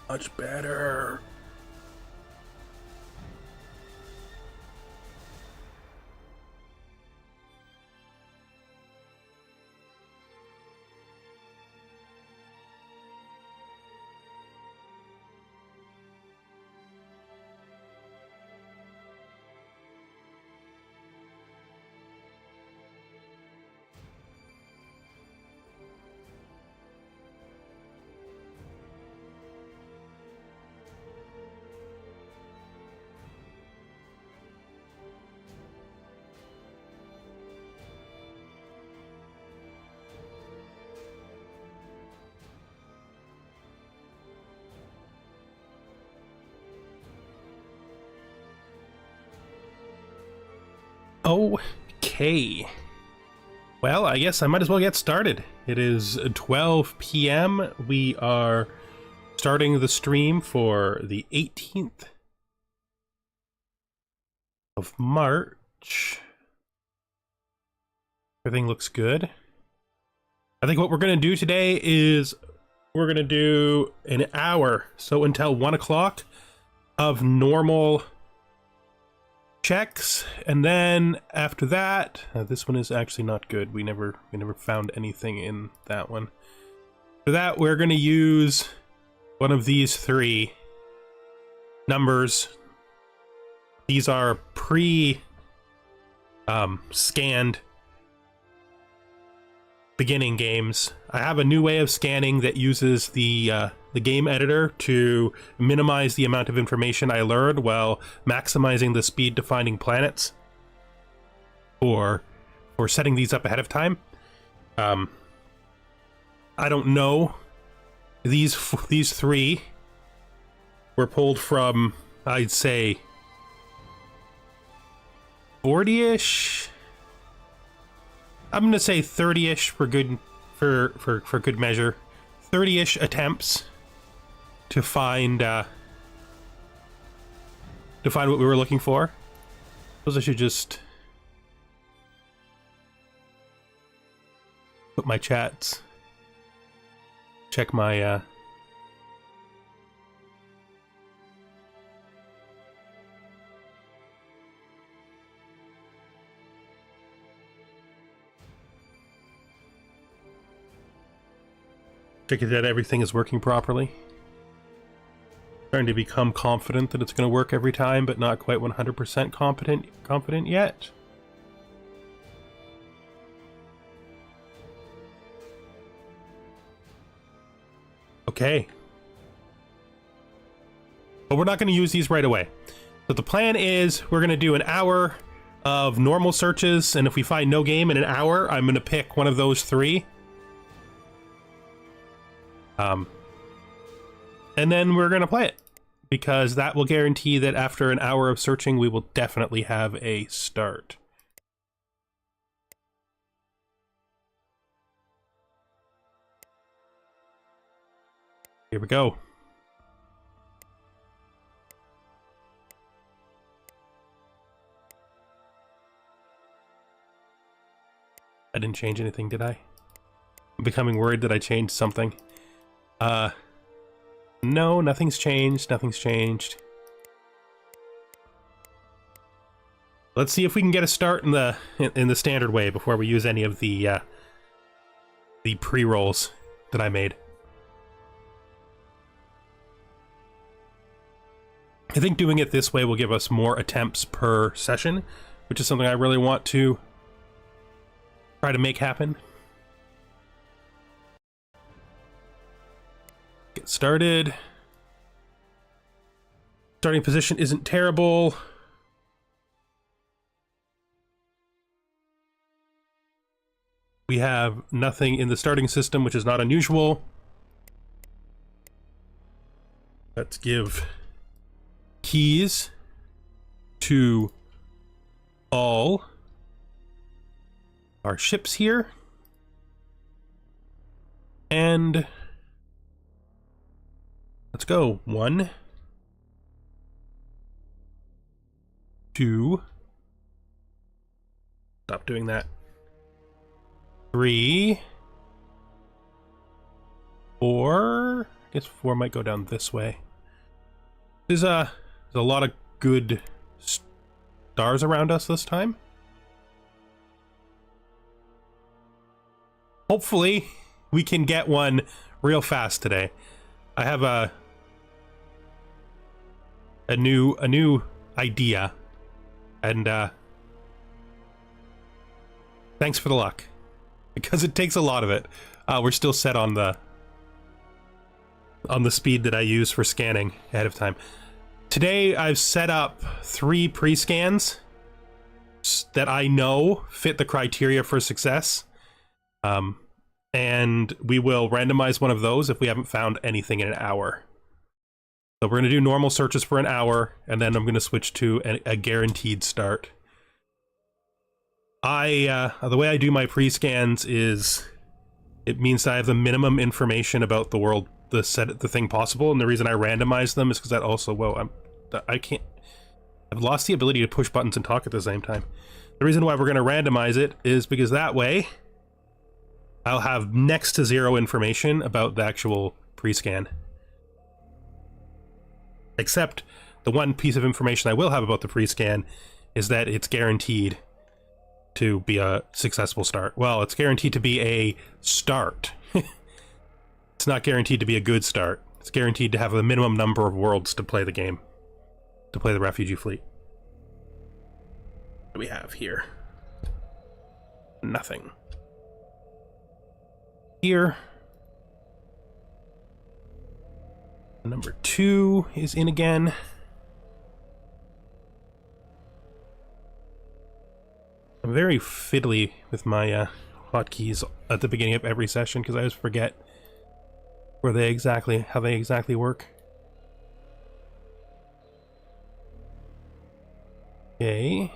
Much better. Okay. Well, I guess I might as well get started. It is 12 p.m. We are starting the stream for the 18th of March. Everything looks good. I think what we're going to do today is we're going to do an hour, so until 1 o'clock, of normal checks, and then after that, this one is actually not good. We never found anything in that one. For that, we're going to use one of these three numbers. These are scanned beginning games. I have a new way of scanning that uses the game editor to minimize the amount of information I learned while maximizing the speed to finding planets for setting these up ahead of time. I don't know. These three were pulled from, I'd say, 40-ish. I'm gonna say 30-ish for good measure. 30-ish attempts to find what we were looking for. I suppose I should just put my chats. Check my check that everything is working properly. Starting to become confident that it's going to work every time, but not quite 100% confident yet. Okay. But we're not going to use these right away. So the plan is we're going to do an hour of normal searches, and if we find no game in an hour, I'm going to pick one of those three. And then we're going to play it, because that will guarantee that after an hour of searching, we will definitely have a start. Here we go. I didn't change anything, did I? I'm becoming worried that I changed something. No, nothing's changed. Nothing's changed. Let's see if we can get a start in the standard way before we use any of the pre-rolls that I made. I think doing it this way will give us more attempts per session, which is something I really want to try to make happen. Get started. Starting position isn't terrible. We have nothing in the starting system, which is not unusual. Let's give keys to all our ships here. And let's go. 1, 2. Stop doing that. 3, 4, I guess 4 might go down this way. There's a lot of good stars around us this time. Hopefully, we can get one real fast today. I have a new idea, and thanks for the luck, because it takes a lot of it. We're still set on the speed that I use for scanning ahead of time. Today I've set up 3 pre-scans that I know fit the criteria for success, and we will randomize one of those if we haven't found anything in an hour. So we're going to do normal searches for an hour, and then I'm going to switch to a guaranteed start. The way I do my pre-scans is, it means that I have the minimum information about the world, the thing possible, and the reason I randomize them is because that also, I've lost the ability to push buttons and talk at the same time. The reason why we're going to randomize it is because that way I'll have next to 0 information about the actual pre-scan. Except the one piece of information I will have about the pre-scan is that it's guaranteed to be a successful start. Well, it's guaranteed to be a start. It's not guaranteed to be a good start. It's guaranteed to have a minimum number of worlds to play the game, to play the refugee fleet. What do we have here? Nothing. Here. Number 2 is in again. I'm very fiddly with my hotkeys at the beginning of every session because I always forget how they exactly work. Okay.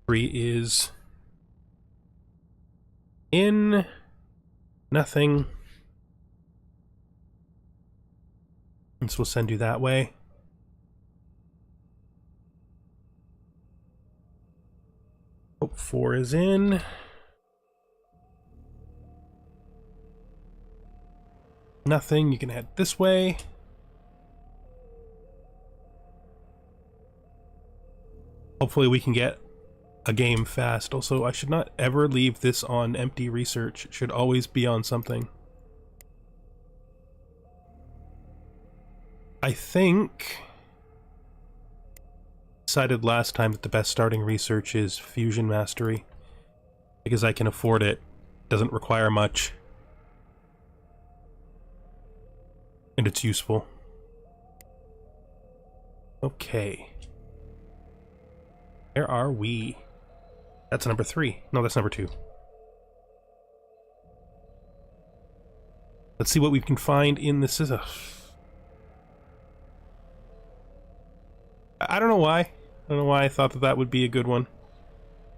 3 is in. Nothing. And so we'll send you that way. Oh, 4 is in. Nothing. You can head this way. Hopefully we can get a game fast. Also, I should not ever leave this on empty research. It should always be on something. I think decided last time that the best starting research is Fusion Mastery because I can afford it. Doesn't require much. And it's useful. Okay. Where are we? That's number 3. No, that's number 2. Let's see what we can find in this. I don't know why. I don't know why I thought that that would be a good one.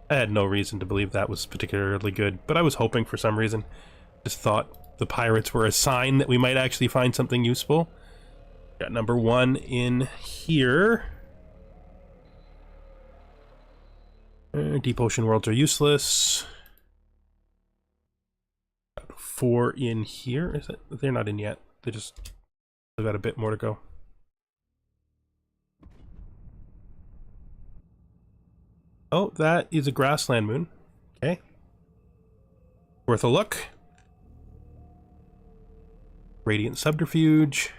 I had no reason to believe that was particularly good, but I was hoping for some reason. Just thought the pirates were a sign that we might actually find something useful. Got number 1 in here. Deep ocean worlds are useless. Got 4 in here. Is it? They're not in yet. They've got a bit more to go. Oh, that is a grassland moon. Okay. Worth a look. Radiant subterfuge.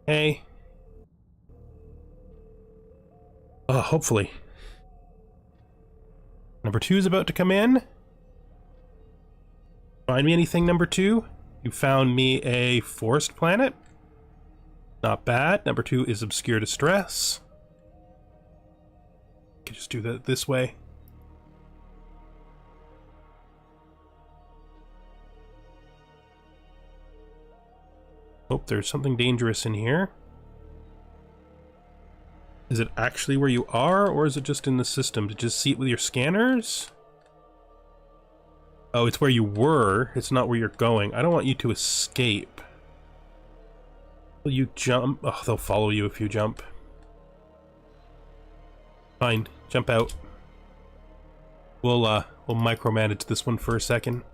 Okay. Hopefully. Number 2 is about to come in. Find me anything, number 2? You found me a forest planet. Not bad. Number 2 is Obscure Distress. Can just do that this way. Oh, there's something dangerous in here. Is it actually where you are, or is it just in the system? Did you just see it with your scanners? Oh, it's where you were. It's not where you're going. I don't want you to escape. Will you jump? Oh, they'll follow you if you jump. Fine, jump out. we'll micromanage this one for a second.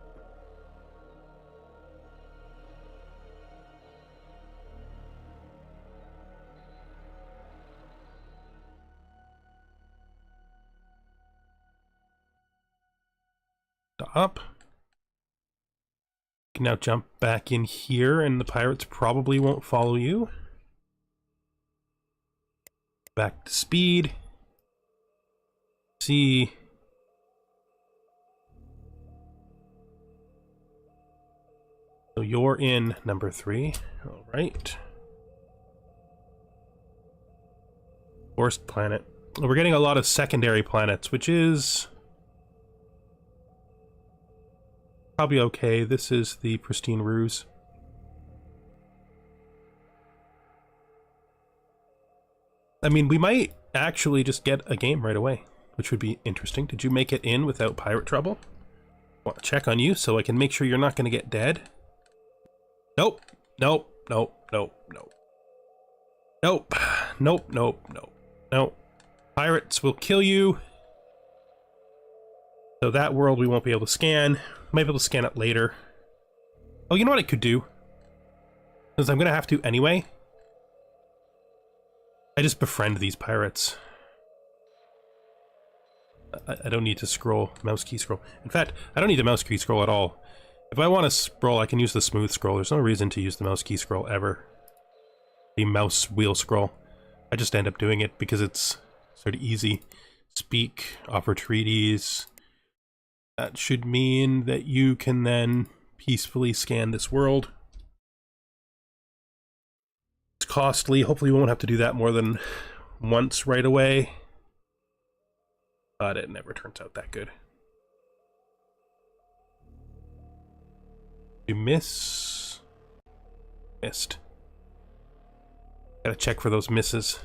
Up. You can now jump back in here and the pirates probably won't follow you. Back to speed. See. So you're in number 3. All right. Forced planet. We're getting a lot of secondary planets, which is probably okay. This is the pristine ruse. I mean, we might actually just get a game right away, which would be interesting. Did you make it in without pirate trouble? I want to check on you so I can make sure you're not going to get dead. Nope. Nope. Nope. Nope. Nope. Nope. Nope. Nope. Nope. Nope. Pirates will kill you. So that world we won't be able to scan. Might be able to scan it later. Oh, you know what I could do? Because I'm going to have to anyway. I just befriend these pirates. I don't need to scroll, mouse key scroll. In fact, I don't need the mouse key scroll at all. If I want to scroll, I can use the smooth scroll. There's no reason to use the mouse key scroll ever. The mouse wheel scroll. I just end up doing it because it's sort of easy. Speak, offer treaties. That should mean that you can then peacefully scan this world. It's costly. Hopefully we won't have to do that more than once right away. But it never turns out that good. You missed. Gotta check for those misses.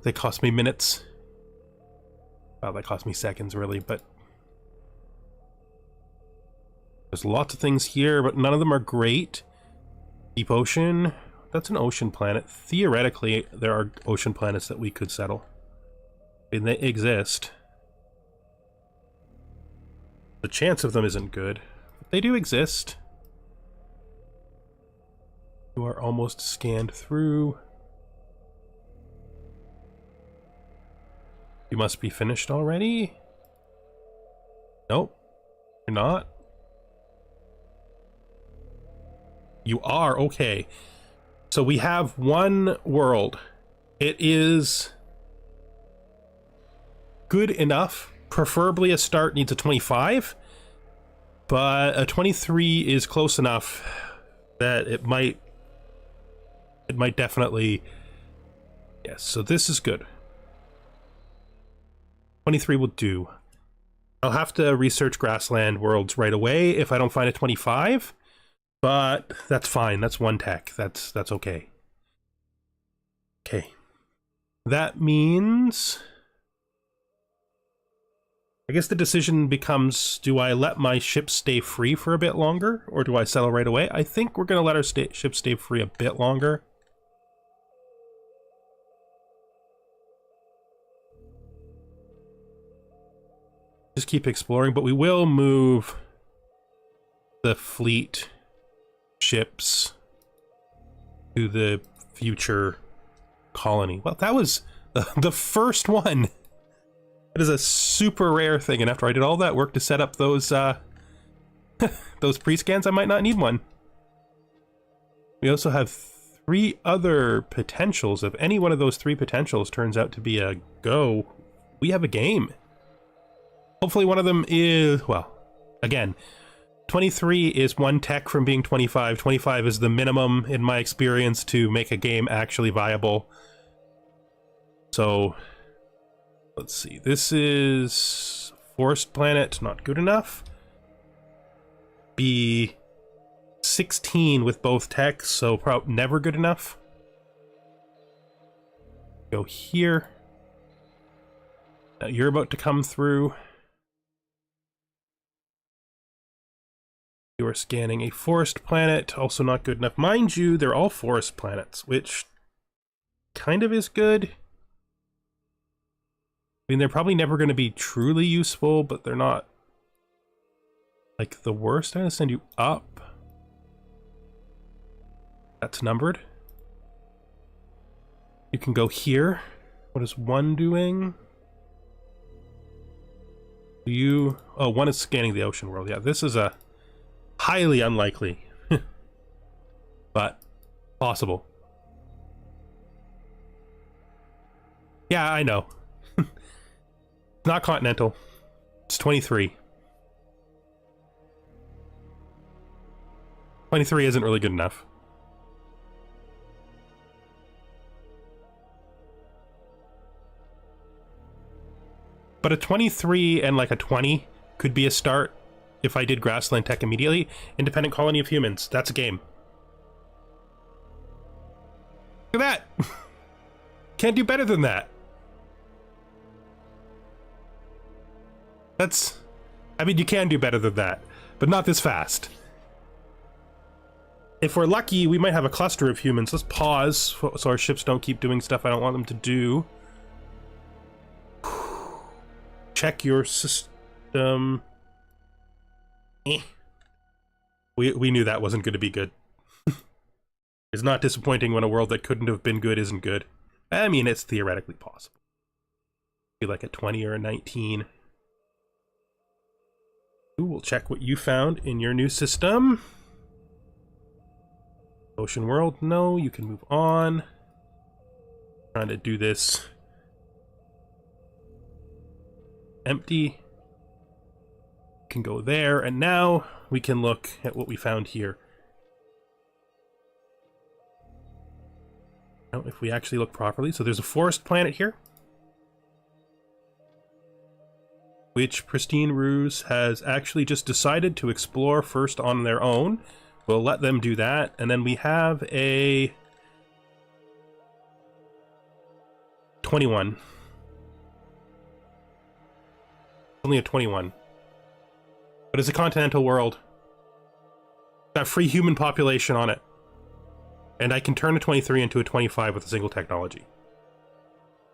They cost me minutes. Well, that cost me seconds, really, but there's lots of things here, but none of them are great. Deep ocean. That's an ocean planet. Theoretically, there are ocean planets that we could settle. And they exist. The chance of them isn't good. But they do exist. You are almost scanned through. You must be finished already? Nope. You're not? You are? Okay. So we have one world. It is good enough. Preferably a start needs a 25. But a 23 is close enough that it might definitely... Yes, so this is good. 23 will do. I'll have to research grassland worlds right away if I don't find a 25, but that's fine. That's one tech. That's okay. Okay. That means... I guess the decision becomes, do I let my ship stay free for a bit longer, or do I settle right away? I think we're going to let our ship stay free a bit longer. Just keep exploring, but we will move the fleet ships to the future colony. Well, that was the first one. It is a super rare thing, and after I did all that work to set up those those pre-scans, I might not need one. We also have 3 other potentials. If any one of those 3 potentials turns out to be a go, we have a game. Hopefully one of them is, well, again, 23 is one tech from being 25. 25 is the minimum, in my experience, to make a game actually viable. So, let's see. This is Forest Planet, not good enough. Be 16 with both techs, so probably never good enough. Go here. Now you're about to come through. You are scanning a forest planet, also not good enough. Mind you, they're all forest planets, which kind of is good. I mean, they're probably never going to be truly useful, but they're not like the worst. I'm going to send you up. That's numbered. You can go here. What is 1 doing? Oh, 1 is scanning the ocean world. Yeah, this is a highly unlikely, but possible. Yeah, I know. Not continental. It's 23. 23 isn't really good enough. But a 23 and like a 20 could be a start if I did grassland tech immediately. Independent colony of humans. That's a game. Look at that. Can't do better than that. That's... I mean, you can do better than that, but not this fast. If we're lucky, we might have a cluster of humans. Let's pause so our ships don't keep doing stuff I don't want them to do. Check your system. We knew that wasn't going to be good. It's not disappointing when a world that couldn't have been good isn't good. I mean, it's theoretically possible. Be like a 20 or a 19. Ooh, we'll check what you found in your new system. Ocean world, no, you can move on. Trying to do this. Empty. Can go there, and now we can look at what we found here. Now, if we actually look properly, so there's a forest planet here, which Pristine Ruse has actually just decided to explore first on their own. We'll let them do that, and then we have a 21. Only a 21. But it's a continental world. Got free human population on it. And I can turn a 23 into a 25 with a single technology.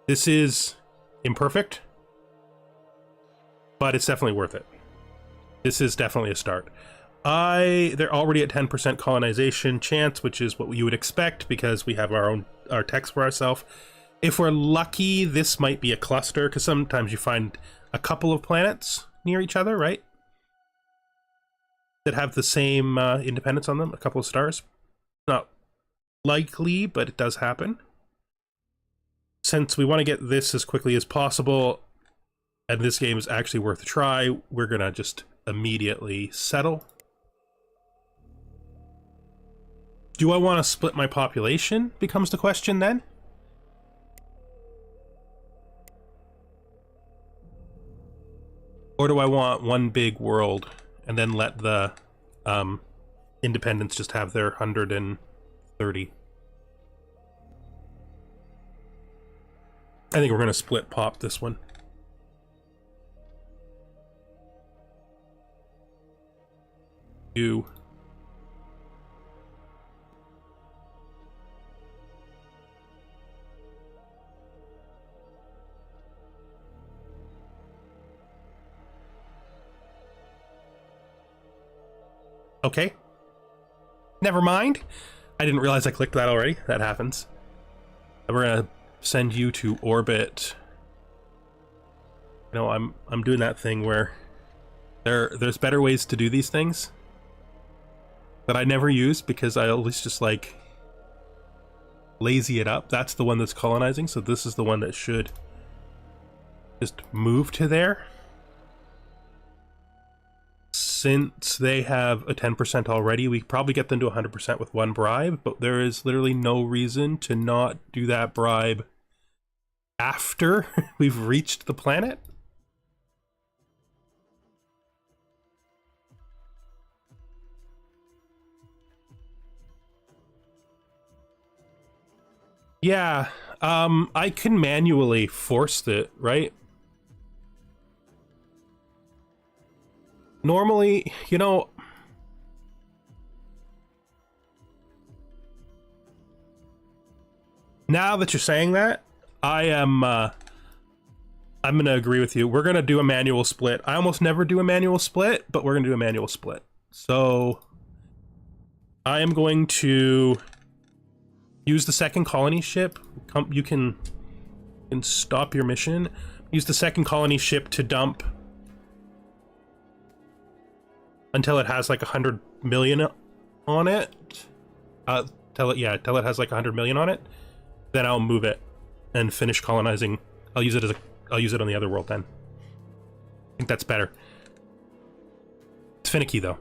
This is imperfect, but it's definitely worth it. This is definitely a start. They're already at 10% colonization chance, which is what you would expect because we have our techs for ourselves. If we're lucky, this might be a cluster, because sometimes you find a couple of planets near each other, right? That have the same independence on them, a couple of stars. Not likely, but it does happen. Since we want to get this as quickly as possible, and this game is actually worth a try, we're gonna just immediately settle. Do I want to split my population? Becomes the question then. Or do I want one big world and then let the independents just have their 130? I think we're going to split pop this one. You. Okay. Never mind. I didn't realize I clicked that already. That happens. We're gonna send you to orbit. You know, I'm doing that thing where there's better ways to do these things that I never use because I always just like lazy it up. That's the one that's colonizing, so this is the one that should just move to there. Since they have a 10% already, we probably get them to 100% with one bribe, but there is literally no reason to not do that bribe after we've reached the planet. Yeah, I can manually force it, right? Normally, you know, now that you're saying that, I am I'm gonna agree with you. We're gonna do a manual split. I almost never do a manual split, but we're gonna do a manual split. So I am going to use the second colony ship. You can stop your mission. Use the second colony ship to dump until it has like 100 million on it. Till it has like 100 million on it. Then I'll move it and finish colonizing. I'll use it on the other world then. I think that's better. It's finicky though.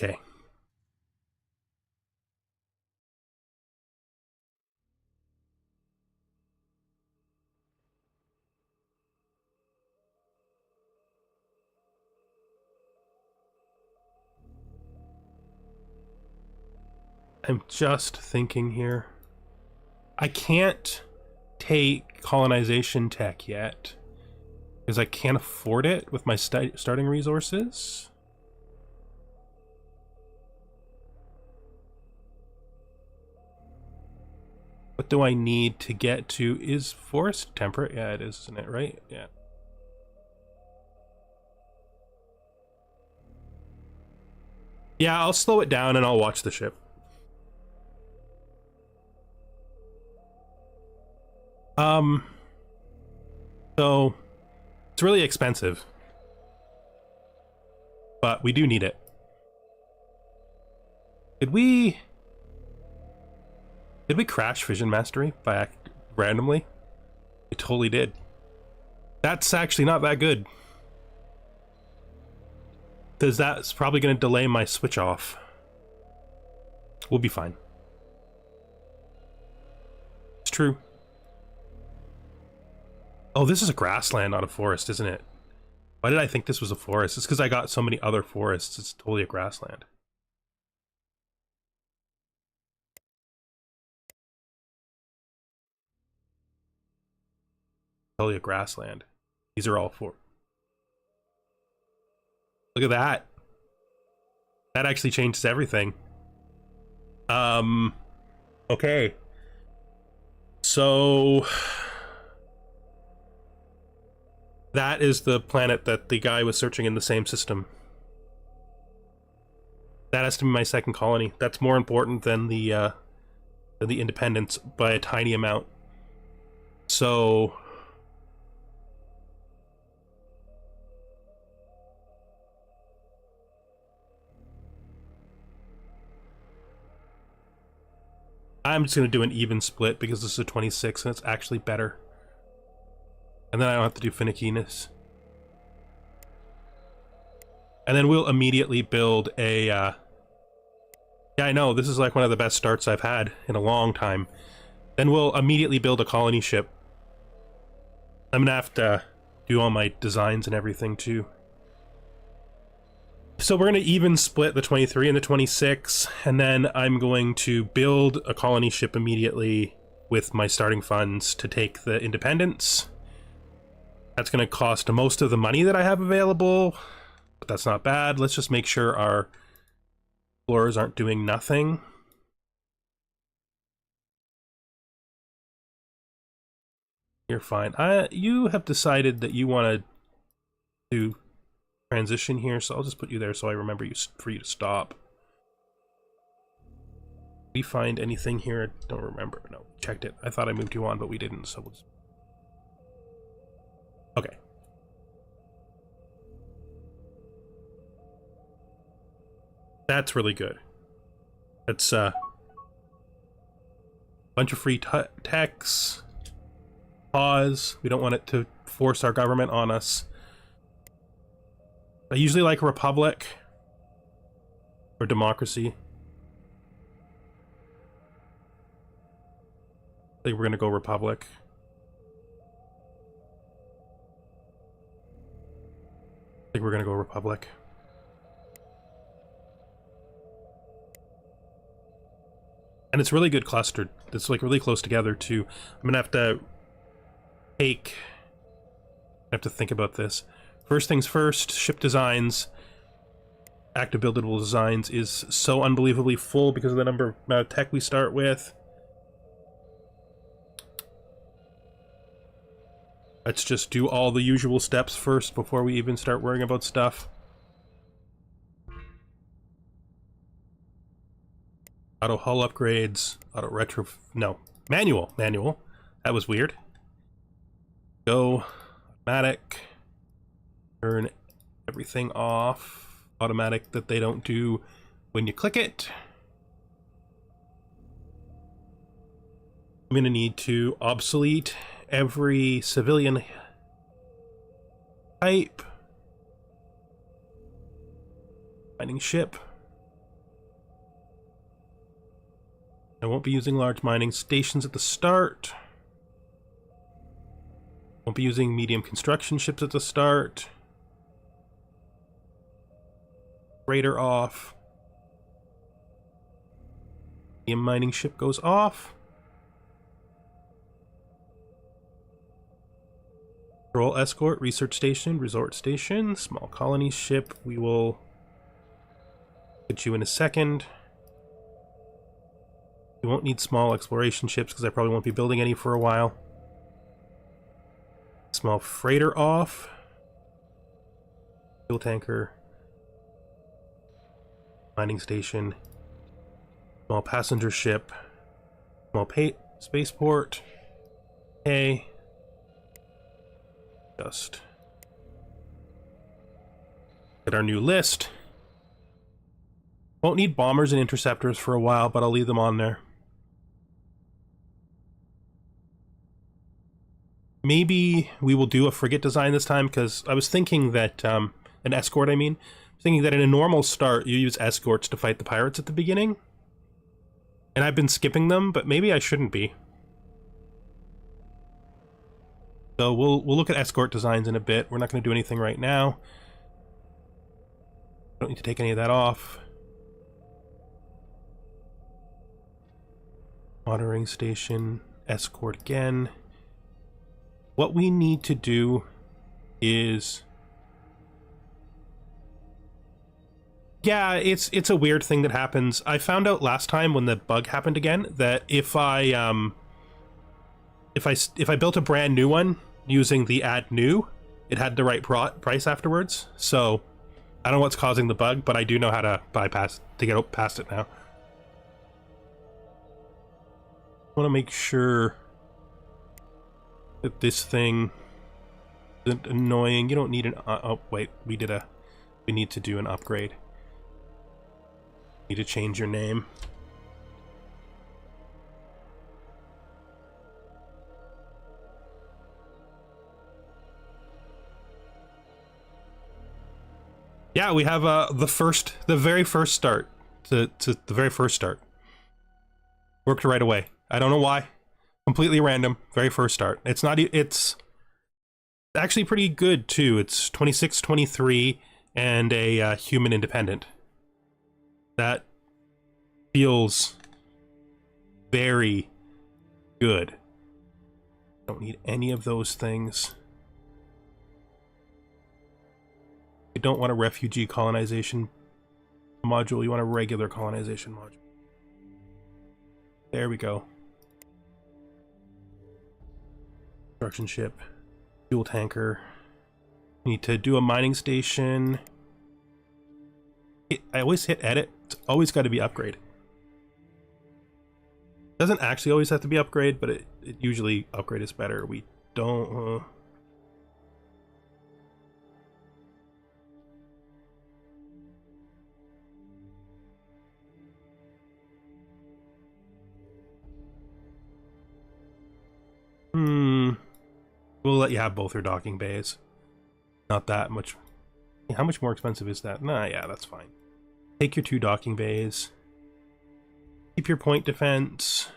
Okay. I'm just thinking here. I can't take colonization tech yet because I can't afford it with my starting resources. What do I need to get to? Is forest temperate? Yeah, it is, isn't it? Right? Yeah. Yeah, I'll slow it down and I'll watch the ship. So it's really expensive, but we do need it. Did we crash Fission Mastery by randomly? We totally did. That's actually not that good, because that's probably going to delay my switch off. We'll be fine. It's true. Oh, this is a grassland, not a forest, isn't it? Why did I think this was a forest? It's because I got so many other forests. It's totally a grassland. Totally a grassland. These are all four. Look at that. That actually changes everything. Okay. So that is the planet that the guy was searching in the same system. That has to be my second colony. That's more important than the Independence by a tiny amount. So I'm just going to do an even split because this is a 26 and it's actually better. And then I don't have to do finickiness. And then we'll immediately build a... yeah, I know, this is like one of the best starts I've had in a long time. Then we'll immediately build a colony ship. I'm gonna have to do all my designs and everything too. So we're gonna even split the 23 and the 26, and then I'm going to build a colony ship immediately with my starting funds to take the Independence. That's gonna cost most of the money that I have available, but that's not bad. Let's just make sure our explorers aren't doing nothing. You're fine. You have decided that you want to transition here, so I'll just put you there so I remember for you to stop. Did we find anything here? I don't remember. No, checked it. I thought I moved you on, but we didn't, so we'll just... Okay. That's really good. It's a bunch of free techs. Pause. We don't want it to force our government on us. I usually like Republic or democracy. I think we're gonna go Republic. I think we're gonna go Republic. And it's really good clustered. It's like really close together too. I'm gonna have to think about this. First things first, ship designs. Active buildable designs is so unbelievably full because of the amount of tech we start with. Let's just do all the usual steps first before we even start worrying about stuff. Auto hull upgrades, auto retro, no, manual. That was weird. Go, automatic, turn everything off. Automatic that they don't do when you click it. I'm gonna need to obsolete every civilian type. Mining ship. I won't be using large mining stations at the start. Won't be using medium construction ships at the start. Raider off. Medium mining ship goes off. Patrol escort, research station, resort station, small colony ship. We will get you in a second. We won't need small exploration ships because I probably won't be building any for a while. Small freighter off. Fuel tanker. Mining station. Small passenger ship. Small spaceport. Okay. Just get our new list. Won't need bombers and interceptors for a while, but I'll leave them on there. Maybe we will do a frigate design this time, because I was thinking that, an escort I mean, thinking that in a normal start you use escorts to fight the pirates at the beginning. And I've been skipping them, but maybe I shouldn't be. So we'll look at escort designs in a bit. We're not going to do anything right now. Don't need to take any of that off. Monitoring station, escort again. What we need to do is... Yeah, it's a weird thing that happens. I found out last time when the bug happened again that if I built a brand new one using the add new, it had the right price afterwards. So I don't know what's causing the bug, but I do know how to get past it now. I want to make sure that this thing isn't annoying. You don't need an oh wait, we need to do an upgrade. Need to change your name. Yeah, we have the very first start to the very first start. Worked right away. I don't know why. Completely random. Very first start. It's actually pretty good too. It's 26, 23, and a human independent. That feels very good. Don't need any of those things. You don't want a refugee colonization module. You want a regular colonization module. There we go. Construction ship, fuel tanker. Need to do a mining station. I always hit edit. It's always got to be upgrade. Doesn't actually always have to be upgrade, but it usually upgrade is better. We don't. We'll let you have both your docking bays. Not that much. How much more expensive is that? Nah, yeah, that's fine. Take your 2 docking bays. Keep your point defense.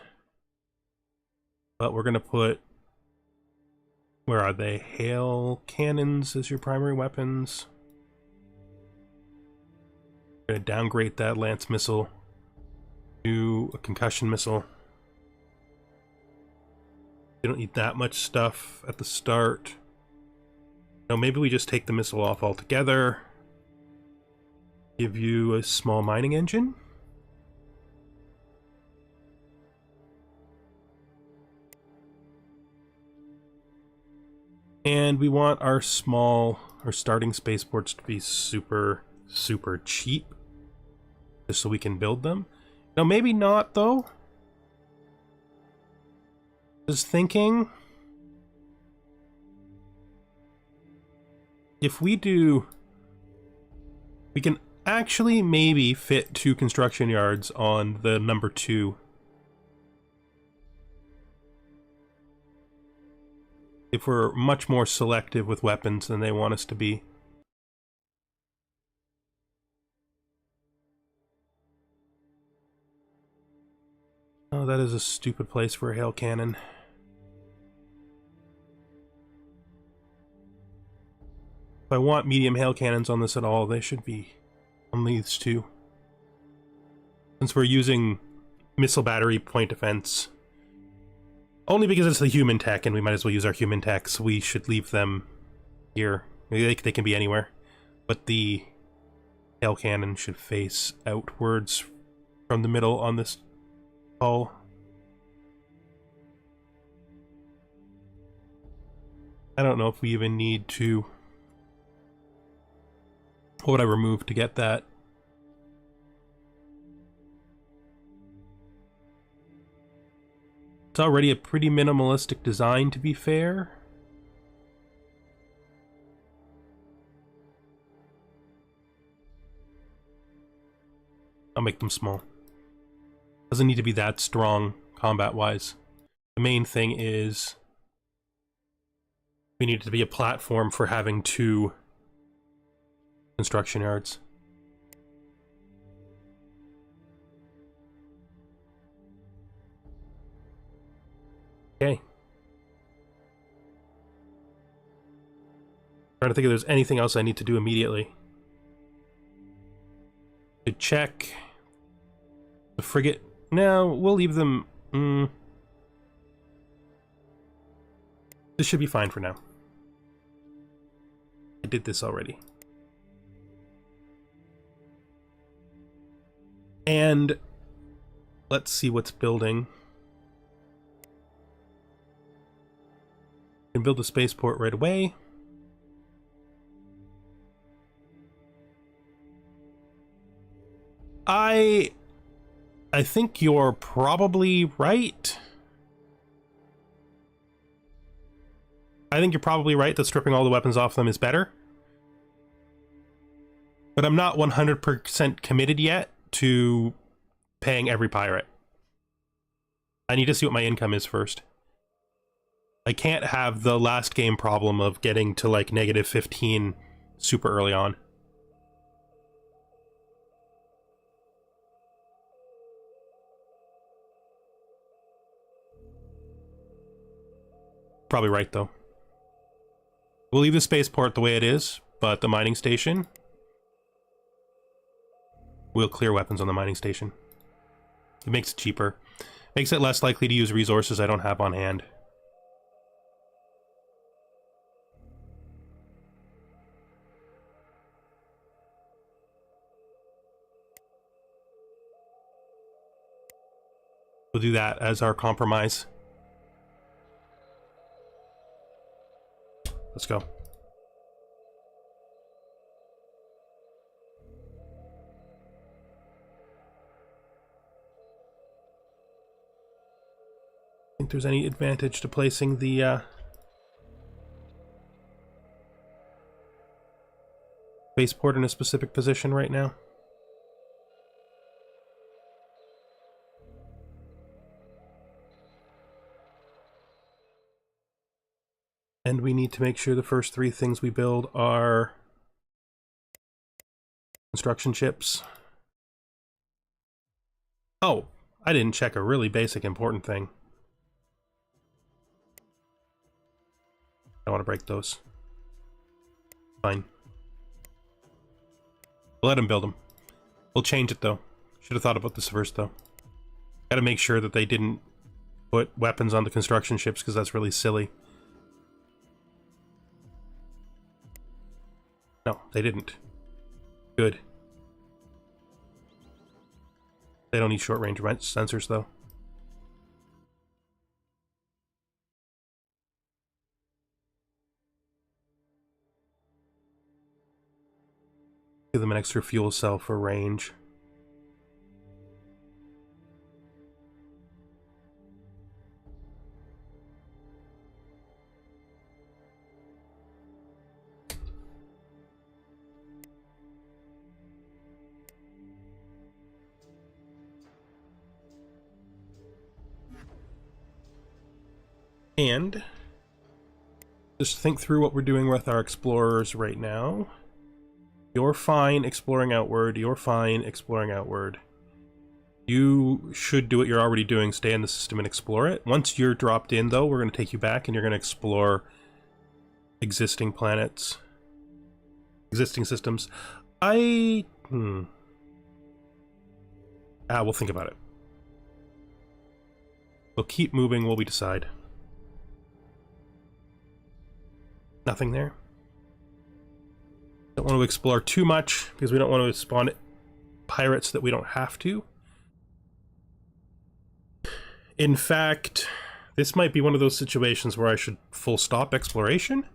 But we're gonna put... Where are they? Hail cannons as your primary weapons. We're gonna downgrade that lance missile to a concussion missile. You don't need that much stuff at the start. No, maybe we just take the missile off altogether. Give you a small mining engine. And we want our starting spaceports to be super, super cheap. Just so we can build them. No, maybe not, though. Just thinking. If we do... We can actually maybe fit 2 construction yards on the number 2. If we're much more selective with weapons than they want us to be. Oh, that is a stupid place for a hail cannon. If I want medium hail cannons on this at all, they should be on these 2. Since we're using missile battery point defense, only because it's the human tech and we might as well use our human techs, we should leave them here. They can be anywhere. But the hail cannon should face outwards from the middle on this hull. I don't know if we even need to... What would I remove to get that? It's already a pretty minimalistic design, to be fair. I'll make them small. Doesn't need to be that strong combat-wise. The main thing is we need it to be a platform for having 2 construction yards. Okay. Trying to think if there's anything else I need to do immediately. To check the frigate. No, we'll leave them. This should be fine for now. I did this already. And let's see what's building. Can build a spaceport right away. I think you're probably right. I think you're probably right that stripping all the weapons off them is better. But I'm not 100% committed yet to paying every pirate. I need to see what my income is first. I can't have the last game problem of getting to like -15 super early on. Probably right though. We'll leave the spaceport the way it is, but the mining station, we'll clear weapons on the mining station. It makes it cheaper. Makes it less likely to use resources I don't have on hand. We'll do that as our compromise. Let's go. Think there's any advantage to placing the spaceport in a specific position right now? And we need to make sure the first 3 things we build are construction ships. Oh, I didn't check a really basic important thing. I want to break those. Fine. We'll let them build them. We'll change it though. Should have thought about this first though. Gotta make sure that they didn't put weapons on the construction ships because that's really silly. No, they didn't. Good. They don't need short-range sensors, though. Give them an extra fuel cell for range. And just think through what we're doing with our explorers right now. You're fine exploring outward. You're fine exploring outward. You should do what you're already doing. Stay in the system and explore it. Once you're dropped in, though, we're going to take you back and you're going to explore existing planets. Existing systems. We'll think about it. We'll keep moving while we decide. Nothing there. Don't want to explore too much because we don't want to spawn pirates that we don't have to. In fact, this might be one of those situations where I should full stop exploration.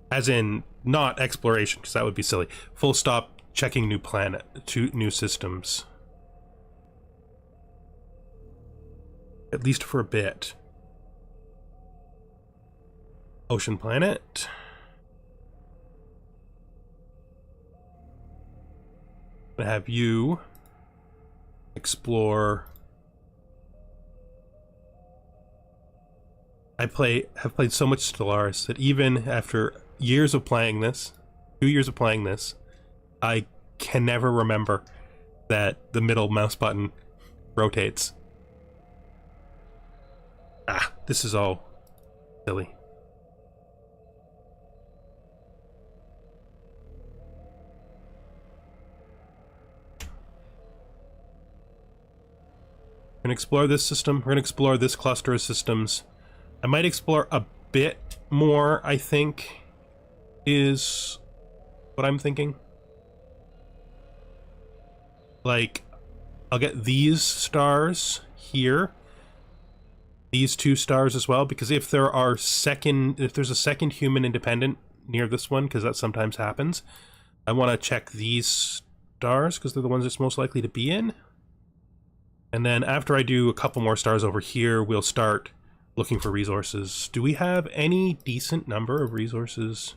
As in, not exploration, because that would be silly. Full stop checking new planet, new systems. At least for a bit. Ocean planet. I'm gonna have you explore. Have played so much Stellaris that even after years of playing this, 2 years of playing this, I can never remember that the middle mouse button rotates. This is all silly. We're gonna explore this system. We're gonna explore this cluster of systems. I might explore a bit more, I think, is what I'm thinking. Like, I'll get these stars here. These 2 stars as well, because if there's a second human independent near this one, because that sometimes happens, I want to check these stars, because they're the ones it's most likely to be in. And then after I do a couple more stars over here, we'll start looking for resources. Do we have any decent number of resources?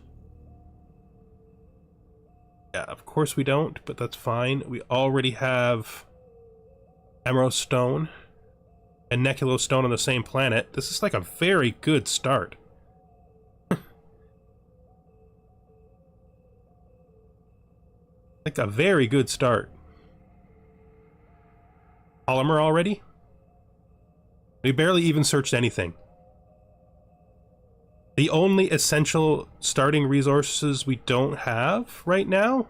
Yeah, of course we don't, but that's fine. We already have Emerald Stone and Neculo Stone on the same planet. This is like a very good start. Like a very good start. Polymer already? We barely even searched anything. The only essential starting resources we don't have right now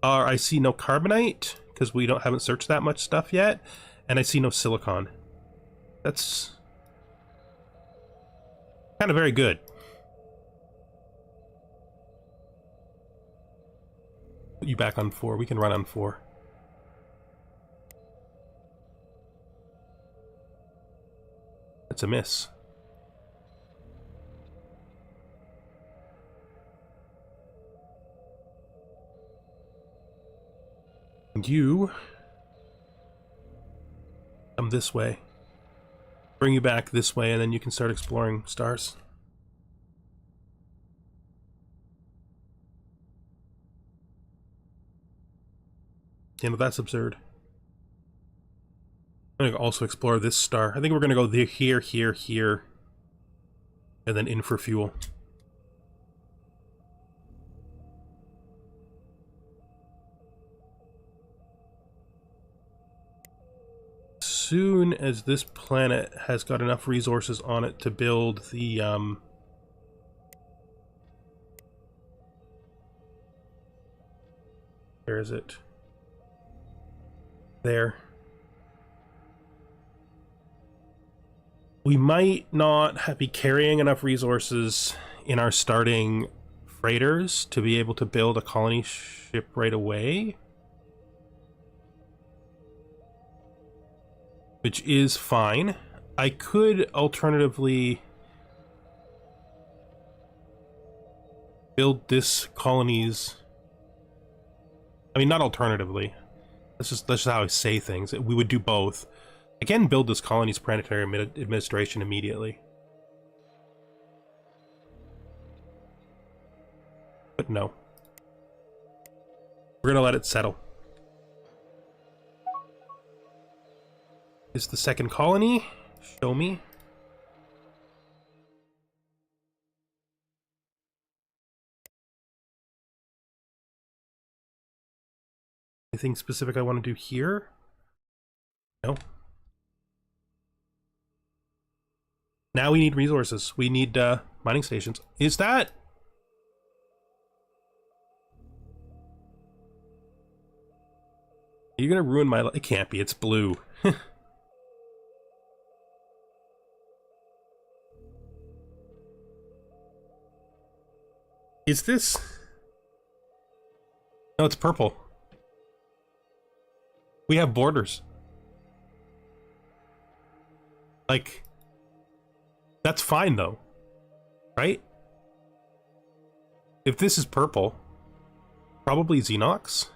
are, I see no carbonite, because we haven't searched that much stuff yet, and I see no silicon. That's kind of very good. Put you back on 4. We can run on 4. That's a miss. And you come this way. Bring you back this way, and then you can start exploring stars. You know, that's absurd. I'm going to also explore this star. I think we're going to go here, here, here, and then in for fuel. Soon as this planet has got enough resources on it to build the where is it? There. We might not be carrying enough resources in our starting freighters to be able to build a colony ship right away. Which is fine. I could alternatively build this colony's... I mean, not alternatively. That's just how I say things. We would do both. I can build this colony's planetary administration immediately. But no. We're gonna let it settle. Is the second colony? Show me. Anything specific I want to do here? No. Now we need resources. We need mining stations. Is that... Are you gonna ruin my... It can't be. It's blue. Is this... No, it's purple. We have borders. Like... That's fine, though. Right? If this is purple... Probably Xenox?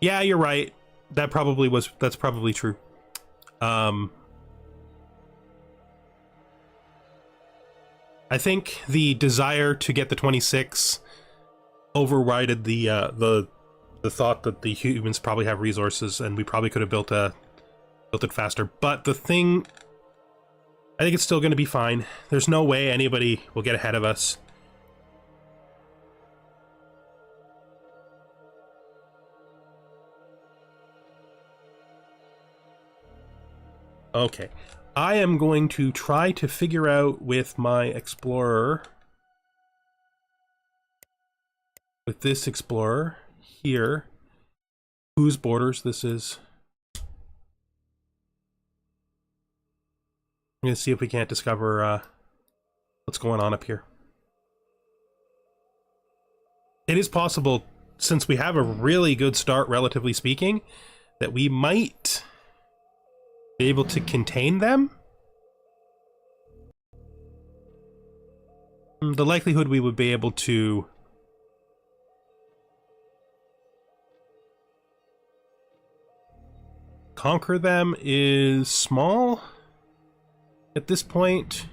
Yeah, you're right. That's probably true. I think the desire to get the 26 overrided the thought that the humans probably have resources and we probably could have built it faster. But the thing, I think it's still going to be fine. There's no way anybody will get ahead of us. Okay. I am going to try to figure out with my explorer, with this explorer here, whose borders this is. I'm going to see if we can't discover what's going on up here. It is possible, since we have a really good start, relatively speaking, that we might be able to contain them. The likelihood we would be able to conquer them is small at this point.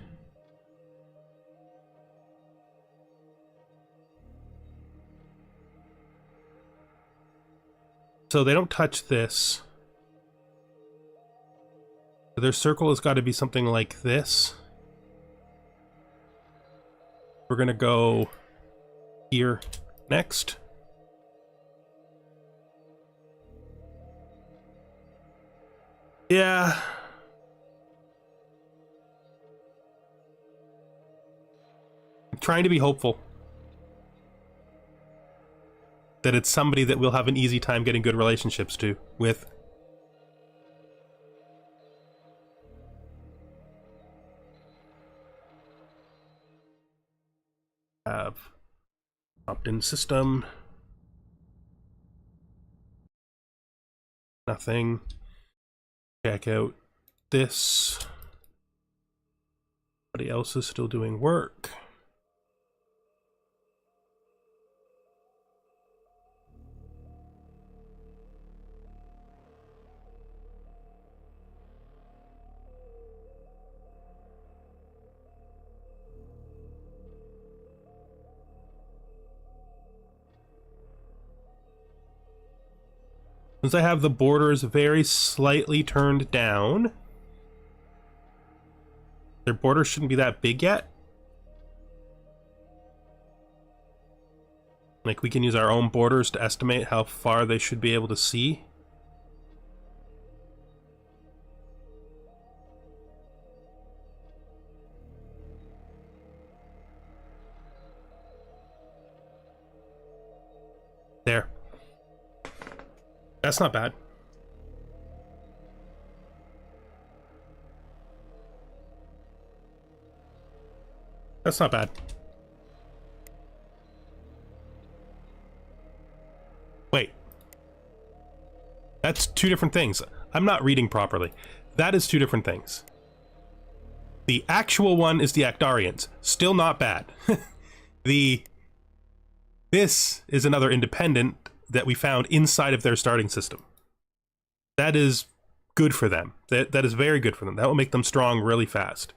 So they don't touch this. Their circle has got to be something like this. We're gonna go here next. Yeah. I'm trying to be hopeful that it's somebody that we'll have an easy time getting good relationships with. Have opt-in system. Nothing. Check out this. Everybody else is still doing work. Since I have the borders very slightly turned down, their borders shouldn't be that big yet. Like, we can use our own borders to estimate how far they should be able to see. There. That's not bad. That's not bad. Wait. That's two different things. I'm not reading properly. That is two different things. The actual one is the Actarians. Still not bad. This is another independent that we found inside of their starting system. That is good for them. That is very good for them. That will make them strong really fast.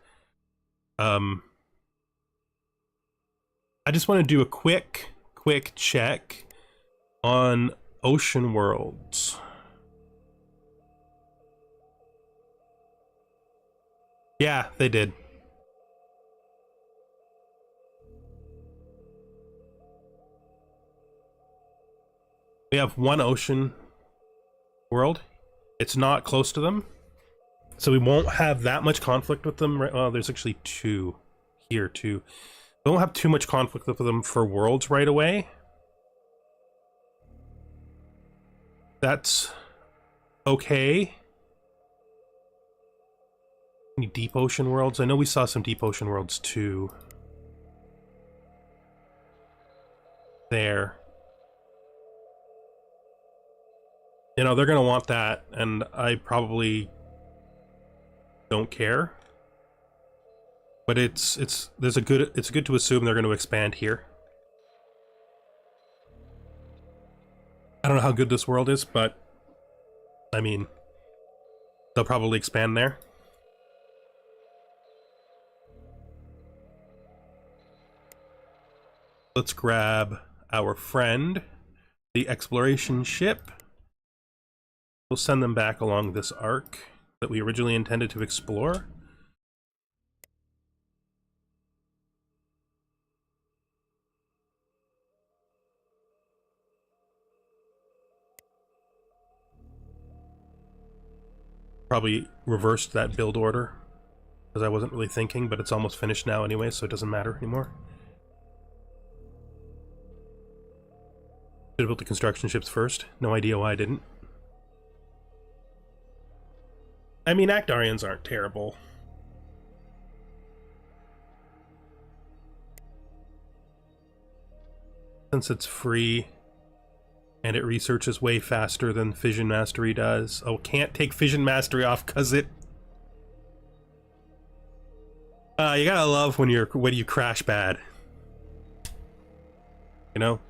I just want to do a quick check on Ocean Worlds. Yeah, they did. We have one ocean world. It's not close to them, so we won't have that much conflict with them. Right? Well, there's actually two here too. We won't have too much conflict with them for worlds right away. That's okay. Any deep ocean worlds? I know we saw some deep ocean worlds too. There. You know, they're gonna want that, and I probably don't care. But it's good to assume they're gonna expand here. I don't know how good this world is, but I mean, they'll probably expand there. Let's grab our friend, the exploration ship. We'll send them back along this arc that we originally intended to explore. Probably reversed that build order because I wasn't really thinking, but it's almost finished now anyway, so it doesn't matter anymore. Should have built the construction ships first. No idea why I didn't. I mean, Actarians aren't terrible. Since it's free and it researches way faster than Fission Mastery does. Oh, can't take Fission Mastery off because it... you gotta love when you crash bad. You know?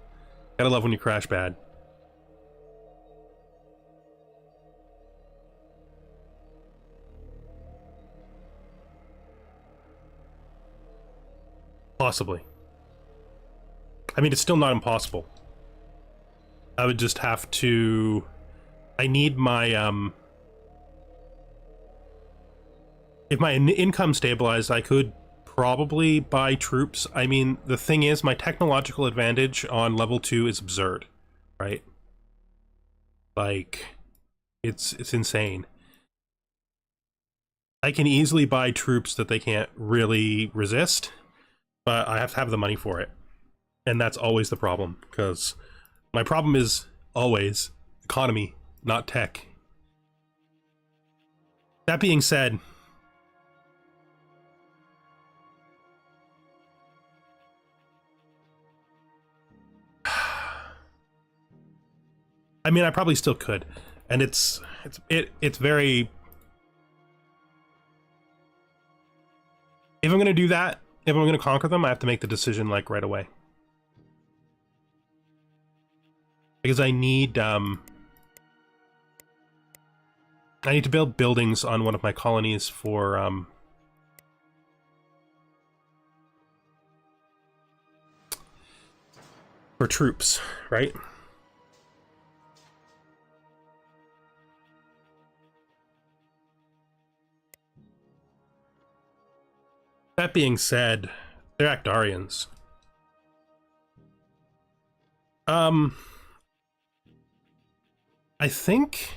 Gotta love when you crash bad. Possibly. I mean, it's still not impossible. I would just have to... I need my, if my income stabilized, I could probably buy troops. I mean, the thing is, my technological advantage on level 2 is absurd, right? Like, it's insane. I can easily buy troops that they can't really resist, but I have to have the money for it. And that's always the problem, because my problem is always economy, not tech. That being said, I mean, I probably still could, and it's very... If I'm gonna do that, if I'm gonna conquer them, I have to make the decision like right away. Because I need to build buildings on one of my colonies for troops, right? That being said, they're Actarians. I think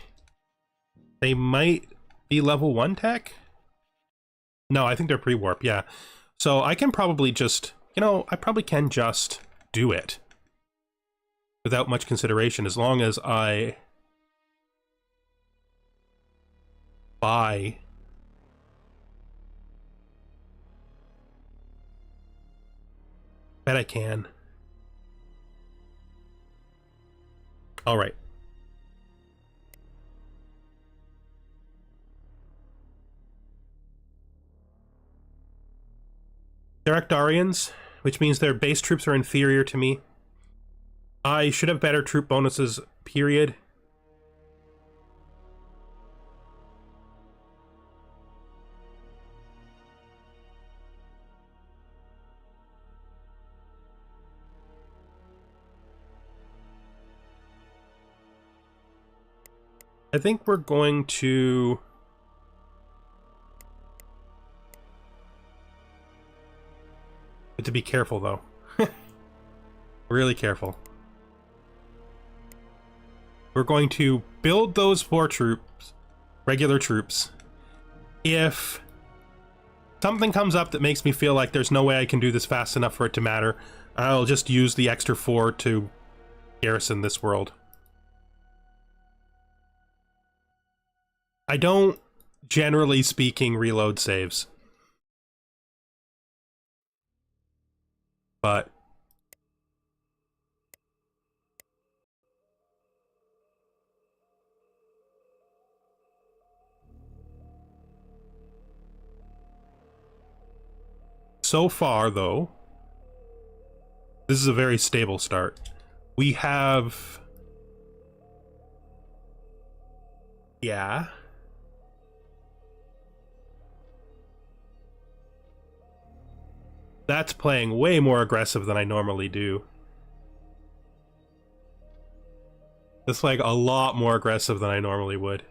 they might be level 1 tech? No, I think they're pre-warp, yeah. So I can probably just, you know, I probably can just do it without much consideration, as long as I buy Bet I can. All right. They're Actarians, which means their base troops are inferior to me. I should have better troop bonuses, period. I think we're going to... to be careful, though. Really careful. We're going to build those 4 troops, regular troops. If something comes up that makes me feel like there's no way I can do this fast enough for it to matter, I'll just use the extra 4 to garrison this world. I don't, generally speaking, reload saves. But so far, though, this is a very stable start. We have... yeah. That's playing way more aggressive than I normally do. That's like a lot more aggressive than I normally would.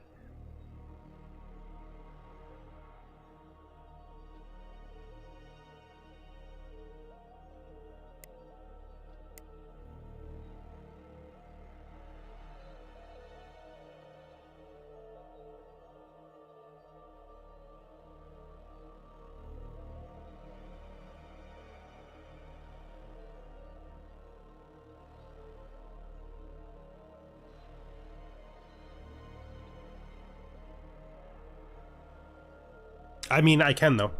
I mean, I can, though.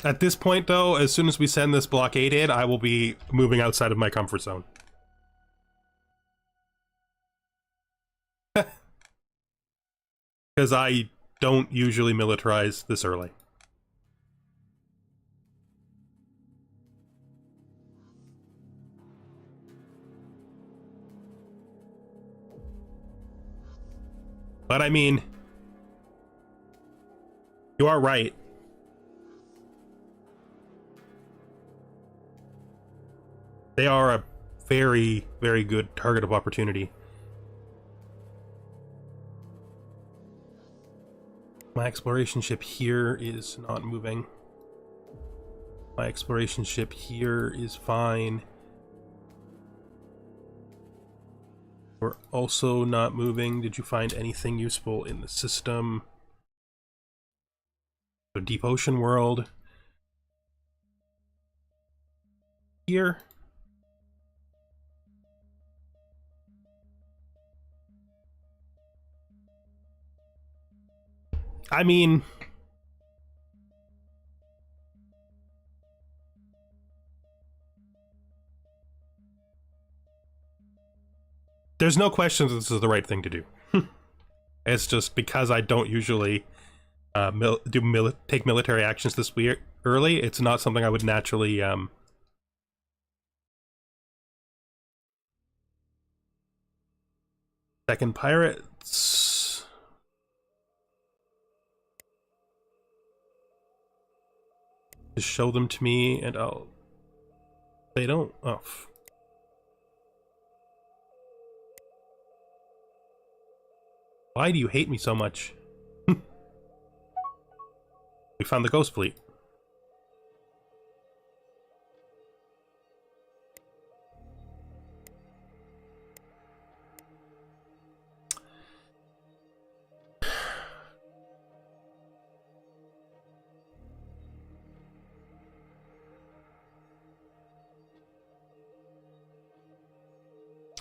At this point, though, as soon as we send this blockade in, I will be moving outside of my comfort zone. Because I don't usually militarize this early. But I mean, you are right. They are a very, very good target of opportunity. My exploration ship here is not moving. My exploration ship here is fine. We're also not moving. Did you find anything useful in the system? The deep ocean world. Here. I mean... there's no question that this is the right thing to do. It's just because I don't usually take military actions this early, it's not something I would naturally... Second pirates... just show them to me and I'll... they don't... oh... why do you hate me so much? We found the Ghost Fleet.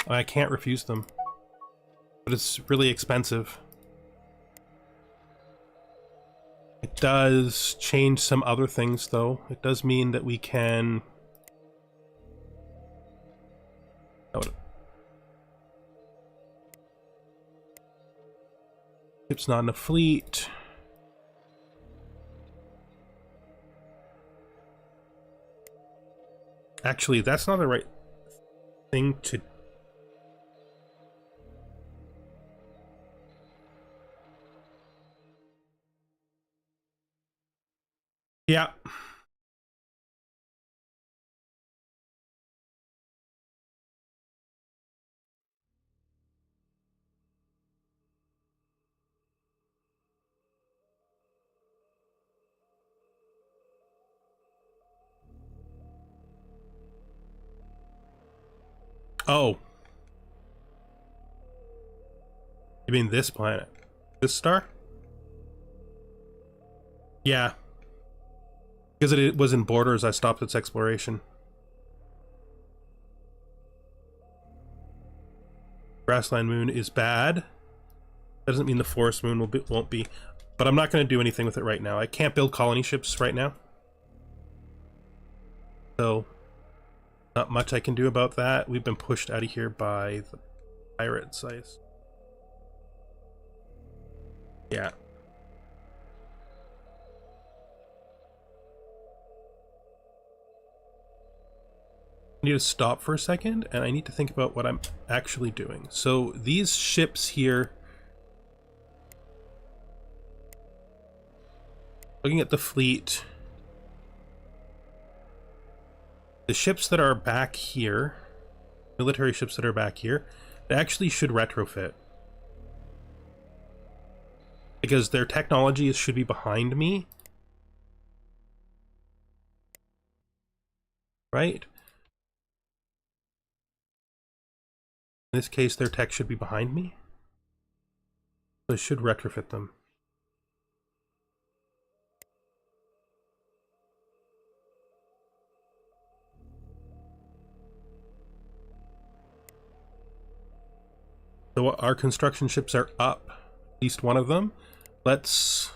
I can't refuse them. But it's really expensive. It does change some other things, though. It does mean that we can... Oh, ship's not in a fleet. Actually, that's not the right thing to... Yeah. Oh. You mean this planet? This star? Yeah. Because it was in borders, I stopped its exploration. Grassland moon is bad. That doesn't mean the forest moon won't be. But I'm not going to do anything with it right now. I can't build colony ships right now. So, not much I can do about that. We've been pushed out of here by the pirates, I guess. Yeah. I need to stop for a second, and I need to think about what I'm actually doing. So, these ships here... Looking at the fleet... The ships that are back here... Military ships that are back here... They actually should retrofit. Because their technology should be behind me. Right? In this case, their tech should be behind me. So I should retrofit them. So our construction ships are up. At least one of them. Let's...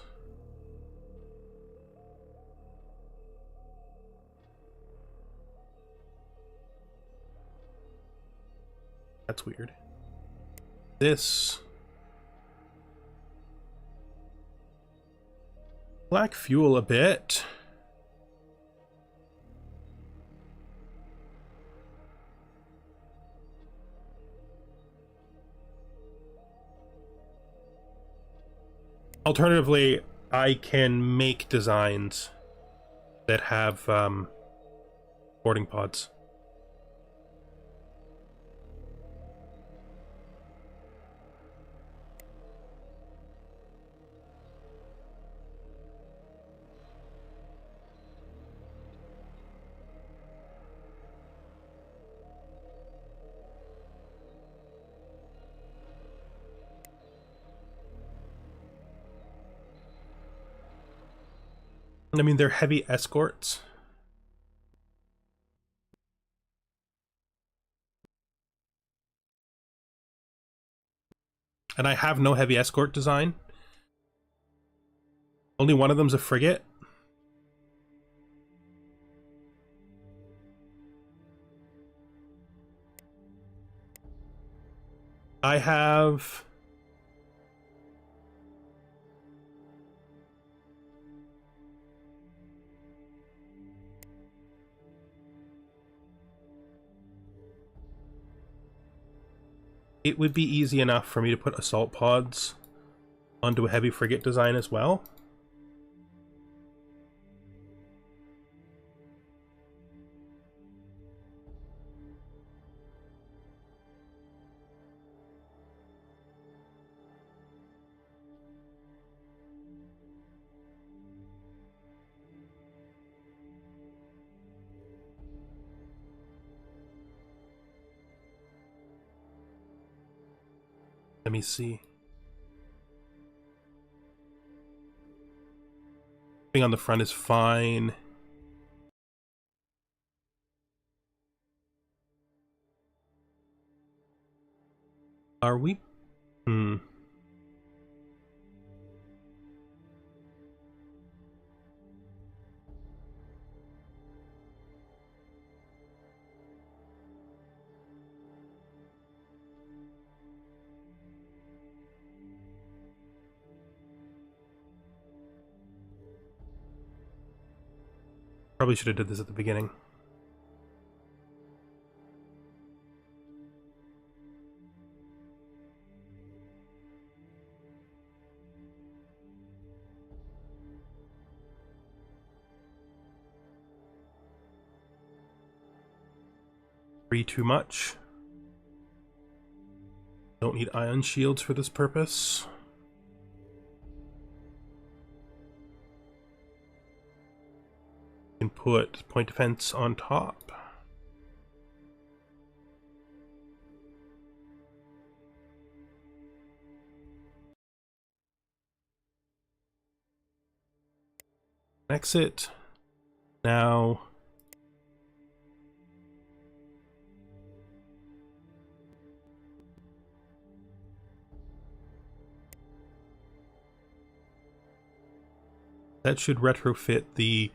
That's weird. This... Black fuel a bit. Alternatively, I can make designs that have boarding pods. I mean, they're heavy escorts. And I have no heavy escort design. Only one of them's a frigate. I have... It would be easy enough for me to put assault pods onto a heavy frigate design as well. Let me see. Thing on the front is fine. Are we? Probably should have did this at the beginning. Too much. Don't need ion shields for this purpose. Can put point defense on top. Exit. Now that should retrofit the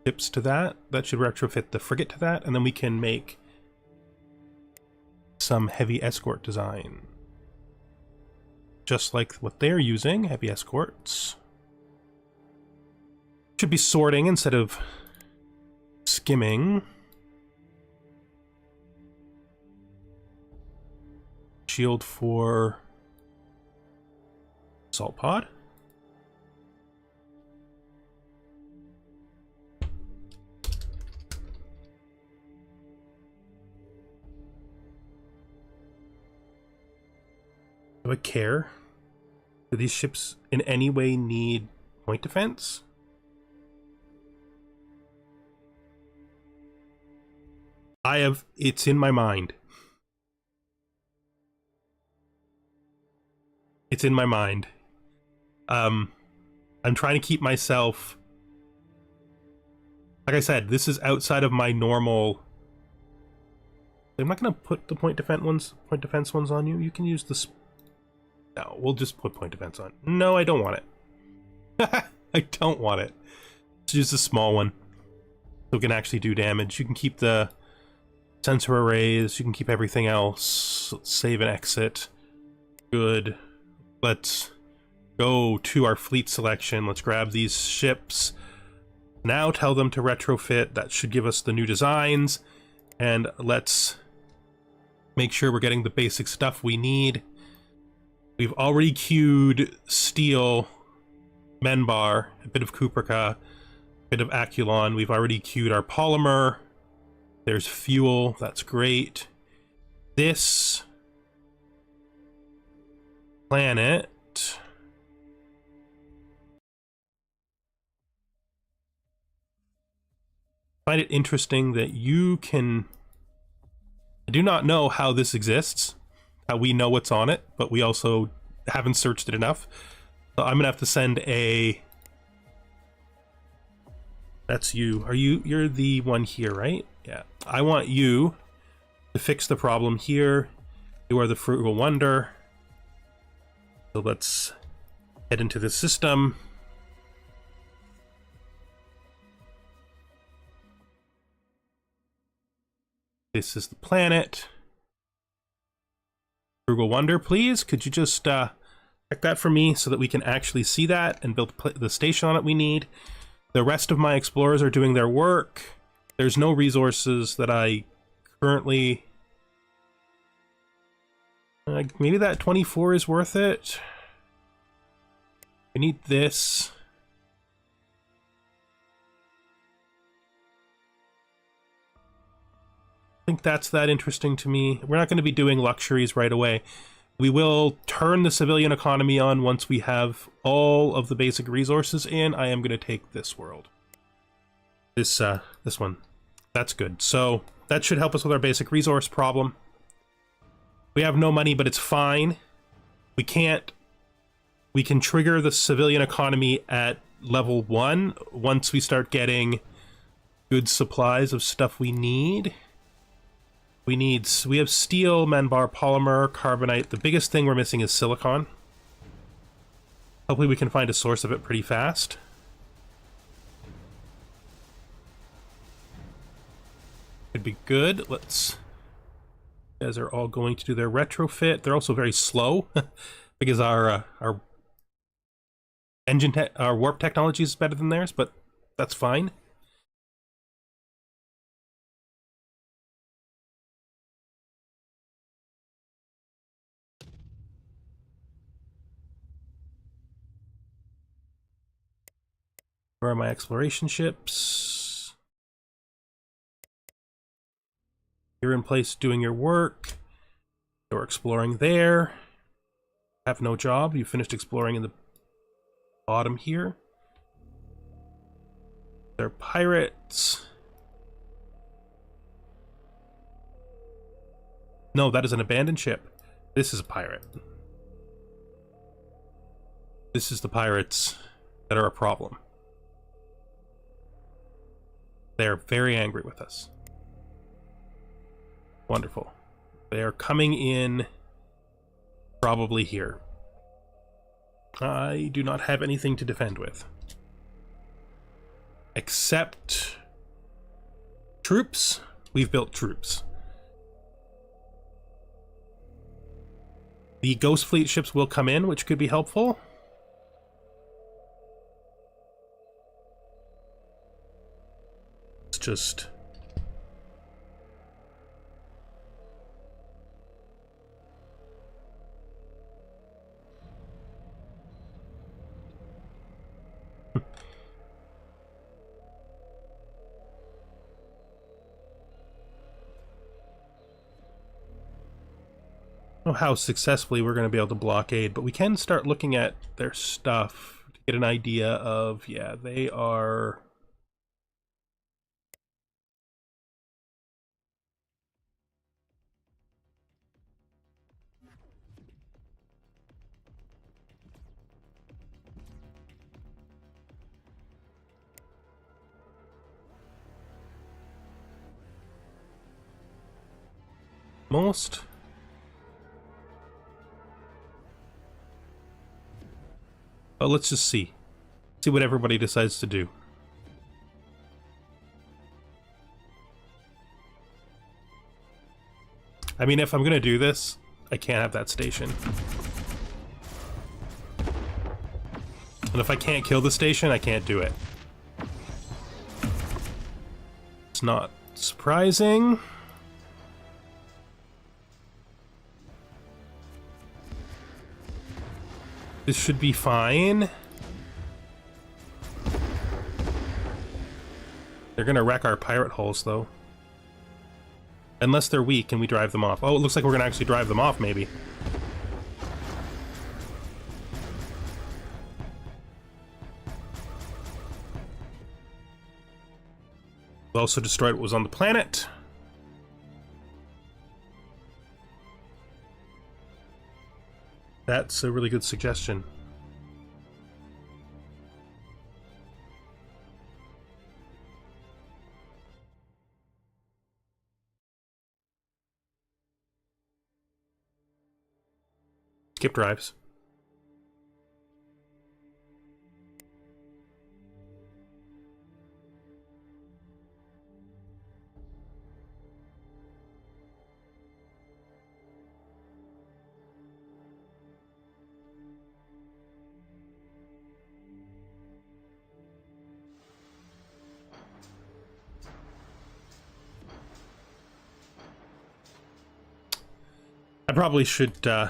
ships to that. That should retrofit the frigate to that, and then we can make some heavy escort design. Just like what they're using, heavy escorts. Should be sorting instead of skimming. Shield for assault pod. Do I care? Do these ships in any way need point defense? It's in my mind. It's in my mind. I'm trying to keep myself, like I said, this is outside of my normal. I'm not gonna put the point defense ones on you. You can use this. No, we'll just put point defense on. No, I don't want it. I don't want it. Let's use the small one. So it can actually do damage. You can keep the sensor arrays. You can keep everything else. Let's save and exit. Good. Let's go to our fleet selection. Let's grab these ships. Now tell them to retrofit. That should give us the new designs. And let's make sure we're getting the basic stuff we need. We've already queued steel, Menbar, a bit of Kuprika, a bit of Aculon. We've already queued our polymer. There's fuel. That's great. This planet find it interesting that you can. I do not know how this exists. We know what's on it, but we also haven't searched it enough. So I'm gonna have to send a. That's you. You're the one here, right? Yeah. I want you to fix the problem here. You are the Frugal Wonder. So let's head into the system. This is the planet. Frugal Wonder, please. Could you just check that for me so that we can actually see that and build the station on it we need? The rest of my explorers are doing their work. There's no resources that I currently... maybe that 24 is worth it. I need this. Think that's that interesting to me. We're not going to be doing luxuries right away. We will turn the civilian economy on once we have all of the basic resources in. I am going to take this world. This one. That's good. So that should help us with our basic resource problem. We have no money, but it's fine. We can trigger the civilian economy at level 1 once we start getting good supplies of stuff we need. We have steel, Menbar, polymer, carbonite. The biggest thing we're missing is silicon. Hopefully we can find a source of it pretty fast. Could be good. Let's... You guys are all going to do their retrofit. They're also very slow because our engine, our warp technology is better than theirs, but that's fine. Where are my exploration ships? You're in place doing your work. You're exploring there. Have no job. You finished exploring in the bottom here. They're pirates. No, that is an abandoned ship. This is a pirate. This is the pirates that are a problem. They are very angry with us. Wonderful. They are coming in probably here. I do not have anything to defend with. Except troops. We've built troops. The Ghost Fleet ships will come in, which could be helpful. It's just... I don't know how successfully we're going to be able to blockade, but we can start looking at their stuff to get an idea of, yeah, they are... most... Oh, let's just see. See what everybody decides to do. I mean, if I'm gonna do this, I can't have that station. And if I can't kill the station, I can't do it. It's not surprising. This should be fine. They're gonna wreck our pirate hulls, though. Unless they're weak and we drive them off. Oh, it looks like we're gonna actually drive them off, maybe. We also destroyed what was on the planet. That's a really good suggestion. Skip drives. I probably should, yeah.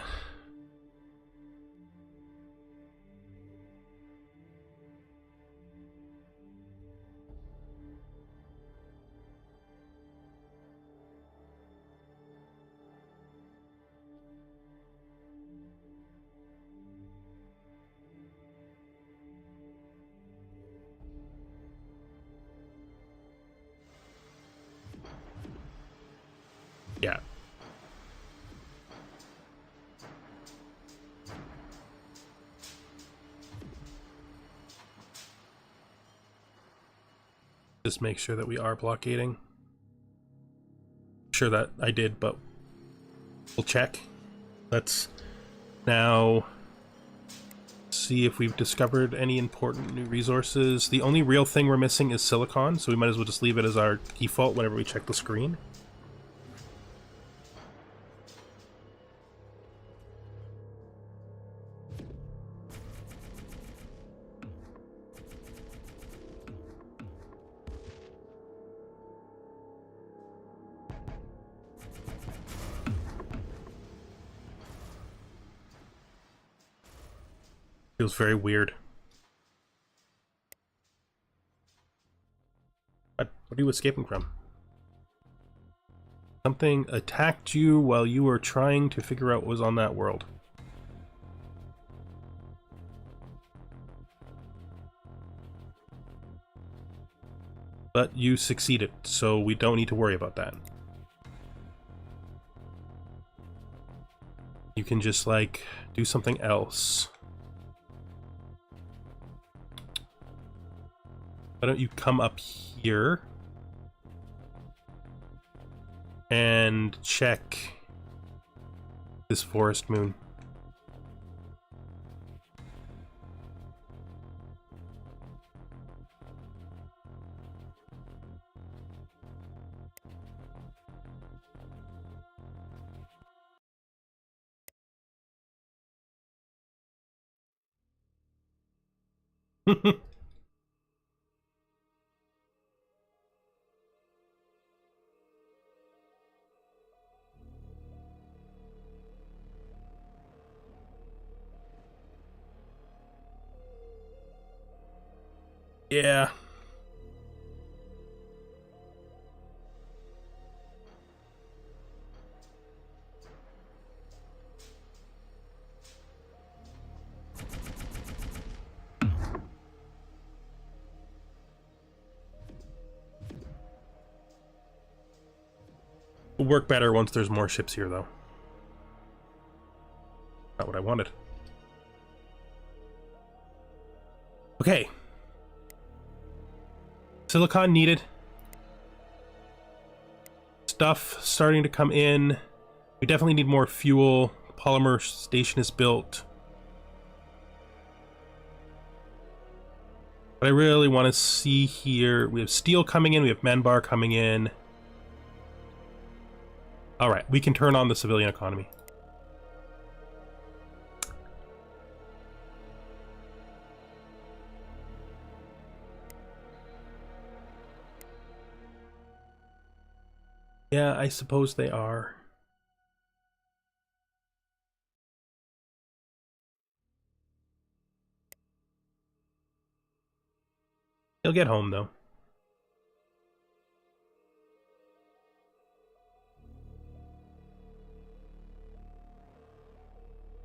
Just make sure that we are blockading. Sure that I did, but we'll check. Let's now see if we've discovered any important new resources. The only real thing we're missing is silicon, so we might as well just leave it as our default whenever we check the screen. Feels very weird. What are you escaping from? Something attacked you while you were trying to figure out what was on that world. But you succeeded, so we don't need to worry about that. You can just, like, do something else. Why don't you come up here and check this forest moon? Yeah. Will work better once there's more ships here, though. Not what I wanted. Okay. Silicon needed. Stuff starting to come in. We definitely need more fuel. Polymer station is built. But I really want to see here, we have steel coming in, we have Manbar coming in. Alright, we can turn on the civilian economy. Yeah, I suppose they are. He'll get home, though.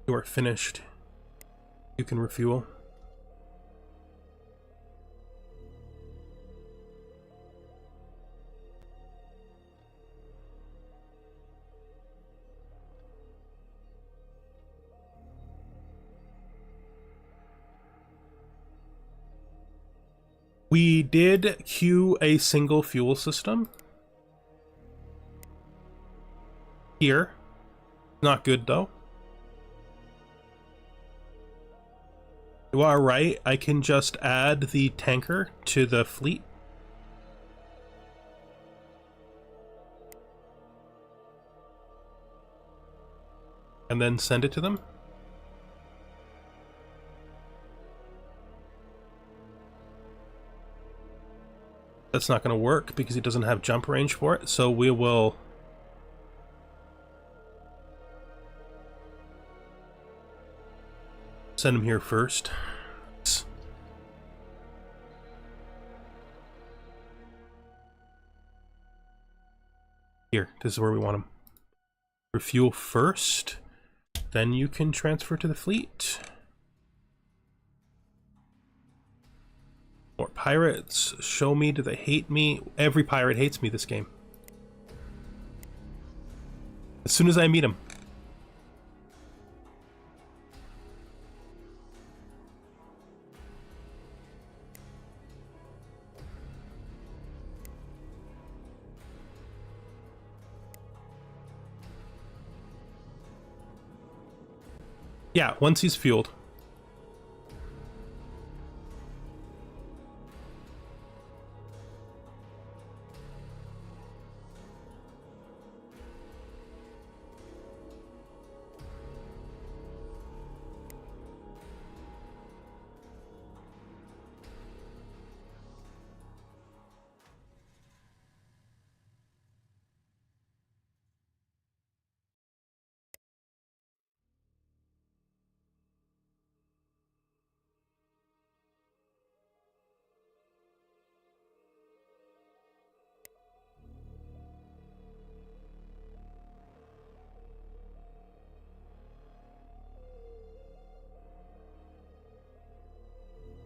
You are finished. You can refuel. We did queue a single fuel system. Here. Not good, though. You are right, I can just add the tanker to the fleet. And then send it to them. That's not going to work because he doesn't have jump range for it, so we will send him here first. Here, this is where we want him. Refuel first, then you can transfer to the fleet. More pirates. Show me, do they hate me? Every pirate hates me this game. As soon as I meet him. Yeah, once he's fueled.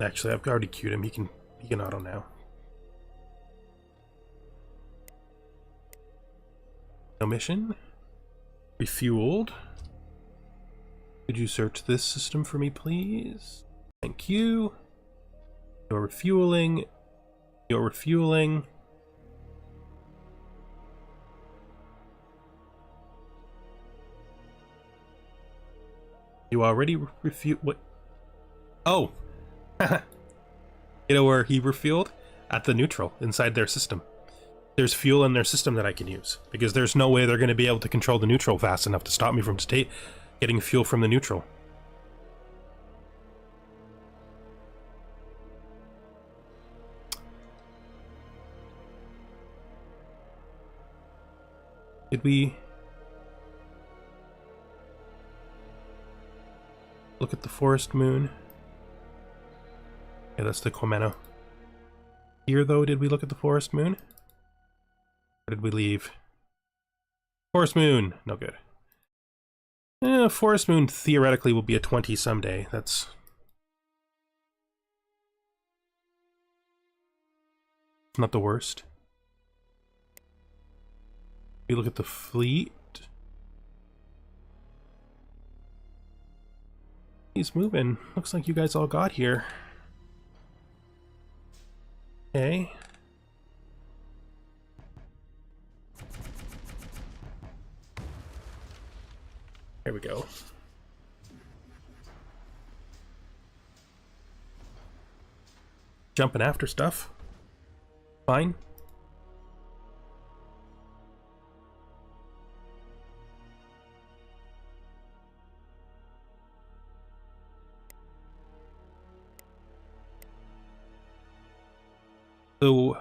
Actually, I've already queued him. He can auto now. No mission. Refueled. Could you search this system for me, please? Thank you. You're refueling. You're refueling. You already refueled. What? Oh! You know where he refueled? At the neutral, inside their system. There's fuel in their system that I can use, because there's no way they're going to be able to control the neutral fast enough to stop me from getting fuel from the neutral. Did we look at the forest moon? Yeah, that's the Comeno. Here, though, did we look at the forest moon? Or did we leave? Forest moon! No good. Forest moon theoretically will be a 20 someday. That's not the worst. We look at the fleet. He's moving. Looks like you guys all got here. Okay. There we go. Jumping after stuff. Fine. So,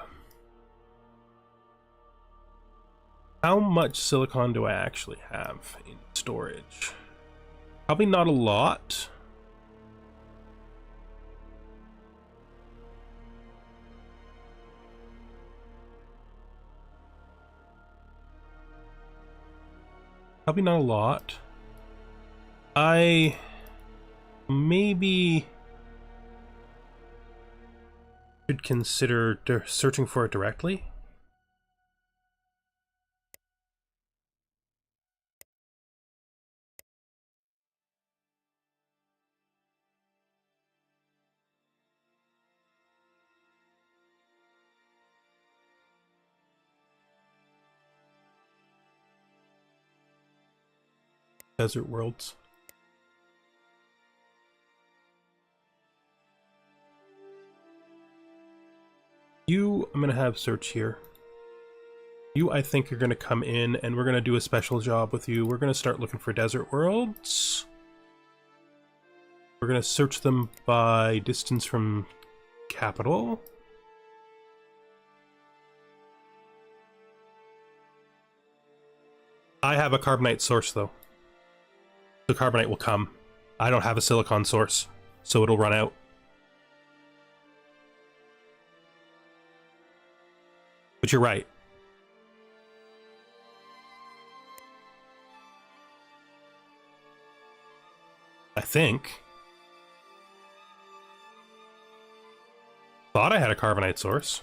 how much silicon do I actually have in storage? Probably not a lot. Probably not a lot. I maybe should consider searching for it directly. Desert Worlds. You, I'm gonna have search here. You, I think, are gonna come in and we're gonna do a special job with you. We're gonna start looking for desert worlds. We're gonna search them by distance from capital. I have a carbonite source though. The carbonite will come. I don't have a silicon source, so it'll run out. But you're right. I think. Thought I had a carbonite source.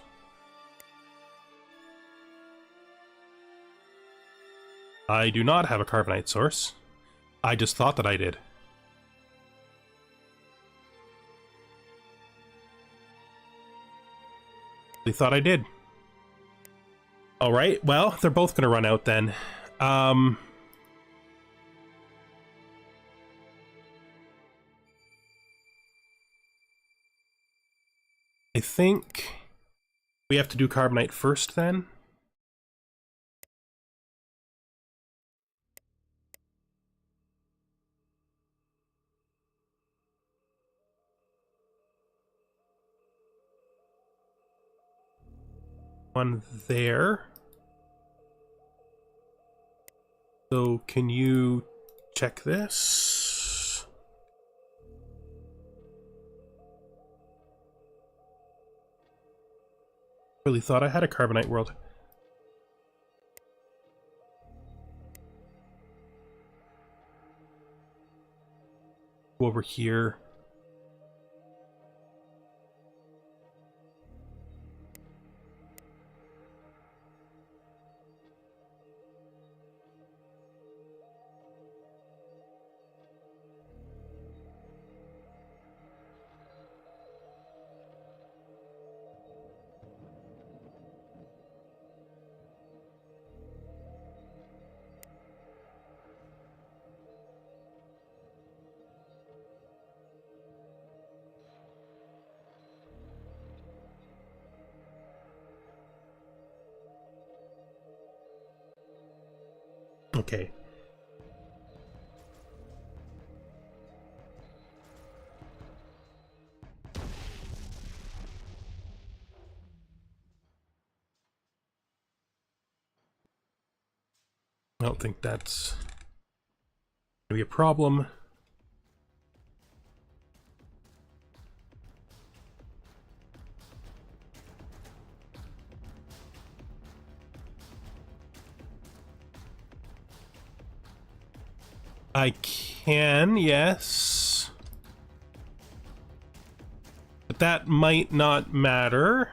I do not have a carbonite source. I just thought that I did. They thought I did. Alright, well, they're both gonna run out then. I think we have to do carbonite first then. One there. So can you check this? Really thought I had a carbonite world. Go over here. Okay. I don't think that's gonna be a problem. I can, yes. But that might not matter.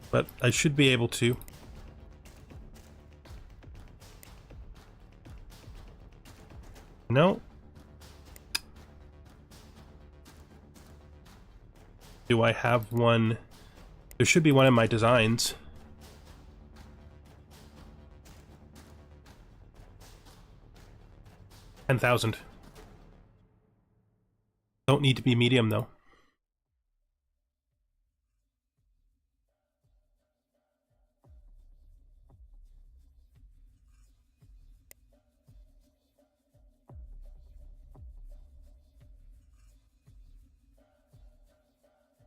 But I should be able to. No. Do I have one? There should be one in my designs. $10,000. Don't need to be medium though.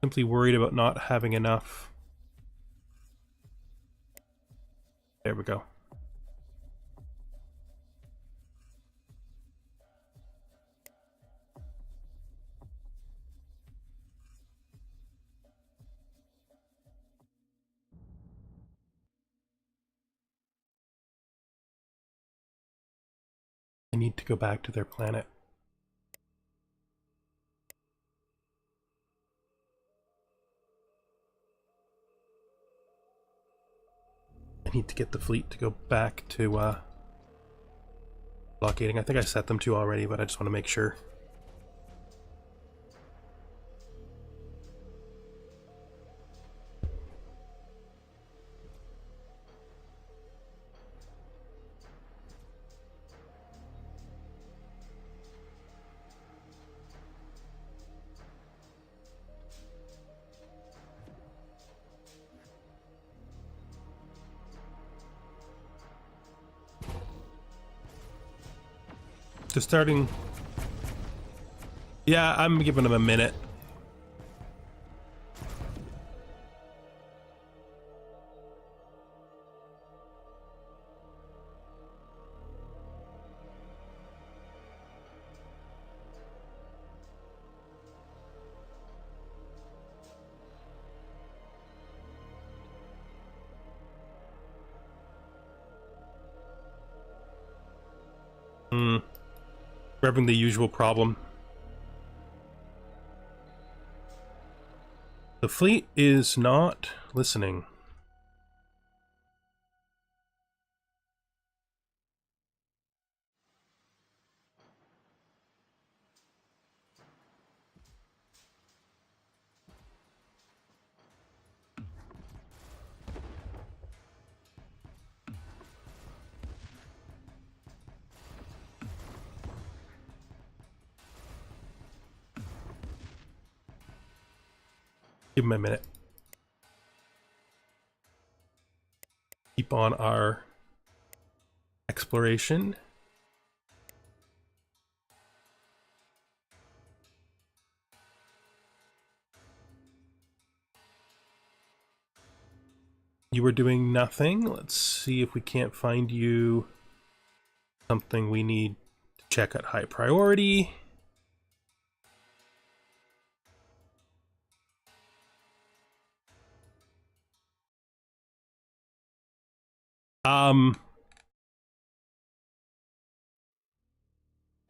Simply worried about not having enough. There we go. I need to go back to their planet. I need to get the fleet to go back to blockading. I think I set them to already, but I just want to make sure. Just starting. Yeah, I'm giving them a minute. We're having the usual problem. The fleet is not listening. Give him a minute. Keep on our exploration. You were doing nothing. Let's see if we can't find you something we need to check at high priority.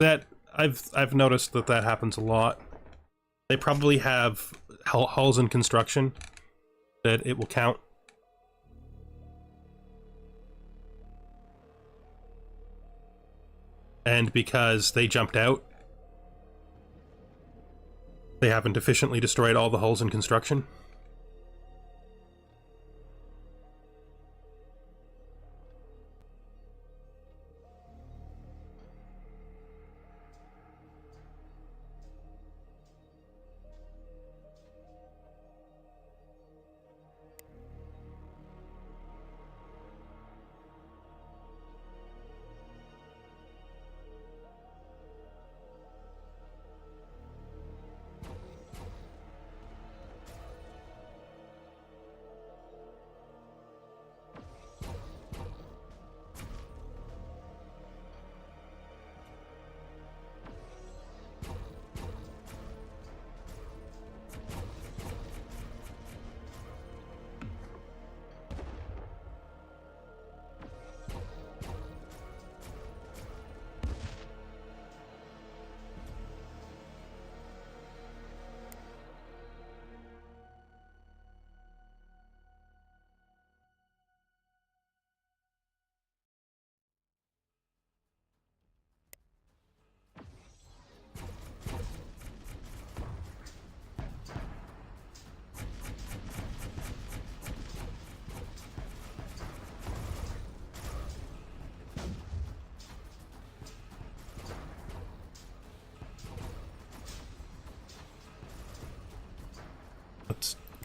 That I've noticed that happens a lot. They probably have hulls in construction that it will count. And because they jumped out, they haven't efficiently destroyed all the hulls in construction.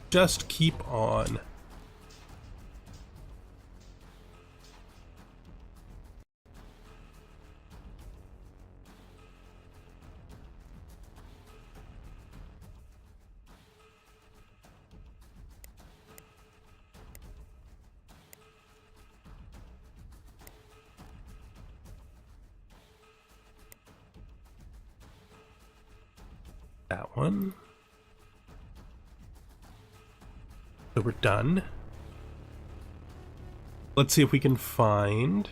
just keep on. That one. So we're done. Let's see if we can find...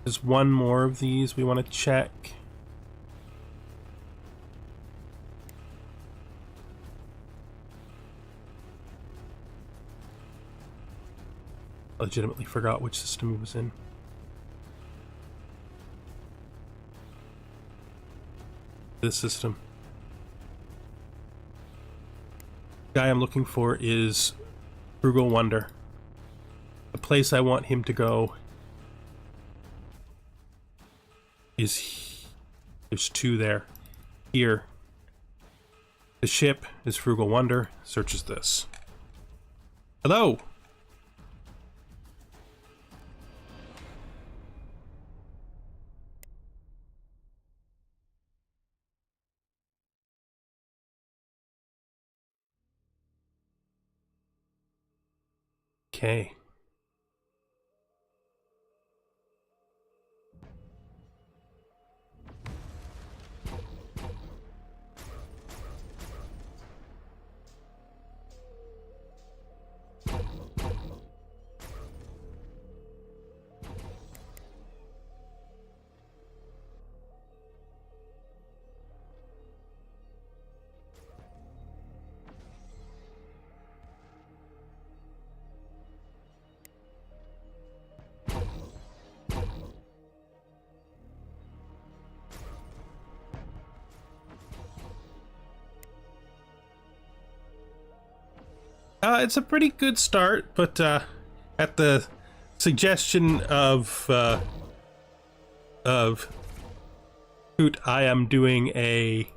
There's one more of these we want to check. I legitimately forgot which system he was in. This system. The guy I'm looking for is Frugal Wonder. The place I want him to go is... There's two there. Here. The ship is Frugal Wonder. Searches this. Hello! Okay. It's a pretty good start, but at the suggestion of Hoot, I am doing a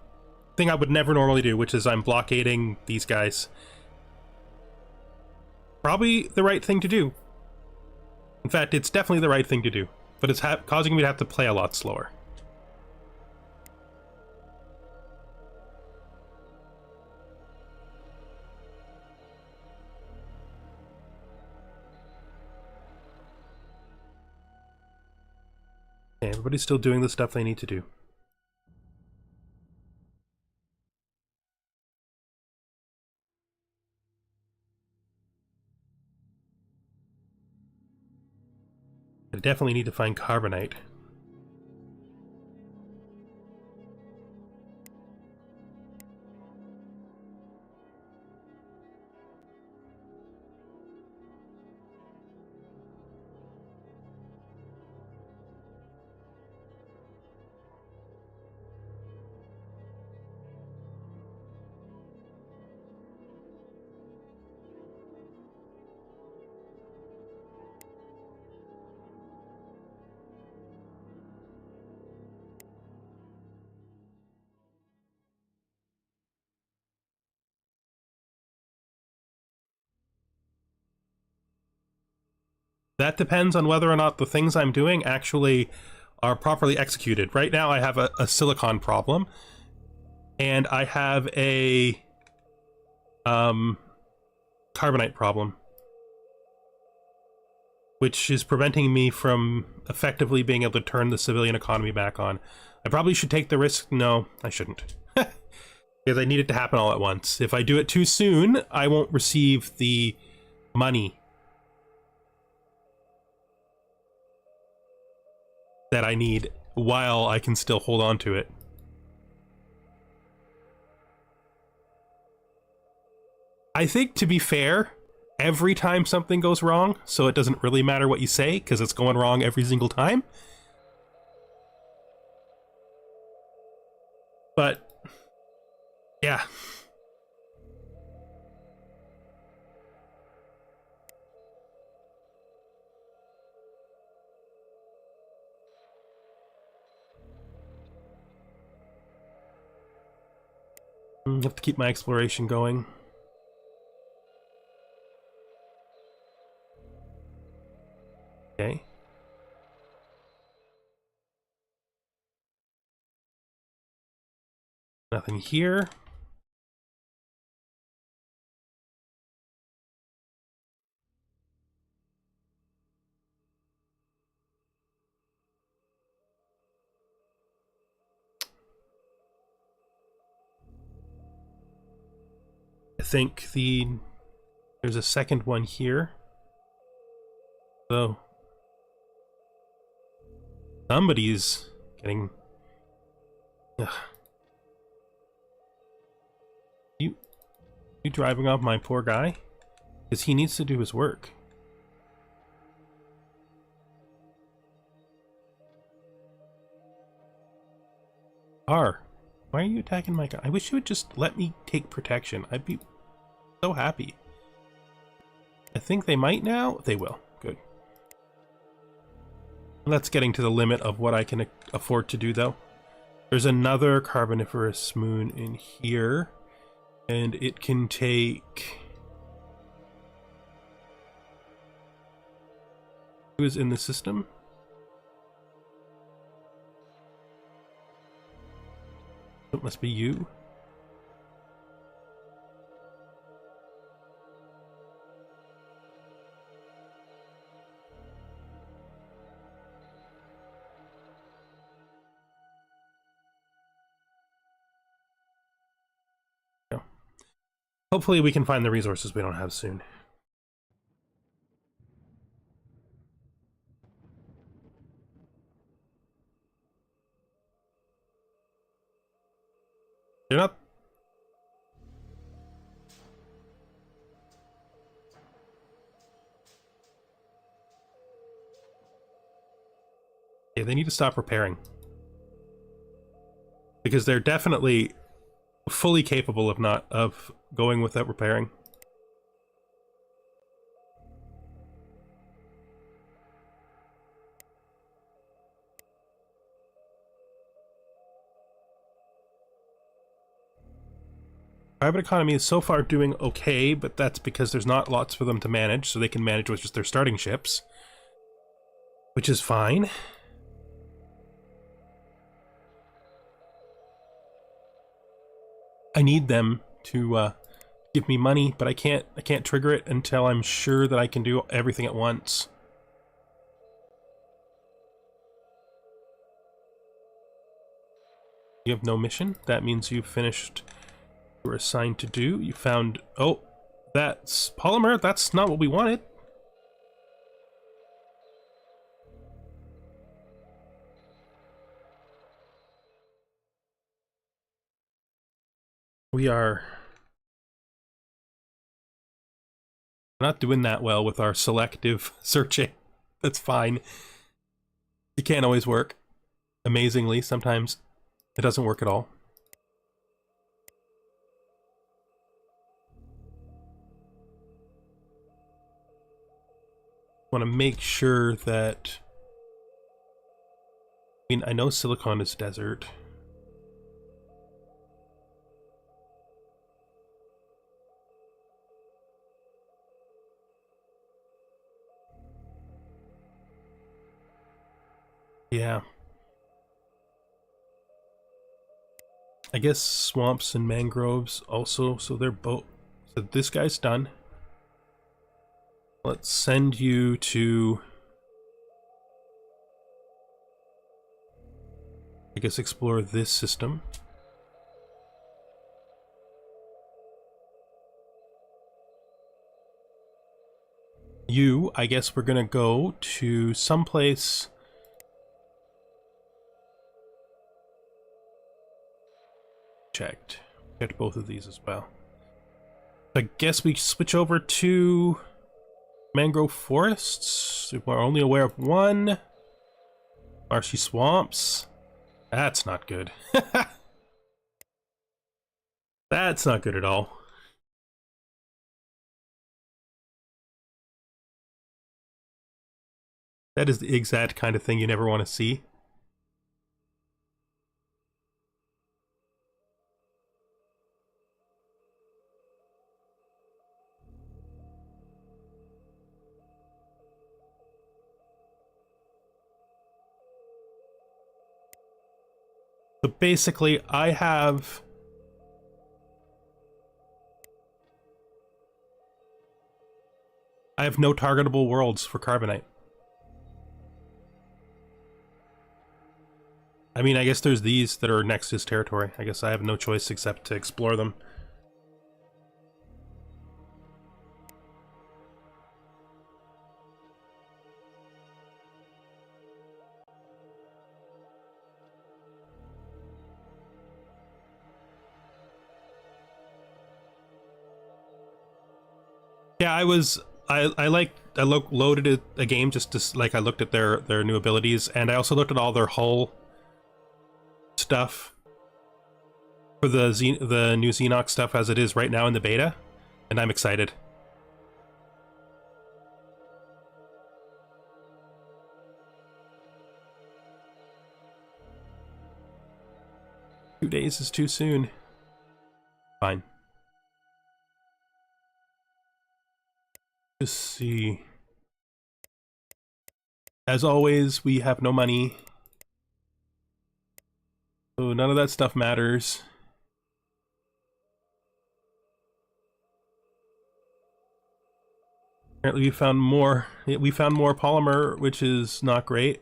thing I would never normally do, which is I'm blockading these guys. Probably the right thing to do. In fact, it's definitely the right thing to do, but it's causing me to have to play a lot slower. Okay, everybody's still doing the stuff they need to do. I definitely need to find carbonite. That depends on whether or not the things I'm doing actually are properly executed. Right now I have a silicon problem, and I have a carbonite problem, which is preventing me from effectively being able to turn the civilian economy back on. I probably should take the risk. No, I shouldn't. Because I need it to happen all at once. If I do it too soon, I won't receive the money that I need while I can still hold on to it. I think, to be fair, every time something goes wrong, so it doesn't really matter what you say, because it's going wrong every single time. But, yeah. have to keep my exploration going. Okay. Nothing here. I think there's a second one here. So somebody's getting... Ugh. You driving off my poor guy? Because he needs to do his work. R, why are you attacking my guy? I wish you would just let me take protection. I'd be so happy. I think they might now. They will. Good. That's getting to the limit of what I can afford to do, though. There's another Carboniferous moon in here, and it can take... Who is in the system? It must be you. No. Hopefully we can find the resources we don't have soon. They're not... Yeah, they need to stop repairing. Because they're definitely fully capable of going without repairing. Private economy is so far doing okay, but that's because there's not lots for them to manage, so they can manage with just their starting ships. Which is fine. I need them to give me money, but I can't trigger it until I'm sure that I can do everything at once. You have no mission. That means you've finished what you were assigned to do. You found... Oh, that's polymer. That's not what we wanted. We are not doing that well with our selective searching. That's fine. It can't always work. Amazingly, sometimes it doesn't work at all. I want to make sure that... I mean, I know Silicon is desert. Yeah. I guess swamps and mangroves also, so they're both... So this guy's done. Let's send you to... I guess explore this system. You, I guess we're gonna go to someplace... Checked both of these as well. I guess we switch over to mangrove forests. We're only aware of one. Marshy swamps. That's not good. That's not good at all. That is the exact kind of thing you never want to see. So basically, I have no targetable worlds for Carbonite. I mean, I guess there's these that are next to his territory. I guess I have no choice except to explore them. Yeah, I loaded a game just to, like, I looked at their new abilities, and I also looked at all their hull stuff for the new Xenox stuff as it is right now in the beta, and I'm excited. Days is too soon. Fine. Just see. As always, we have no money. So none of that stuff matters. Apparently we found more polymer, which is not great.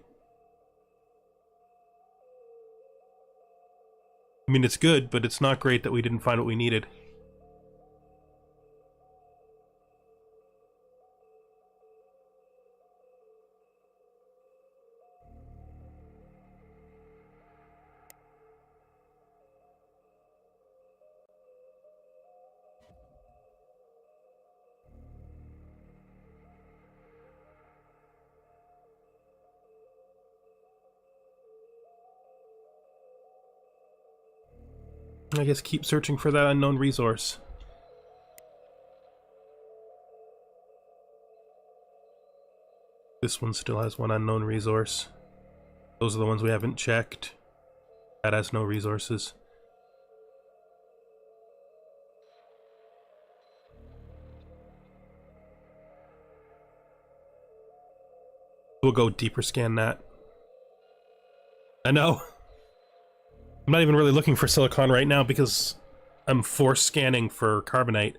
I mean, it's good, but it's not great that we didn't find what we needed. I guess keep searching for that unknown resource. This one still has one unknown resource. Those are the ones we haven't checked. That has no resources. We'll go deeper scan that. I know. I'm not even really looking for silicon right now because I'm force scanning for carbonite.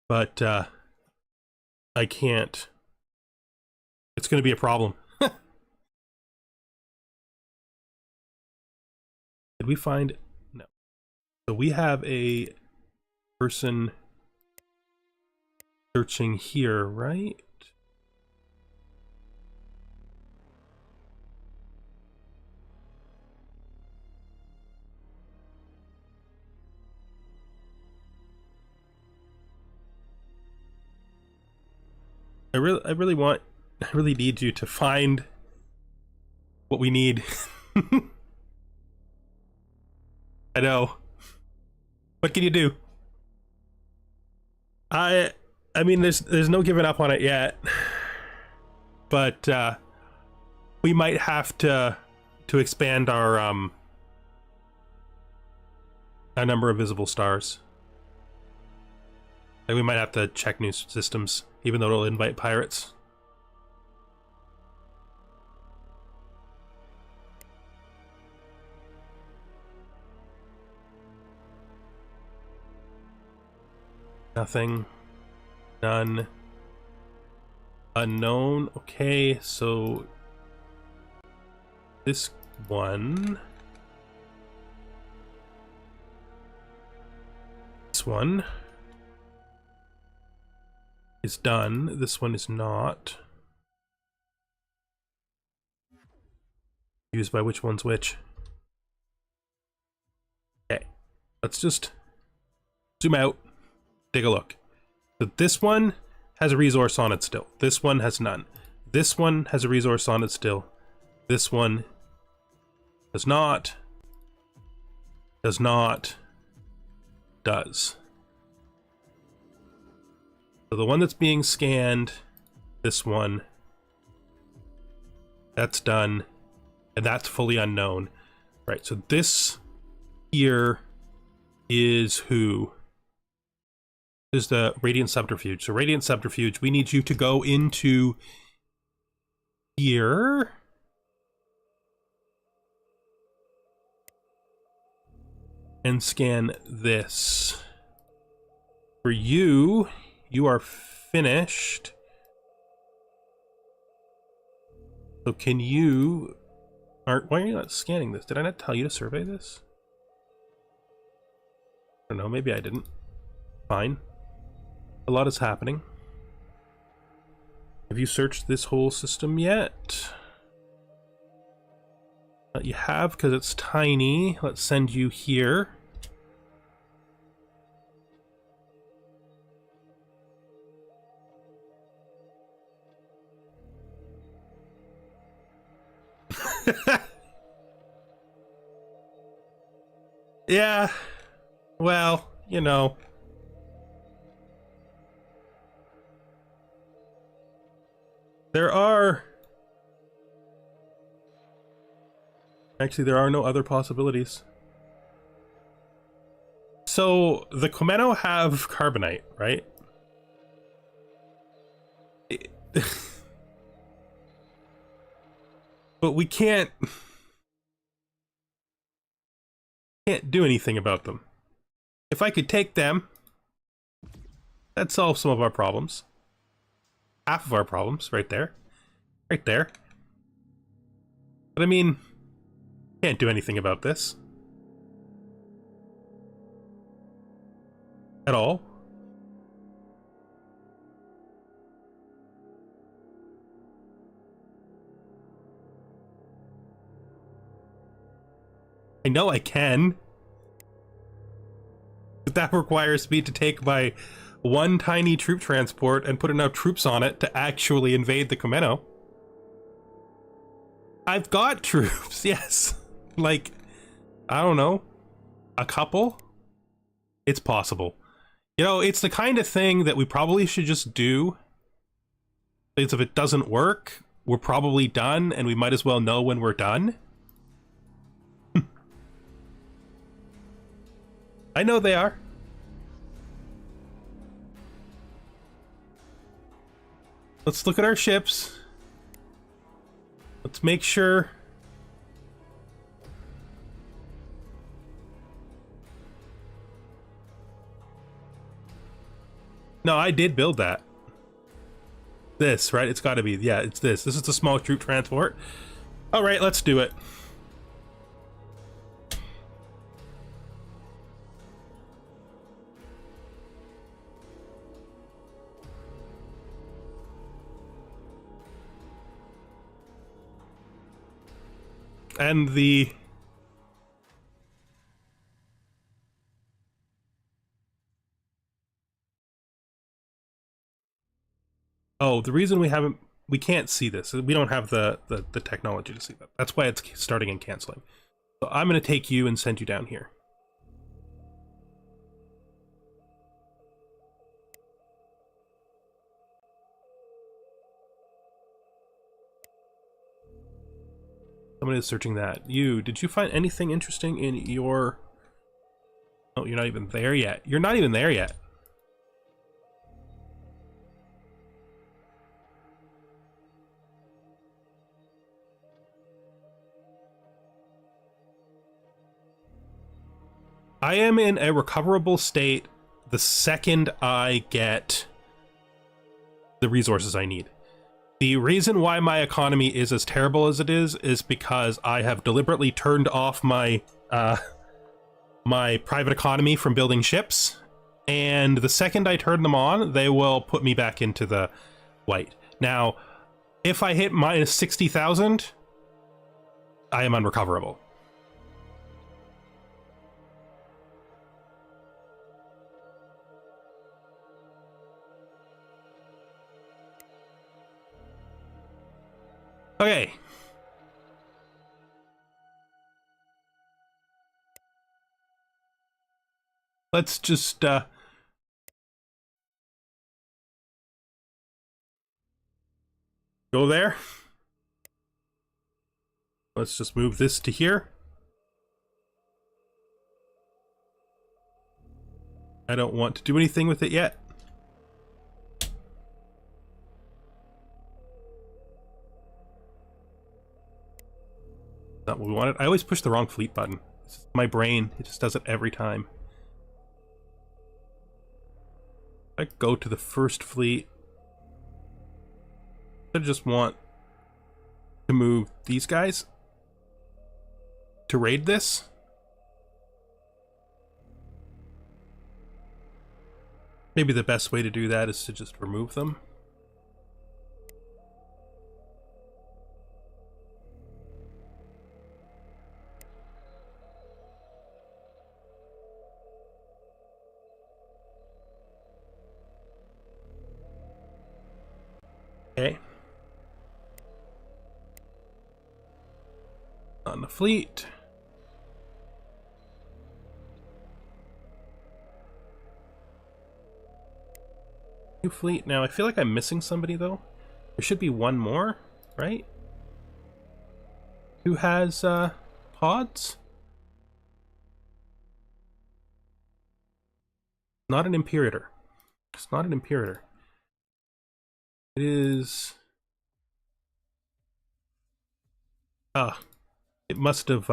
But I can't. It's going to be a problem. Did we find? No. So we have a person searching here, right? I really need you to find what we need. I know. What can you do? I mean, there's no giving up on it yet, but we might have to expand our number of visible stars. Like, we might have to check new systems, even though it'll invite pirates. Nothing. None. Unknown. Okay, so this one. This one is done. This one is not. Used by which one's which? Okay, let's just zoom out. Take a look. So this one has a resource on it still. This one has none. This one has a resource on it still. This one does not. Does not. Does. So the one that's being scanned, this one, that's done, and that's fully unknown. Right, so this here is who? Is the Radiant Subterfuge. So Radiant Subterfuge, we need you to go into here. and scan this. For you, you are finished. So can you... Why are you not scanning this? Did I not tell you to survey this? I don't know, maybe I didn't. Fine. A lot is happening. Have you searched this whole system yet? You have, because it's tiny. Let's send you here. Yeah, well, you know. There are... Actually, there are no other possibilities. So, the Comeno have carbonite, right? But we can't do anything about them. If I could take them, that'd solve some of our problems. Half of our problems, right there. Right there. But I mean, can't do anything about this. At all. I know I can. But that requires me to take my one tiny troop transport and put enough troops on it to actually invade the Comeno. I've got troops, yes. Like, I don't know, a couple? It's possible. You know, it's the kind of thing that we probably should just do. Because if it doesn't work, we're probably done, and we might as well know when we're done. I know they are. Let's look at our ships. Let's make sure. No, I did build that. This, right? It's got to be. Yeah, it's this. This is the small troop transport. All right, let's do it. And the... Oh, the reason we can't see this, we don't have the technology to see that. That's why it's starting and canceling. So I'm going to take you and send you down here. Someone is searching that. Did you find anything interesting in your... Oh, you're not even there yet. You're not even there yet. I am in a recoverable state the second I get the resources I need. The reason why my economy is as terrible as it is because I have deliberately turned off my my private economy from building ships, and the second I turn them on, they will put me back into the white. Now, if I hit minus 60,000, I am unrecoverable. Okay. Let's just, go there. Let's just move this to here. I don't want to do anything with it yet. Not what we wanted. I always push the wrong fleet button. It's my brain. It just does it every time. I go to the first fleet. I just want to move these guys to raid this. Maybe the best way to do that is to just remove them. Okay. On the fleet. New fleet. Now, I feel like I'm missing somebody, though. There should be one more, right? Who has, pods? Not an Imperator. It's not an Imperator. It is... it must have,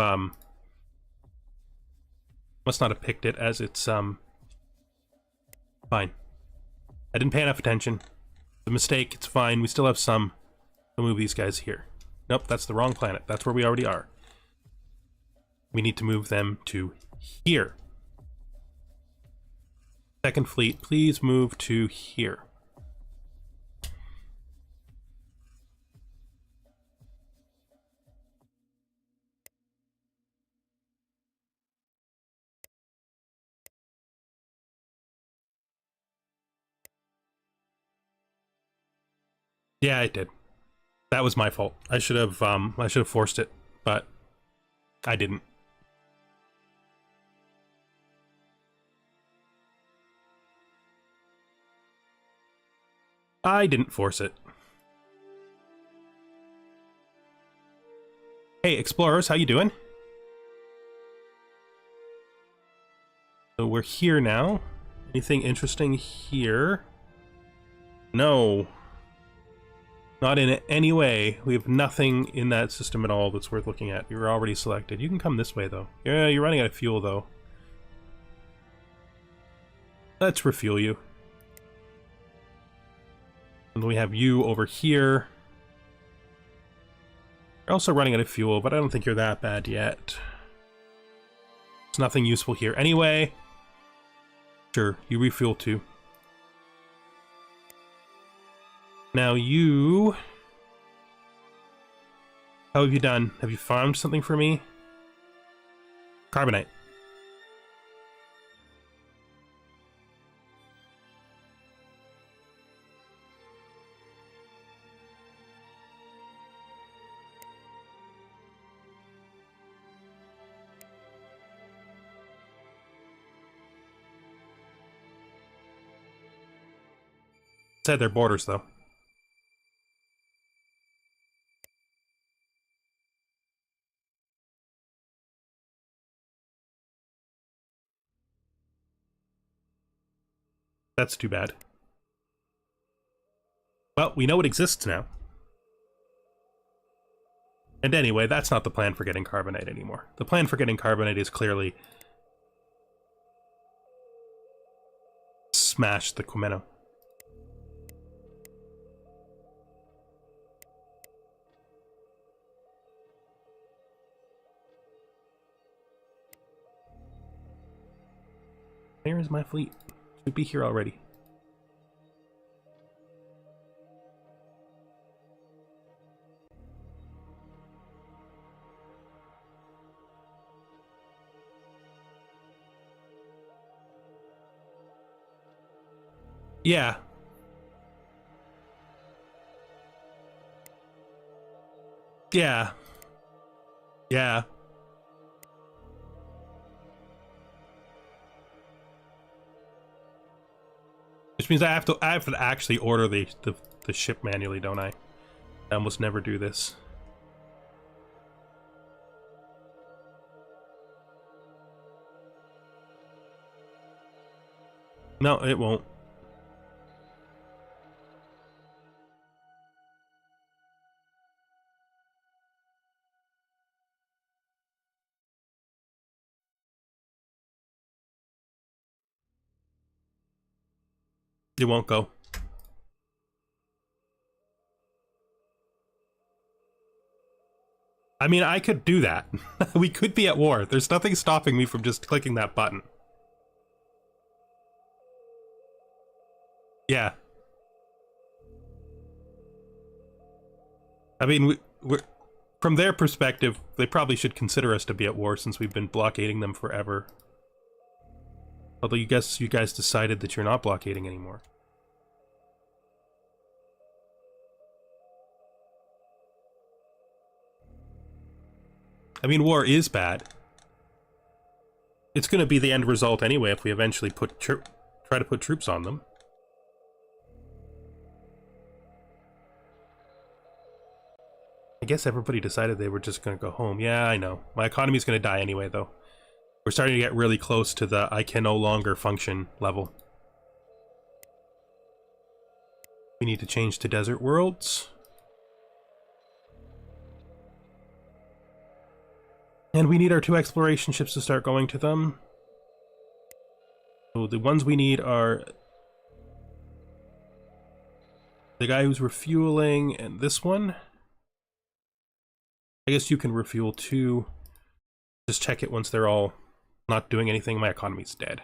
must not have picked it as its, fine. I didn't pay enough attention. The mistake, it's fine. We still have some. I'll move these guys here. Nope, that's the wrong planet. That's where we already are. We need to move them to here. Second fleet, please move to here. Yeah, it did. That was my fault. I should have forced it, but I didn't. I didn't force it. Hey, explorers, how you doing? So we're here now. Anything interesting here? No. Not in any way. We have nothing in that system at all that's worth looking at. You're already selected. You can come this way, though. Yeah, you're running out of fuel, though. Let's refuel you. And we have you over here. You're also running out of fuel, but I don't think you're that bad yet. There's nothing useful here anyway. Sure, you refuel too. Now you... How have you done? Have you farmed something for me? Carbonite. Inside their borders, though. That's too bad. Well, we know it exists now. And anyway, that's not the plan for getting carbonite anymore. The plan for getting carbonite is clearly smash the Kumeno. Where is my fleet? Should be here already. Yeah. Yeah. Yeah. Which means I have to actually order the ship manually, don't I? I almost never do this. No, it won't. It won't go. I mean, I could do that. We could be at war. There's nothing stopping me from just clicking that button. Yeah. I mean, we're from their perspective, they probably should consider us to be at war since we've been blockading them forever. Although you guys decided that you're not blockading anymore. I mean, war is bad. It's going to be the end result anyway if we eventually try to put troops on them. I guess everybody decided they were just going to go home. Yeah, I know. My economy's going to die anyway, though. We're starting to get really close to the I can no longer function level. We need to change to desert worlds. And we need our 2 exploration ships to start going to them. So the ones we need are the guy who's refueling and this one. I guess you can refuel too. Just check it once they're all not doing anything. My economy's dead.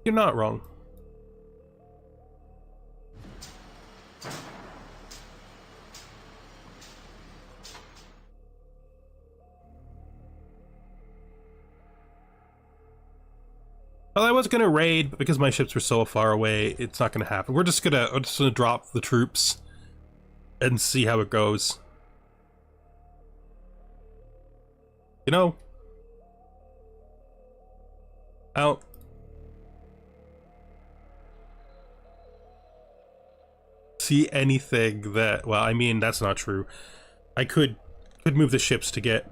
You're not wrong. Well, I was gonna raid, but because my ships were so far away, it's not gonna happen. We're just gonna drop the troops and see how it goes. You know, I don't see anything that. Well, I mean that's not true. I could move the ships to get.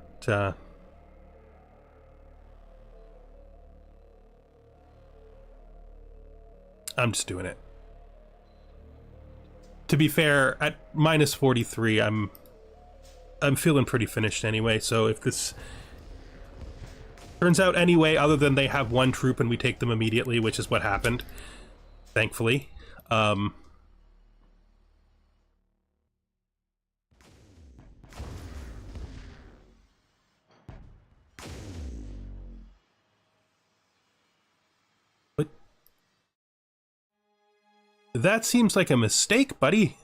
I'm just doing it. To be fair, at minus 43, I'm feeling pretty finished anyway. So if this turns out anyway, other than they have 1 troop and we take them immediately, which is what happened, thankfully. But that seems like a mistake, buddy.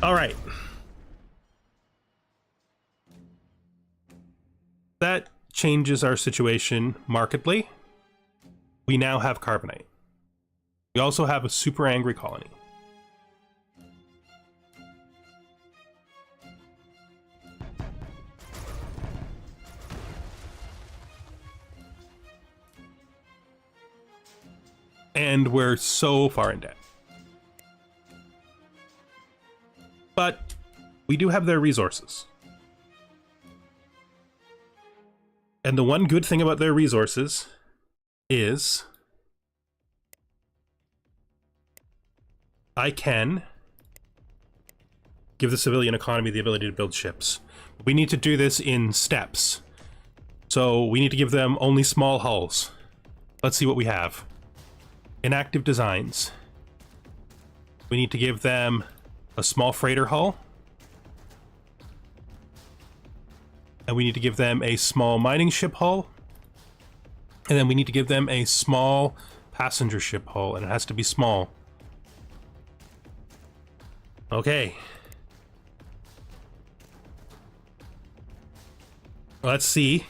All right. That changes our situation markedly. We now have carbonite. We also have a super angry colony. And we're so far in debt. But we do have their resources. And the one good thing about their resources is I can give the civilian economy the ability to build ships. We need to do this in steps. So we need to give them only small hulls. Let's see what we have. Inactive designs. We need to give them a small freighter hull. And we need to give them a small mining ship hull. And then we need to give them a small passenger ship hull, and it has to be small. Okay. Let's see.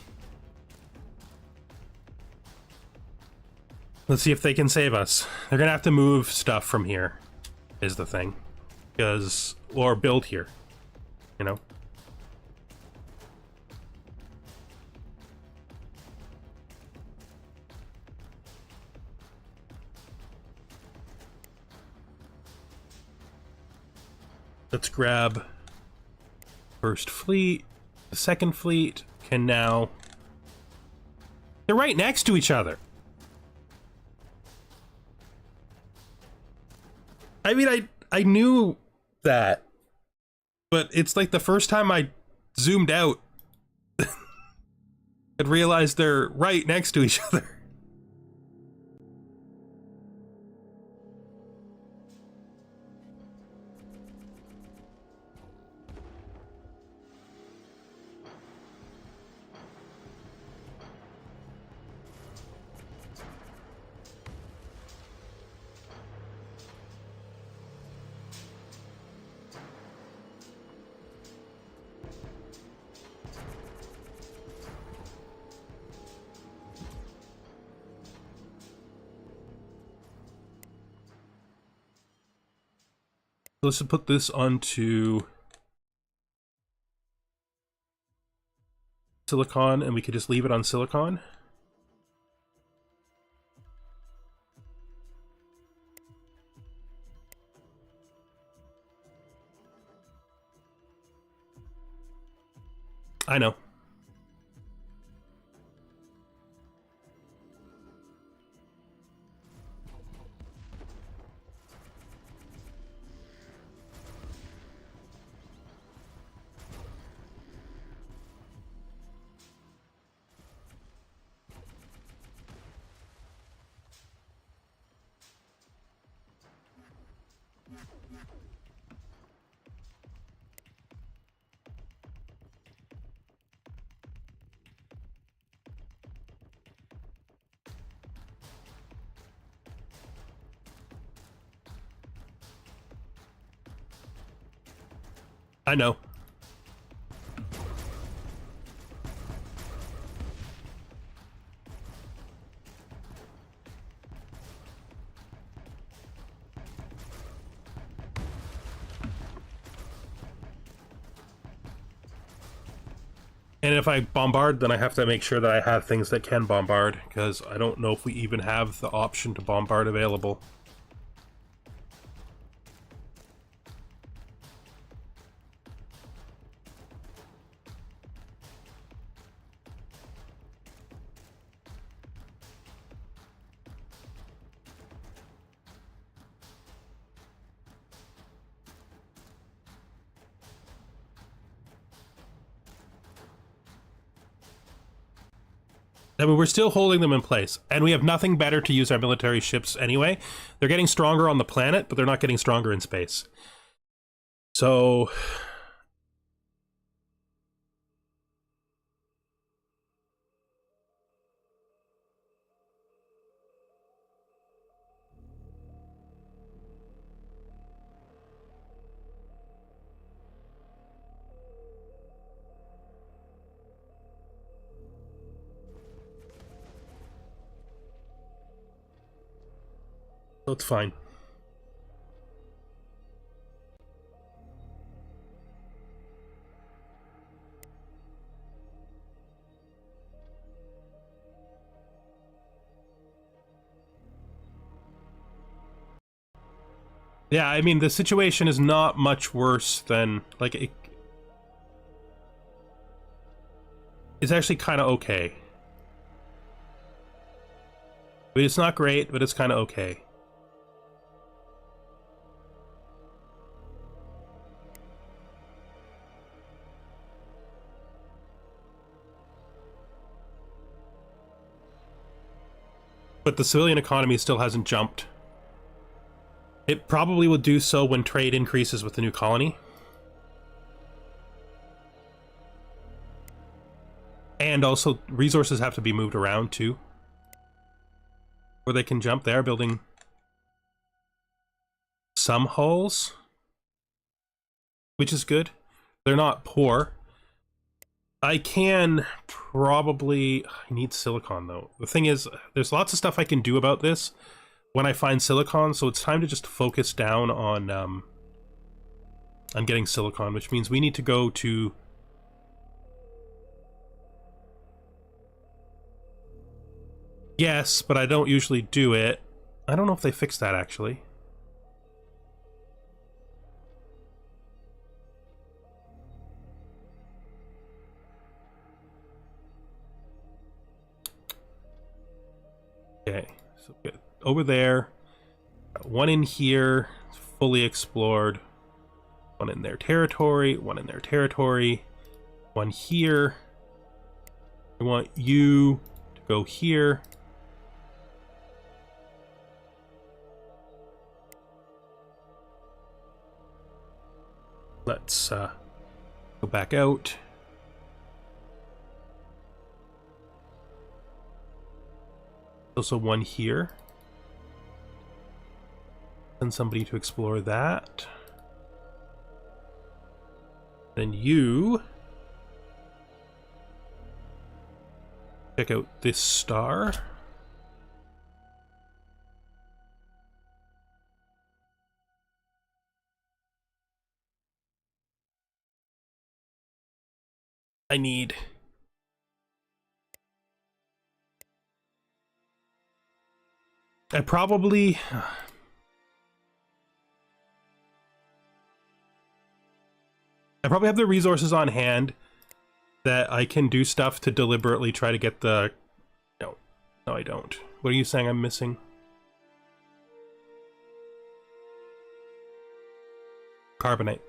Let's see if they can save us. They're gonna have to move stuff from here, is the thing. Or build here, you know? Let's grab first fleet. The second fleet can now... They're right next to each other. I mean, I knew that, but it's like the first time I zoomed out and realized they're right next to each other. Let's put this onto silicon, and we could just leave it on silicon. I know. I know. And if I bombard, then I have to make sure that I have things that can bombard, because I don't know if we even have the option to bombard available. I mean, we're still holding them in place, and we have nothing better to use our military ships anyway. They're getting stronger on the planet, but they're not getting stronger in space. So... That's fine. Yeah, I mean, the situation is not much worse than, like, it's actually kind of okay. I mean, it's not great, but it's kind of okay. But the civilian economy still hasn't jumped. It probably will do so when trade increases with the new colony. And also, resources have to be moved around, too. Where they can jump. They are building some hulls, which is good. They're not poor. I can probably... I need silicon, though. The thing is, there's lots of stuff I can do about this when I find silicon, so it's time to just focus down on getting silicon, which means we need to go to... Yes, but I don't usually do it. I don't know if they fixed that, actually. Okay, so good. Over there, got one in here, fully explored. One in their territory, one in their territory, one here. I want you to go here. Let's go back out. Also one here. Send somebody to explore that. Then you check out this star. I probably have the resources on hand that I can do stuff to deliberately try to get the... No, I don't. What are you saying I'm missing? Carbonite.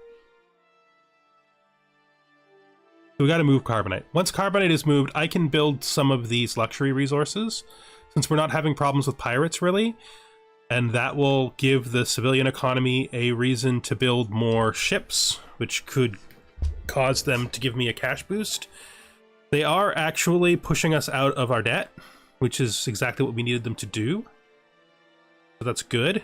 So we gotta move carbonite. Once carbonite is moved, I can build some of these luxury resources, since we're not having problems with pirates, really. And that will give the civilian economy a reason to build more ships, which could cause them to give me a cash boost. They are actually pushing us out of our debt, which is exactly what we needed them to do. So that's good.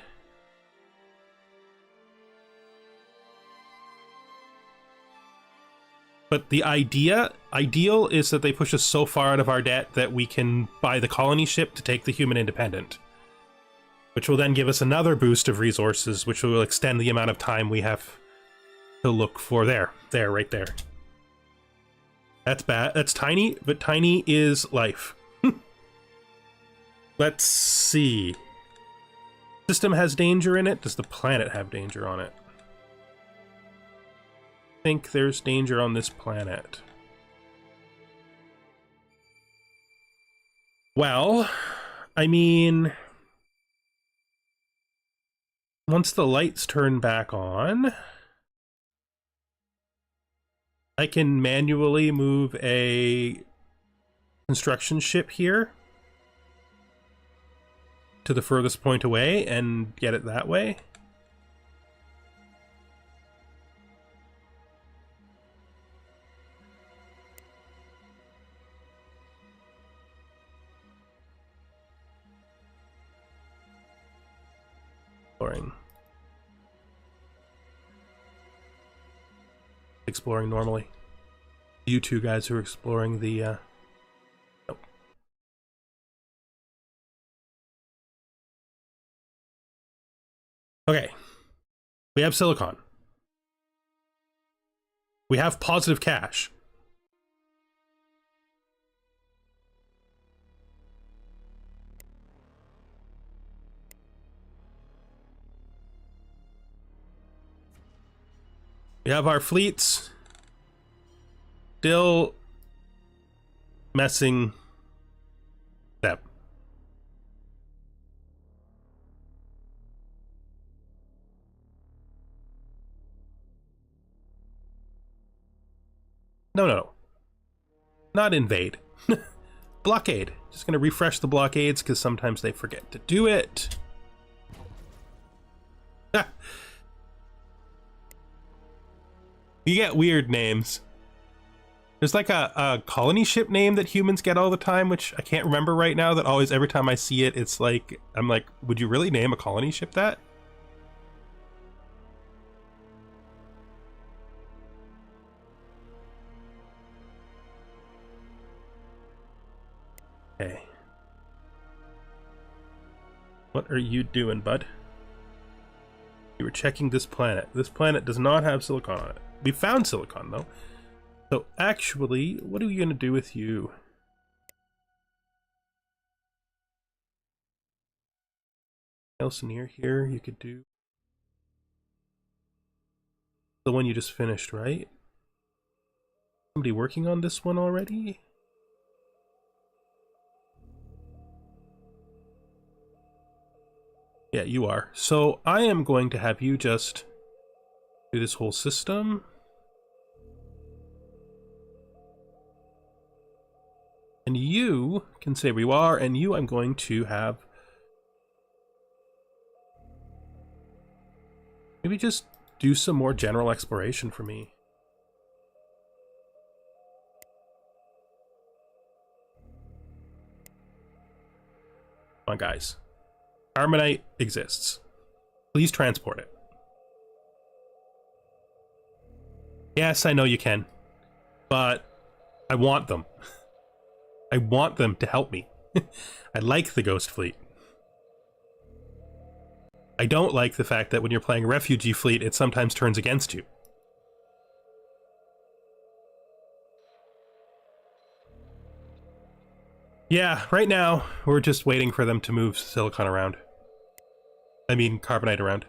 But the ideal is that they push us so far out of our debt that we can buy the colony ship to take the human independent, which will then give us another boost of resources, which will extend the amount of time we have to look for right there. That's bad. That's tiny, but tiny is life. Let's see. System has danger in it. Does the planet have danger on it? I think there's danger on this planet. Well, I mean, once the lights turn back on, I can manually move a construction ship here to the furthest point away and get it that way. Exploring normally. You two guys who are exploring the oh. Okay. We have silicon. We have positive cash. We have our fleets still messing up. No. Not invade. Blockade. Just gonna refresh the blockades because sometimes they forget to do it. You get weird names. There's like a colony ship name that humans get all the time, which I can't remember right now, that always, every time I see it, it's like, I'm like, would you really name a colony ship that? Okay. What are you doing, bud? You were checking this planet. This planet does not have silicon on it. We found silicon, though. So, actually, what are we going to do with you? Else near here you could do? The one you just finished, right? Somebody working on this one already? Yeah, you are. So I am going to have you just do this whole system. And you can say where you are, and you I'm going to have... maybe just do some more general exploration for me. Come on, guys. Carbonite exists. Please transport it. Yes, I know you can. But I want them. I want them to help me. I like the Ghost Fleet. I don't like the fact that when you're playing Refugee Fleet, it sometimes turns against you. Yeah, right now, we're just waiting for them to move silicon around. I mean, carbonite around.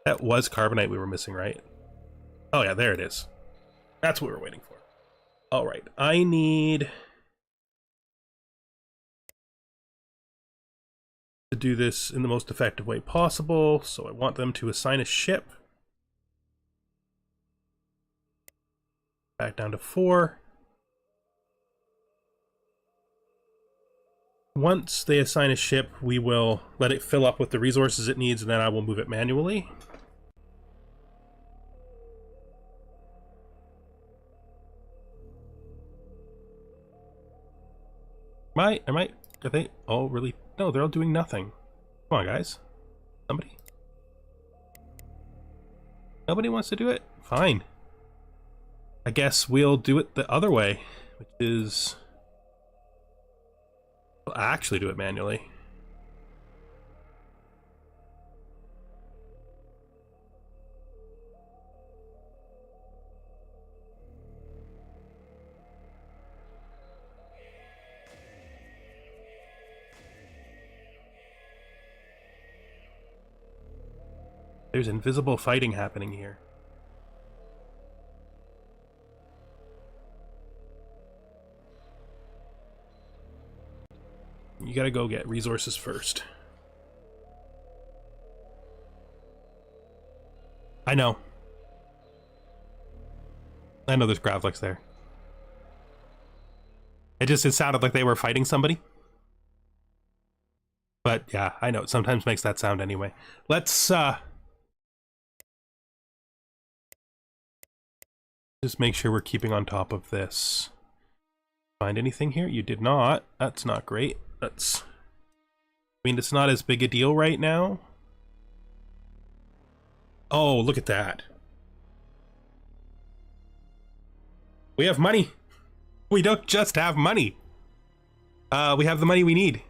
That was carbonite we were missing, right? Oh yeah, there it is. That's what we're waiting for. Alright, I need to do this in the most effective way possible, so I want them to assign a ship. Back down to 4. Once they assign a ship, we will let it fill up with the resources it needs, and then I will move it manually. Are they all really? No, they're all doing nothing. Come on, guys. Somebody? Nobody wants to do it? Fine. I guess we'll do it the other way, which is... we'll actually do it manually. There's invisible fighting happening here. You gotta go get resources first. I know. I know there's Gravlex there. It sounded like they were fighting somebody. But yeah, I know. It sometimes makes that sound anyway. Let's just make sure we're keeping on top of this. Find anything here? You did not. That's not great. That's... I mean, it's not as big a deal right now. Oh, look at that. We have money. We don't just have money. We have the money we need.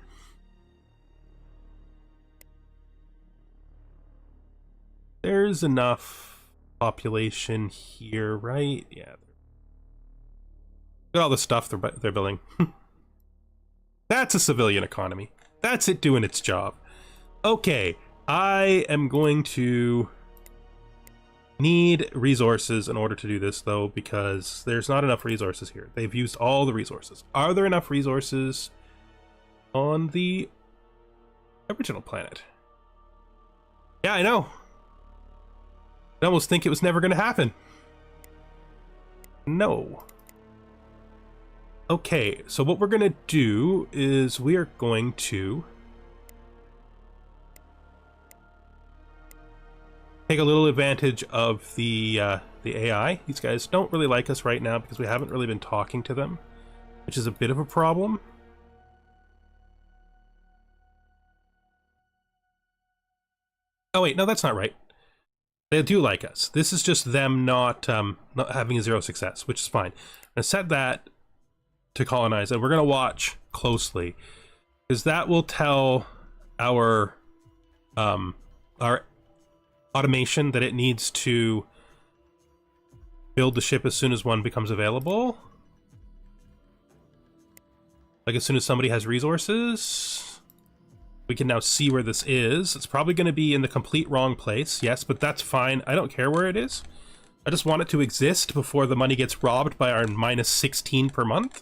There's enough population here, right? Yeah. Look at all the stuff they're building. That's a civilian economy. That's it doing its job. Okay, I am going to need resources in order to do this, though, because there's not enough resources here. They've used all the resources. Are there enough resources on the original planet? Yeah, I know. I almost think it was never going to happen. No. Okay, so what we're going to do is we are going to take a little advantage of the AI. These guys don't really like us right now because we haven't really been talking to them, which is a bit of a problem. Oh wait, no, that's not right. They do like us. This is just them not having a 0 success, which is fine. I'm gonna set that to colonize, and we're gonna watch closely, because that will tell our automation that it needs to build the ship as soon as one becomes available. Like as soon as somebody has resources. We can now see where this is. It's probably going to be in the complete wrong place, yes, but that's fine. I don't care where it is. I just want it to exist before the money gets robbed by our minus 16 per month.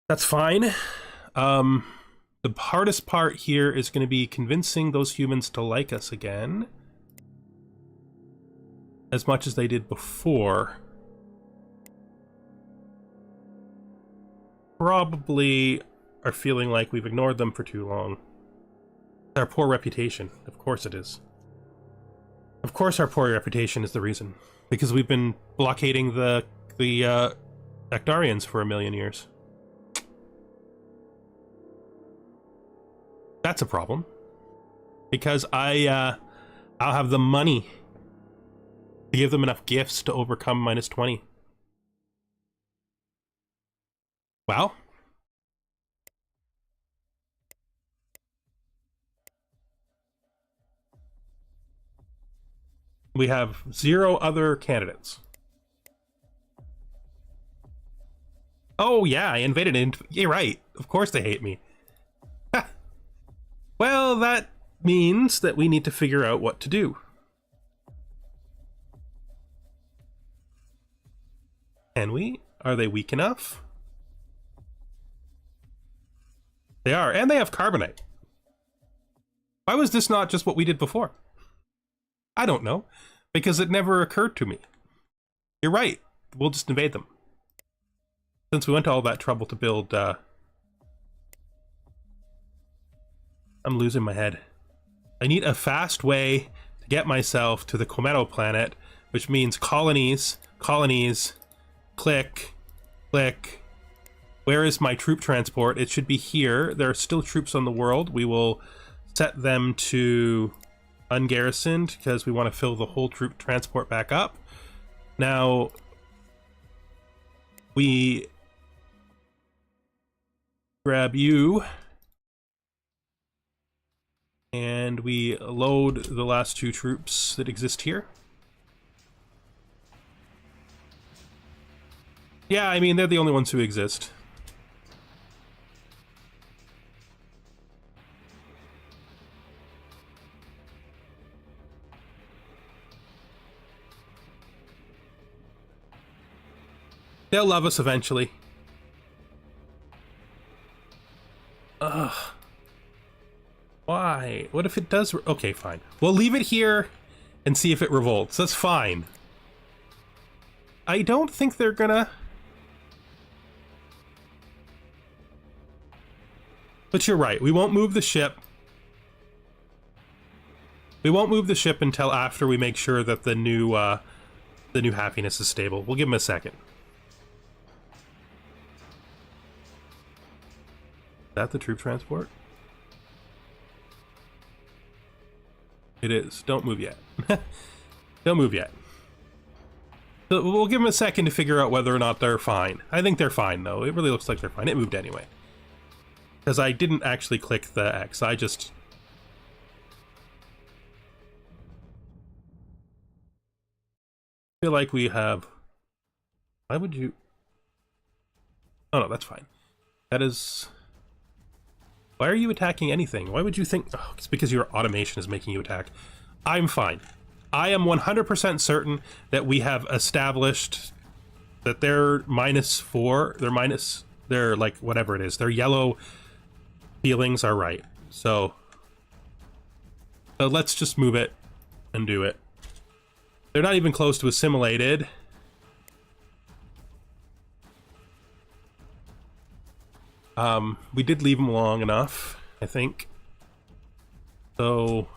That's fine. The hardest part here is going to be convincing those humans to like us again. As much as they did before. Probably are feeling like we've ignored them for too long. Our poor reputation. Of course it is. Of course our poor reputation is the reason. Because we've been blockading the Actarians for 1,000,000 years. That's a problem. Because I'll have the money to give them enough gifts to overcome -20. Well. We have 0 other candidates. Oh yeah, I invaded it. You're right. Of course they hate me. Ha. Well, that means that we need to figure out what to do. Can we? Are they weak enough? They are, and they have carbonite. Why was this not just what we did before? I don't know, because it never occurred to me. You're right, we'll just invade them. Since we went to all that trouble to build, I'm losing my head. I need a fast way to get myself to the Cometo planet, which means colonies, colonies, click, click. Where is my troop transport? It should be here. There are still troops on the world. We will set them to ungarrisoned because we want to fill the whole troop transport back up. Now, we grab you and we load the last 2 troops that exist here. Yeah, I mean, they're the only ones who exist. They'll love us eventually. Ugh. Why? What if it does? Okay, fine. We'll leave it here and see if it revolts. That's fine. I don't think they're gonna... But you're right. We won't move the ship. We won't move the ship until after we make sure that the new happiness is stable. We'll give them a second. Is that the troop transport? It is. Don't move yet. Don't move yet. So we'll give them a second to figure out whether or not they're fine. I think they're fine, though. It really looks like they're fine. It moved anyway. Because I didn't actually click the X. I just... feel like we have... Why would you... Oh, no, that's fine. That is... Why are you attacking anything? Why would you think... Oh, it's because your automation is making you attack. I'm fine. I am 100% certain that we have established that they're -4. They're like, whatever it is. Their yellow feelings are right. So let's just move it and do it. They're not even close to assimilated. We did leave them long enough, I think. So,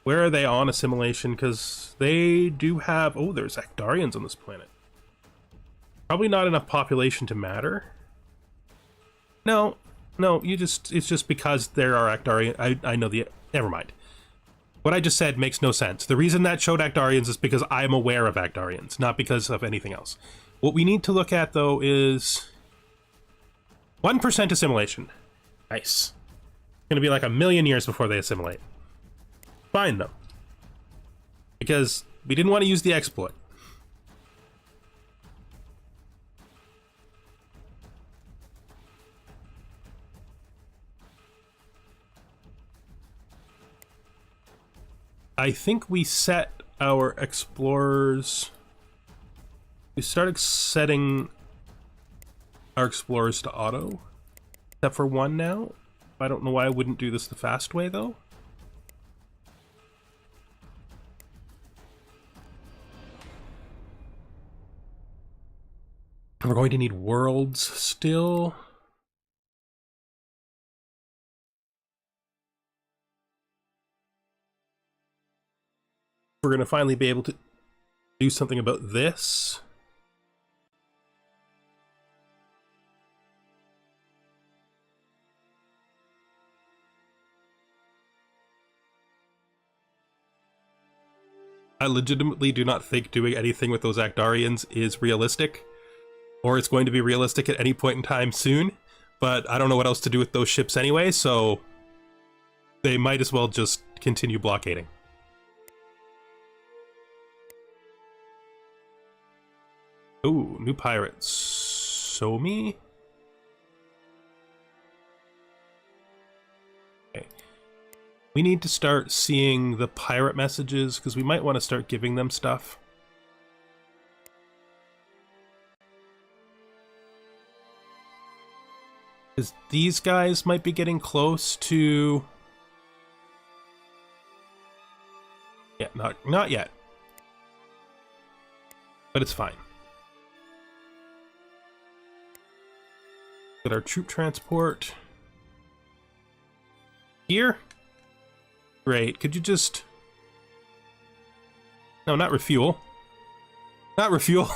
where are they on assimilation? Because they do have... Oh, there's Actarians on this planet. Probably not enough population to matter. No, it's just because there are Actarians. I know the... Never mind. What I just said makes no sense. The reason that showed Actarians is because I'm aware of Actarians, not because of anything else. What we need to look at, though, is... 1% assimilation. Nice. It's gonna be like 1,000,000 years before they assimilate. Fine, though. Because we didn't want to use the exploit. I think we set our explorers... We started setting our explorers to auto. Except for one now. I don't know why I wouldn't do this the fast way, though. We're going to need worlds still. We're going to finally be able to do something about this. I legitimately do not think doing anything with those Actarians is realistic, or it's going to be realistic at any point in time soon, but I don't know what else to do with those ships anyway, so they might as well just continue blockading. Ooh, new pirates. Somi? Okay. We need to start seeing the pirate messages, because we might want to start giving them stuff. Because these guys might be getting close to... Yeah, not yet. But it's fine. Get our troop transport. Here? Great, could you just... No, not refuel. Not refuel.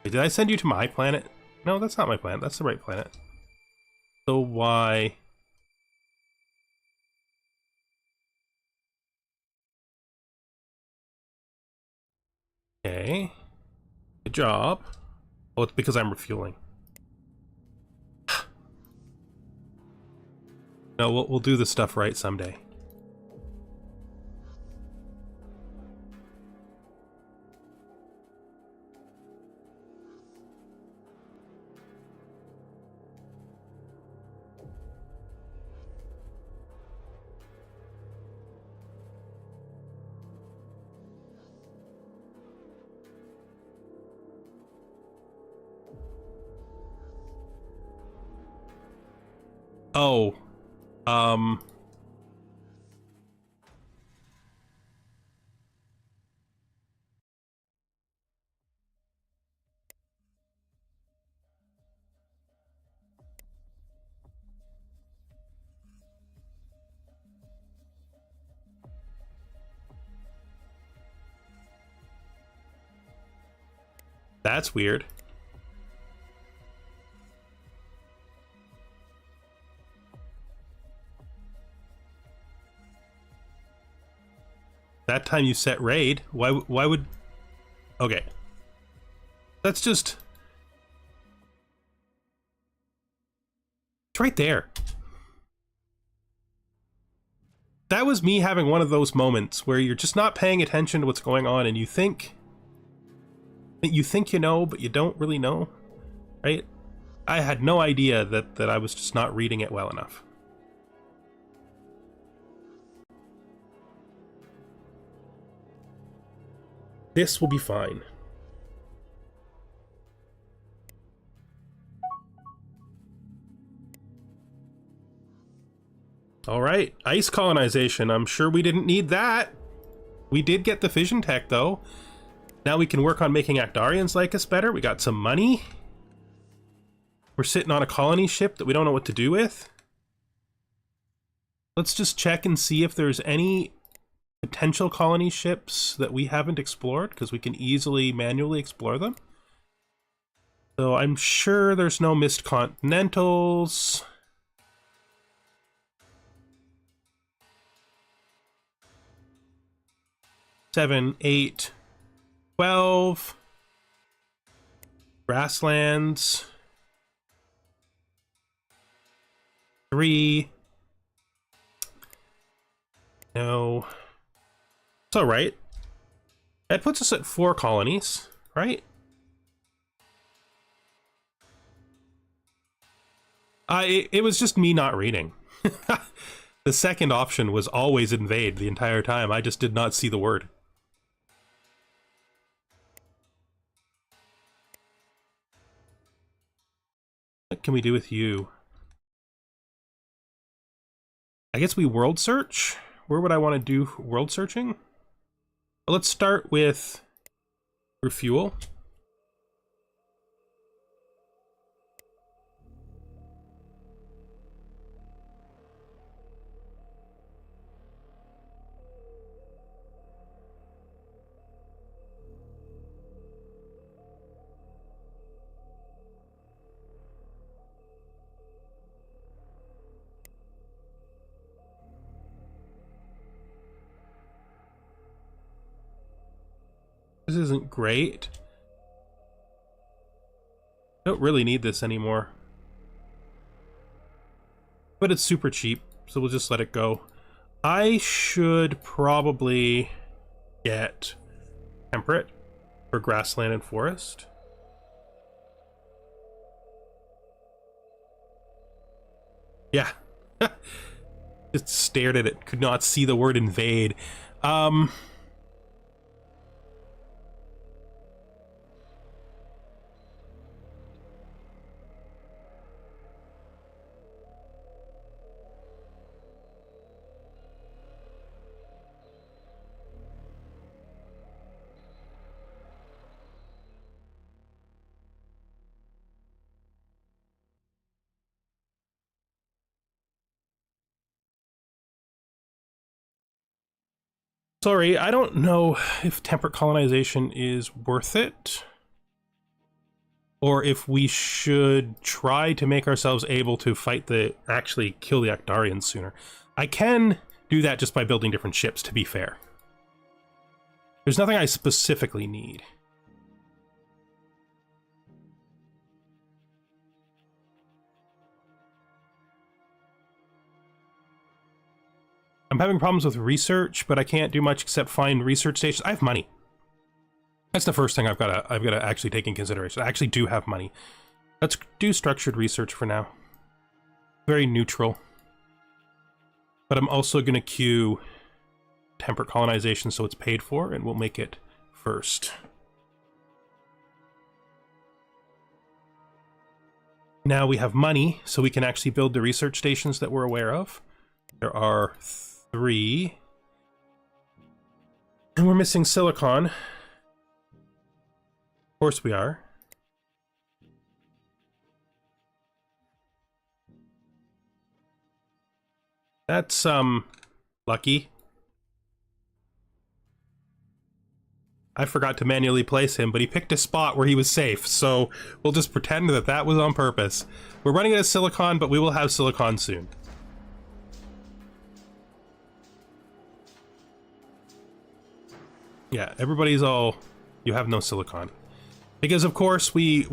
Wait, did I send you to my planet? No, that's not my planet, that's the right planet. So why... Okay. Good job. Oh, it's because I'm refueling. No, we'll do this stuff right someday. Oh, that's weird. That time you set raid, why would... Okay. That's just... It's right there. That was me having one of those moments where you're just not paying attention to what's going on and you think you know, but you don't really know, right? I had no idea that I was just not reading it well enough. This will be fine. All right, ice colonization. I'm sure we didn't need that. We did get the fission tech, though. Now we can work on making Actarians like us better. We got some money. We're sitting on a colony ship that we don't know what to do with. Let's just check and see if there's any potential colony ships that we haven't explored, because we can easily manually explore them. So I'm sure there's no missed continentals. Seven, 8, 12. Grasslands. 3. No. It's all right. That puts us at 4 colonies, right? It was just me not reading. The second option was always invade the entire time. I just did not see the word. heck can we do with you? I guess we world search? Where would I want to do world searching? Well, let's start with refuel. This isn't great. I don't really need this anymore. But it's super cheap, so we'll just let it go. I should probably get temperate for grassland and forest. Yeah. Just stared at it, could not see the word invade. Sorry, I don't know if temperate colonization is worth it, or if we should try to make ourselves able to fight actually kill the Actarians sooner. I can do that just by building different ships, to be fair. There's nothing I specifically need. I'm having problems with research, but I can't do much except find research stations. I have money. That's the first thing I've got to actually take in consideration. I actually do have money. Let's do structured research for now. Very neutral. But I'm also going to queue temperate colonization so it's paid for, and we'll make it first. Now we have money, so we can actually build the research stations that we're aware of. There are 3. And we're missing silicon. Of course we are. That's, lucky. I forgot to manually place him, but he picked a spot where he was safe, so we'll just pretend that that was on purpose. We're running out of silicon, but we will have silicon soon. Yeah, everybody's all, you have no silicon. Because of course we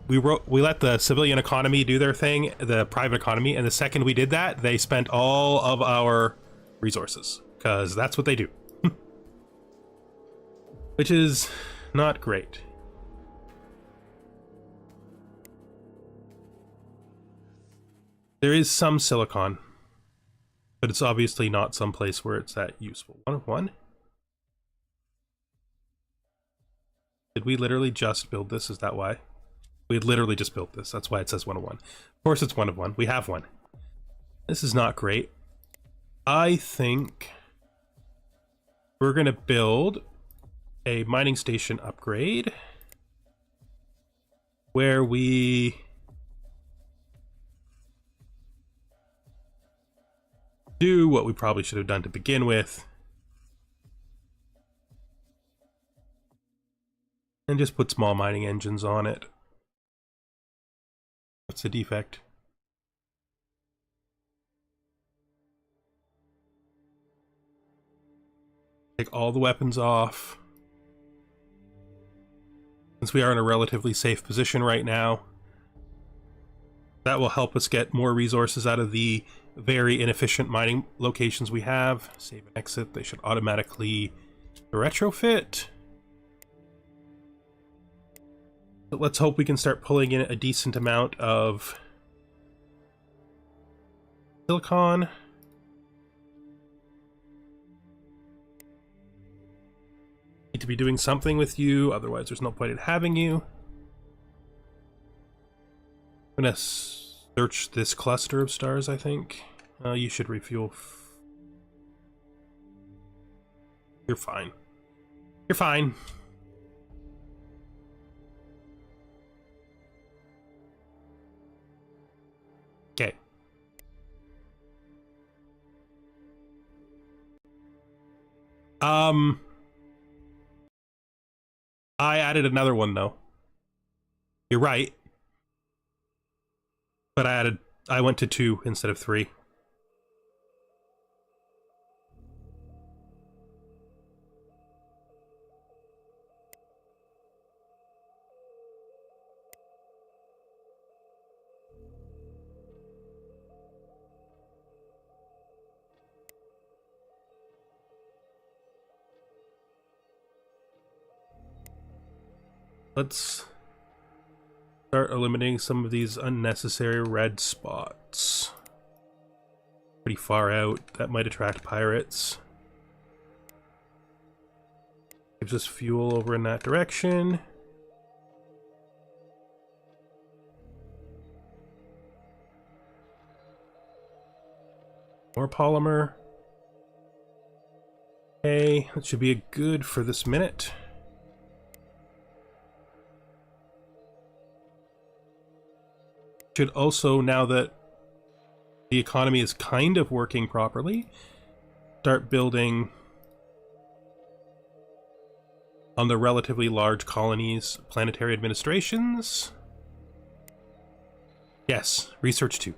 let the civilian economy do their thing, the private economy, and the second we did that, they spent all of our resources, because that's what they do. Which is not great. There is some silicon, but it's obviously not someplace where it's that useful. 1 of 1? Did we literally just build this? Is that why? We had literally just built this. That's why it says 1 of 1. Of course it's 1 of 1. We have one. This is not great. I think we're going to build a mining station upgrade where we do what we probably should have done to begin with and just put small mining engines on it. What's the defect? Take all the weapons off. Since we are in a relatively safe position right now, that will help us get more resources out of the very inefficient mining locations we have. Save and exit. They should automatically retrofit. But let's hope we can start pulling in a decent amount of silicon. Need to be doing something with you, otherwise there's no point in having you. I'm gonna Search this cluster of stars, I think. You should refuel. You're fine. You're fine. Okay. I added another one though. You're right. But I went to 2 instead of 3. Let's start eliminating some of these unnecessary red spots. Pretty far out. That might attract pirates. Gives us fuel over in that direction. More polymer. Okay, that should be good for this minute. Should also, now that the economy is kind of working properly, start building on the relatively large colonies planetary administrations. Yes, research 2.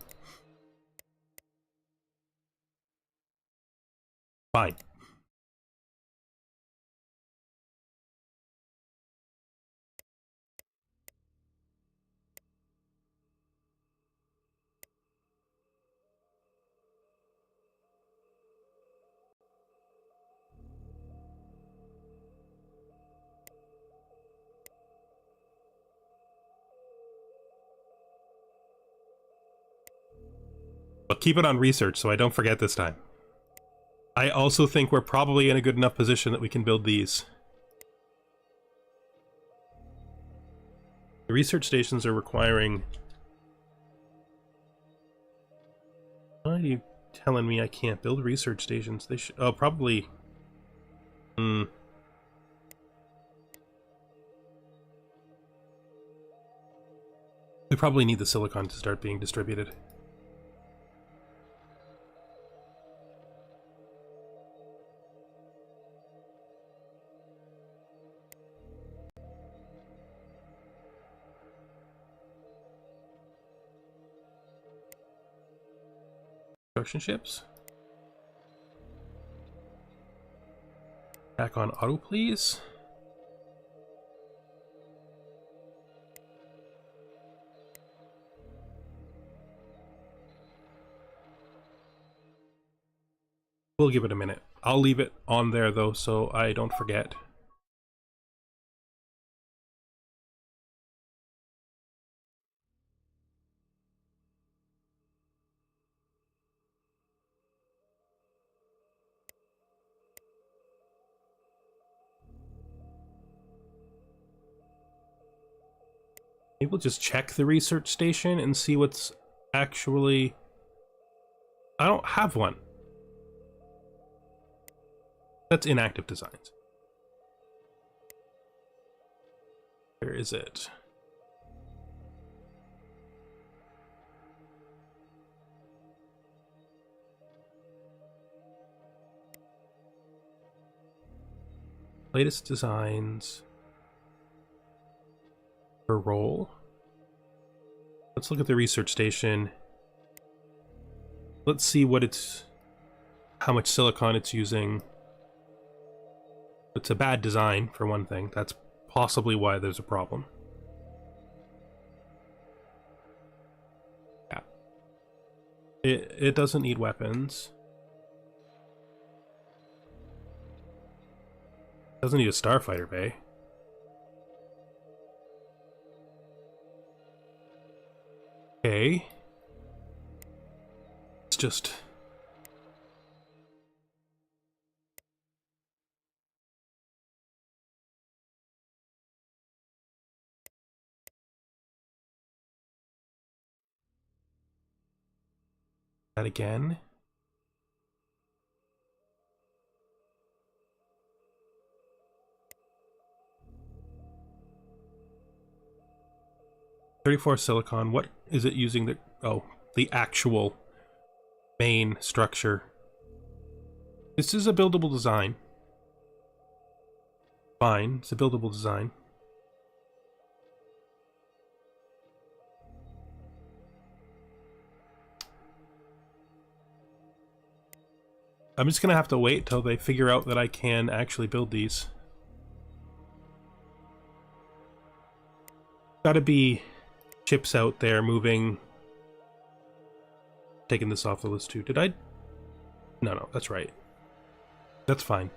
Fine. But keep it on research so I don't forget this time. I also think we're probably in a good enough position that we can build these. The research stations are requiring... Why are you telling me I can't build research stations? They should... Oh, probably... We probably need the silicon to start being distributed. Ocean ships. Back on auto, please. We'll give it a minute. I'll leave it on there though, so I don't forget. Maybe we'll just check the research station and see what's actually... I don't have one. That's inactive designs. Where is it? Latest designs. Per role. Let's look at the research station. Let's see what it's... how much silicon it's using. It's a bad design, for one thing. That's possibly why there's a problem. Yeah. It doesn't need weapons. It doesn't need a starfighter bay. Okay. It's just... That again. $34 silicon. What is it using the... Oh, the actual main structure. This is a buildable design. Fine, it's a buildable design. I'm just gonna have to wait till they figure out that I can actually build these. Gotta be chips out there moving. Taking this off the list too. Did I? No, that's right. That's fine.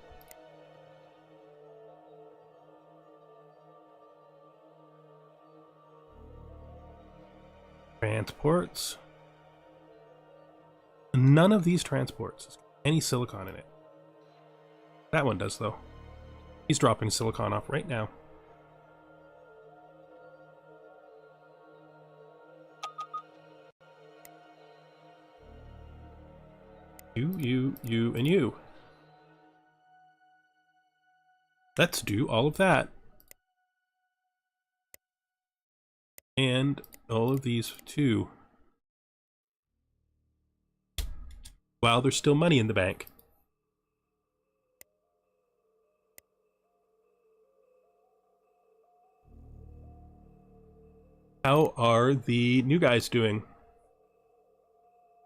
Transports. None of these transports has any silicon in it. That one does, though. He's dropping silicon off right now. You, and you. Let's do all of that. And all of these too. While there's still money in the bank. How are the new guys doing?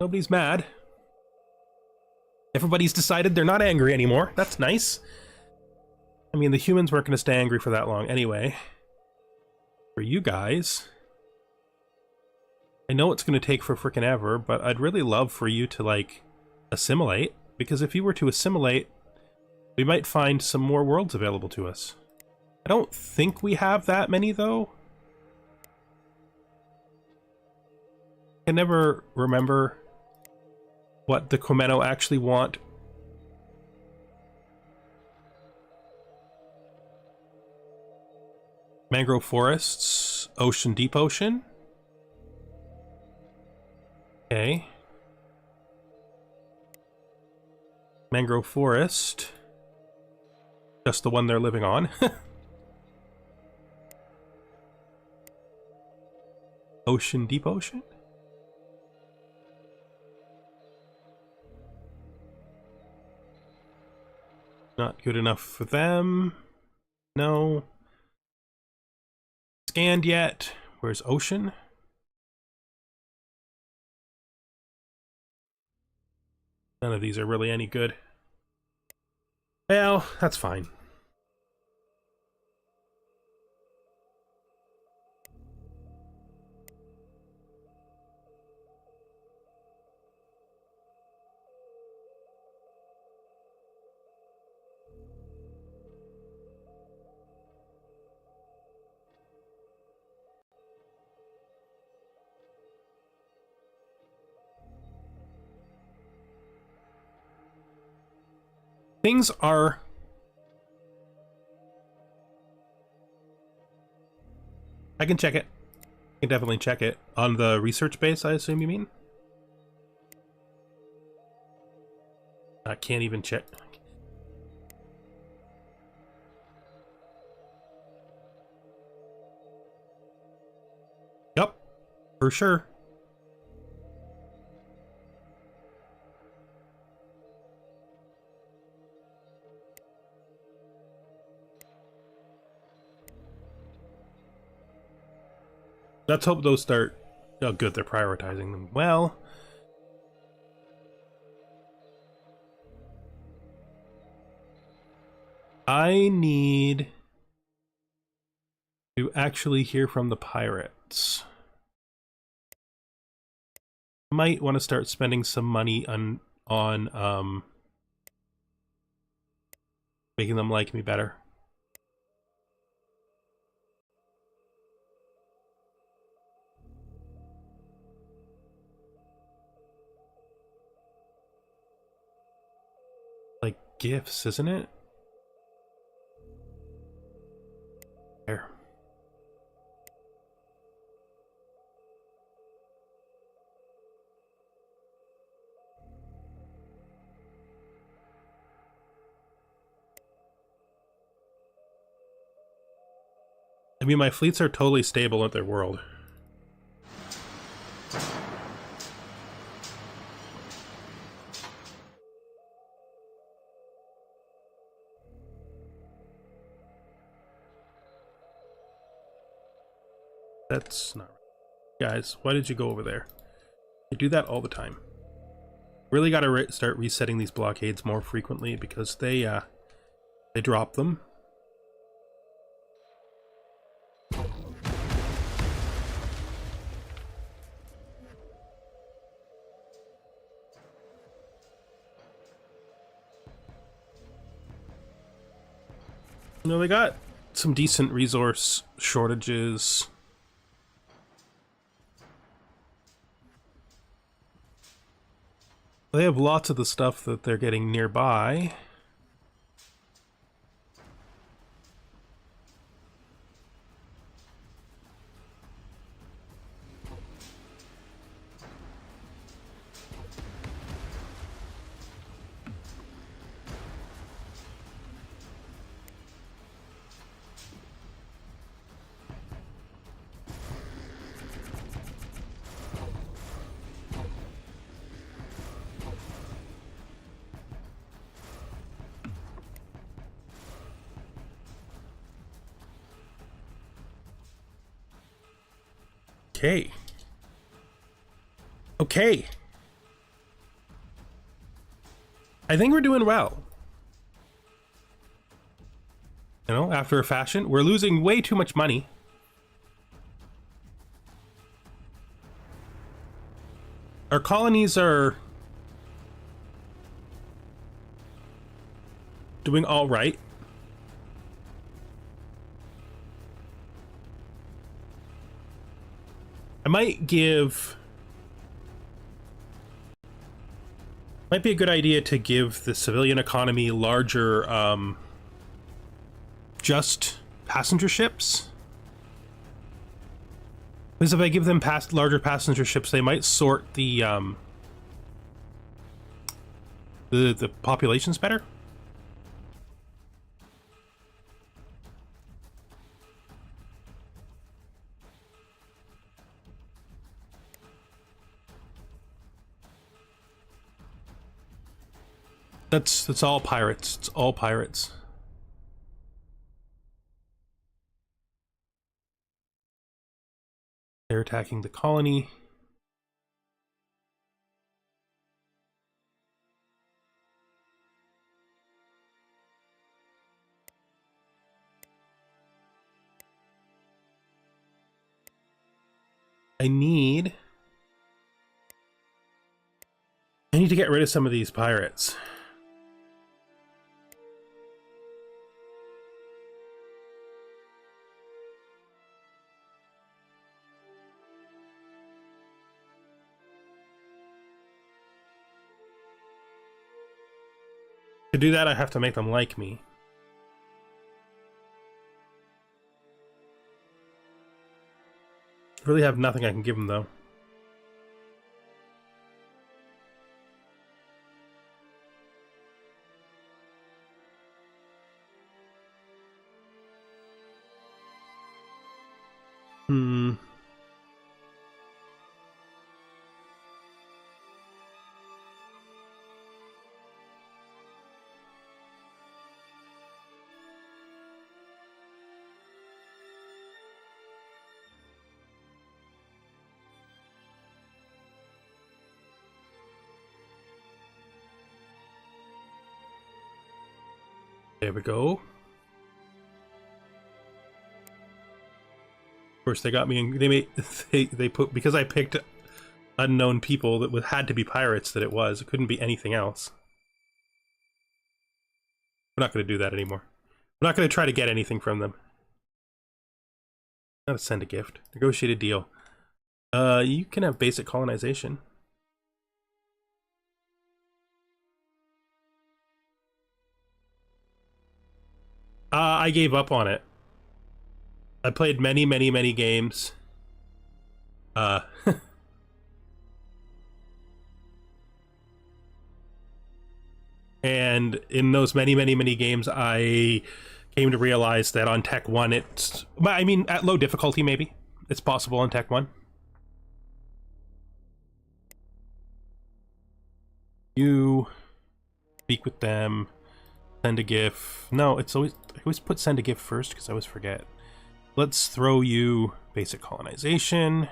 Nobody's mad. Everybody's decided they're not angry anymore. That's nice. I mean, the humans weren't going to stay angry for that long anyway. For you guys, I know it's going to take for frickin' ever, but I'd really love for you to, like, assimilate. Because if you were to assimilate, we might find some more worlds available to us. I don't think we have that many, though. I can never remember what the Komeno actually want. Mangrove forests, ocean, deep ocean. Okay. Mangrove forest. Just the one they're living on. Ocean, deep ocean? Not good enough for them. No. Scanned yet. Where's ocean? None of these are really any good. Well, that's fine. Things are... I can check it. I can definitely check it. On the research base, I assume you mean? I can't even check. Yup, for sure. Let's hope those start... Oh, good, they're prioritizing them. Well... I need to actually hear from the pirates. Might want to start spending some money on making them like me better. Like gifts, isn't it? There. I mean, my fleets are totally stable at their world. That's not right. Guys, why did you go over there? You do that all the time. Really got to start resetting these blockades more frequently because they drop them. You know, they got some decent resource shortages. They have lots of the stuff that they're getting nearby. Okay. Okay. I think we're doing well. You know, after a fashion, we're losing way too much money. Our colonies are doing all right. I might be a good idea to give the civilian economy larger, just passenger ships. Because if I give them larger passenger ships, they might sort the populations better. That's all pirates. It's all pirates. They're attacking the colony. I need to get rid of some of these pirates. To do that, I have to make them like me. I really have nothing I can give them, though. There we go. Of course, they got me. They put, because I picked unknown people that had to be pirates. That it was. It couldn't be anything else. We're not going to do that anymore. We're not going to try to get anything from them. Not to send a gift. Negotiate a deal. You can have basic colonization. I gave up on it. I played many games. And in those many games, I came to realize that on Tech 1 it's... I mean, at low difficulty maybe. It's possible on Tech 1. You speak with them, send a GIF. No, it's always... I always put send a GIF first because I always forget. Let's throw you basic colonization.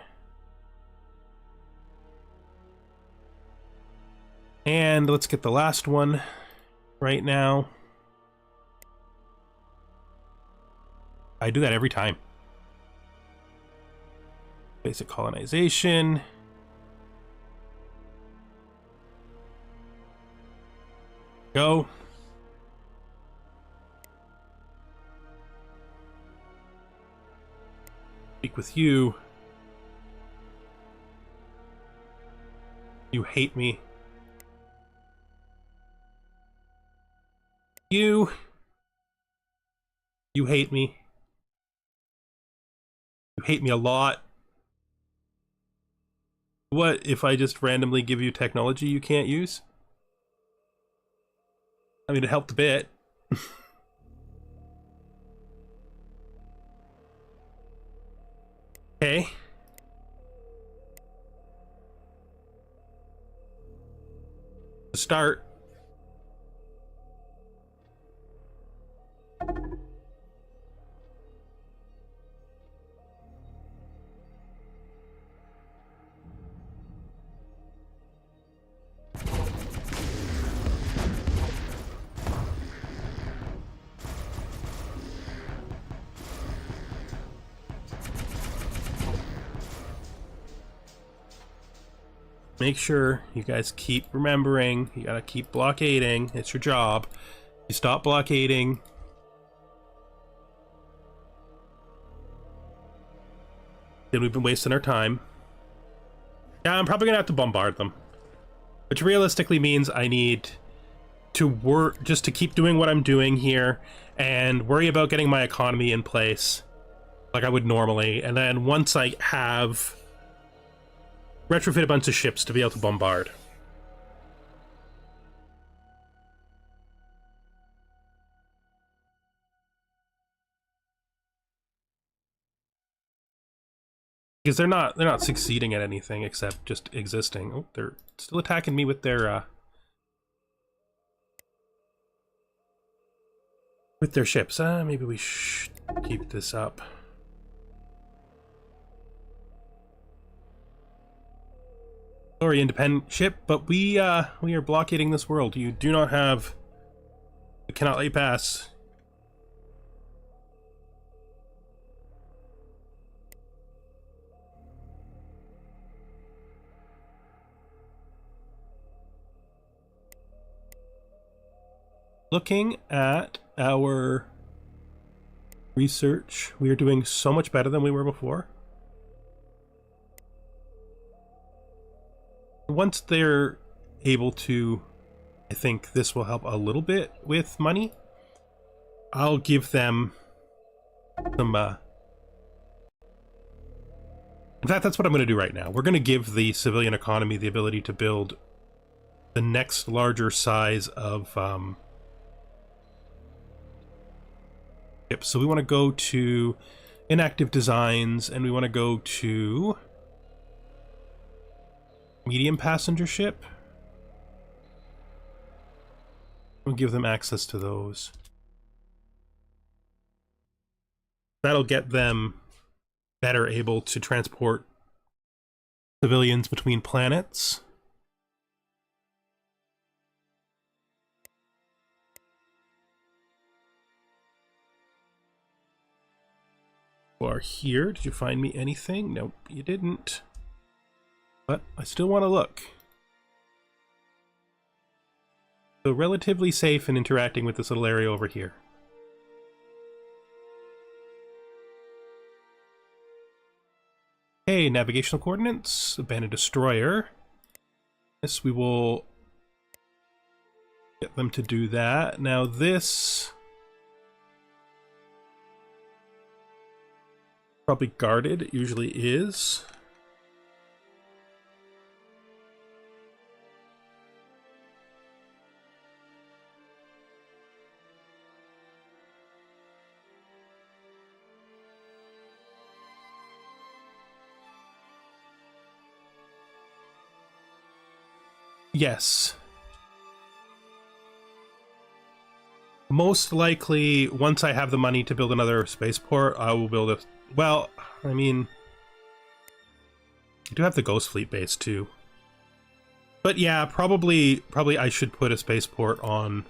And let's get the last one right now. I do that every time. Basic colonization. Go. Speak with you. You hate me. You hate me. You hate me a lot. What if I just randomly give you technology you can't use? I mean, it helped a bit. Okay. Start. Make sure you guys keep remembering, you gotta keep blockading. It's your job. You stop blockading. Then we've been wasting our time. Yeah, I'm probably gonna have to bombard them. Which realistically means I need to work just to keep doing what I'm doing here and worry about getting my economy in place like I would normally. And then once I have retrofit a bunch of ships to be able to bombard. Because they're not succeeding at anything except just existing. Oh, they're still attacking me with their ships. Maybe we should keep this up. Sorry, independent ship, but we are blockading this world. You do not have... We cannot let you pass. Looking at our research, we are doing so much better than we were before. Once they're able to, I think this will help a little bit with money. I'll give them some, in fact, that's what I'm going to do right now. We're going to give the civilian economy the ability to build the next larger size of, ships. So we want to go to inactive designs, and we want to go to medium passenger ship. We'll give them access to those. That'll get them better able to transport civilians between planets. You are here. Did you find me anything? Nope, you didn't. But I still want to look. So relatively safe in interacting with this little area over here. Okay, navigational coordinates, abandoned destroyer. Yes, we will get them to do that. Now this... probably guarded, it usually is. Yes. Most likely, once I have the money to build another spaceport, I will build a... Well, I mean... I do have the Ghost Fleet base, too. But yeah, probably I should put a spaceport on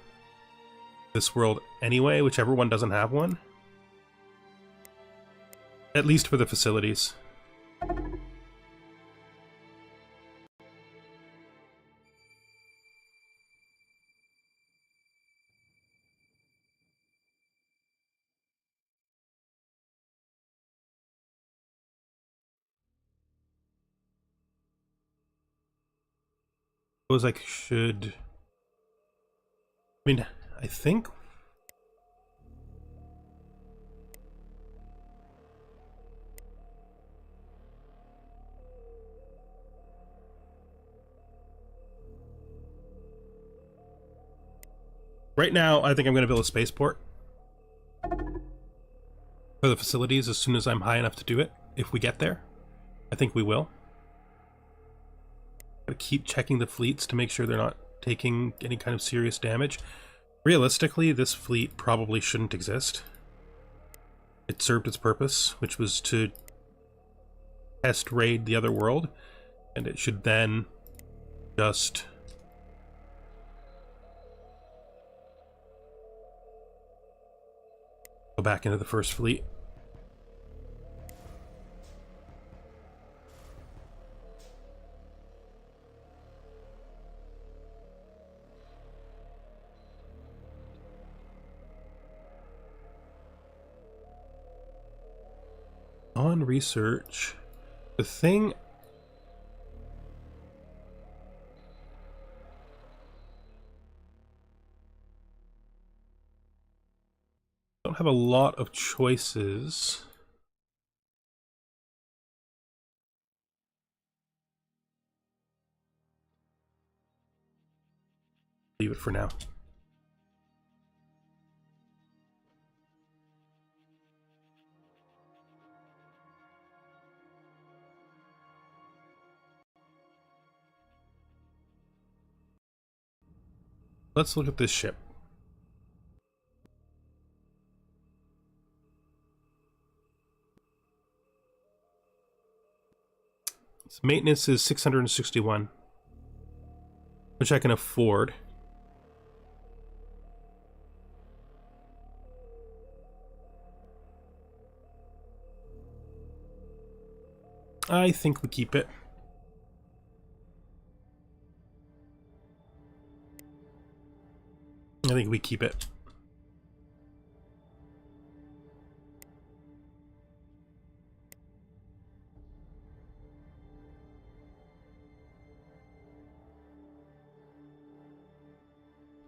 this world anyway, whichever one doesn't have one. At least for the facilities. Suppose I should... I mean, I think... Right now, I think I'm going to build a spaceport for the facilities as soon as I'm high enough to do it, if we get there. I think we will. Gotta keep checking the fleets to make sure they're not taking any kind of serious damage. Realistically, this fleet probably shouldn't exist. It served its purpose, which was to test raid the other world, and it should then just go back into the first fleet. On research, the thing... don't have a lot of choices. Leave it for now. Let's look at this ship. Its maintenance is 661, which I can afford. I think we keep it. I think we keep it.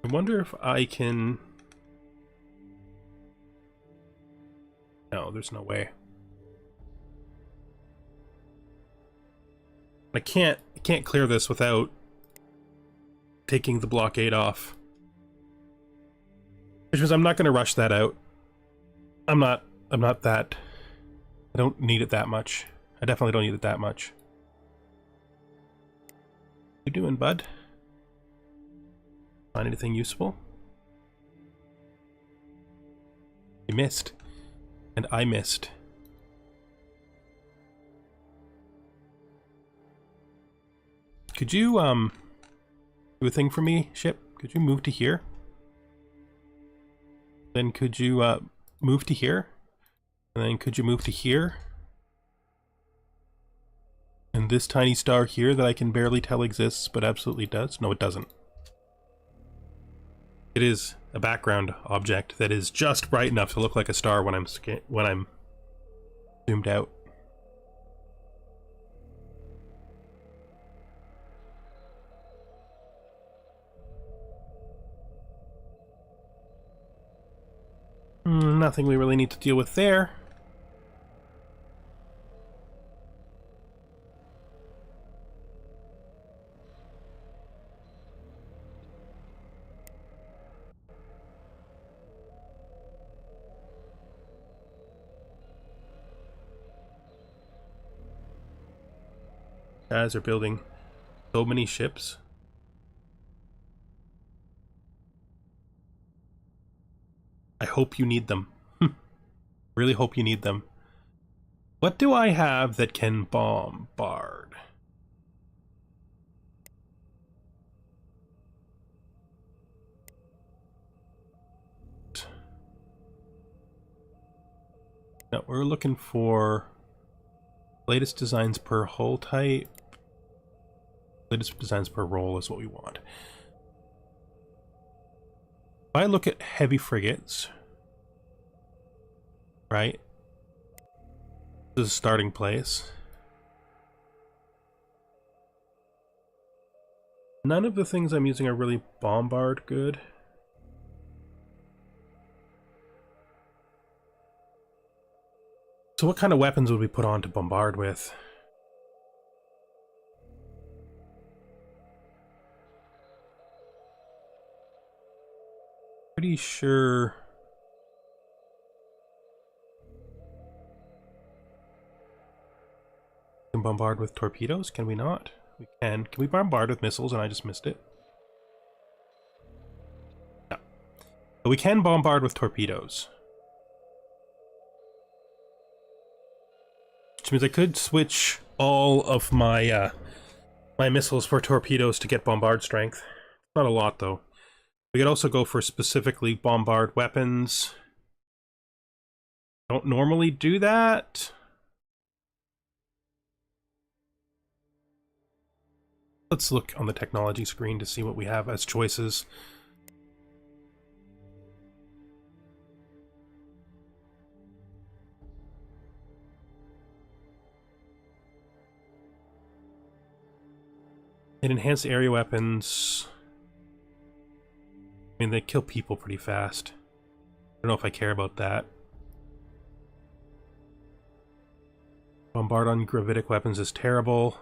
I wonder if I can... No, there's no way. I can't clear this without taking the blockade off. Which means I'm not going to rush that out. I'm not that... I don't need it that much. I definitely don't need it that much. What you doing, bud? Find anything useful? You missed. And I missed. Could you, do a thing for me, ship? Could you move to here? Then could you, move to here? And then could you move to here? And this tiny star here that I can barely tell exists, but absolutely does? No, it doesn't. It is a background object that is just bright enough to look like a star when I'm zoomed out. Nothing we really need to deal with there. Guys are building so many ships. hope you need them. Really hope you need them. What do I have that can bombard? No, we're looking for latest designs per hull type. Latest designs per role is what we want. If I look at heavy frigates, right? This is a starting place. None of the things I'm using are really bombard good. So what kind of weapons would we put on to bombard with? Pretty sure... we can bombard with torpedoes? Can we not? We can. Can we bombard with missiles and I just missed it? No. But we can bombard with torpedoes. Which means I could switch all of my my missiles for torpedoes to get bombard strength. Not a lot though. We could also go for specifically bombard weapons. Don't normally do that. Let's look on the technology screen to see what we have as choices. And enhanced area weapons. I mean, they kill people pretty fast. I don't know if I care about that. Bombard on gravitic weapons is terrible.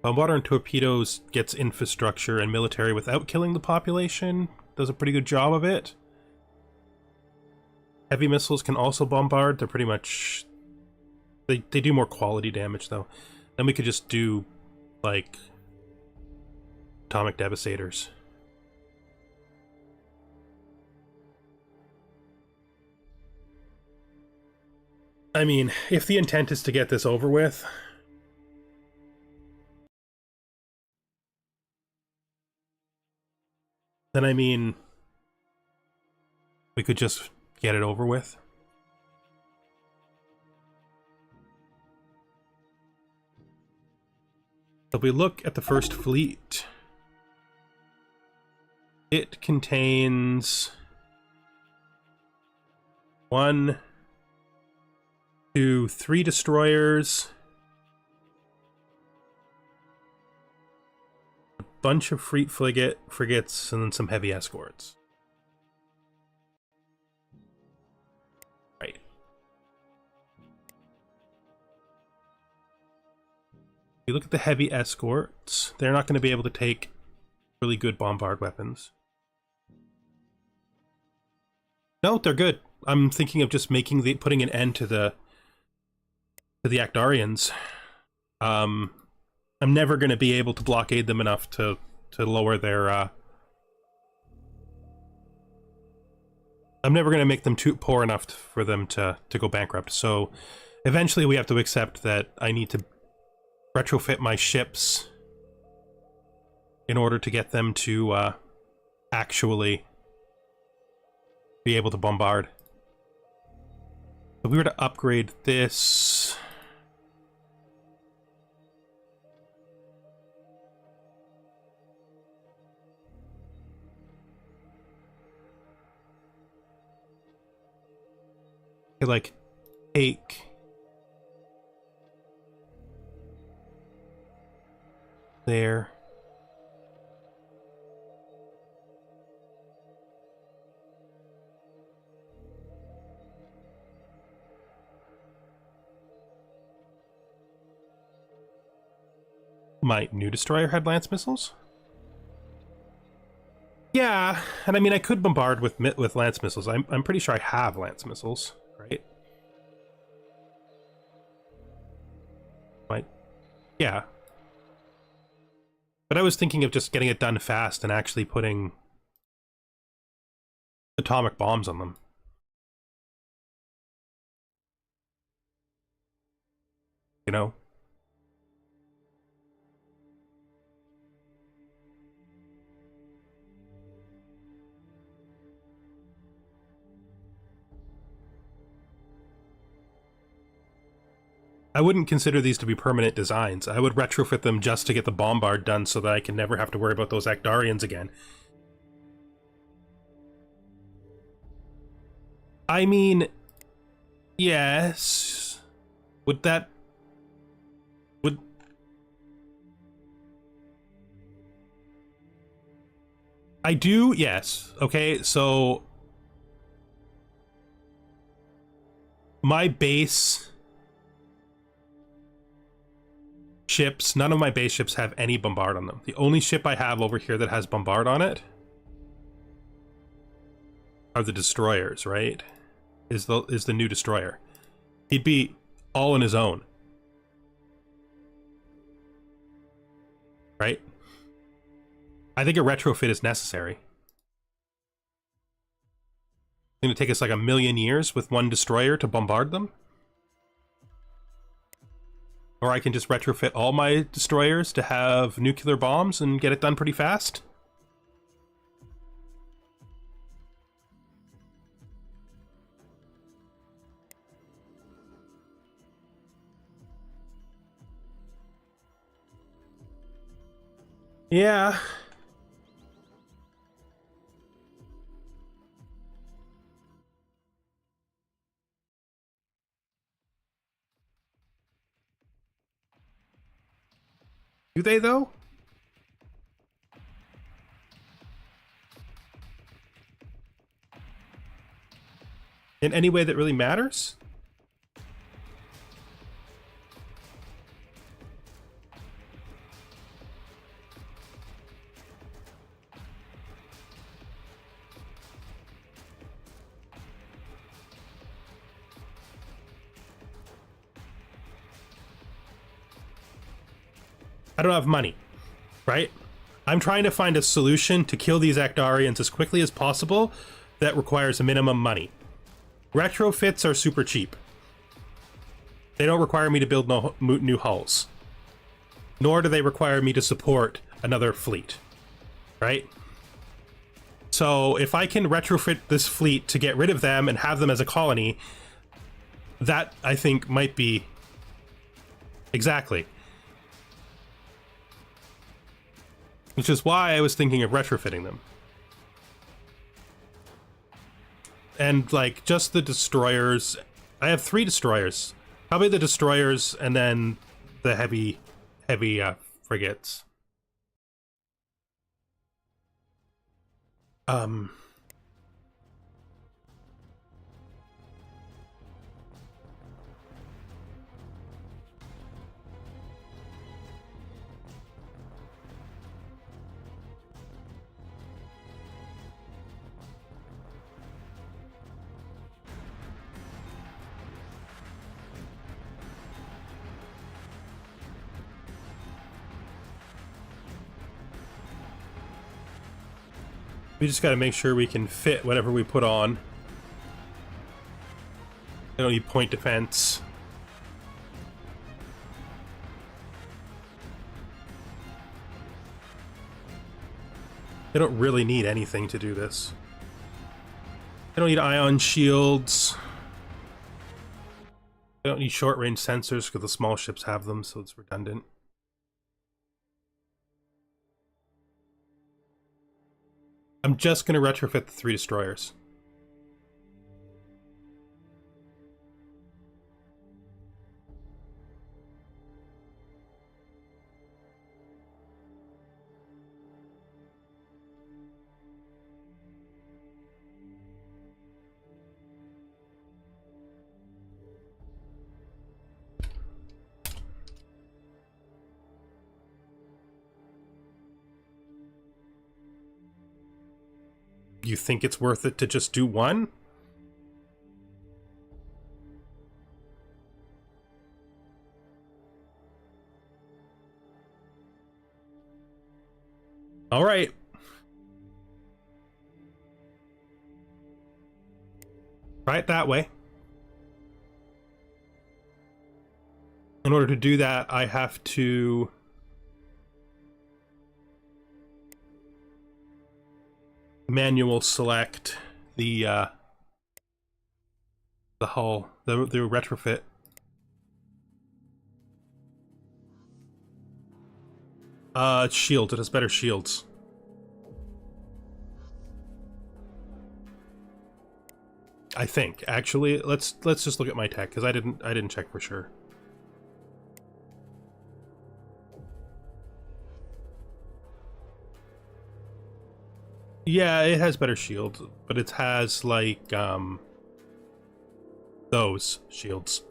Bombard on torpedoes gets infrastructure and military without killing the population. Does a pretty good job of it. Heavy missiles can also bombard. They're pretty much... They do more quality damage, though. Then we could just do, like, atomic devastators. I mean, if the intent is to get this over with... then, I mean, we could just get it over with. If we look at the first fleet, it contains 1, 2, 3 destroyers, a bunch of frigates, and then some heavy escorts. Right. If you look at the heavy escorts, they're not going to be able to take really good bombard weapons. No, they're good. I'm thinking of just putting an end to the Actarians. I'm never going to be able to blockade them enough to lower their... I'm never going to make them too poor enough for them to go bankrupt. So eventually we have to accept that I need to retrofit my ships in order to get them to actually be able to bombard. If we were to upgrade this... I could, like, take... there. My new destroyer had lance missiles? Yeah, and I mean I could bombard with lance missiles. I'm pretty sure I have lance missiles, right? Yeah. But I was thinking of just getting it done fast and actually putting atomic bombs on them. You know? I wouldn't consider these to be permanent designs. I would retrofit them just to get the bombard done so that I can never have to worry about those Actarians again. I mean, yes. Would that... Would... I do, yes. Okay, so... My base... ships, none of my base ships have any bombard on them. The only ship I have over here that has bombard on it are the destroyers, right? Is the new destroyer. He'd be all on his own. Right? I think a retrofit is necessary. It's gonna take us like 1,000,000 years with one destroyer to bombard them. Or I can just retrofit all my destroyers to have nuclear bombs and get it done pretty fast. Yeah. Do they, though? In any way that really matters? I don't have money, right? I'm trying to find a solution to kill these Actarians as quickly as possible that requires a minimum money. Retrofits are super cheap. They don't require me to build new hulls. Nor do they require me to support another fleet, right? So if I can retrofit this fleet to get rid of them and have them as a colony, that, I think, might be... Exactly. Which is why I was thinking of retrofitting them. And, like, just the destroyers... I have 3 destroyers. Probably the destroyers and then the heavy frigates. We just gotta make sure we can fit whatever we put on. I don't need point defense. I don't really need anything to do this. I don't need ion shields. I don't need short-range sensors because the small ships have them, so it's redundant. I'm just going to retrofit the 3 destroyers. You think it's worth it to just do 1? All right. Try it that way. In order to do that, I have to manual select the hull, the retrofit. Shield. It has better shields. I think. Actually, let's just look at my tech because I didn't check for sure. Yeah, it has better shields, but it has like those shields.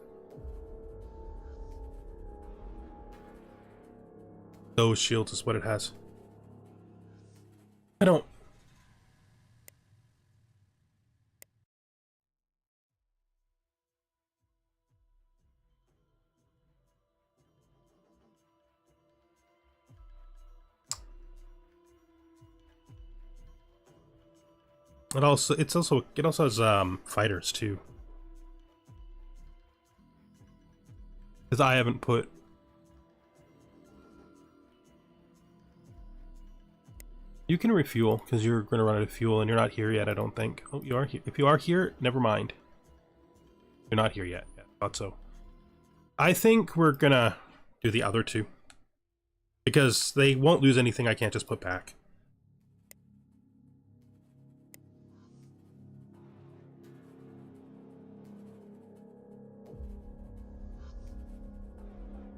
Those shields is what it has. I don't. It also has fighters too. Because I haven't put. You can refuel because you're going to run out of fuel and you're not here yet. I don't think. Oh, you are here. If you are here, never mind. You're not here yet. Yeah, thought so. I think we're gonna do the other two because they won't lose anything I can't just put back.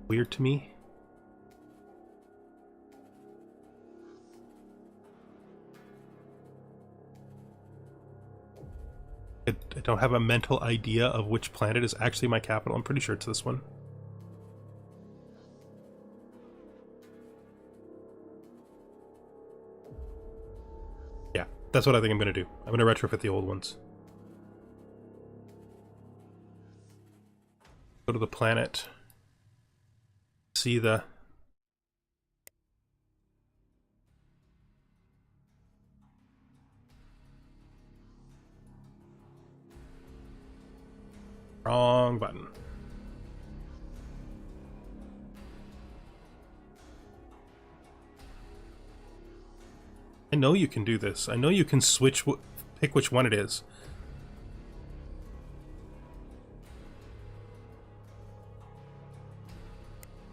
Weird to me. I don't have a mental idea of which planet is actually my capital. I'm pretty sure it's this one. Yeah, that's what I think I'm going to do. I'm going to retrofit the old ones. Go to the planet. See the... Wrong button. I know you can do this. I know you can switch, pick which one it is.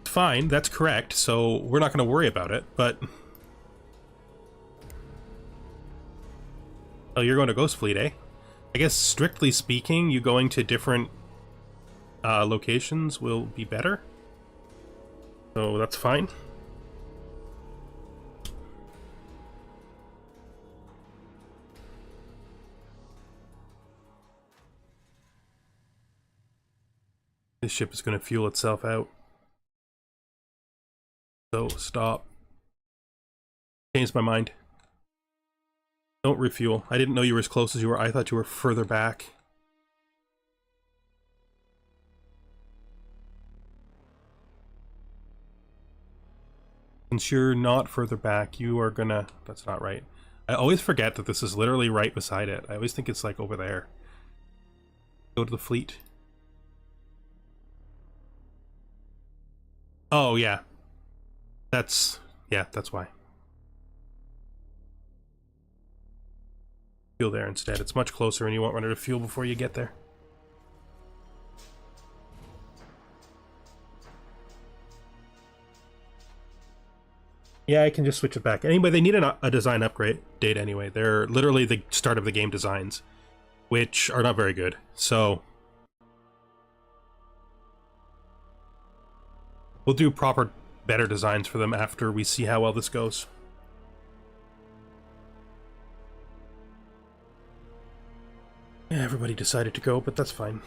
Fine, that's correct, so we're not going to worry about it, but... Oh, you're going to Ghost Fleet, eh? I guess, strictly speaking, you going to different locations will be better. So that's fine. This ship is going to fuel itself out. So, stop. Changed my mind. Don't refuel. I didn't know you were as close as you were. I thought you were further back. Since you're not further back, you are gonna... That's not right. I always forget that this is literally right beside it. I always think it's like over there. Go to the fleet. Oh, yeah. That's... Yeah, that's why. Fuel there instead. It's much closer and you won't run out of fuel before you get there. Yeah, I can just switch it back. Anyway, they need a design upgrade date anyway. They're literally the start of the game designs, which are not very good. So we'll do proper, better designs for them after we see how well this goes. Yeah, everybody decided to go, but that's fine.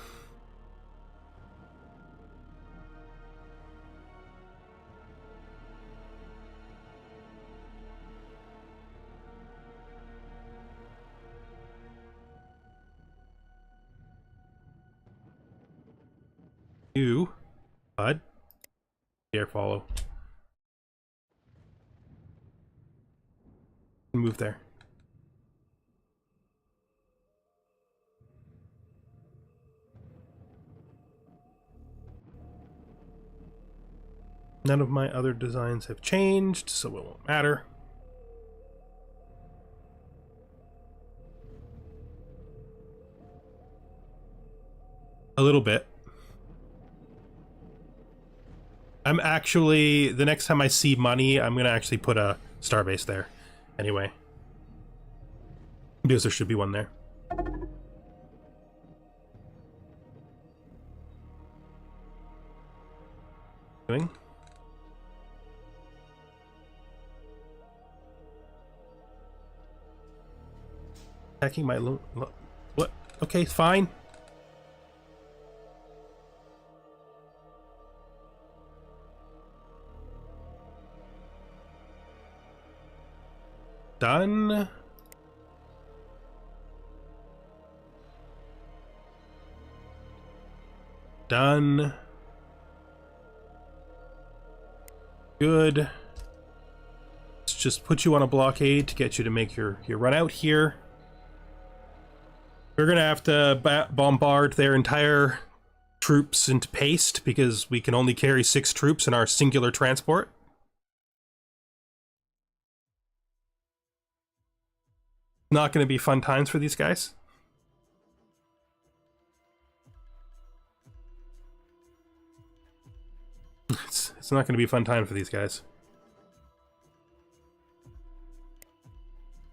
You, bud, dare follow. move there. None of my other designs have changed, so it won't matter. A little bit. I'm actually, the next time I see money, I'm gonna actually put a starbase there. Anyway. Because there should be one there. Doing? Attacking my what? Okay, fine. Done. Done. Good. Let's just put you on a blockade to get you to make your run out here. We're gonna have to bombard their entire troops into paste because we can only carry 6 troops in our singular transport. Not gonna be fun times for these guys. It's not gonna be a fun time for these guys.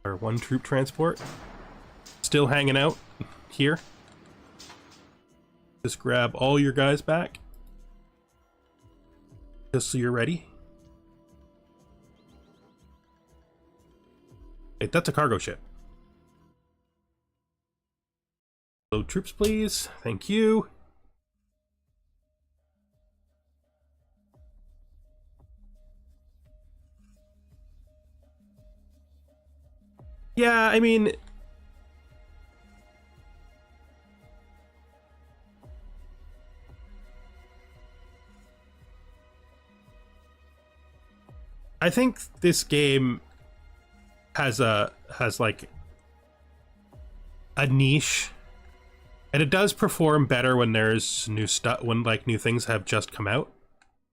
Our 1 troop transport. Still hanging out here. Just grab all your guys back. Just so you're ready. Wait, that's a cargo ship. Load troops, please. Thank you. Yeah, I mean... I think this game has like a niche, and it does perform better when there's new stuff, when like new things have just come out.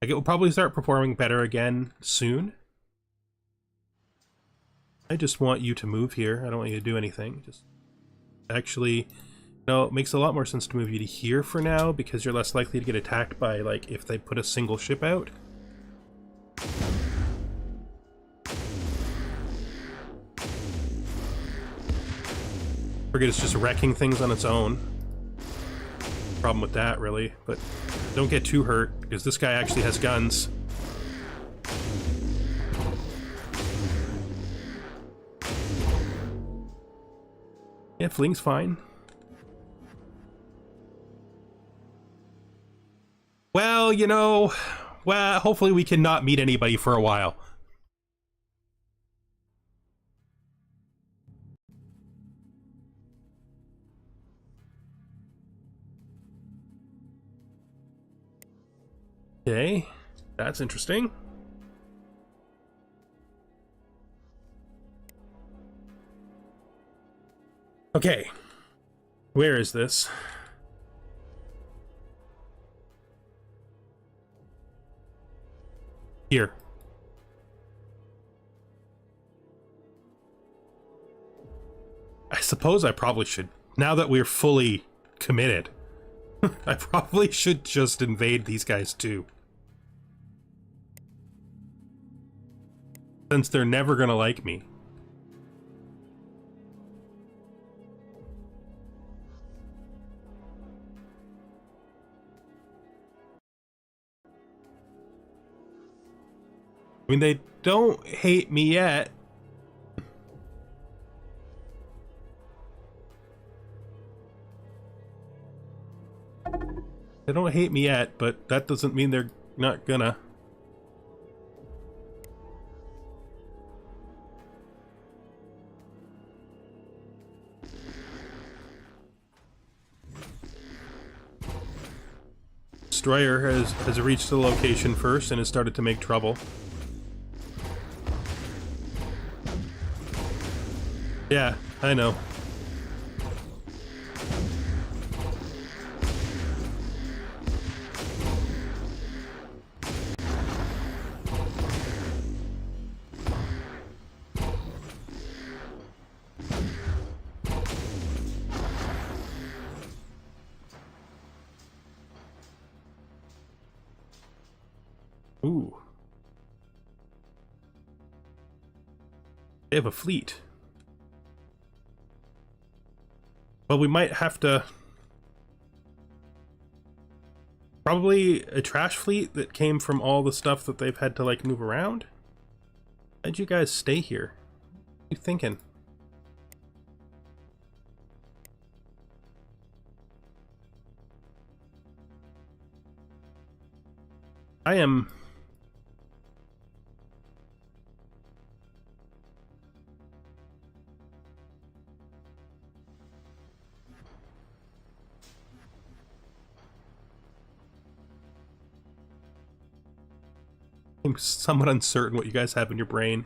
Like it will probably start performing better again soon. I just want you to move here. I don't want you to do anything. Just actually, no, it makes a lot more sense to move you to here for now because you're less likely to get attacked by like if they put a single ship out. Forget it's just wrecking things on its own. Problem with that, really. But don't get too hurt, because this guy actually has guns. Yeah, fling's fine. Well, you know, well, hopefully we can not meet anybody for a while. Okay, that's interesting. Okay, where is this? Here. I suppose I probably should, now that we're fully committed, I probably should just invade these guys too. Since they're never gonna like me. I mean, they don't hate me yet. They don't hate me yet, but that doesn't mean they're not gonna. Destroyer has reached the location first and has started to make trouble. Yeah, I know. Ooh. They have a fleet. Well, we might have to... Probably a trash fleet that came from all the stuff that they've had to, like, move around? Why'd you guys stay here? What are you thinking? I am... I'm somewhat uncertain what you guys have in your brain.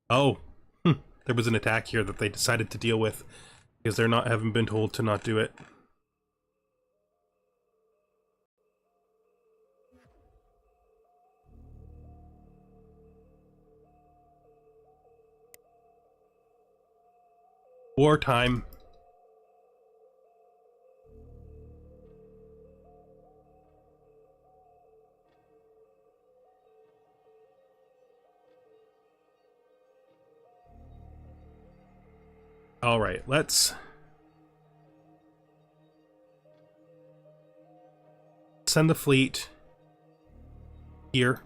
Oh, there was an attack here that they decided to deal with because they're not having been told to not do it. Wartime. All right, let's send the fleet here.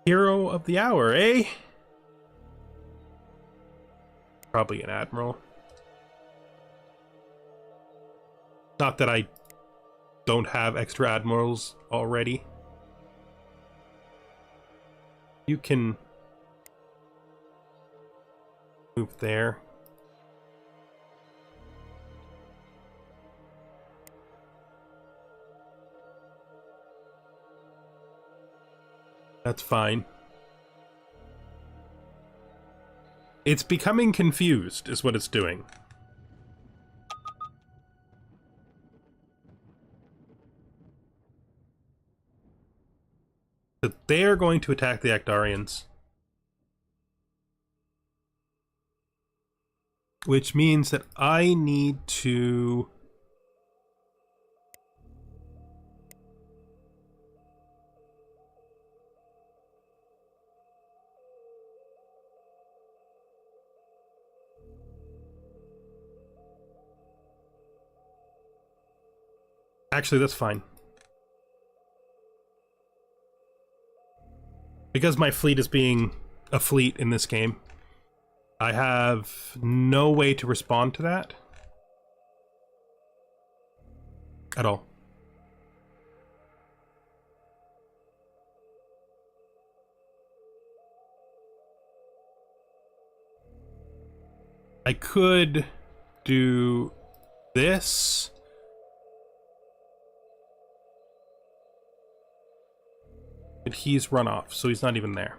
Hero of the hour, eh? Probably an admiral. Not that I don't have extra admirals already. You can move there. That's fine. It's becoming confused, is what it's doing. But they are going to attack the Actarians. Which means that I need to... Actually, that's fine. Because my fleet is being a fleet in this game, I have no way to respond to that. At all. I could do this. But he's run off, so he's not even there.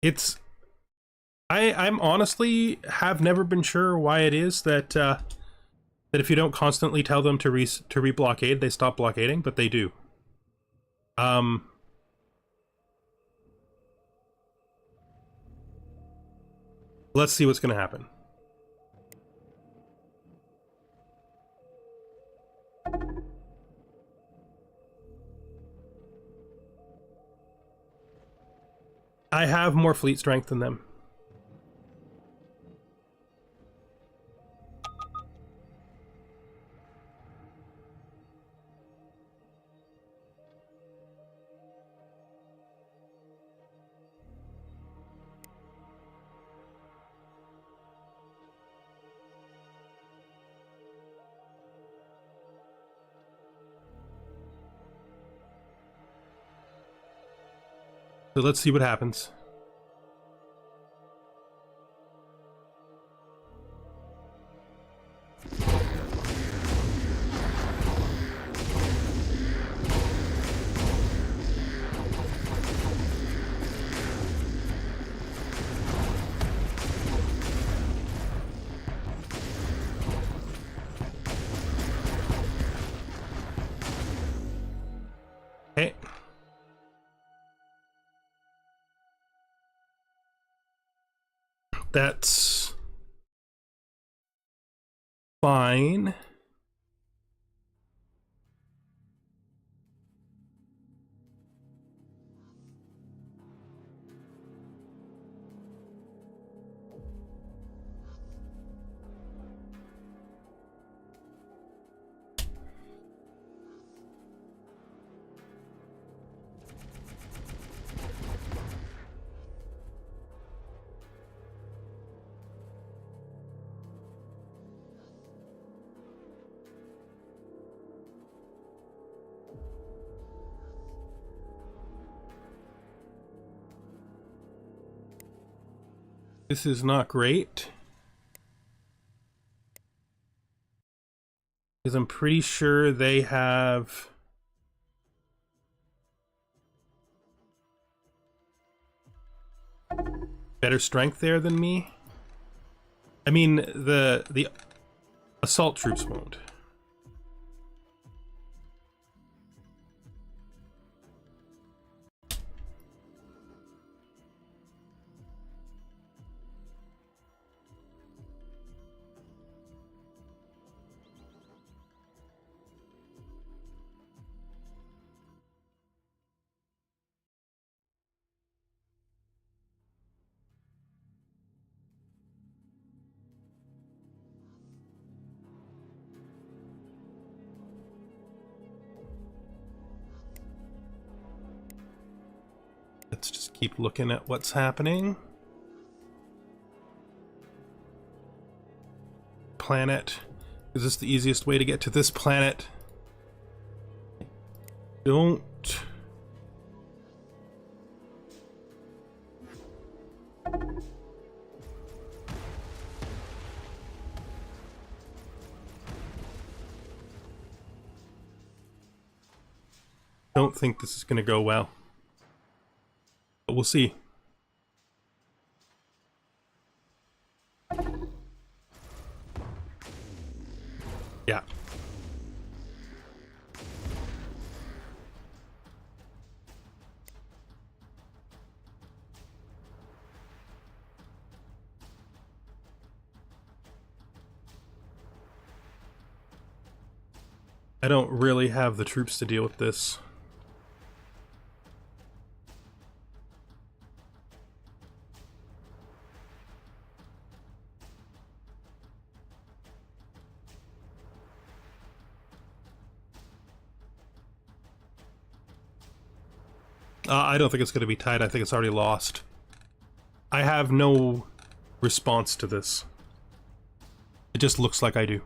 It's... I'm honestly have never been sure why it is that that if you don't constantly tell them to re-blockade, they stop blockading, but they do. Let's see what's going to happen. I have more fleet strength than them. So let's see what happens. Okay. That's fine. This is not great. Because I'm pretty sure they have better strength there than me. I mean, the assault troops won't. Let's just keep looking at what's happening. Planet. Is this the easiest way to get to this planet? Don't... Don't think this is going to go well. But we'll see. Yeah. I don't really have the troops to deal with this. I don't think it's going to be tight. I think it's already lost. I have no response to this. It just looks like I do.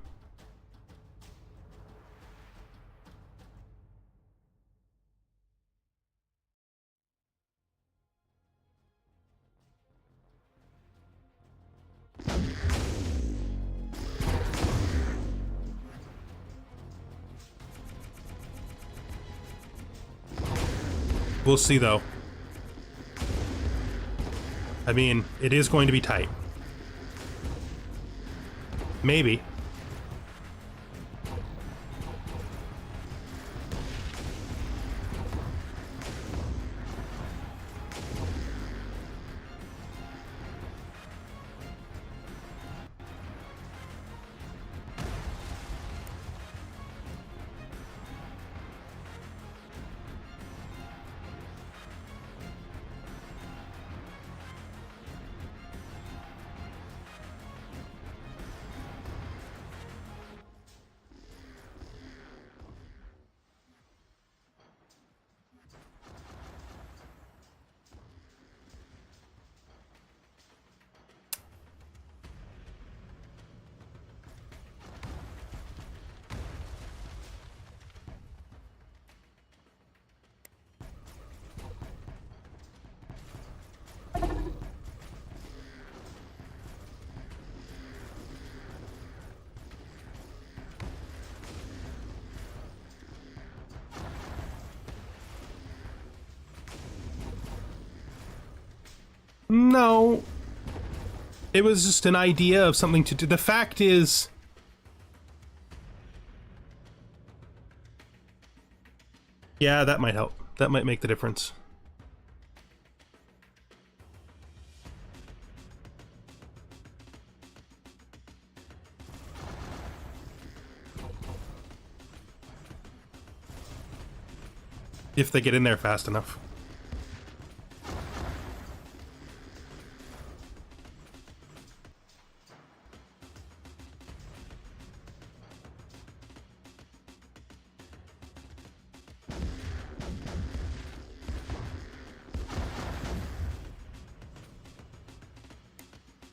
We'll see, though. I mean, it is going to be tight. Maybe. No. It was just an idea of something to do. The fact is... Yeah, that might help. That might make the difference. If they get in there fast enough.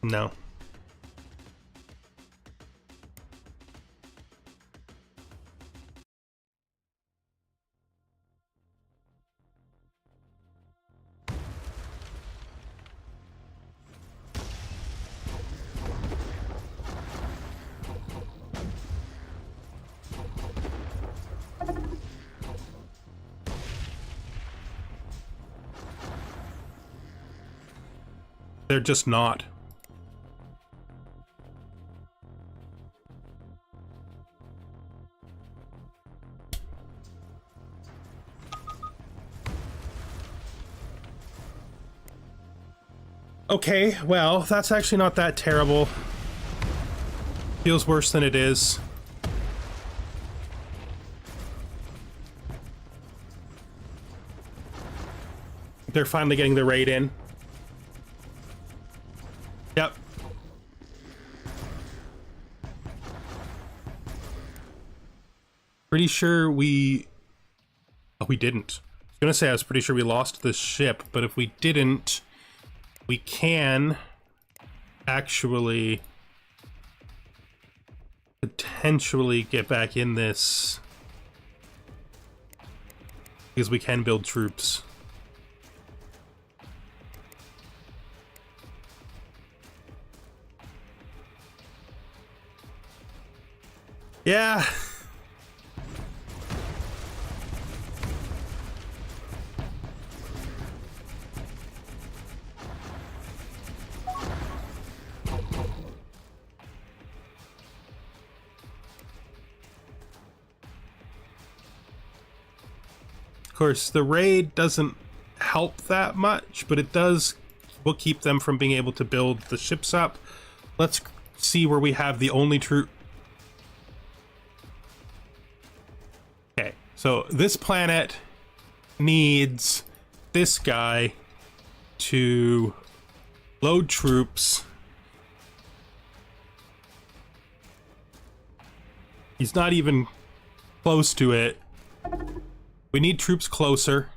No. They're just not. Okay, well, that's actually not that terrible. Feels worse than it is. They're finally getting the raid in. Yep. Pretty sure we... Oh, we didn't. I was gonna say I was pretty sure we lost the ship, but if we didn't, we can actually potentially get back in this because we can build troops. Yeah. Of course, the raid doesn't help that much, but it will keep them from being able to build the ships up. Let's see where we have the only troop. Okay, so this planet needs this guy to load troops. He's not even close to it. We need troops closer.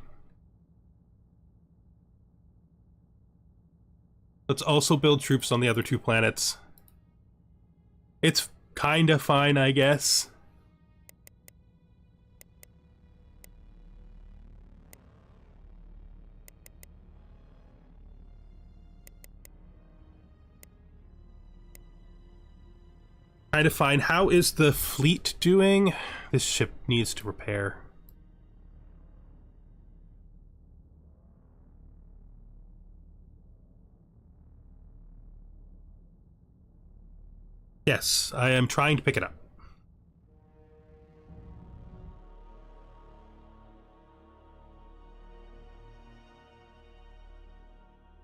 Let's also build troops on the other two planets. It's kind of fine, I guess. Kind of fine. How is the fleet doing? This ship needs to repair. Yes, I am trying to pick it up.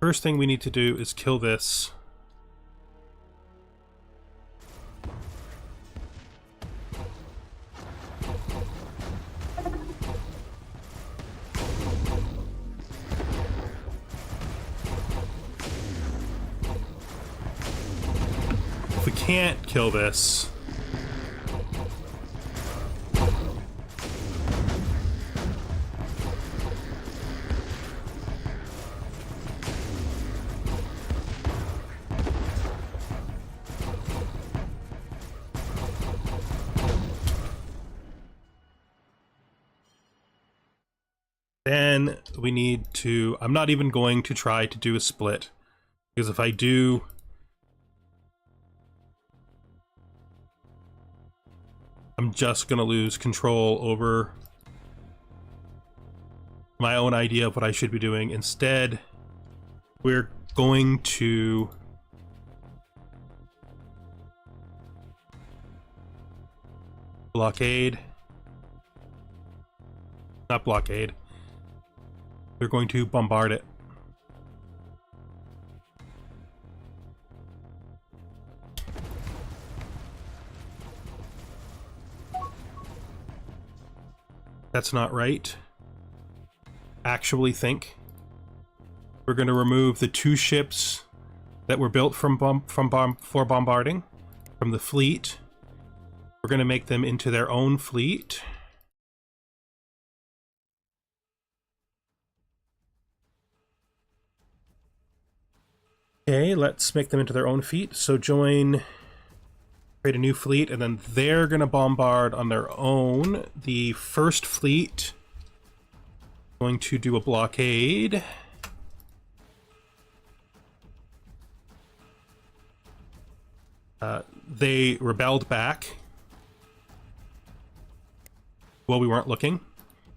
First thing we need to do is kill this. If we can't kill this, then we need to... I'm not even going to try to do a split, because if I do... I'm just gonna lose control over my own idea of what I should be doing. Instead, we're going to blockade. Not blockade. They're going to bombard it. That's not right. Actually think. We're going to remove the 2 ships that were built for bombarding from the fleet. We're going to make them into their own fleet. Okay, let's make them into their own fleet. So join, create a new fleet, and then they're going to bombard on their own. The first fleet going to do a blockade. They rebelled back. Well, we weren't looking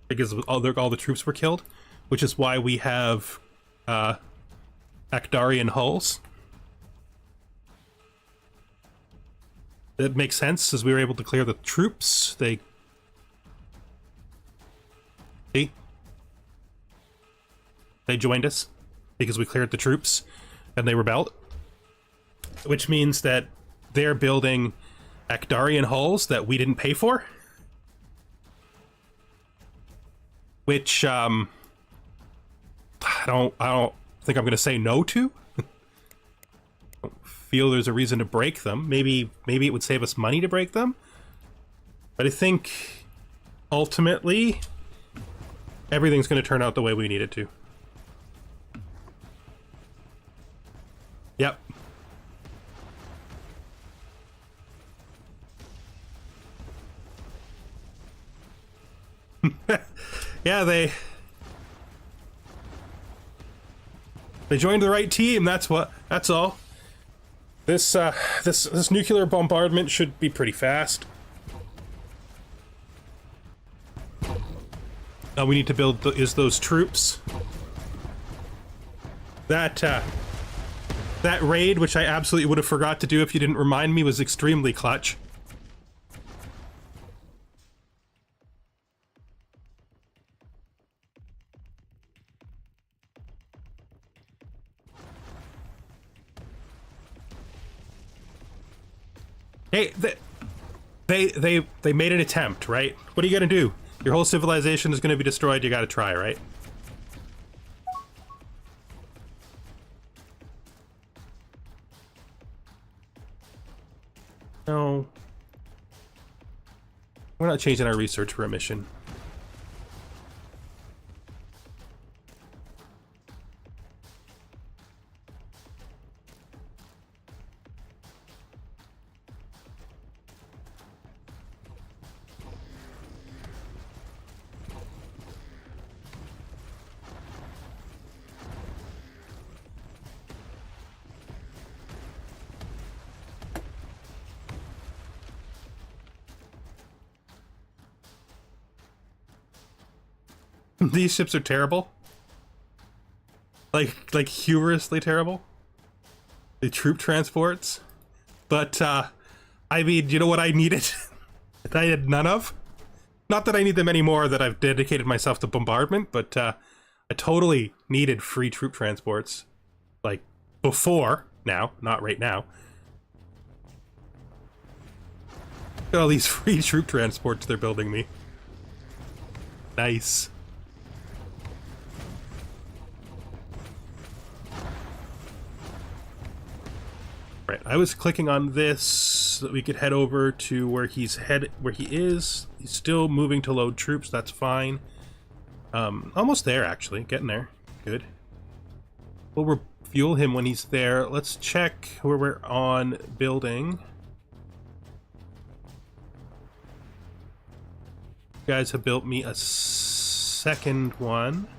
because all the troops were killed, which is why we have Akdarian hulls. That makes sense, as we were able to clear the troops. They joined us because we cleared the troops and they rebelled, which means that they're building Akdarian hulls that we didn't pay for, which I don't think I'm going to say no to. I don't feel there's a reason to break them. Maybe it would save us money to break them, but I think ultimately everything's going to turn out the way we need it to. Yep. Yeah, they joined the right team. That's all. This this nuclear bombardment should be pretty fast. All we need to build is those troops. That raid, which I absolutely would have forgot to do if you didn't remind me, was extremely clutch. Hey, they made an attempt, right? What are you gonna do? Your whole civilization is gonna be destroyed. You gotta try, right? No. We're not changing our research for a mission. These ships are terrible. Like humorously terrible. The troop transports. But, I mean, you know what I needed? That I had none of? Not that I need them anymore, that I've dedicated myself to bombardment, but, I totally needed free troop transports. Like, before. Now. Not right now. Look at all these free troop transports they're building me. Nice. Right, I was clicking on this so that we could head over to where he is. He's still moving to load troops, that's fine. Almost there, actually. Getting there. Good. We'll refuel him when he's there. Let's check where we're on building. You guys have built me a second one.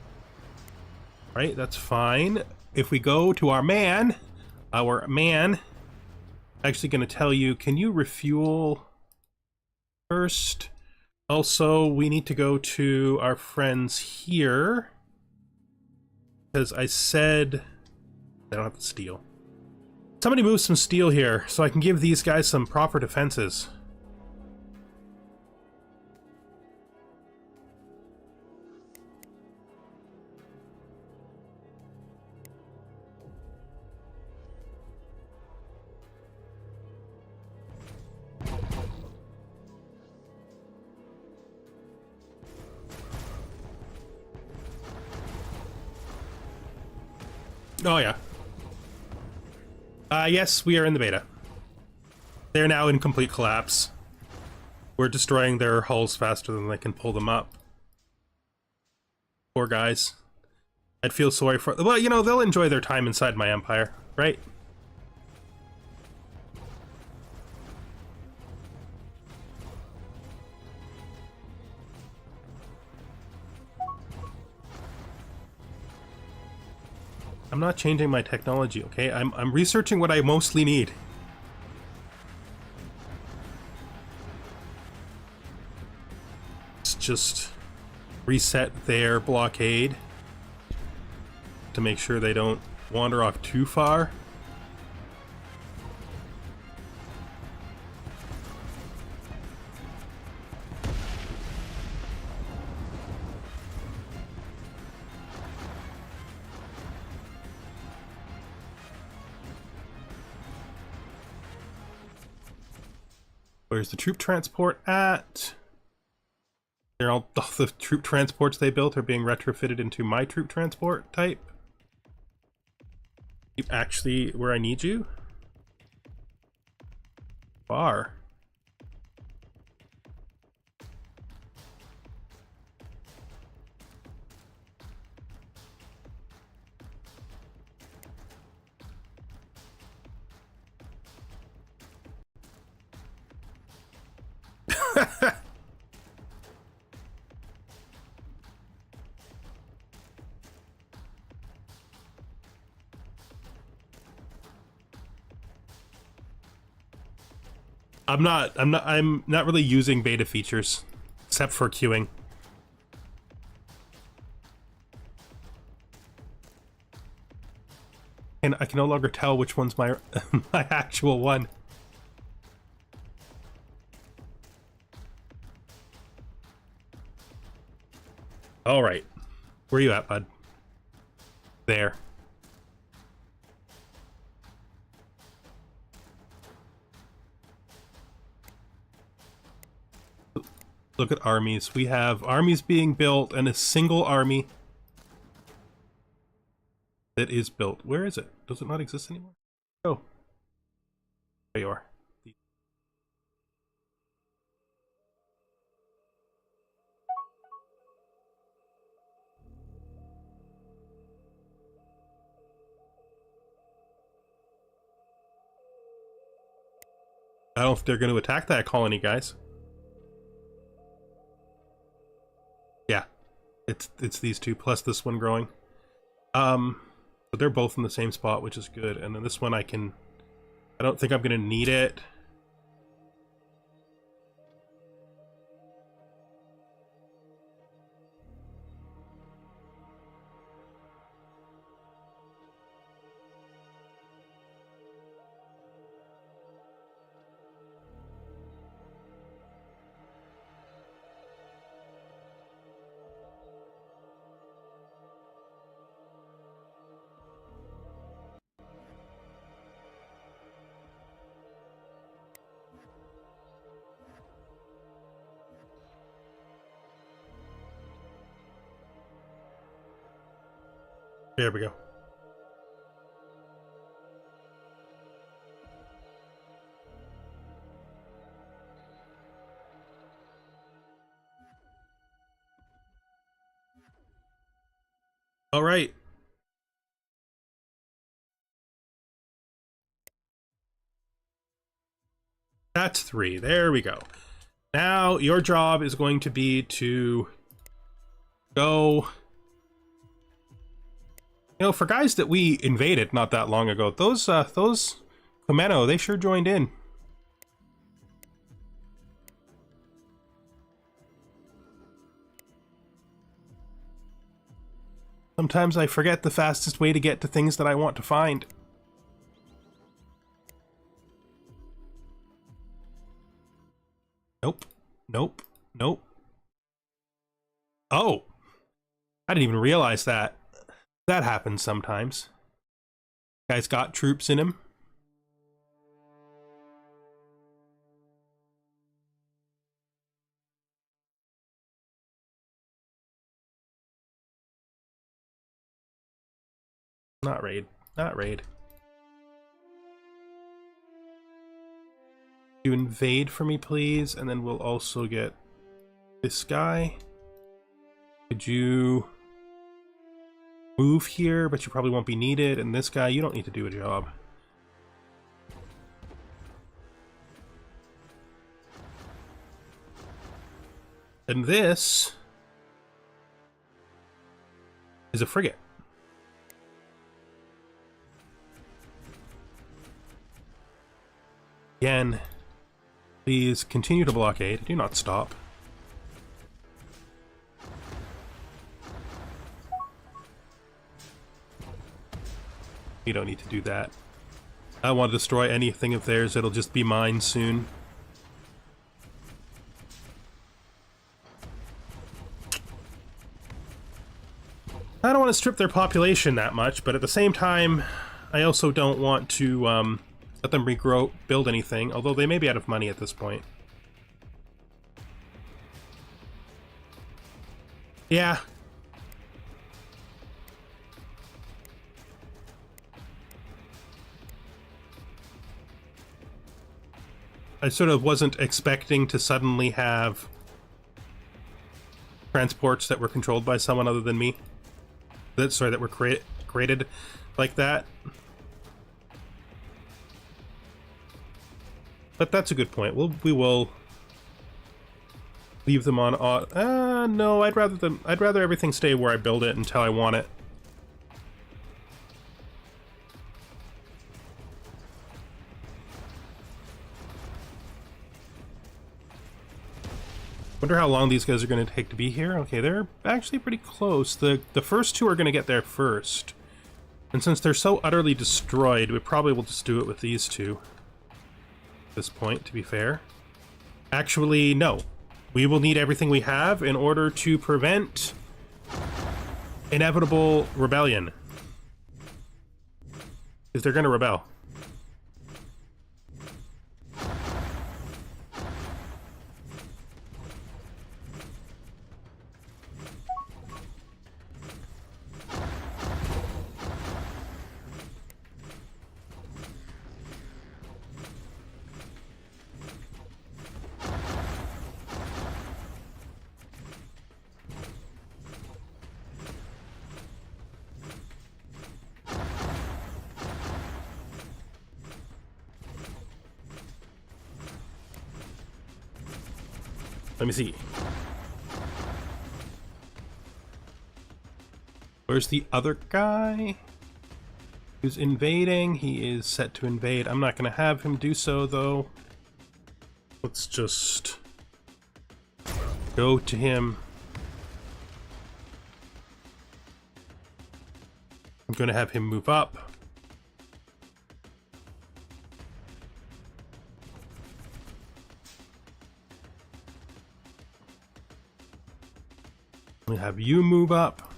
Right, that's fine. If we go to our man, actually going to tell you, can you refuel first? Also, we need to go to our friends here, because I said They don't have the steel. Somebody move some steel here so I can give these guys some proper defenses. Oh yeah. Yes, we are in the beta. They're now in complete collapse. We're destroying their hulls faster than they can pull them up. Poor guys. I'd feel sorry for... Well, you know, they'll enjoy their time inside my empire, right? I'm not changing my technology, okay? I'm researching what I mostly need. Let's just reset their blockade to make sure they don't wander off too far. Where's the troop transport at? They're all the troop transports they built are being retrofitted into my troop transport type. You actually where I need you? Far. I'm not really using beta features except for queuing. And I can no longer tell which one's my my actual one. All right. Where are you at, bud? There. Look at armies. We have armies being built and a single army that is built. Where is it? Does it not exist anymore? Oh. There you are. I don't know if they're going to attack that colony, guys. Yeah. It's these two plus this one growing. But they're both in the same spot, which is good. And then this one I don't think I'm going to need it. There we go. All right. That's 3. There we go. Now your job is going to be to go... You know, for guys that we invaded not that long ago, those Komeno, they sure joined in. Sometimes I forget the fastest way to get to things that I want to find. Nope. Nope. Nope. Oh! I didn't even realize that. That happens sometimes. Guy's got troops in him. Not raid. Not raid. You invade for me, please, and then we'll also get this guy. Could you move here, but you probably won't be needed, and this guy, you don't need to do a job. And this is a frigate. Again, please continue to blockade. Do not stop. You don't need to do that. I don't want to destroy anything of theirs. It'll just be mine soon. I don't want to strip their population that much, but at the same time, I also don't want to let them regrow, build anything, although they may be out of money at this point. Yeah. I sort of wasn't expecting to suddenly have transports that were controlled by someone other than me. That were created like that. But that's a good point. We will leave them on. No, I'd rather everything stay where I build it until I want it. Wonder how long these guys are going to take to be here. Okay, they're actually pretty close. The first two are going to get there first. And since they're so utterly destroyed, we probably will just do it with these two. At this point, to be fair. Actually, no. We will need everything we have in order to prevent inevitable rebellion. Because they're going to rebel. Let me see. Where's the other guy who's invading? He is set to invade. I'm not going to have him do so, though. Let's just go to him. I'm going to have him move up. We have you move up.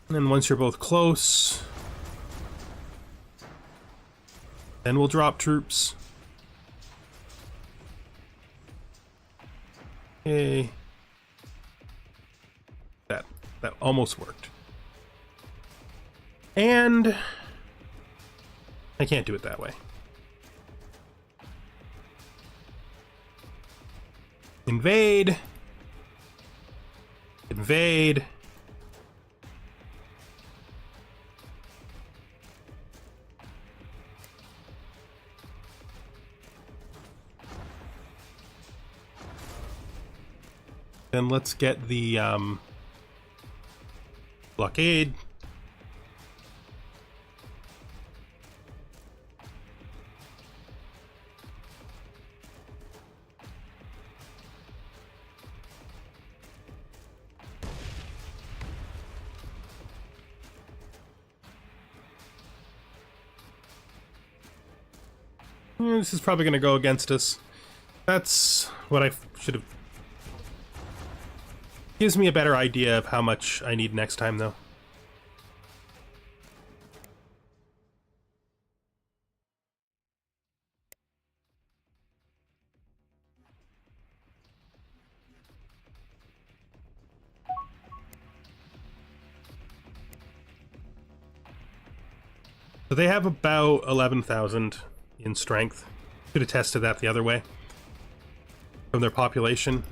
And then once you're both close, then we'll drop troops. Okay. That almost worked. And I can't do it that way. Invade. Invade. Then let's get the blockade. This is probably going to go against us. That's what I should have... Gives me a better idea of how much I need next time, though. So they have about 11,000 in strength. Could have tested that the other way. From their population.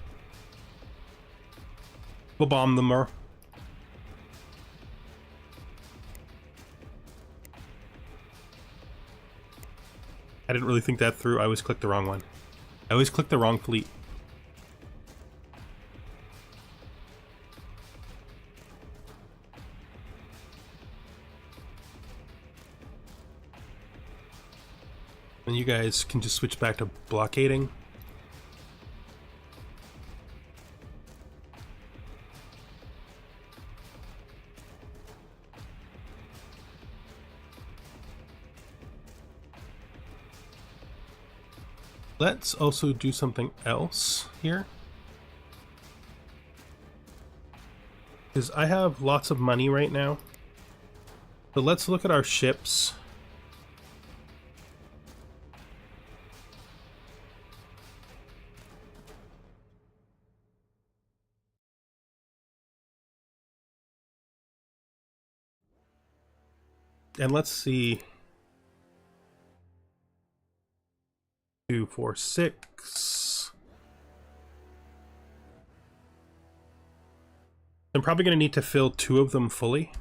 We'll bomb them more. I didn't really think that through. I always clicked the wrong one. I always clicked the wrong fleet. And you guys can just switch back to blockading. Let's also do something else here. Because I have lots of money right now. So let's look at our ships. And let's see. 2, 4, 6. I'm probably going to need to fill 2 of them fully.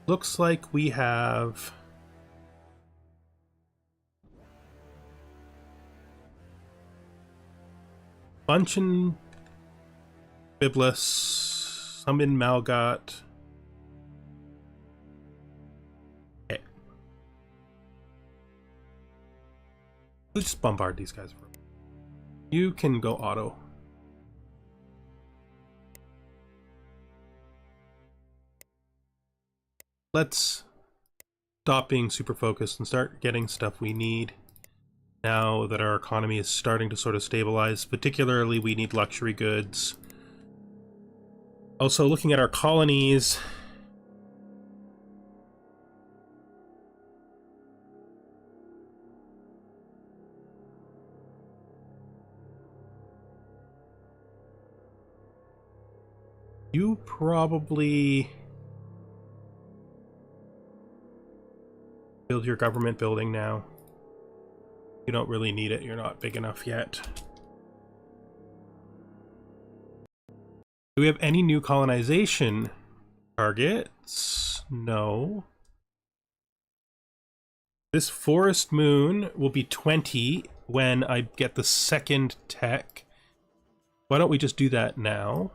Looks like we have bunch in Biblis, some in Malgot. Okay. We'll just bombard these guys. You can go auto. Let's stop being super focused and start getting stuff we need now that our economy is starting to sort of stabilize. Particularly, we need luxury goods. Also, looking at our colonies, you probably build your government building now. You don't really need it. You're not big enough yet. Do we have any new colonization targets? No. This forest moon will be 20 when I get the second tech. Why don't we just do that now?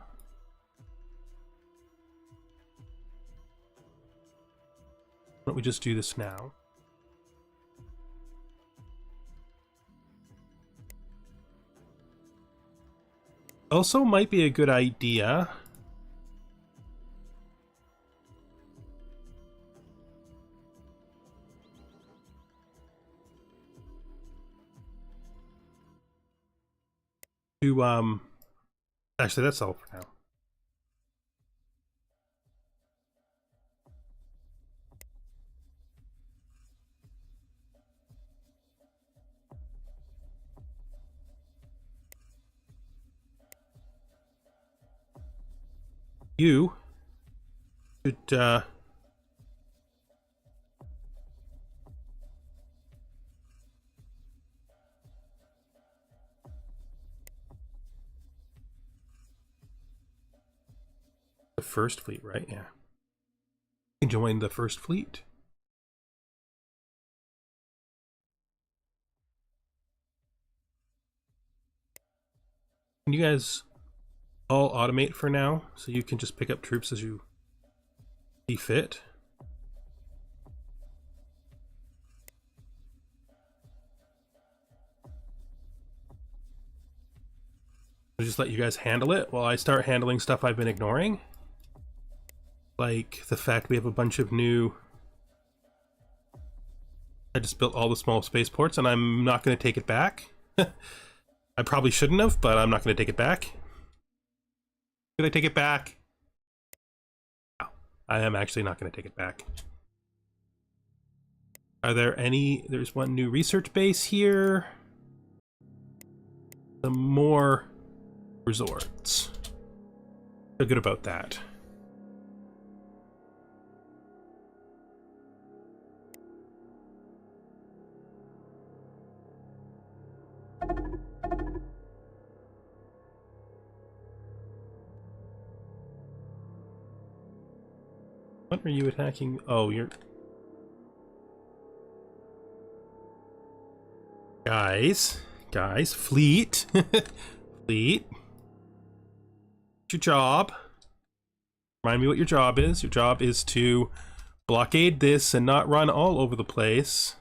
Why don't we just do this now? Also might be a good idea to actually that's all for now. You should the first fleet, right? Yeah. You can join the first fleet. Can you guys all automate for now, so you can just pick up troops as you see fit? I'll just let you guys handle it while I start handling stuff I've been ignoring. Like the fact we have a bunch of new... I just built all the small spaceports and I'm not going to take it back. I probably shouldn't have, but I'm not going to take it back. Should I take it back? No, I am actually not going to take it back. Are there any... There's one new research base here. Some more resorts. Feel good about that. What are you attacking? Oh, you're... Guys, fleet. Fleet. What's your job? Remind me what your job is. Your job is to blockade this and not run all over the place.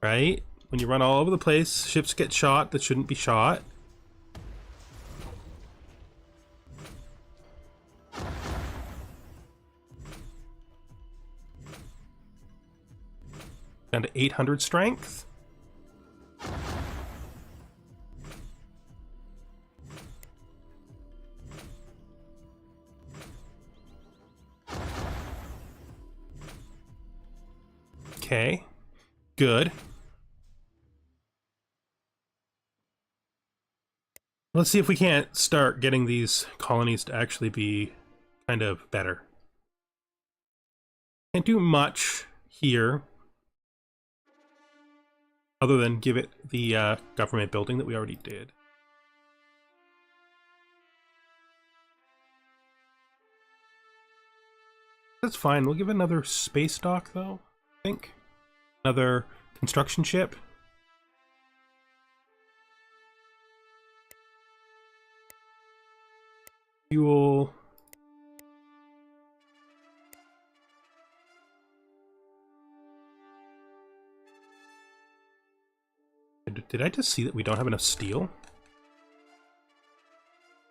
Right? When you run all over the place, ships get shot that shouldn't be shot. Down to 800 strength. Okay, good. Let's see if we can't start getting these colonies to actually be kind of better. Can't do much here, other than give it the government building that we already did. That's fine. We'll give it another space dock, though, I think. Another construction ship. Fuel. Did I just see that we don't have enough steel?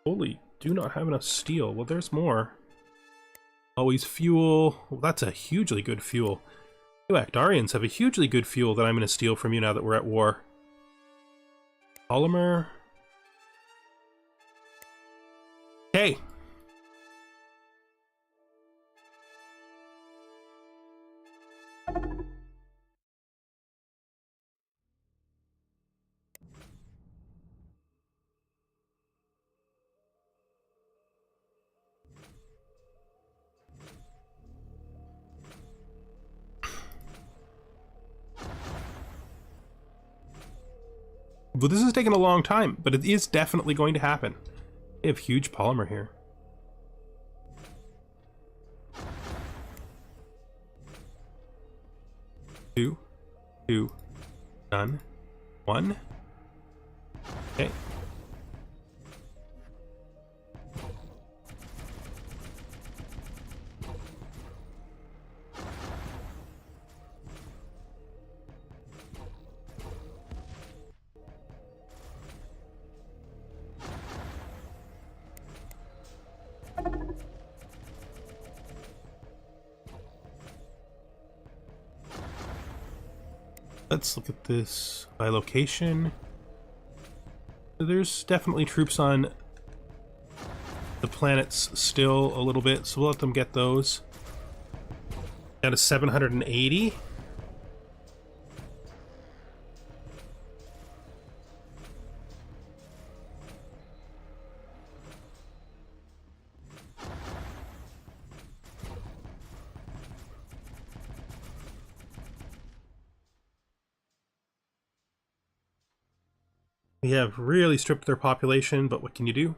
Holy, do not have enough steel. Well, there's more. Always fuel. Well, that's a hugely good fuel. You Actarians have a hugely good fuel that I'm going to steal from you now that we're at war. Polymer. Okay. Well, this is taking a long time, but it is definitely going to happen. They have huge polymer here. Two, none, one. Okay. Let's look at this by location. There's definitely troops on the planets still a little bit, so we'll let them get those. Down to 780. We have really stripped their population, but what can you do?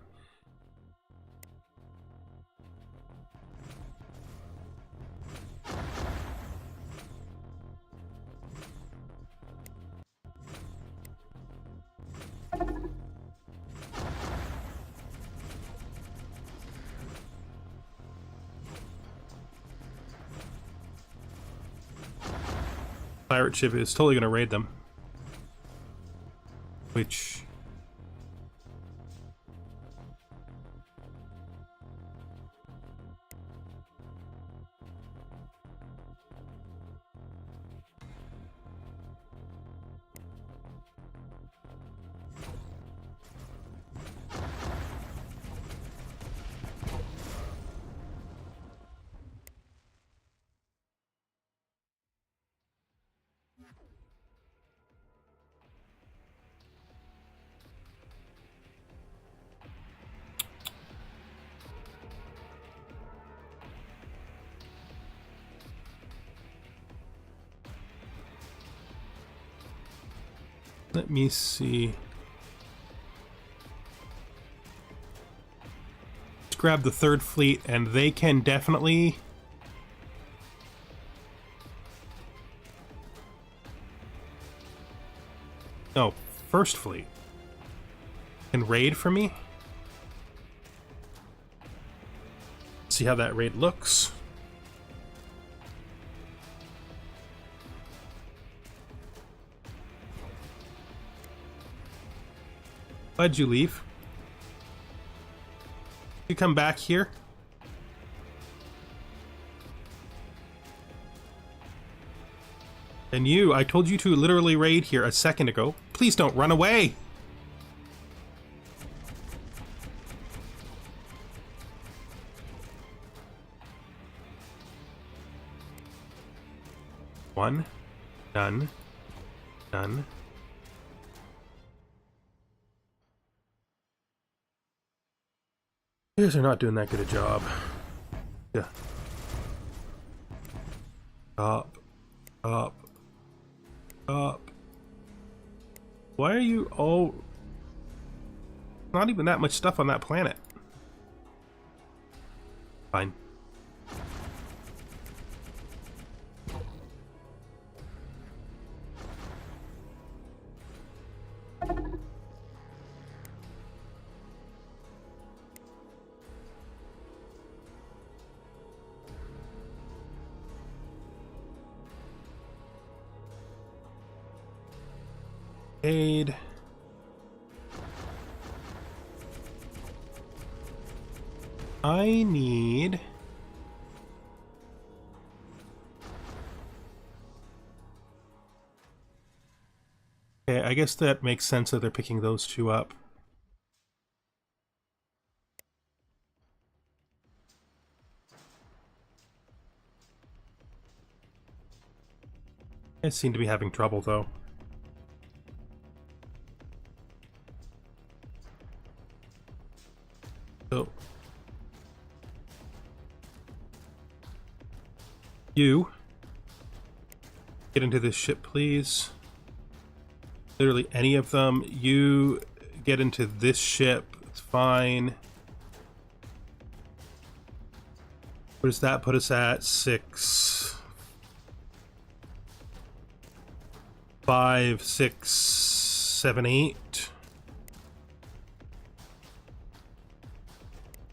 Pirate ship is totally going to raid them. Which... Let me see. Let's grab the third fleet, and they can definitely... No, first fleet. Can raid for me? See how that raid looks. Why'd you leave? You come back here? And you, I told you to literally raid here a second ago. Please don't run away! One. Done. Done. You guys are not doing that good a job. Yeah. Up. Up. Up. Why are you all... Not even that much stuff on that planet. Fine. Aid. I need... Okay, I guess that makes sense that they're picking those two up. They seem to be having trouble, though. So... You... Get into this ship, please. Literally any of them. You get into this ship. It's fine. What does that put us at? 6... 5, 6, 7, 8.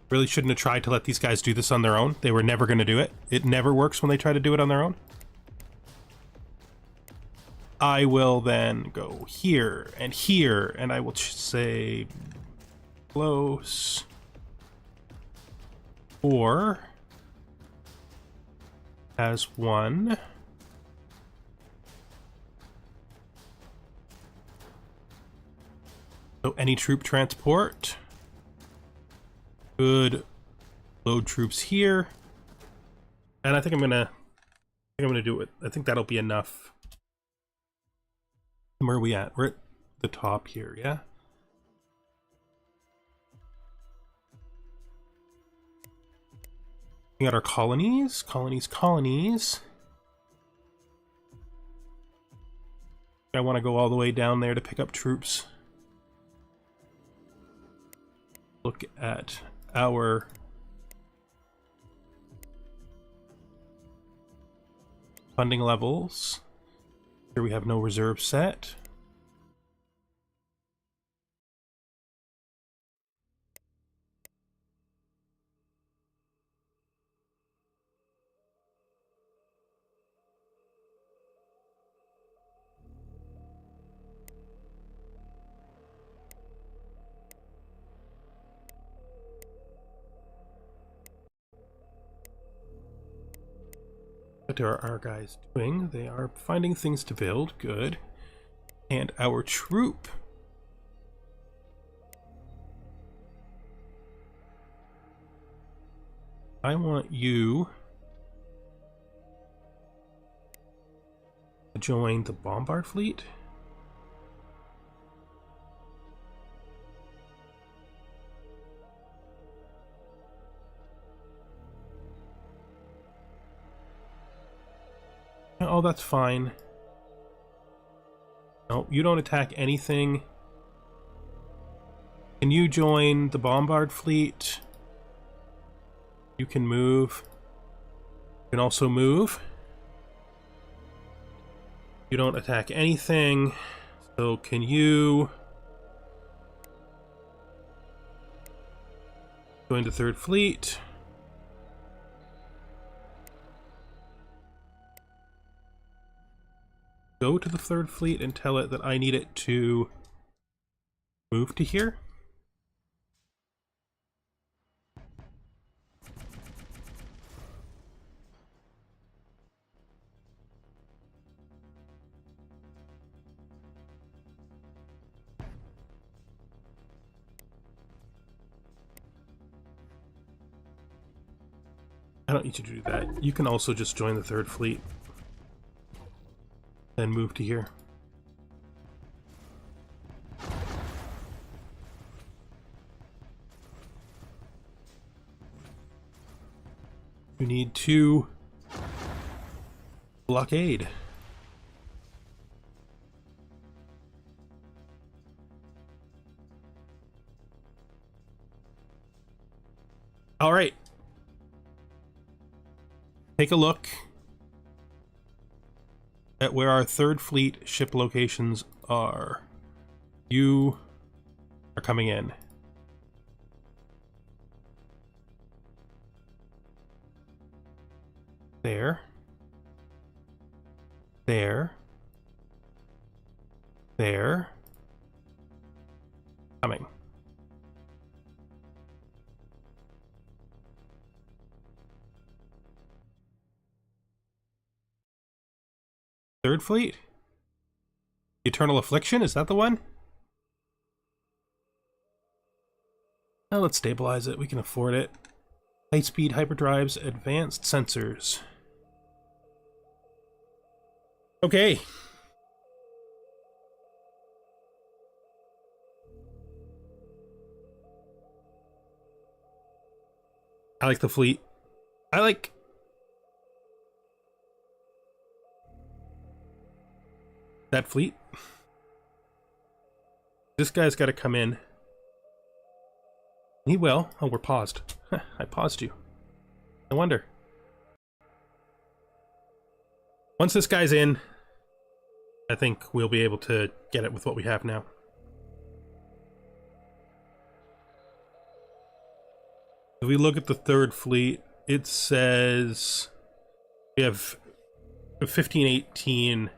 Really shouldn't have tried to let these guys do this on their own. They were never going to do it. It never works when they try to do it on their own. I will then go here, and I will say close. 4 has 1. So any troop transport. Good. Load troops here. And I think I'm gonna do it. I think that'll be enough. Where are we at? We're at the top here, yeah? We got our colonies. Colonies. I want to go all the way down there to pick up troops. Look at our funding levels. Here we have no reserve set. What are our guys doing? They are finding things to build. Good. And our troop. I want you to join the bombard fleet. Oh, that's fine. No, you don't attack anything. Can you join the bombard fleet? You can move. You can also move. You don't attack anything. So can you join the third fleet? Go to the third fleet and tell it that I need it to move to here. I don't need you to do that. You can also just join the third fleet. Then move to here. You need to blockade. All right. Take a look at where our third fleet ship locations are. You are coming in. There. There. There. Coming. Third fleet? Eternal Affliction? Is that the one? Now let's stabilize it. We can afford it. High speed hyperdrives, advanced sensors. Okay. I like the fleet. I like... that fleet. This guy's got to come in. He will. Oh, we're paused. I paused you. No wonder. Once this guy's in, I think we'll be able to get it with what we have now. If we look at the third fleet, it says we have a 15-18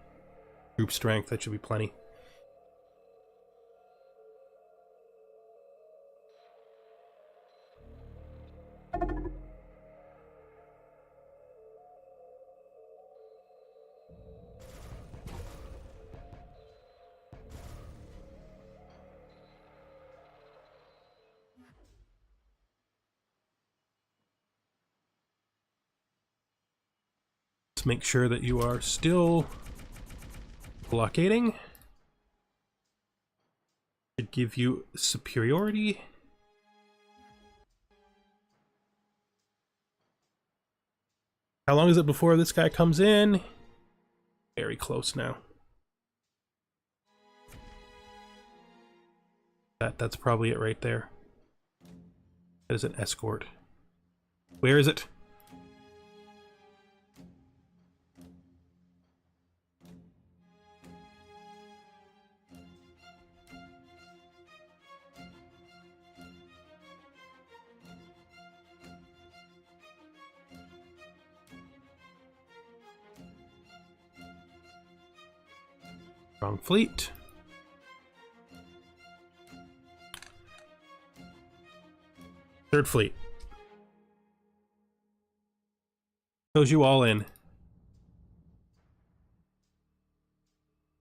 group strength. That should be plenty. Let's make sure that you are still blockading. Should give you superiority. How long is it before this guy comes in? Very close now. That's probably it right there. That is an escort. Where is it? Wrong fleet. Third fleet. Shows you all in.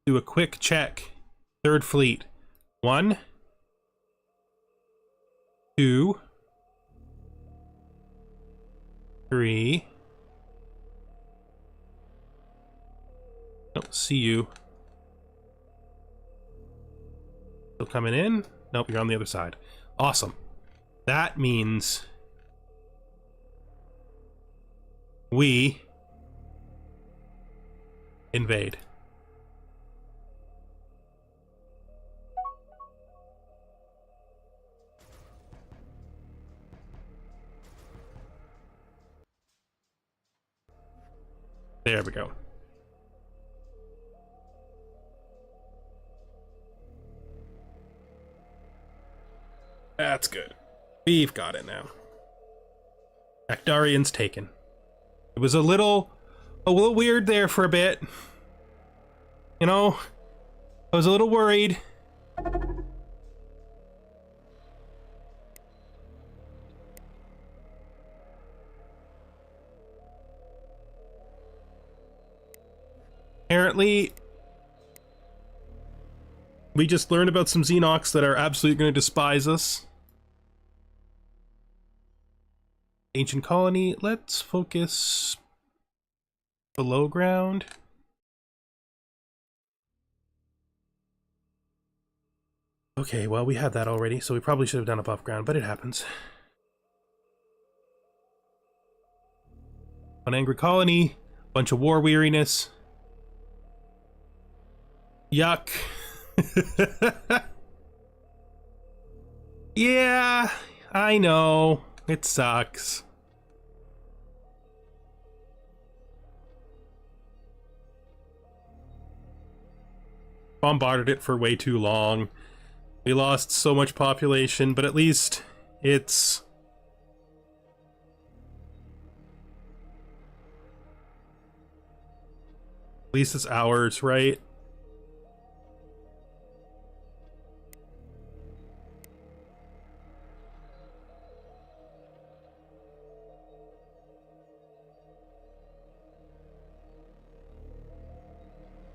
Do a quick check. Third Fleet. 1, 2, 3. Don't see you. Still coming in? Nope, you're on the other side. Awesome. That means we invade. There we go. That's good. We've got it now. Actarian's taken. It was a little weird there for a bit. You know, I was a little worried. Apparently, we just learned about some Xenox that are absolutely going to despise us. Ancient colony, let's focus below ground. Okay, well, we had that already, so we probably should have done above ground, but it happens. An angry colony, bunch of war weariness. Yuck. Yeah, I know. It sucks. Bombarded it for way too long. We lost so much population, but at least it's... At least it's ours, right?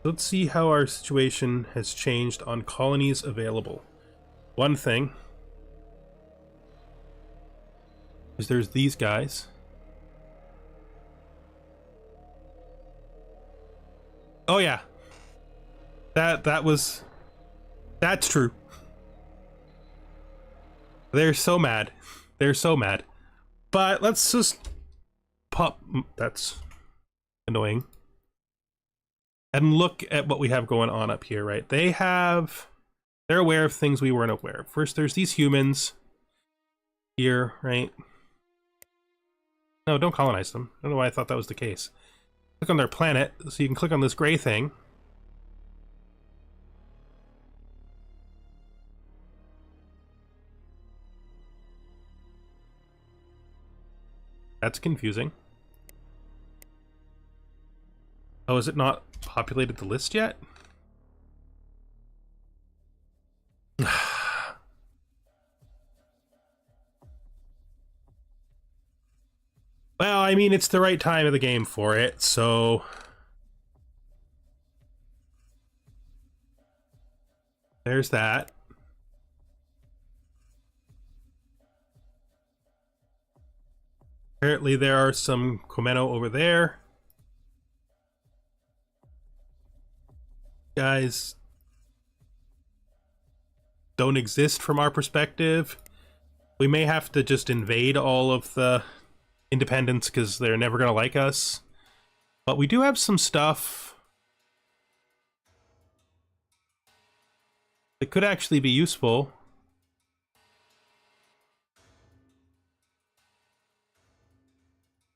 Let's see how our situation has changed on colonies available. One thing is there's these guys. Oh yeah. That's true. They're so mad. They're so mad. But let's just pop. That's annoying. And look at what we have going on up here, right? They're aware of things we weren't aware of. First, there's these humans here, right? No, don't colonize them. I don't know why I thought that was the case. Click on their planet, so you can click on this gray thing. That's confusing. Oh, is it not populated the list yet? Well, I mean, it's the right time of the game for it, so... There's that. Apparently there are some Komeno over there. Guys don't exist from our perspective. We may have to just invade all of the independents because they're never going to like us. But we do have some stuff that could actually be useful.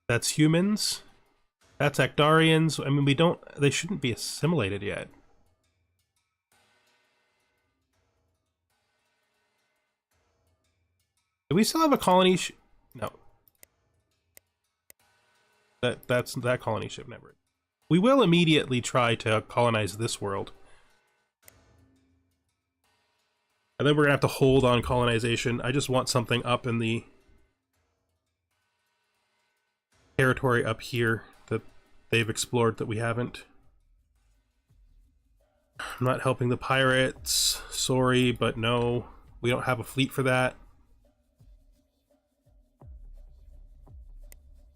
That's humans. That's Actarians. I mean, they shouldn't be assimilated yet. Do we still have a colony? No. That colony ship never. We will immediately try to colonize this world. And then we're gonna have to hold on colonization. I just want something up in the territory up here that they've explored that we haven't. I'm not helping the pirates. Sorry, but no. We don't have a fleet for that.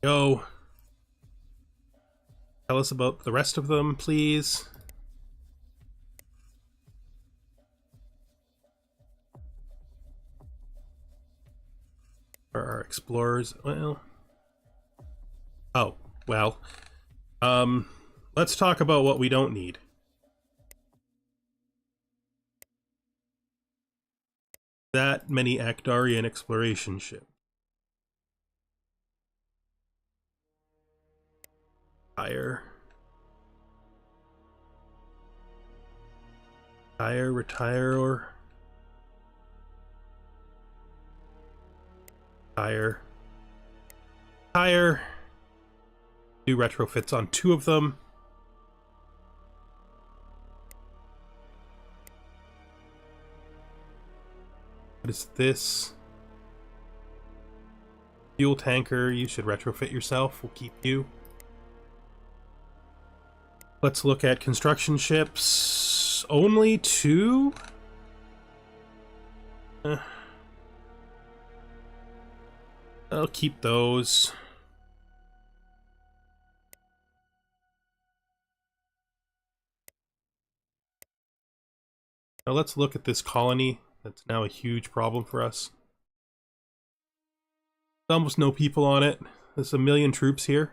Go. Tell us about the rest of them, please. Or our explorers, well... Oh, well. Let's talk about what we don't need. That many Actarian exploration ships. Retire, or... Retire. Do retrofits on 2 of them. What is this? Fuel tanker, you should retrofit yourself. We'll keep you. Let's look at construction ships. Only 2? I'll keep those. Now let's look at this colony. That's now a huge problem for us. There's almost no people on it. There's 1 million troops here.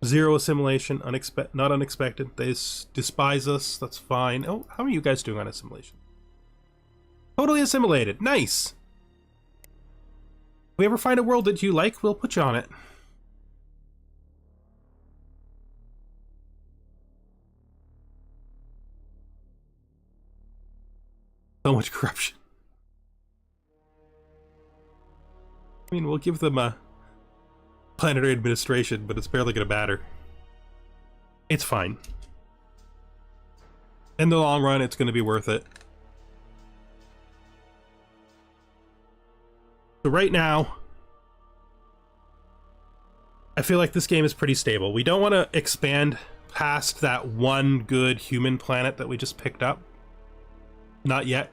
Zero assimilation, not unexpected. They despise us, that's fine. Oh, how are you guys doing on assimilation? Totally assimilated, nice! If we ever find a world that you like, we'll put you on it. So much corruption. I mean, we'll give them a planetary administration, but it's barely gonna matter. It's fine. In the long run, it's gonna be worth it. So right now, I feel like this game is pretty stable. We don't want to expand past that one good human planet that we just picked up. Not yet.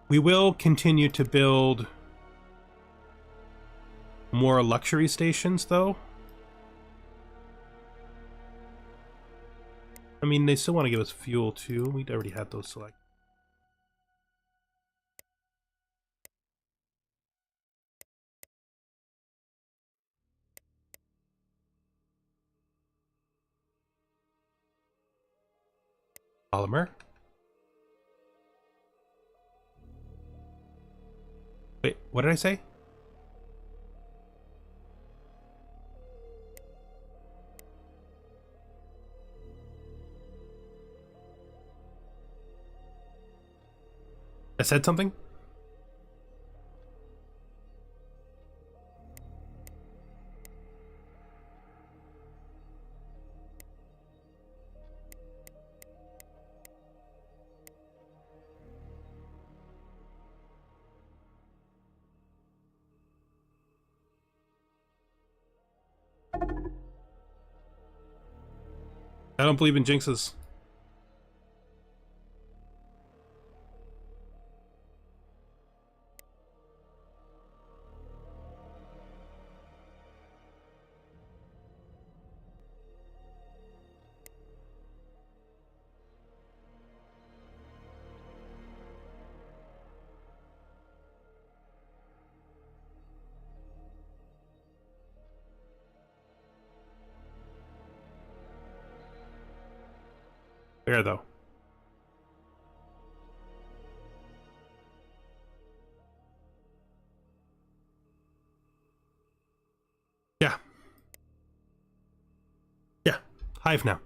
We will continue to build more luxury stations, though. I mean, they still want to give us fuel, too. We'd already had those selected. Polymer. Wait, what did I say? I said something? I don't believe in jinxes. There, though. Yeah. Yeah. Hive now.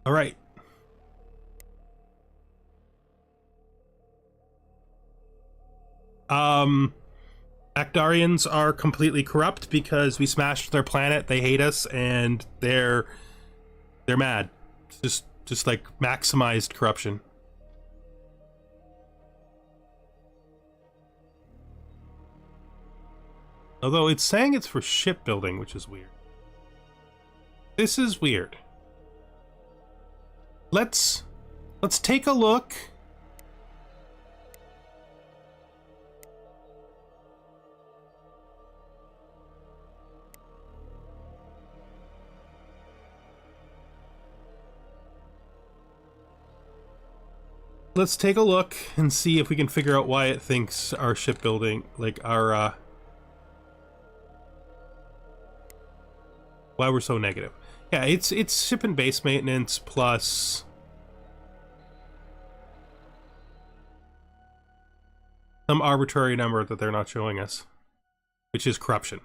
All right. Actarians are completely corrupt because we smashed their planet. They hate us, and they're They're mad. It's just like maximized corruption. Although it's saying it's for shipbuilding, which is weird. This is weird. Let's take a look. Let's take a look and see if we can figure out why it thinks our shipbuilding, like our why we're so negative. Yeah, it's ship and base maintenance plus some arbitrary number that they're not showing us, which is corruption.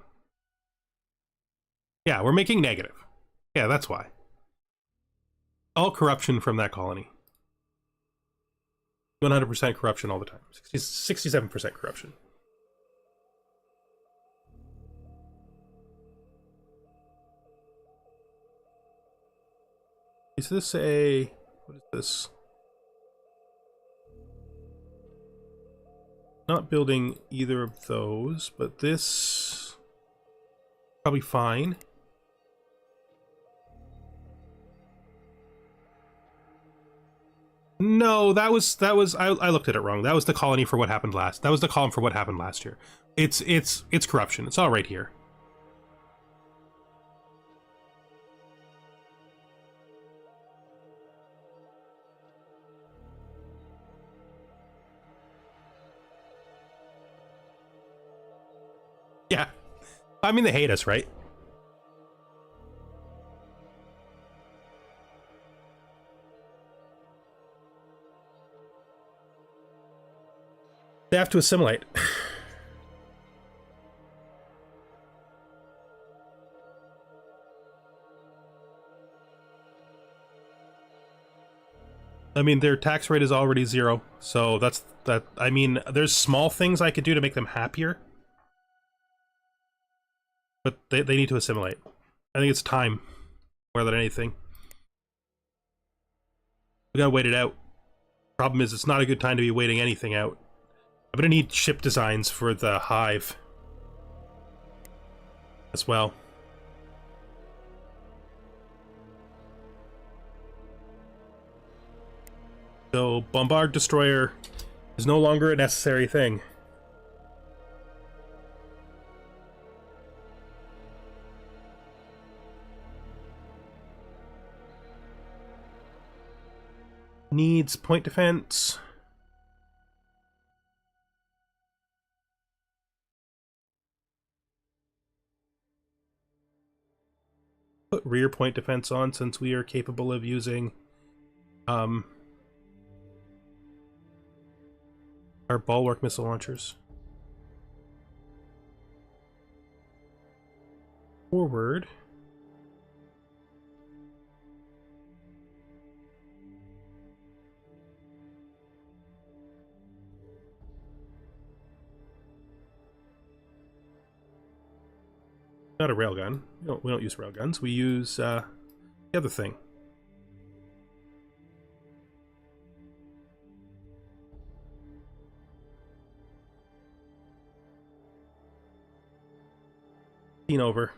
Yeah, we're making negative. Yeah, that's why. All corruption from that colony. 100% corruption all the time. 67% corruption. Is this a... what is this? Not building either of those, but this... probably fine. No, that was I looked at it wrong. That was the colony for what happened last. That was the column for what happened last year. It's corruption. It's all right here. Yeah. I mean, they hate us, right? They have to assimilate. I mean, their tax rate is already 0, so that's that. I mean, there's small things I could do to make them happier, but they need to assimilate. I think it's time more than anything. We gotta wait it out. Problem is, it's not a good time to be waiting anything out. I'm gonna need ship designs for the hive as well. So, Bombard Destroyer is no longer a necessary thing. Needs point defense. Put rear point defense on since we are capable of using our bulwark missile launchers. Forward. Not a railgun. We don't use railguns. We use the other thing. Seen over.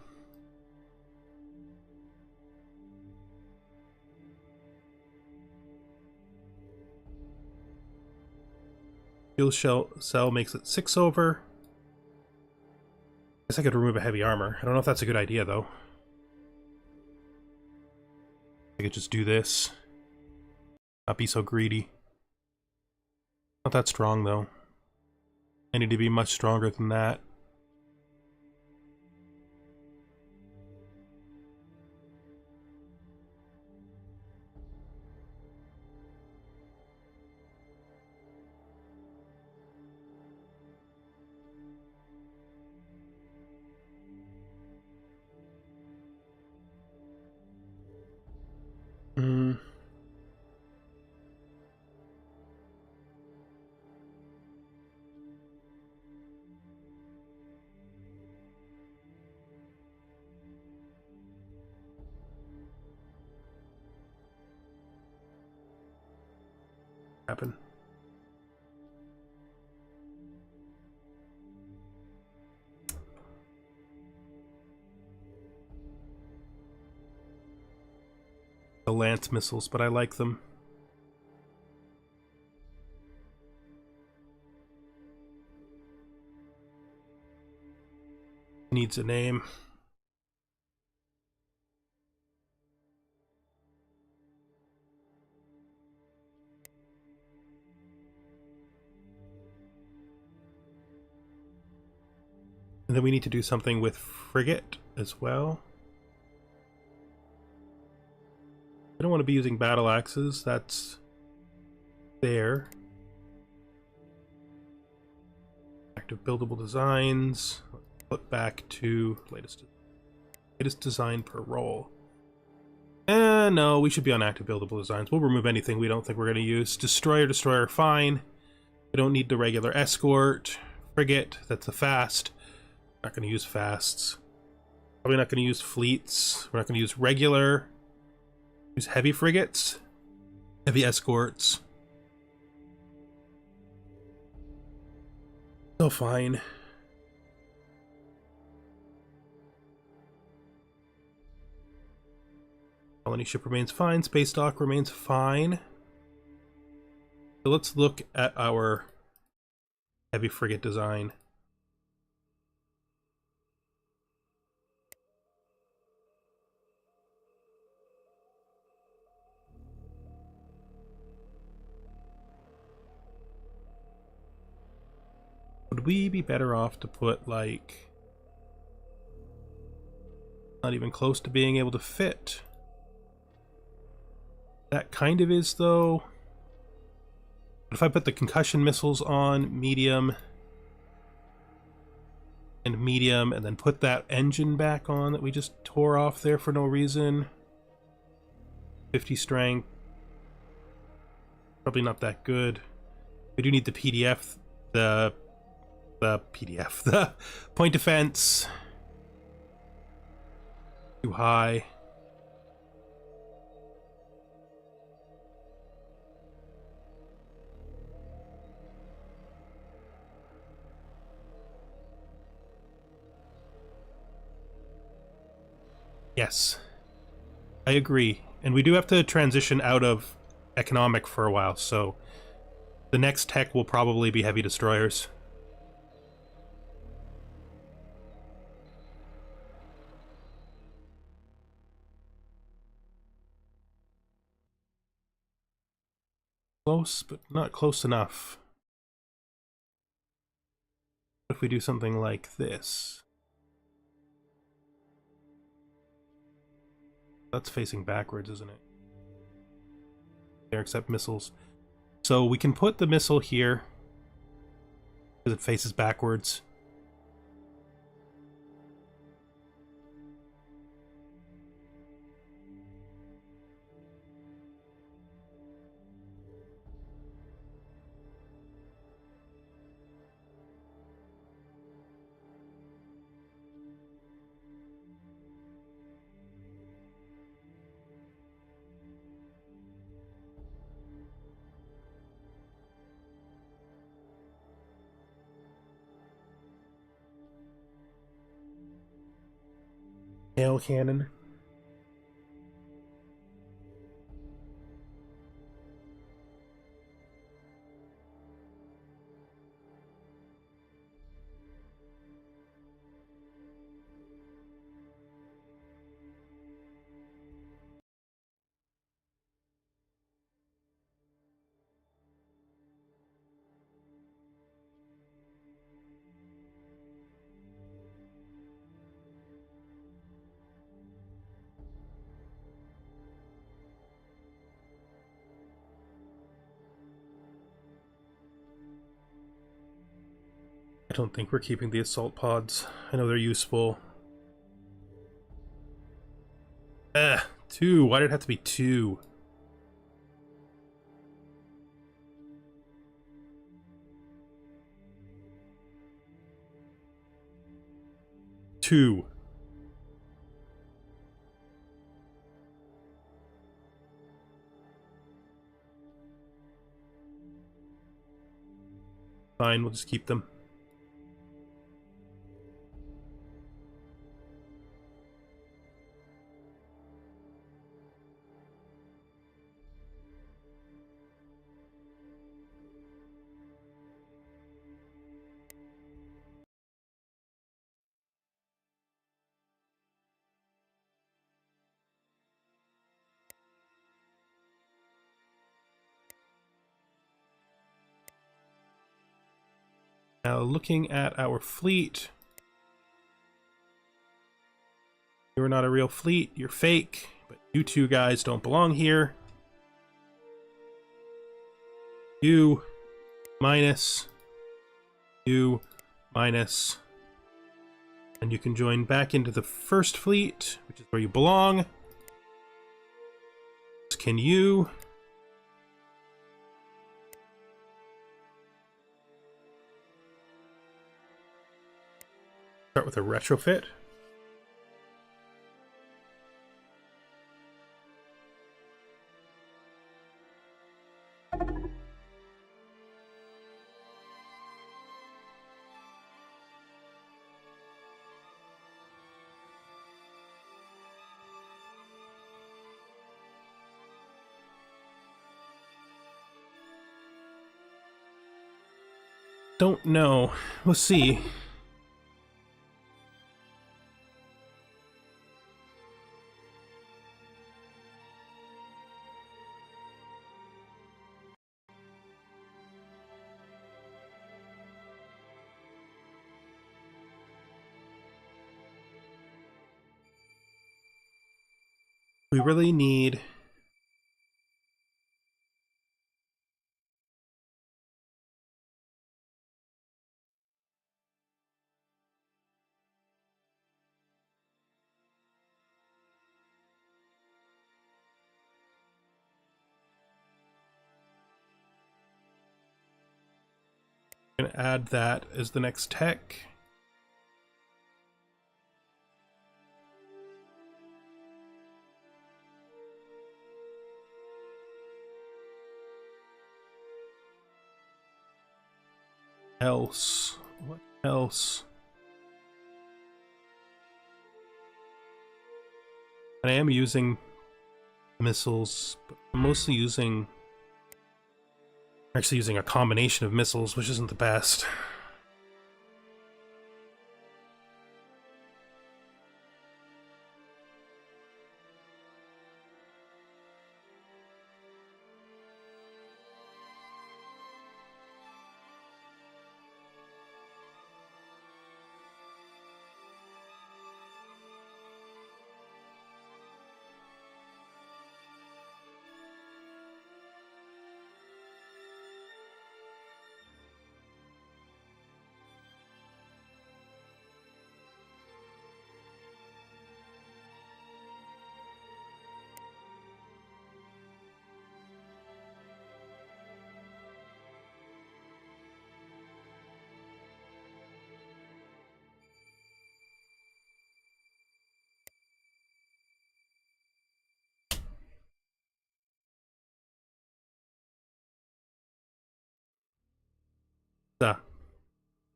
Fuel cell makes it 6 over. I guess I could remove a heavy armor. I don't know if that's a good idea, though. I could just do this. Not be so greedy. Not that strong, though. I need to be much stronger than that. happen. The Lance missiles, but I like them. Needs a name. And then we need to do something with frigate as well. I don't want to be using battle axes. That's there. Active buildable designs. Flip back to latest design per role. No, we should be on active buildable designs. We'll remove anything we don't think we're going to use. Destroyer, fine. We don't need the regular escort. Frigate, that's a fast. Not going to use fasts. Probably not going to use fleets. We're not going to use regular. Use heavy frigates. Heavy escorts. So fine. Colony ship remains fine. Space dock remains fine. So let's look at our heavy frigate design. Would we be better off to put, like, not even close to being able to fit? That kind of is, though. But if I put the concussion missiles on medium, and then put that engine back on that we just tore off there for no reason. 50 strength. Probably not that good. We do need the PDF, the point defense. Too high. Yes, I agree. And we do have to transition out of economic for a while, so the next tech will probably be heavy destroyers. Close, but not close enough. What if we do something like this? That's facing backwards, isn't it? There, except missiles. So we can put the missile here because it faces backwards. Nail cannon. I don't think we're keeping the assault pods. I know they're useful. 2. Why did it have to be 2? Two. Fine, we'll just keep them. Now, looking at our fleet, you're not a real fleet, you're fake, but you two guys don't belong here. You, minus, you, minus, and you can join back into the first fleet, which is where you belong. Can you? Start with a retrofit. Don't know. We'll see. We really need I'm gonna add that as the next tech. What else? I am using missiles, but I'm mostly using a combination of missiles, which isn't the best.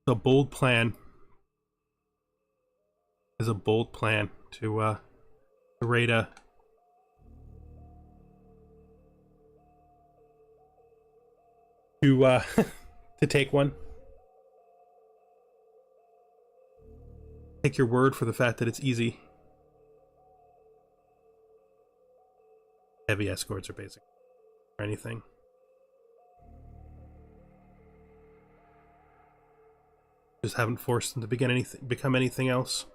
The bold plan is a bold plan to raid a to take one. Take your word for the fact that it's easy. Heavy escorts are basic or anything. Just haven't forced them to become anything else.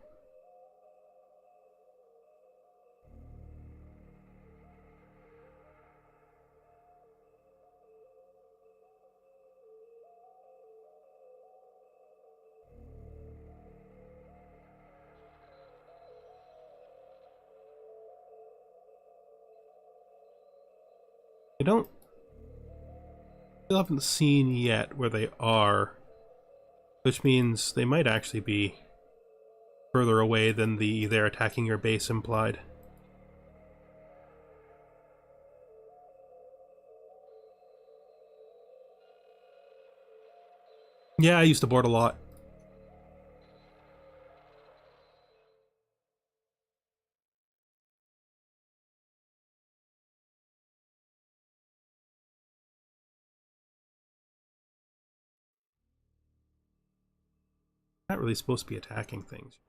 Still haven't seen yet where they are, which means they might actually be further away than they're attacking your base implied. Yeah, I used to board a lot. Not really supposed to be attacking things.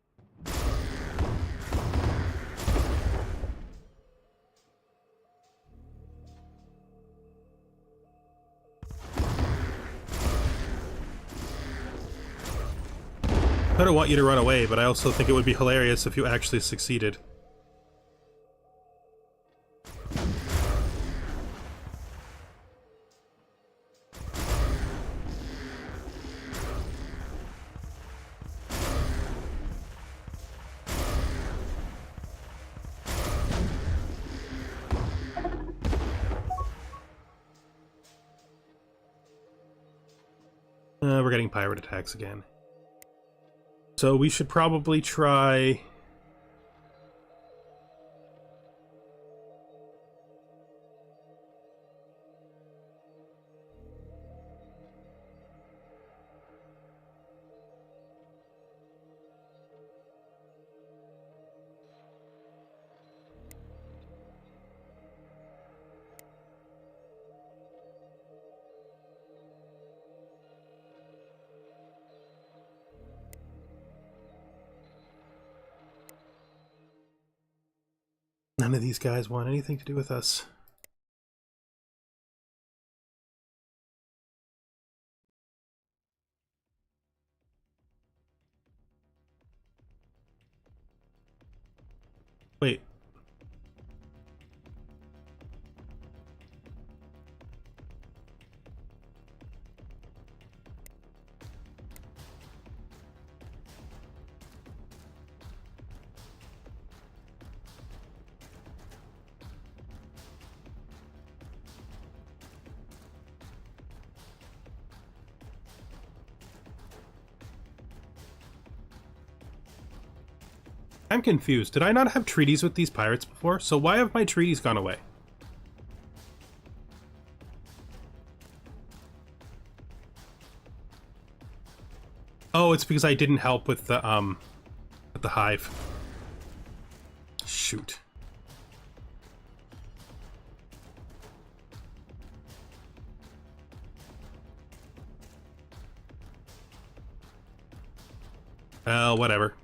I don't want you to run away, but I also think it would be hilarious if you actually succeeded. We're getting pirate attacks again. So we should probably try... None of these guys want anything to do with us. Wait. I'm confused. Did I not have treaties with these pirates before? So why have my treaties gone away? Oh, it's because I didn't help with the hive. Shoot. Whatever.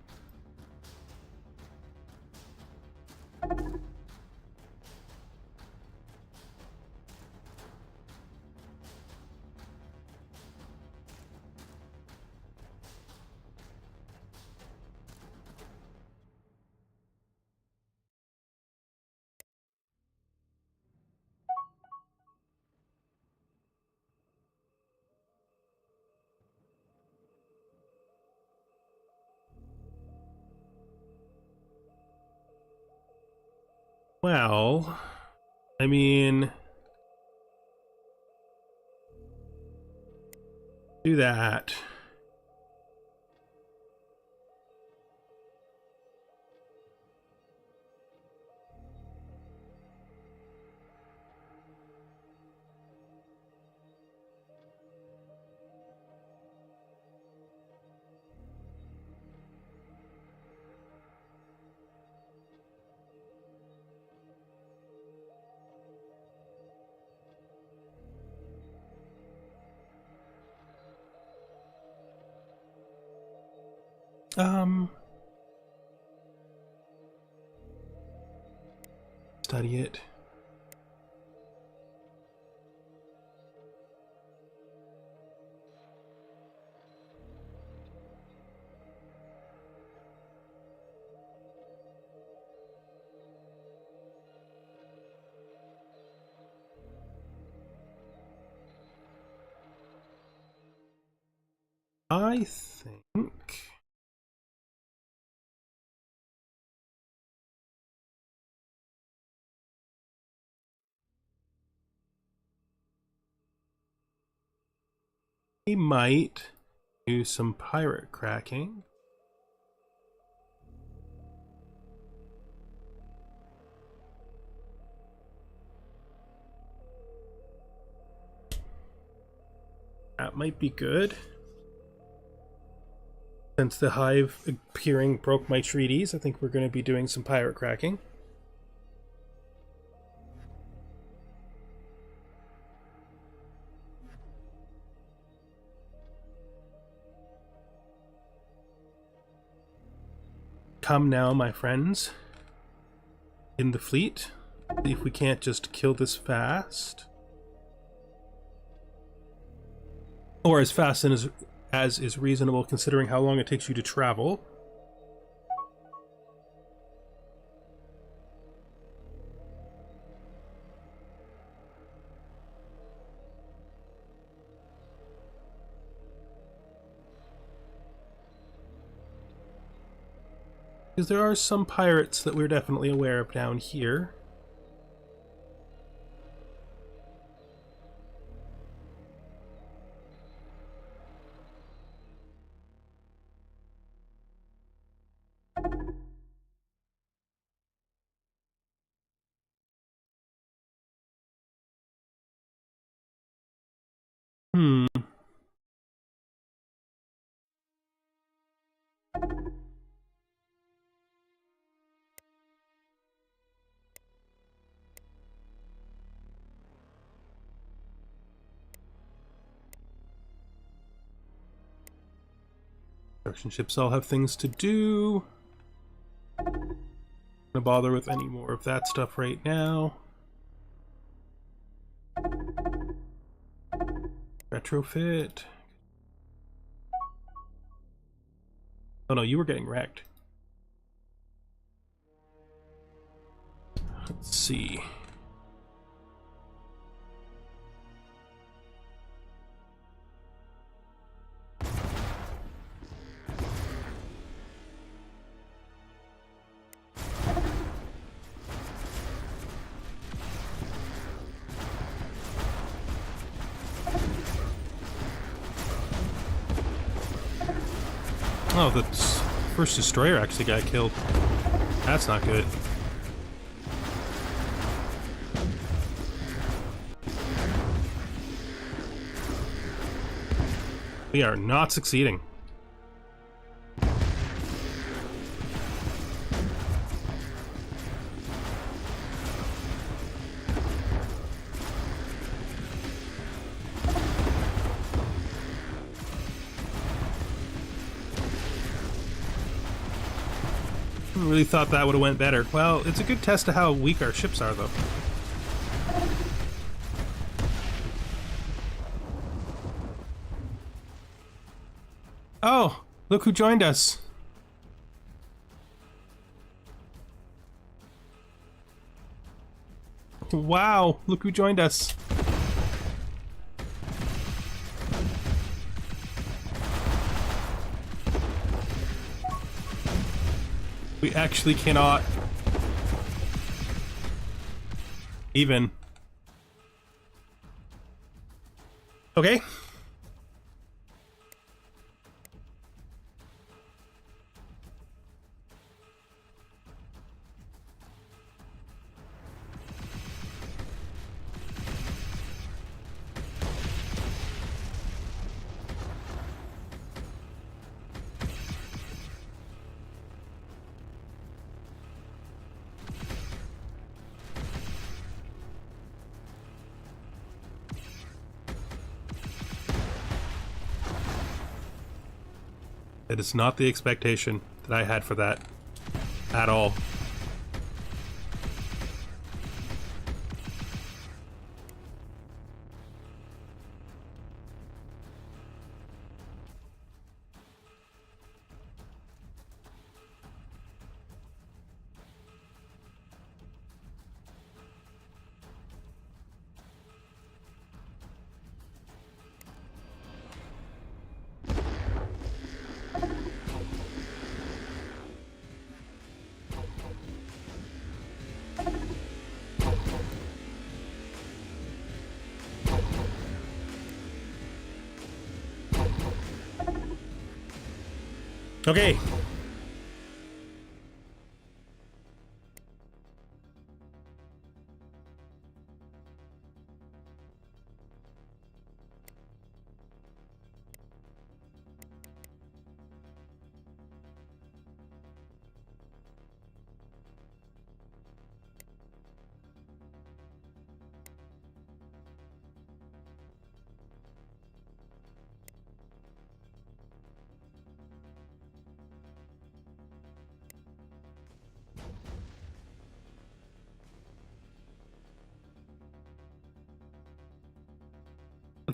Well, I mean... do that. Study it. I think... we might do some pirate cracking. That might be good. Since the hive appearing broke my treaties, I think we're going to be doing some pirate cracking. Come now, my friends, in the fleet. See if we can't just kill this fast. Or as fast and as is reasonable considering how long it takes you to travel. Because there are some pirates that we're definitely aware of down here. Hmm. Construction ships all have things to do. Not gonna bother with any more of that stuff right now. Retrofit. Oh no, you were getting wrecked. Let's see. Oh, the first destroyer actually got killed. That's not good. We are not succeeding. Really thought that would have went better. Well, it's a good test of how weak our ships are, though. Oh, look who joined us. Wow, look who joined us. We actually cannot even. Okay. It is not the expectation that I had for that at all. Okay.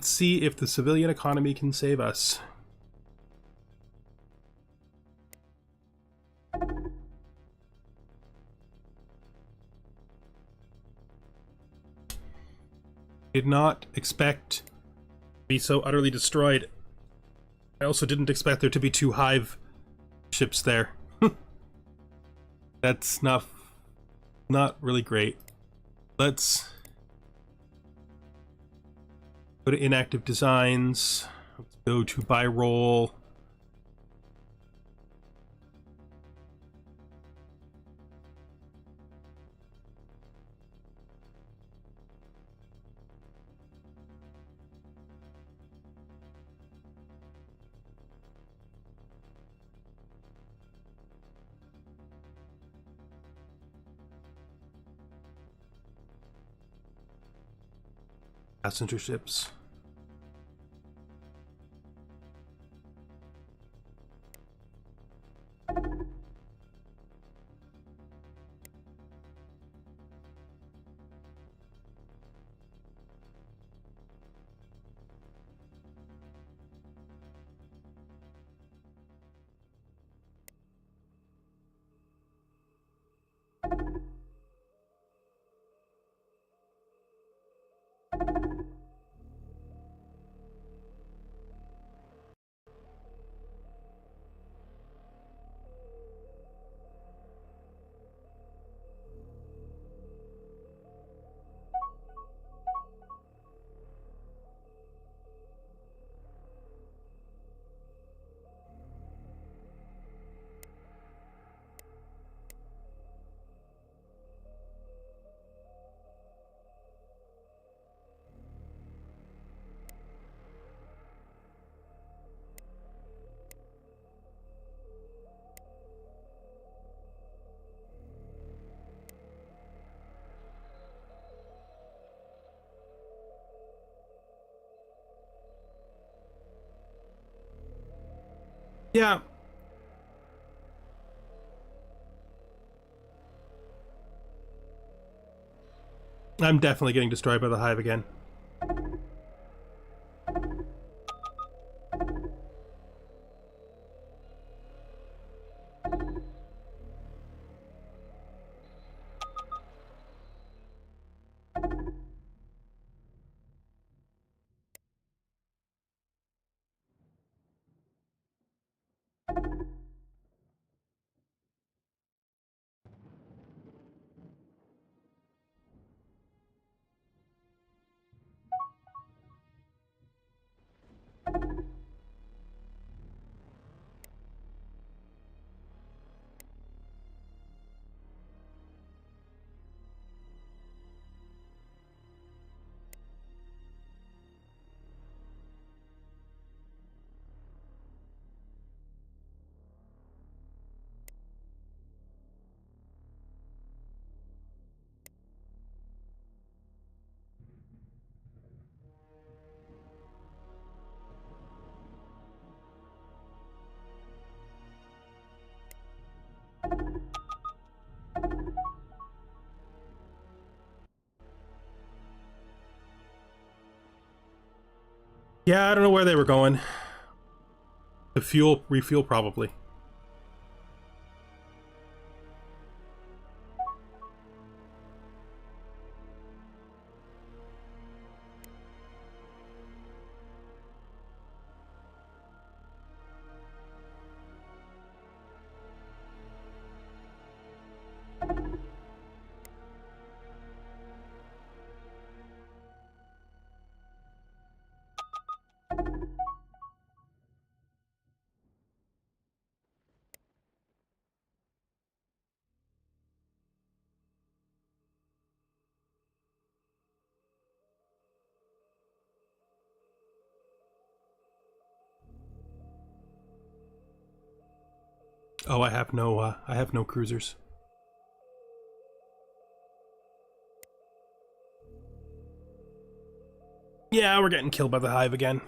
Let's see if the civilian economy can save us. Did not expect to be so utterly destroyed. I also didn't expect there to be 2 hive ships there. That's not really great. Let's go to inactive designs. Let's go to buy roll. Passenger ships. Yeah. I'm definitely getting destroyed by the hive again. Yeah, I don't know where they were going. To refuel probably. Oh, I have no cruisers. Yeah, we're getting killed by the hive again.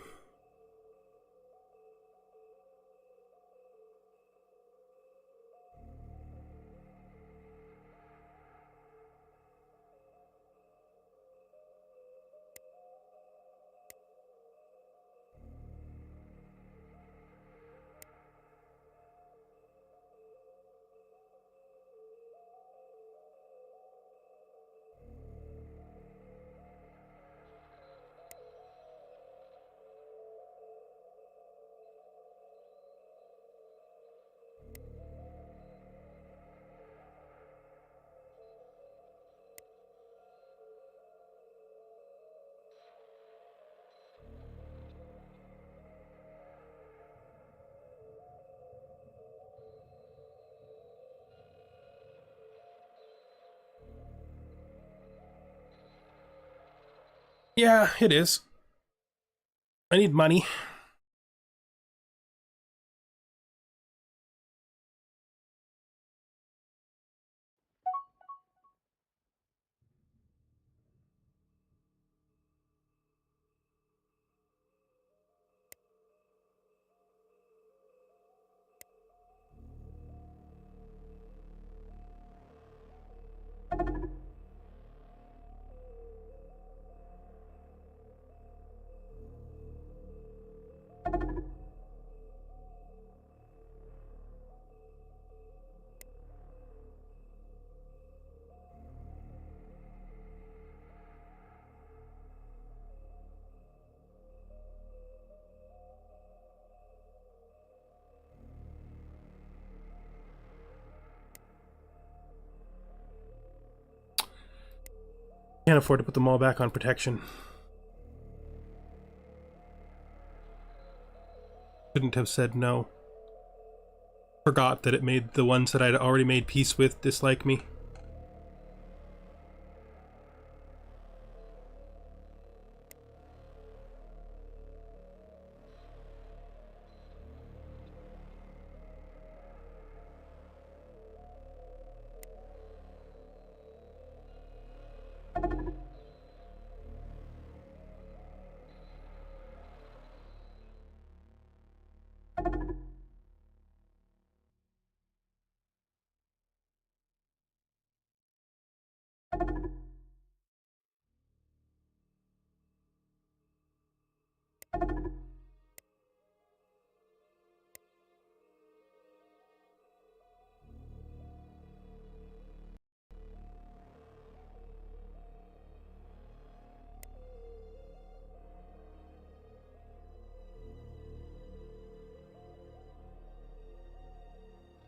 Yeah, it is. I need money. Can't afford to put them all back on protection. Shouldn't have said no. Forgot that it made the ones that I'd already made peace with dislike me.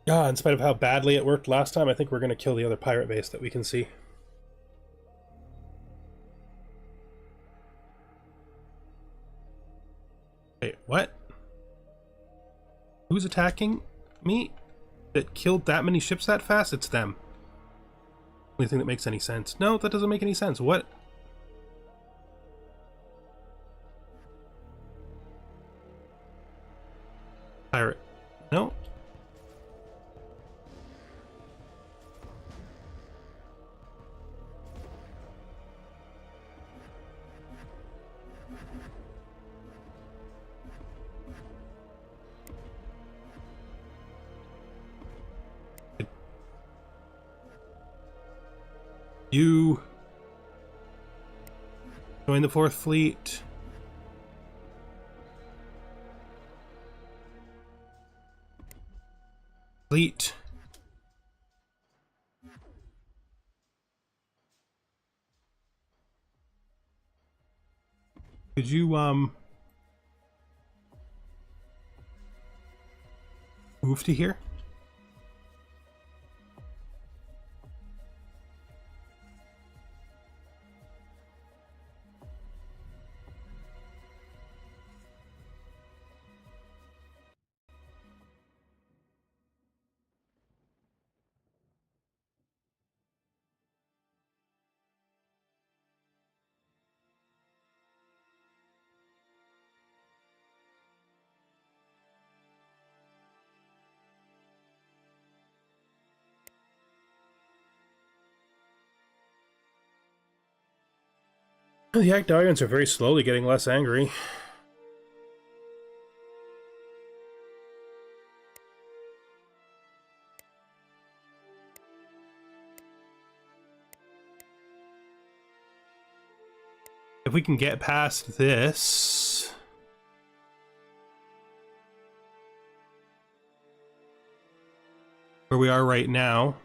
Yeah, in spite of how badly it worked last time, I think we're going to kill the other pirate base that we can see. Wait, what? Who's attacking me? That killed that many ships that fast? It's them. Only thing that makes any sense. No, that doesn't make any sense. What? Pirate. No? You join the 4th Fleet. Fleet. Could you, move to here? The Actarians are very slowly getting less angry. If we can get past this... where we are right now...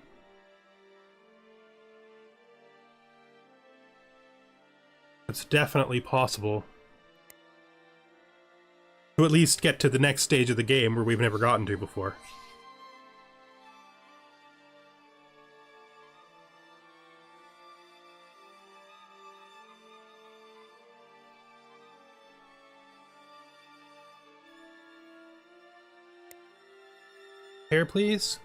it's definitely possible to at least get to the next stage of the game where we've never gotten to before. Here, please.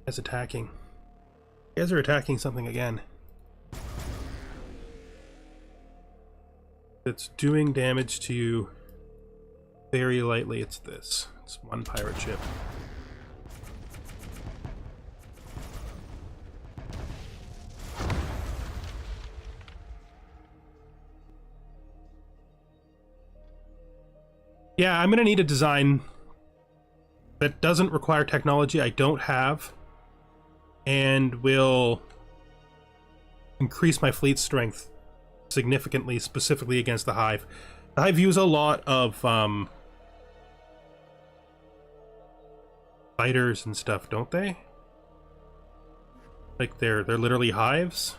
guys attacking? You guys are attacking something again. It's doing damage to you very lightly. It's this. It's one pirate ship. Yeah, I'm gonna need a design that doesn't require technology I don't have and will increase my fleet strength significantly, specifically against the Hive. The Hive use a lot of fighters and stuff, don't they? Like they're literally hives.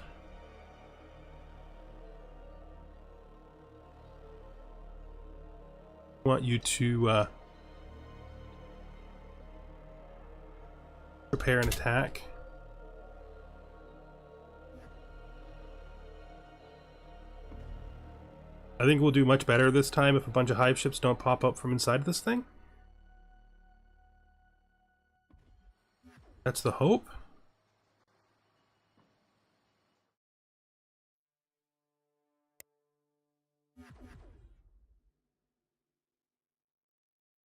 I want you to prepare an attack. I think we'll do much better this time if a bunch of hive ships don't pop up from inside this thing. That's the hope.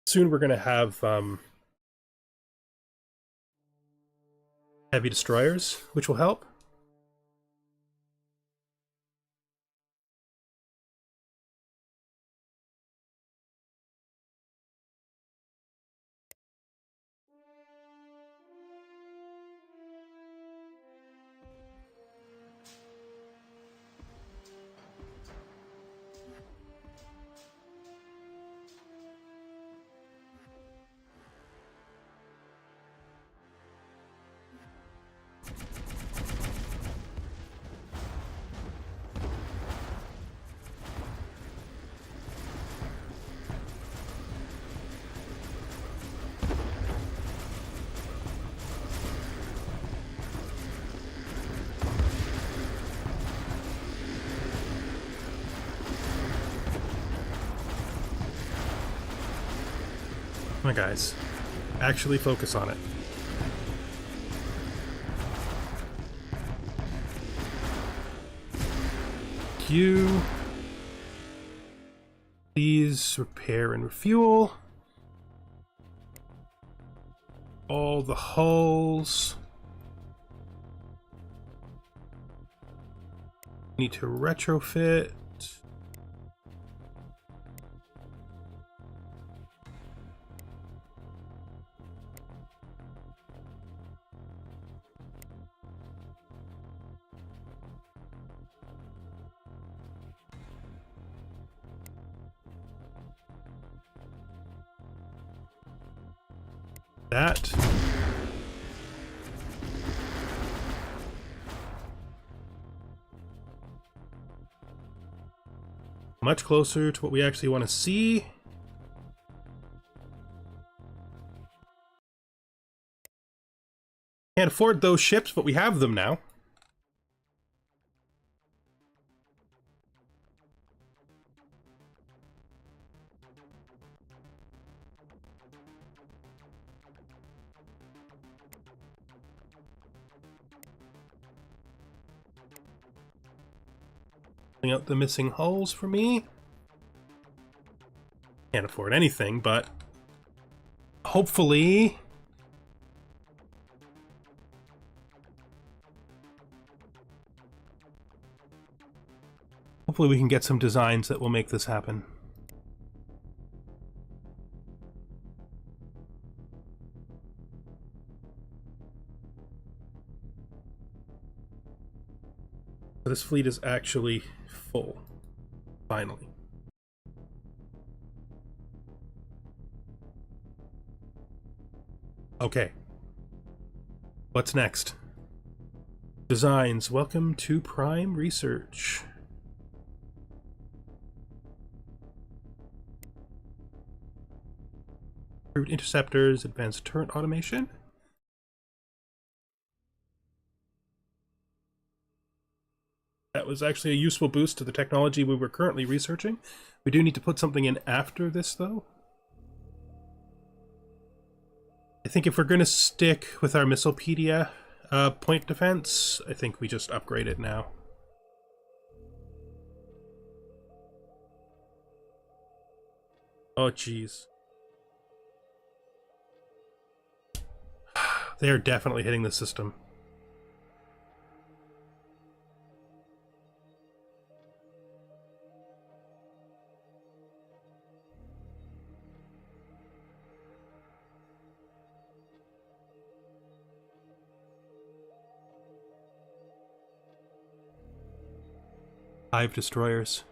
Soon we're going to have heavy destroyers, which will help. Come on, guys. Actually focus on it. Q. Please repair and refuel. All the hulls. Need to retrofit. That. Much closer to what we actually want to see. Can't afford those ships, but we have them now. Out the missing hulls for me. Can't afford anything, but hopefully we can get some designs that will make this happen. This fleet is actually full, finally. Okay. What's next? Designs. Welcome to Prime Research. Improved interceptors, advanced turret automation. That was actually a useful boost to the technology we were currently researching. We do need to put something in after this, though. I I think if we're going to stick with our Missilepedia point defense, I think we just upgrade it now. Oh, jeez. They are definitely hitting the system. Hive destroyers.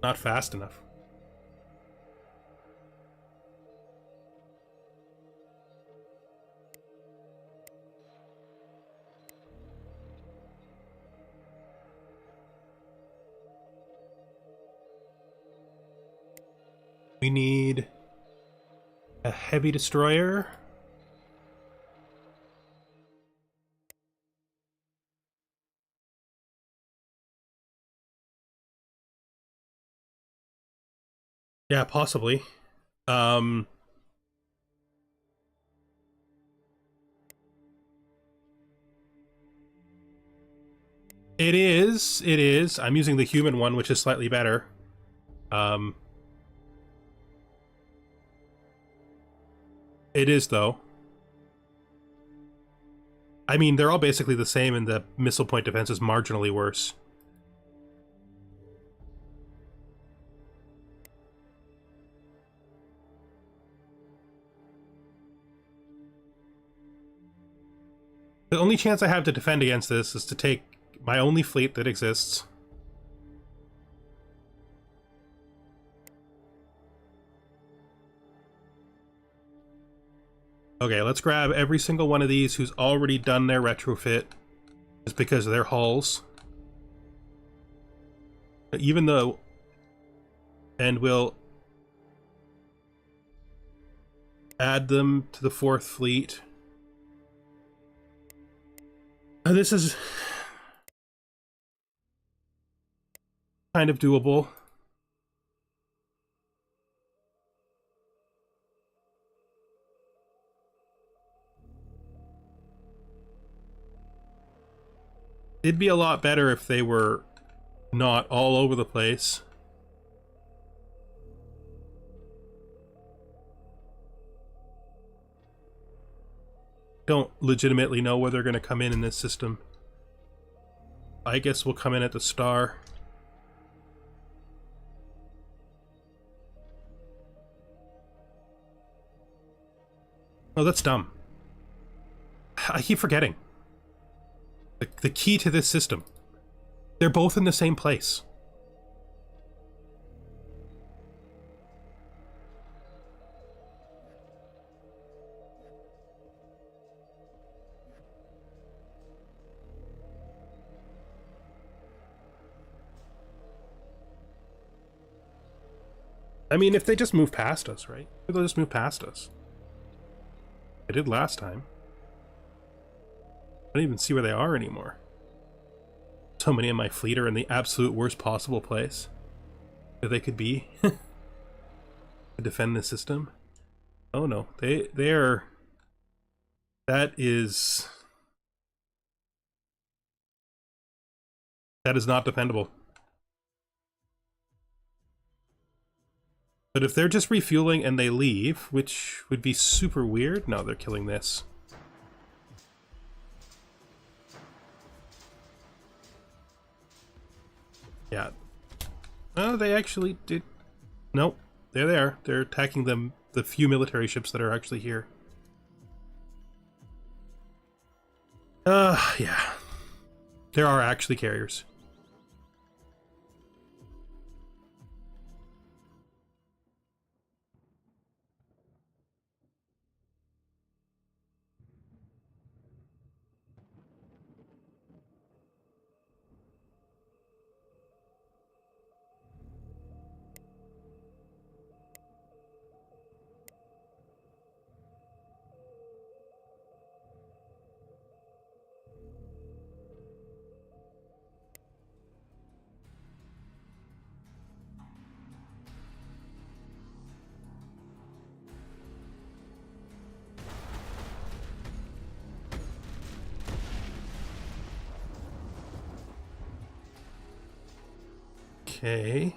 Not fast enough. We need a heavy destroyer. Yeah, possibly. It is. I'm using the human one, which is slightly better. It is, though. I mean, they're all basically the same, and the missile point defense is marginally worse. The only chance I have to defend against this is to take my only fleet that exists. Okay, let's grab every single one of these who's already done their retrofit, just because of their hulls. Even though... And we'll add them to the 4th fleet. This is kind of doable. It'd be a lot better if they were not all over the place. Don't legitimately know where they're going to come in this system. I guess we'll come in at the star. Oh, that's dumb. I keep forgetting. The key to this system. They're both in the same place. I mean, if they just move past us, right? They'll just move past us. They did last time. I don't even see where they are anymore. So many of my fleet are in the absolute worst possible place that they could be to defend the system. Oh no, they're... That is not defendable. But if they're just refueling and they leave, which would be super weird... No, they're killing this. Yeah. Oh, they actually did... Nope. They're there. They're attacking them, the few military ships that are actually here. Yeah. There are actually carriers. Okay.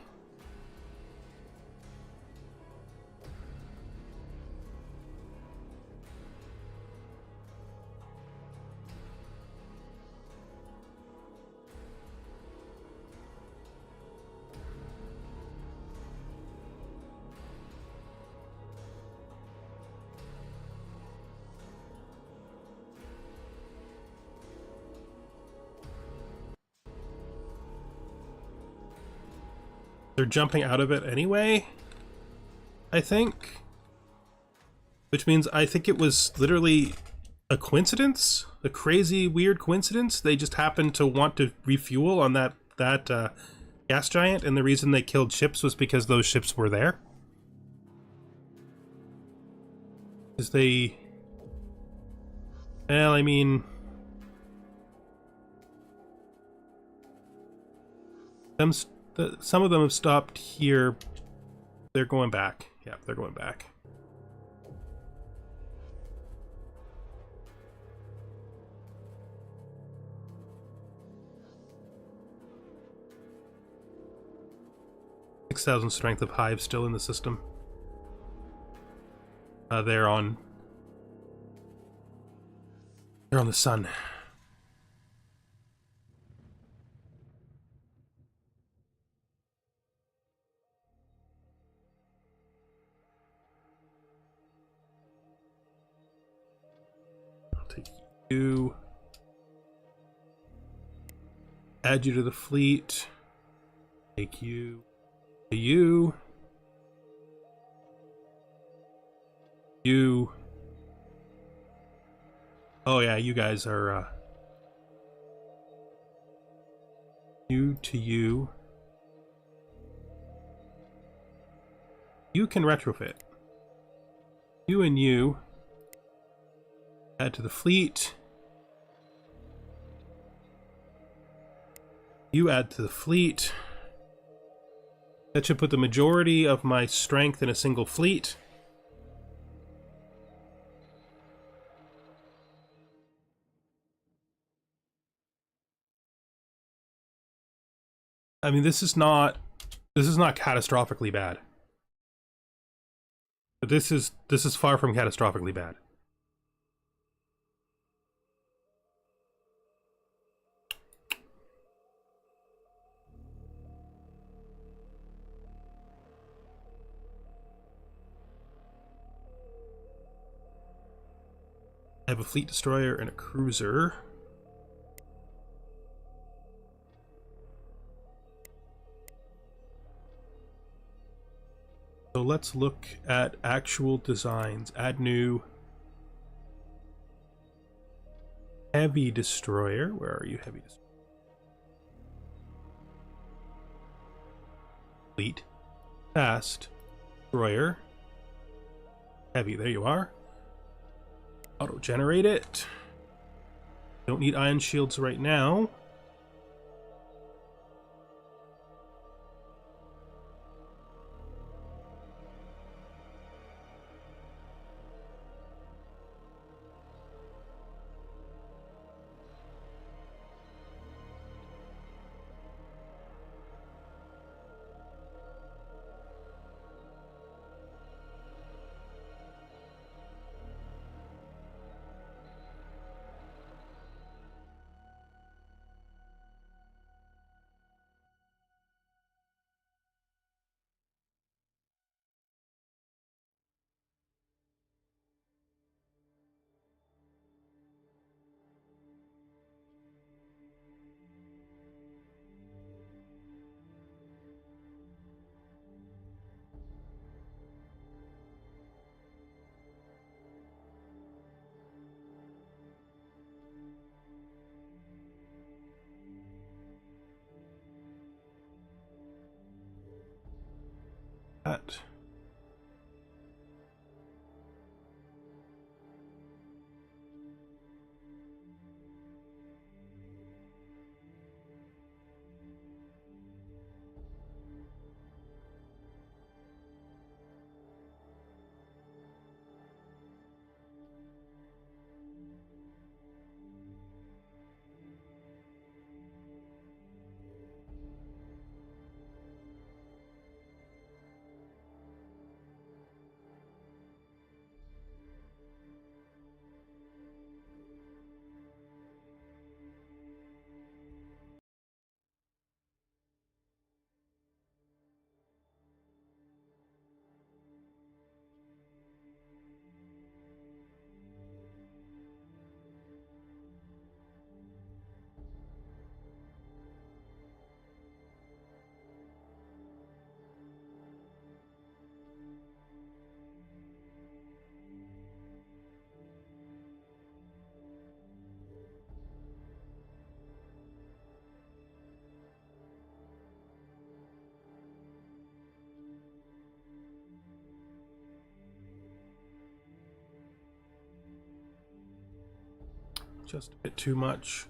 They're jumping out of it anyway, I think. Which means I think it was literally a coincidence, a crazy, weird coincidence. They just happened to want to refuel on that gas giant, and the reason they killed ships was because those ships were there. Because they... Well, I mean... Some of them have stopped here. They're going back. Yeah, they're going back. $6,000 strength of hive still in the system. They're on the sun. I'll take you. Add you to the fleet. Take you. You. You. Oh yeah, you guys are, you to you. You can retrofit. You and you. Add to the fleet. You add to the fleet. That should put the majority of my strength in a single fleet. I mean, this is not catastrophically bad. But this is far from catastrophically bad. I have a fleet destroyer and a cruiser. So let's look at actual designs. Add new heavy destroyer. Where are you, heavy destroyer? Fleet. Fast. Destroyer. Heavy, there you are. Auto-generate it. Don't need ion shields right now. That. just a bit too much.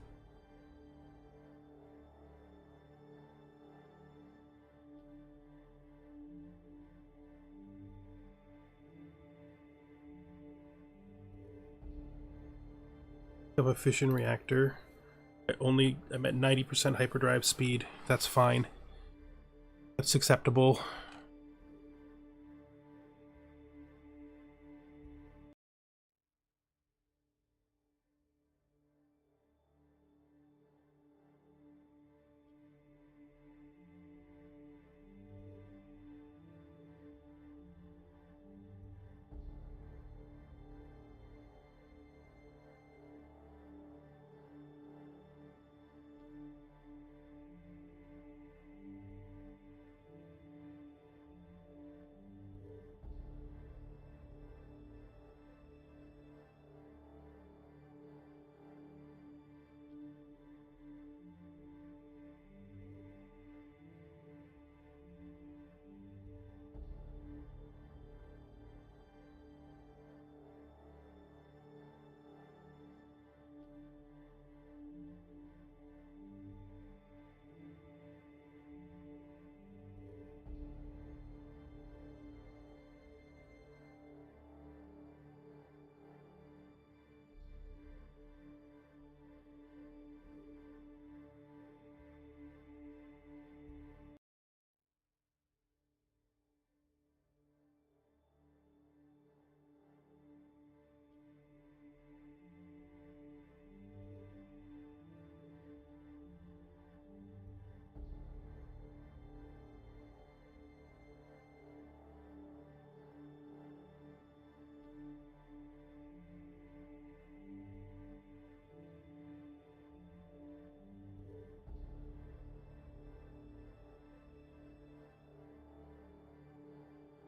Of a fission reactor. I'm at 90% hyperdrive speed. That's fine. That's acceptable.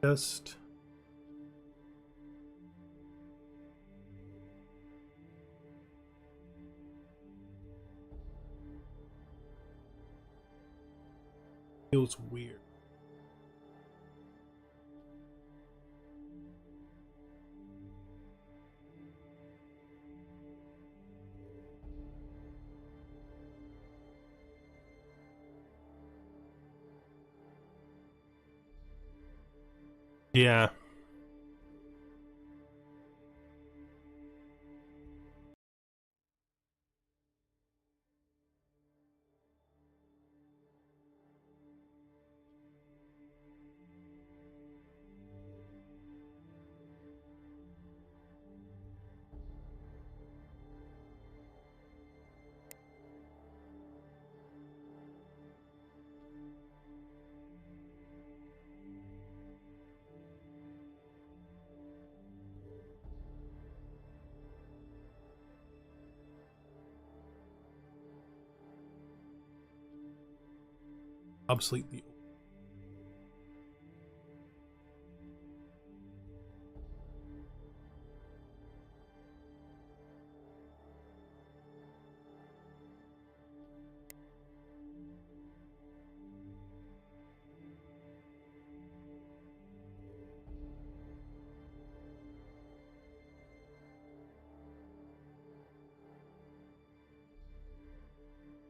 Just feels weird. Yeah. Obsolete the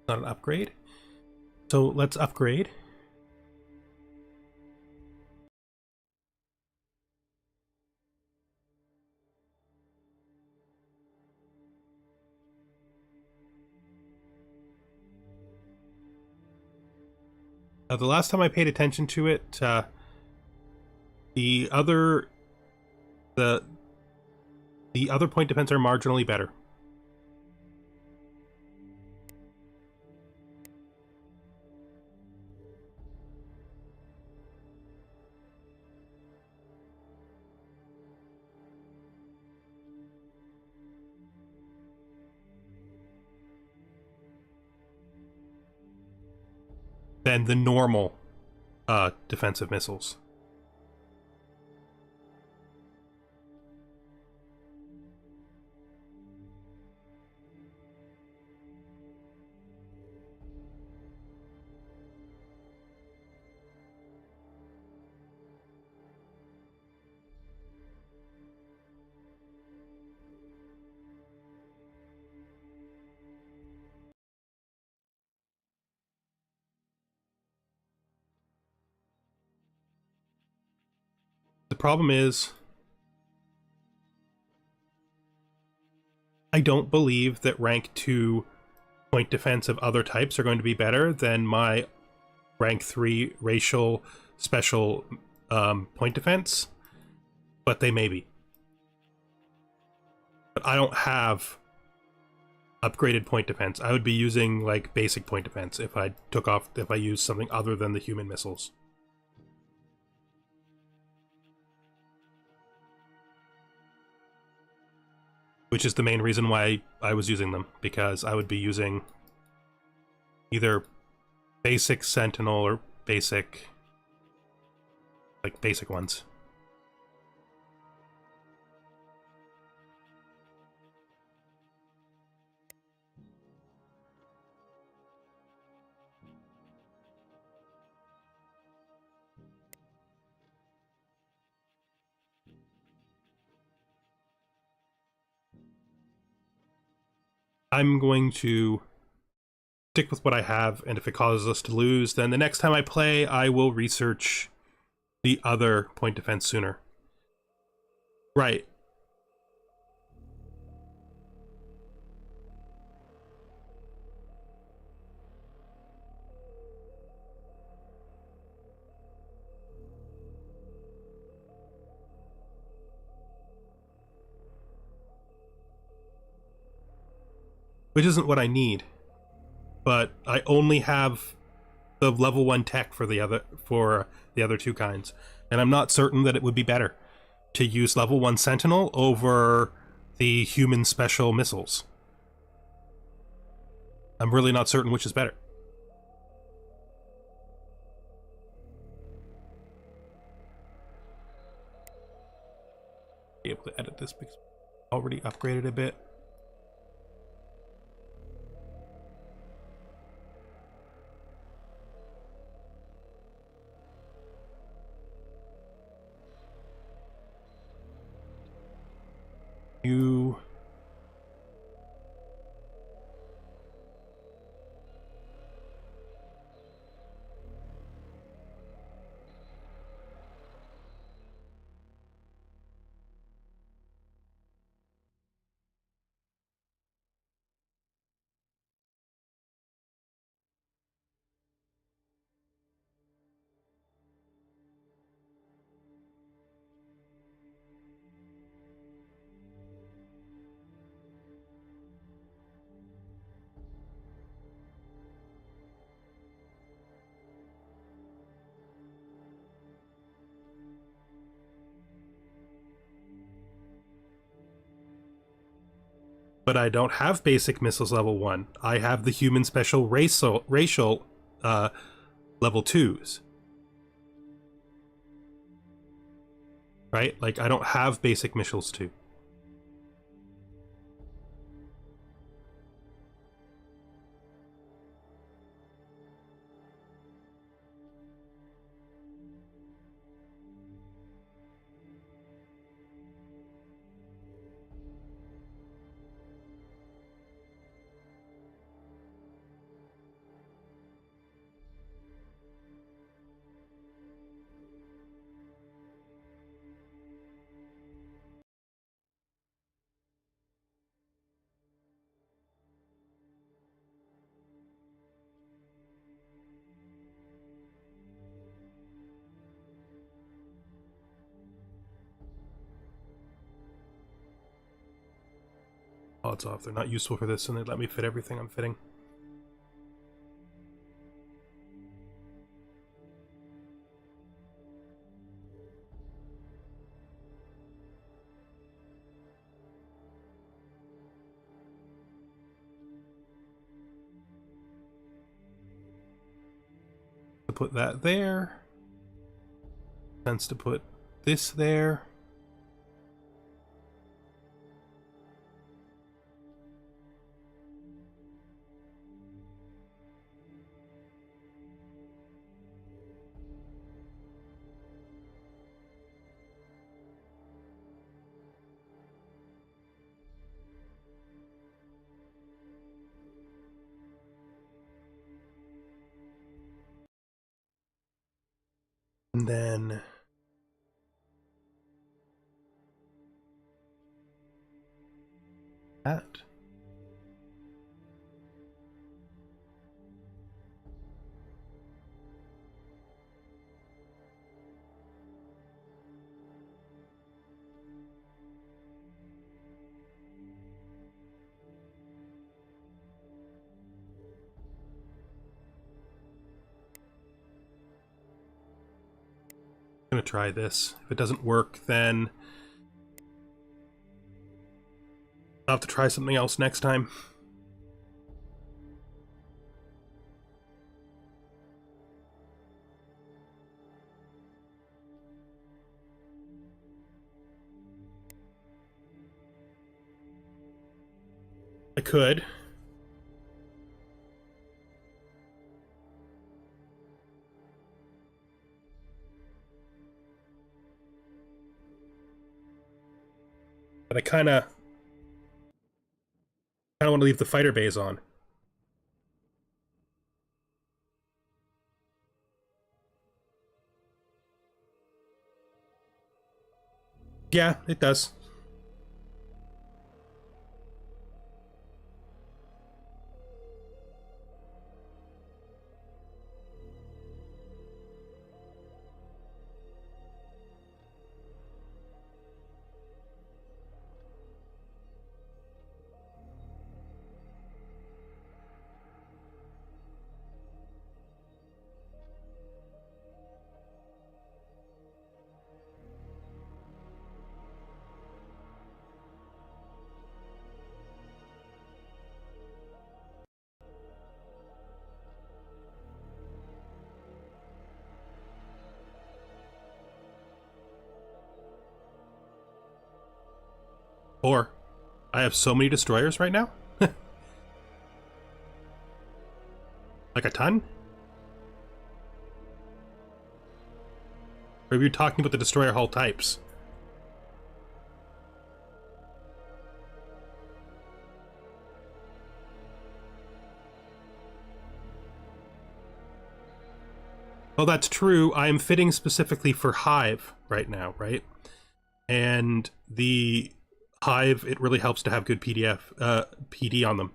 not an upgrade. So let's upgrade. The last time I paid attention to it, the other the the other point defense are marginally better. Than the normal defensive missiles. problem is, I don't believe that rank 2 point defense of other types are going to be better than my rank 3 racial special point defense, but they may be. But I don't have upgraded point defense. I would be using like basic point defense if I used something other than the human missiles. Which is the main reason why I was using them, because I would be using either basic Sentinel or basic ones. I'm going to stick with what I have, and if it causes us to lose, then the next time I play, I will research the other point defense sooner. Right. Which isn't what I need, but I only have the level 1 tech for the other two kinds, and I'm not certain that it would be better to use level 1 Sentinel over the human special missiles. I'm really not certain which is better. Be able to edit this because I already upgraded a bit. You But I don't have basic missiles level 1. I have the human special racial level 2s. Right? Like, I don't have basic missiles 2. Odds off they're not useful for this and they let me fit everything I'm fitting. To put that there. Sense to put this there. And then that. I'm gonna try this. If it doesn't work, then I'll have to try something else next time. I could. But I kinda want to leave the fighter bays on. Yeah, it does. Or I have so many destroyers right now. Like a ton? Or are you talking about the destroyer hull types? Well, that's true. I am fitting specifically for Hive right now, right? And the Hive, it really helps to have good PD on them.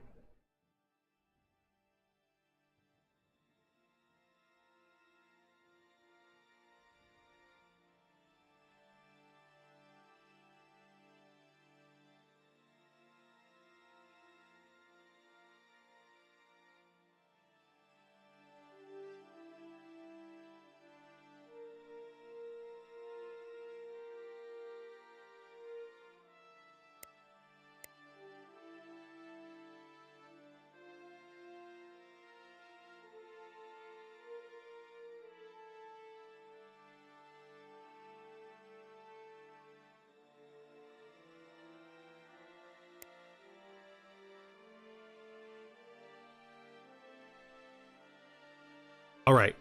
All right.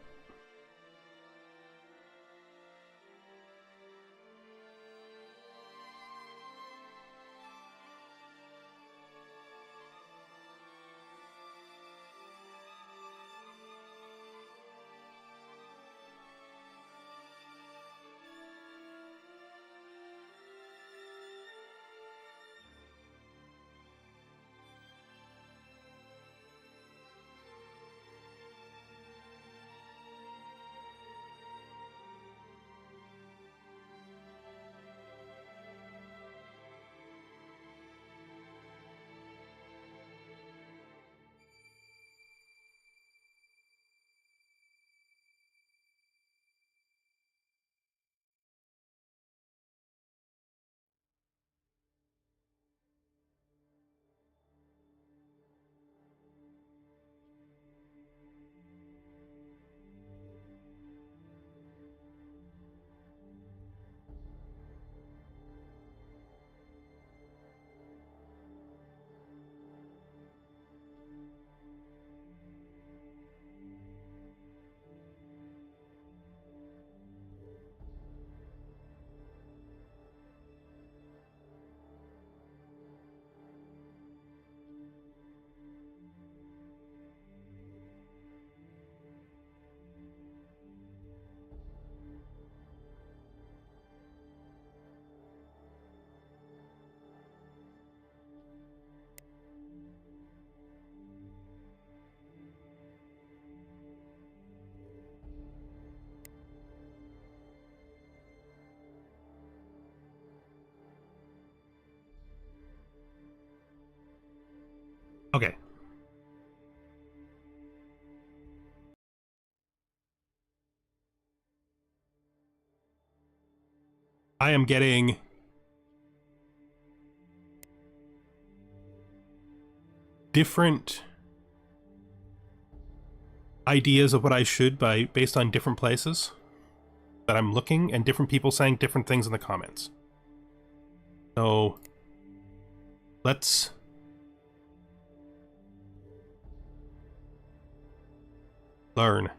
I am getting different ideas of what I should based on different places that I'm looking, and different people saying different things in the comments. So let's learn.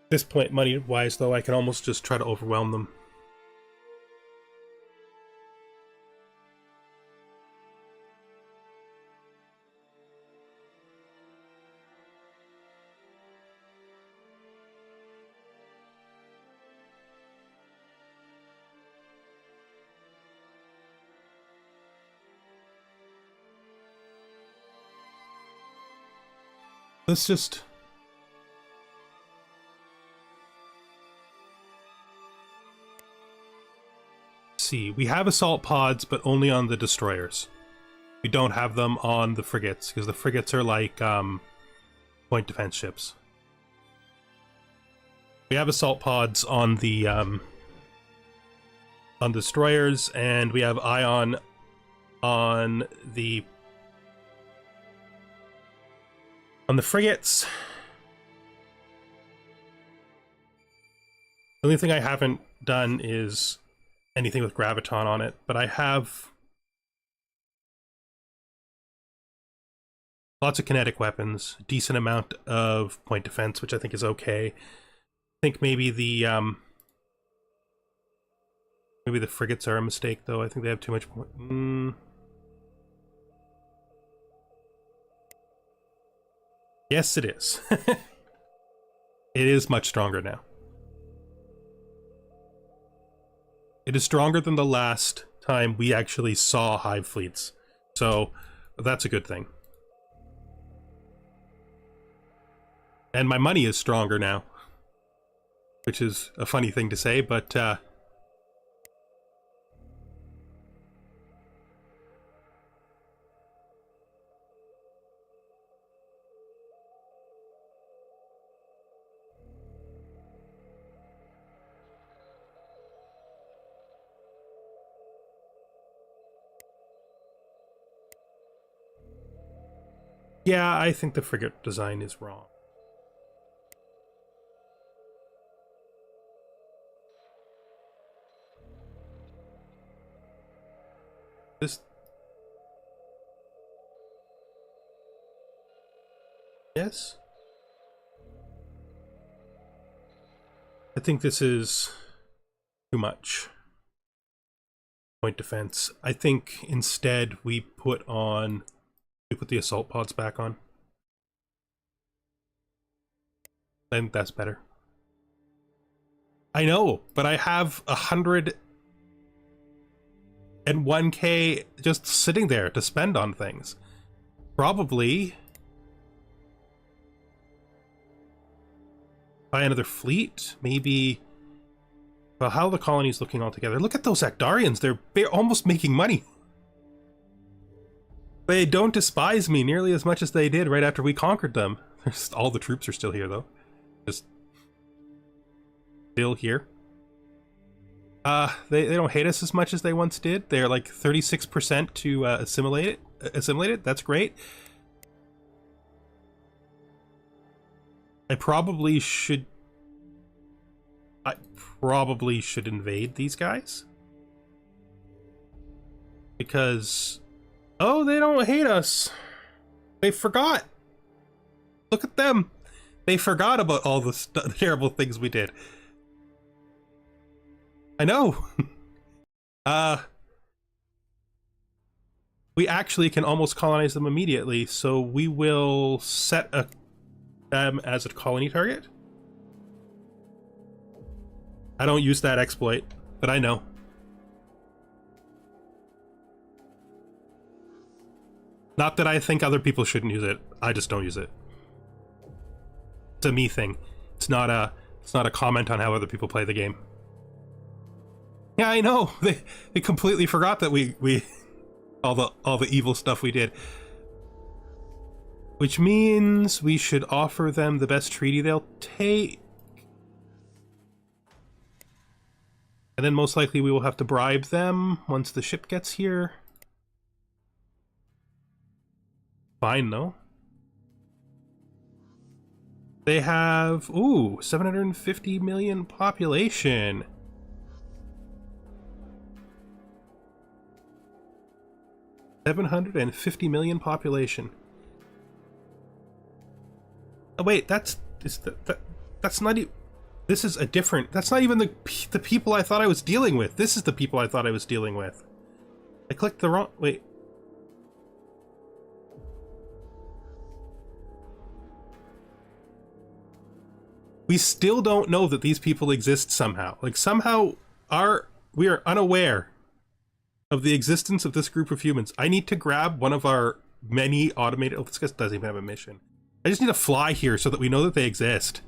At this point, money-wise, though, I can almost just try to overwhelm them. Let's just... see. We have assault pods, but only on the destroyers. We don't have them on the frigates, because the frigates are like point defense ships. We have assault pods on the destroyers, and we have ion on the frigates. The only thing I haven't done is anything with graviton on it, but I have lots of kinetic weapons, decent amount of point defense, which I think is okay. I think maybe the frigates are a mistake, though. I think they have too much point. Yes, it is. It is much stronger now. It is stronger than the last time we actually saw hive fleets. So that's a good thing. And my money is stronger now. Which is a funny thing to say, but yeah, I think the frigate design is wrong. This... yes? I think this is too much point defense. I think instead we put the assault pods back on. I think that's better. I know, but I have 101k just sitting there to spend on things. Probably buy another fleet, maybe. Well, how are the colonies looking all together? Look at those Actarians, they're almost making money. They don't despise me nearly as much as they did right after we conquered them. All the troops are still here, though. Just still here. They don't hate us as much as they once did. They're like 36% to assimilate it. assimilated. That's great. I probably should invade these guys. Because, oh, they don't hate us. They forgot. Look at them. They forgot about all the terrible things we did. I know. We actually can almost colonize them immediately, so we will set them as a colony target. I don't use that exploit, but I know. Not that I think other people shouldn't use it. I just don't use it. It's a me thing. It's not a comment on how other people play the game. Yeah, I know. They completely forgot that we all the evil stuff we did. Which means we should offer them the best treaty they'll take. And then most likely we will have to bribe them once the ship gets here. Fine, though. They have, ooh, 750 million population. $750 million population. Oh wait, that's not even. This is a different. That's not even the people I thought I was dealing with. This is the people I thought I was dealing with. I clicked the wrong. Wait. We still don't know that these people exist somehow. Like somehow we are unaware of the existence of this group of humans. I need to grab one of our many automated. Oh, this guy doesn't even have a mission. I just need to fly here so that we know that they exist.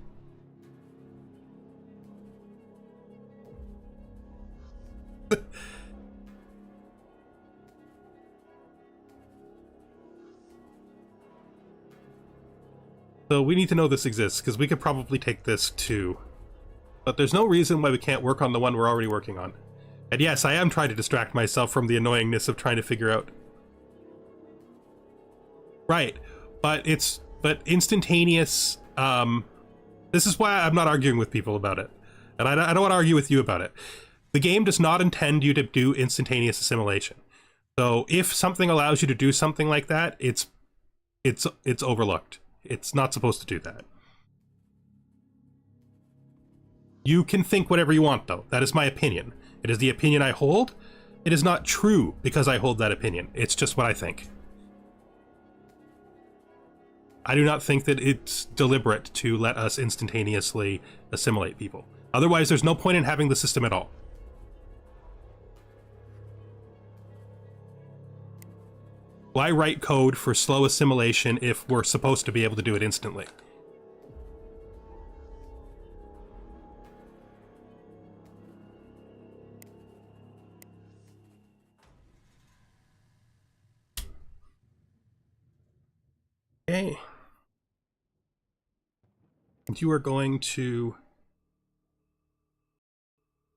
So we need to know this exists, because we could probably take this too. But there's no reason why we can't work on the one we're already working on. And yes, I am trying to distract myself from the annoyingness of trying to figure out. Right, but instantaneous. This is why I'm not arguing with people about it, and I don't want to argue with you about it. The game does not intend you to do instantaneous assimilation. So if something allows you to do something like that, it's overlooked. It's not supposed to do that. You can think whatever you want, though. That is my opinion. It is the opinion I hold. It is not true because I hold that opinion. It's just what I think. I do not think that it's deliberate to let us instantaneously assimilate people. Otherwise, there's no point in having the system at all. Why write code for slow assimilation if we're supposed to be able to do it instantly? Okay. And you are going to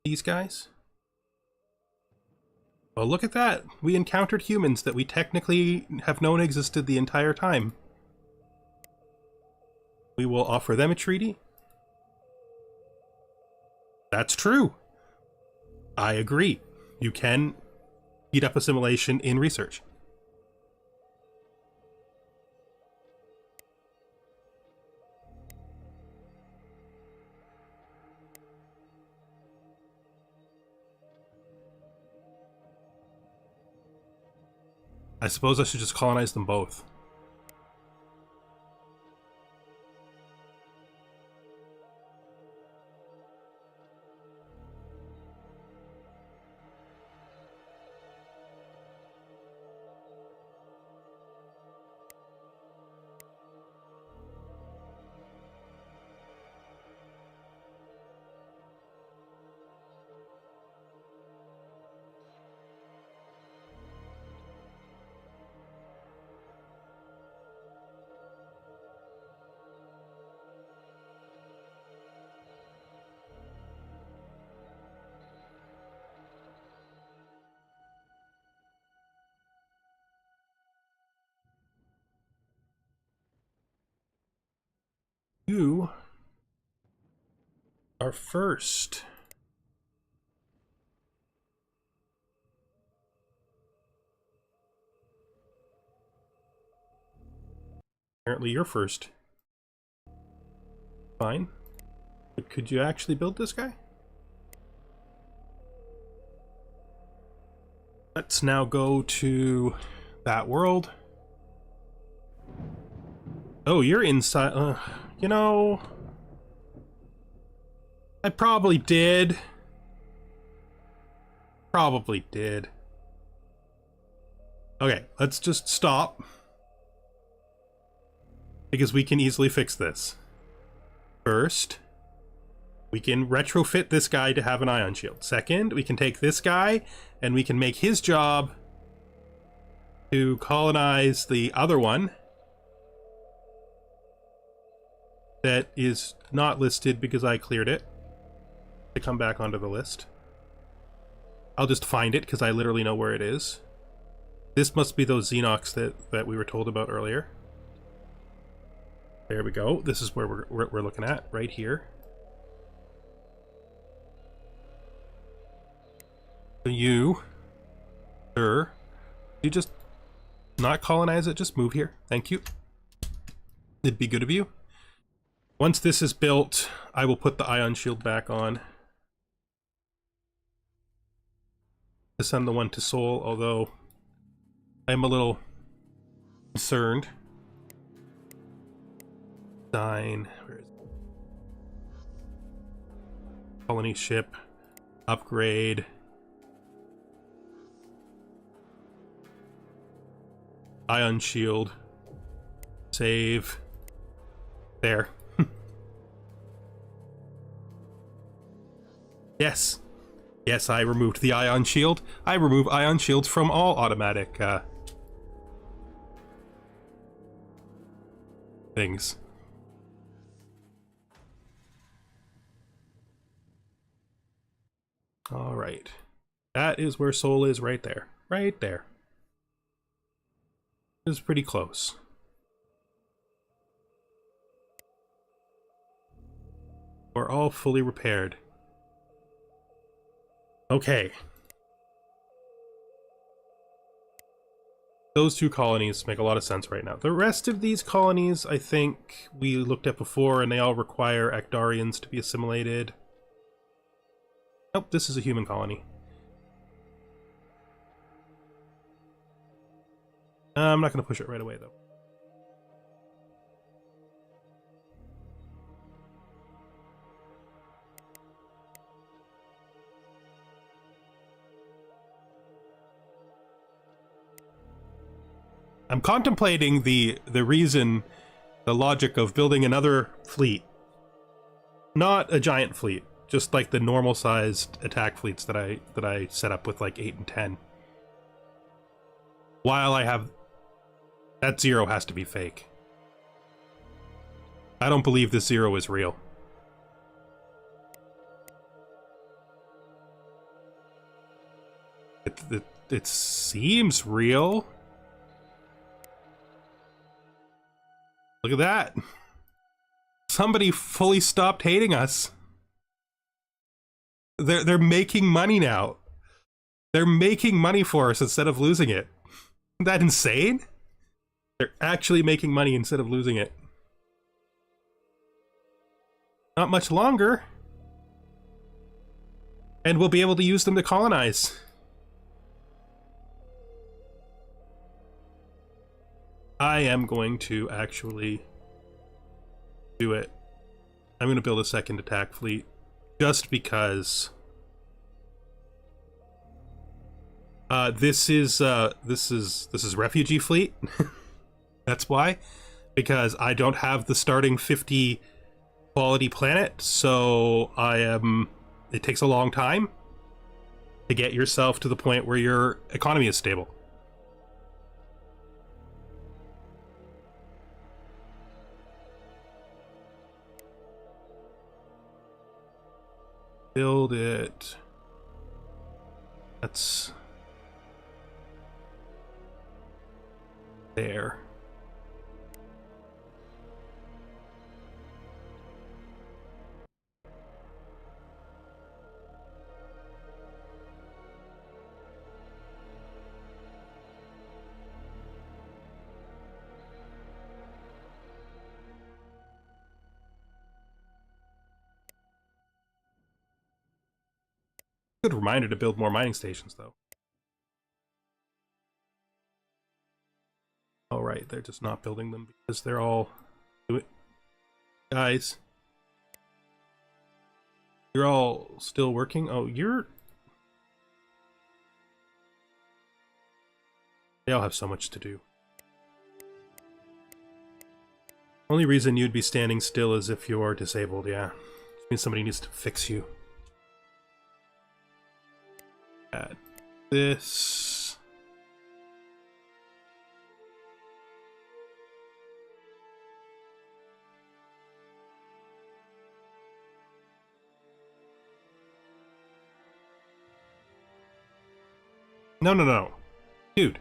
these guys? Well, look at that. We encountered humans that we technically have known existed the entire time. We will offer them a treaty. That's true. I agree. You can speed up assimilation in research. I suppose I should just colonize them both. You are first. Apparently you're first. Fine. But could you actually build this guy? Let's now go to that world. Oh, you're inside. You know, I probably did. Probably did. Okay, let's just stop. Because we can easily fix this. First, we can retrofit this guy to have an ion shield. Second, we can take this guy and we can make his job to colonize the other one that is not listed because I cleared it to come back onto the list. I'll just find it because I literally know where it is. This must be those Xenox that we were told about earlier. There we go. This is where we're looking at, right here. So you, sir, you just not colonize it, just move here. Thank you. It'd be good of you. Once this is built, I will put the ion shield back on. To send the one to Seoul, although I'm a little concerned. Where is it? Colony ship. Upgrade. Ion shield. Save. There. Yes. Yes, I removed the ion shield. I remove ion shields from all automatic things. All right. That is where Seoul is, right there. Right there. This is pretty close. We're all fully repaired. Okay. Those two colonies make a lot of sense right now. The rest of these colonies, I think we looked at before, and they all require Actarians to be assimilated. Nope, this is a human colony. I'm not going to push it right away, though. I'm contemplating the reason, the logic of building another fleet. Not a giant fleet, just like the normal sized attack fleets that I set up with like 8 and 10. While I have that 0 has to be fake. I don't believe this 0 is real. It seems real. Look at that. Somebody fully stopped hating us. They're making money now. They're making money for us instead of losing it. Isn't that insane? They're actually making money instead of losing it. Not much longer. And we'll be able to use them to colonize. I am going to actually do it. I'm going to build a second attack fleet just because this is refugee fleet. That's why, because I don't have the starting 50 quality planet, so it takes a long time to get yourself to the point where your economy is stable. Build it. That's there. Good reminder to build more mining stations, though. Oh, right, they're just not building them because they're all... Guys. You're all still working? Oh, you're... They all have so much to do. Only reason you'd be standing still is if you're disabled, yeah. Which means somebody needs to fix you. Add this. No, no, no. Dude.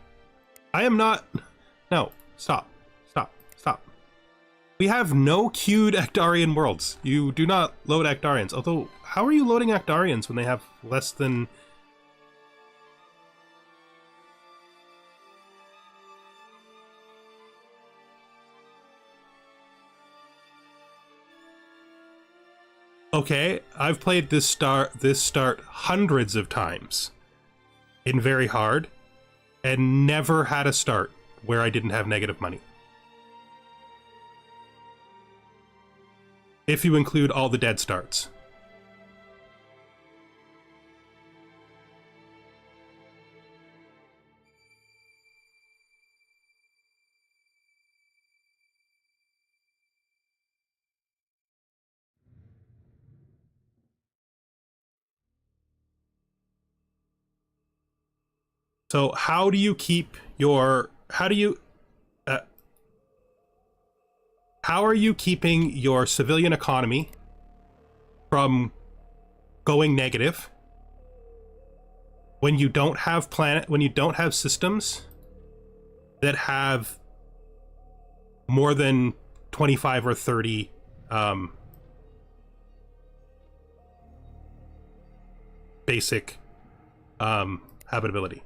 I am not... No. Stop. Stop. Stop. We have no queued Actarian worlds. You do not load Actarians. Although, how are you loading Actarians when they have less than... Okay, I've played this start hundreds of times in very hard and never had a start where I didn't have negative money. If you include all the dead starts. So how do you keep your... How are you keeping your civilian economy from going negative when you don't have systems that have more than 25 or 30 basic habitability?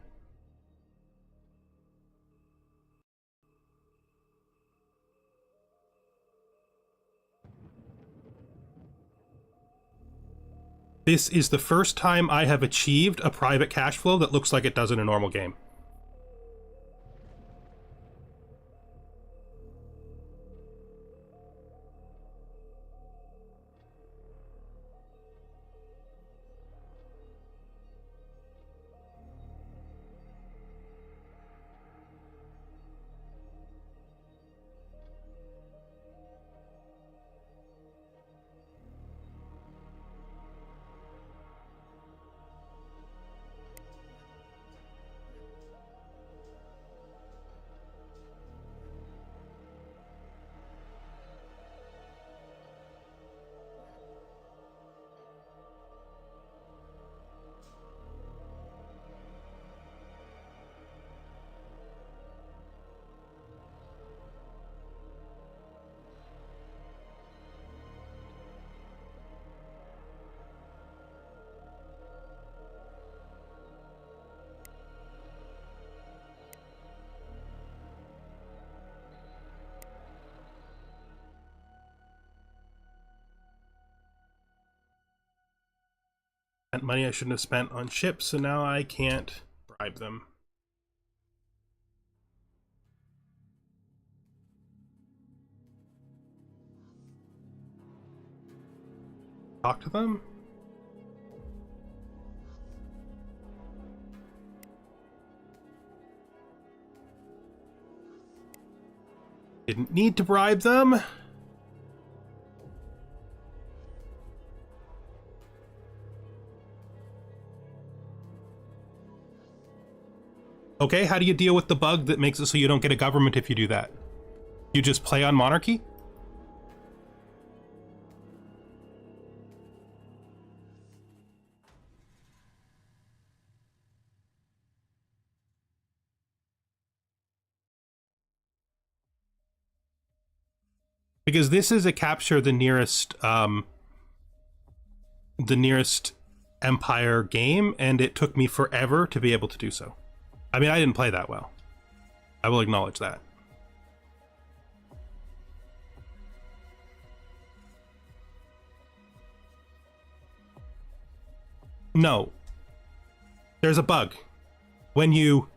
This is the first time I have achieved a private cash flow that looks like it does in a normal game. Money I shouldn't have spent on ships, so now I can't bribe them. Talk to them? Didn't need to bribe them. Okay, how do you deal with the bug that makes it so you don't get a government if you do that? You just play on monarchy? Because this is a capture the nearest Empire game, and it took me forever to be able to do so. I mean, I didn't play that well. I will acknowledge that. No. There's a bug. When you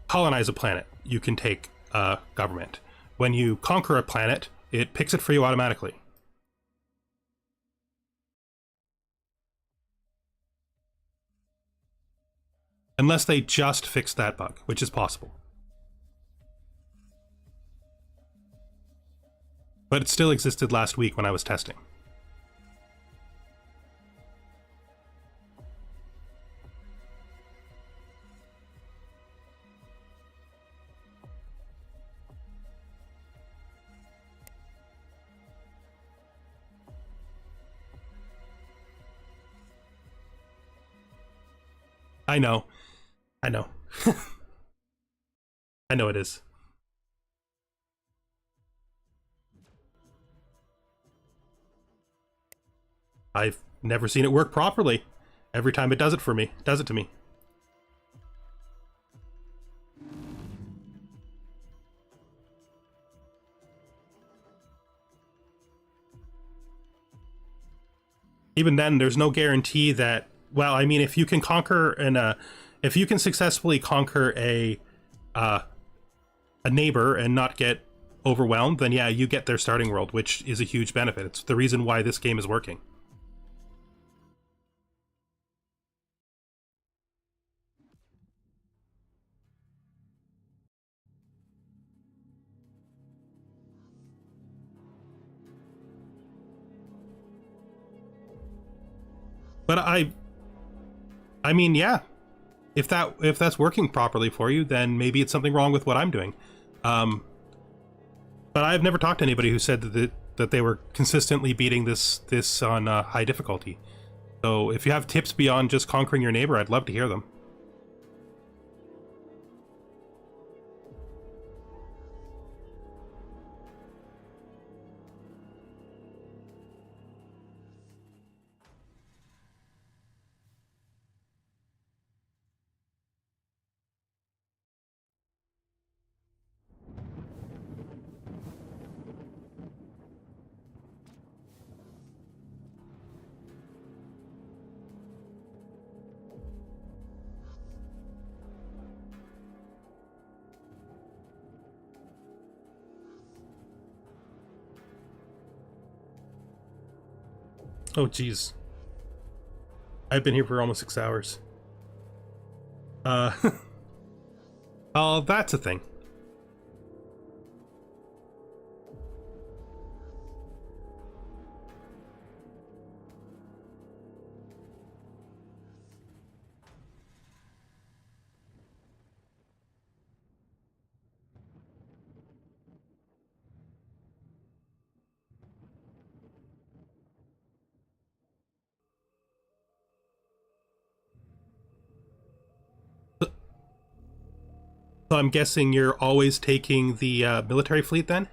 colonize a planet, you can take a government. When you conquer a planet, it picks it for you automatically. Unless they just fixed that bug, which is possible. But it still existed last week when I was testing. I know. I know. I know it is. I've never seen it work properly. Every time it does it for me, it does it to me. Even then, there's no guarantee that, well, I mean, if you can conquer if you can successfully conquer a neighbor and not get overwhelmed, then yeah, you get their starting world, which is a huge benefit. It's the reason why this game is working. But I mean, yeah, if that's working properly for you, then maybe it's something wrong with what I'm doing. But I've never talked to anybody who said that they were consistently beating this on high difficulty. So if you have tips beyond just conquering your neighbor, I'd love to hear them. Oh, geez. I've been here for almost 6 hours. Oh, that's a thing. So I'm guessing you're always taking the military fleet then?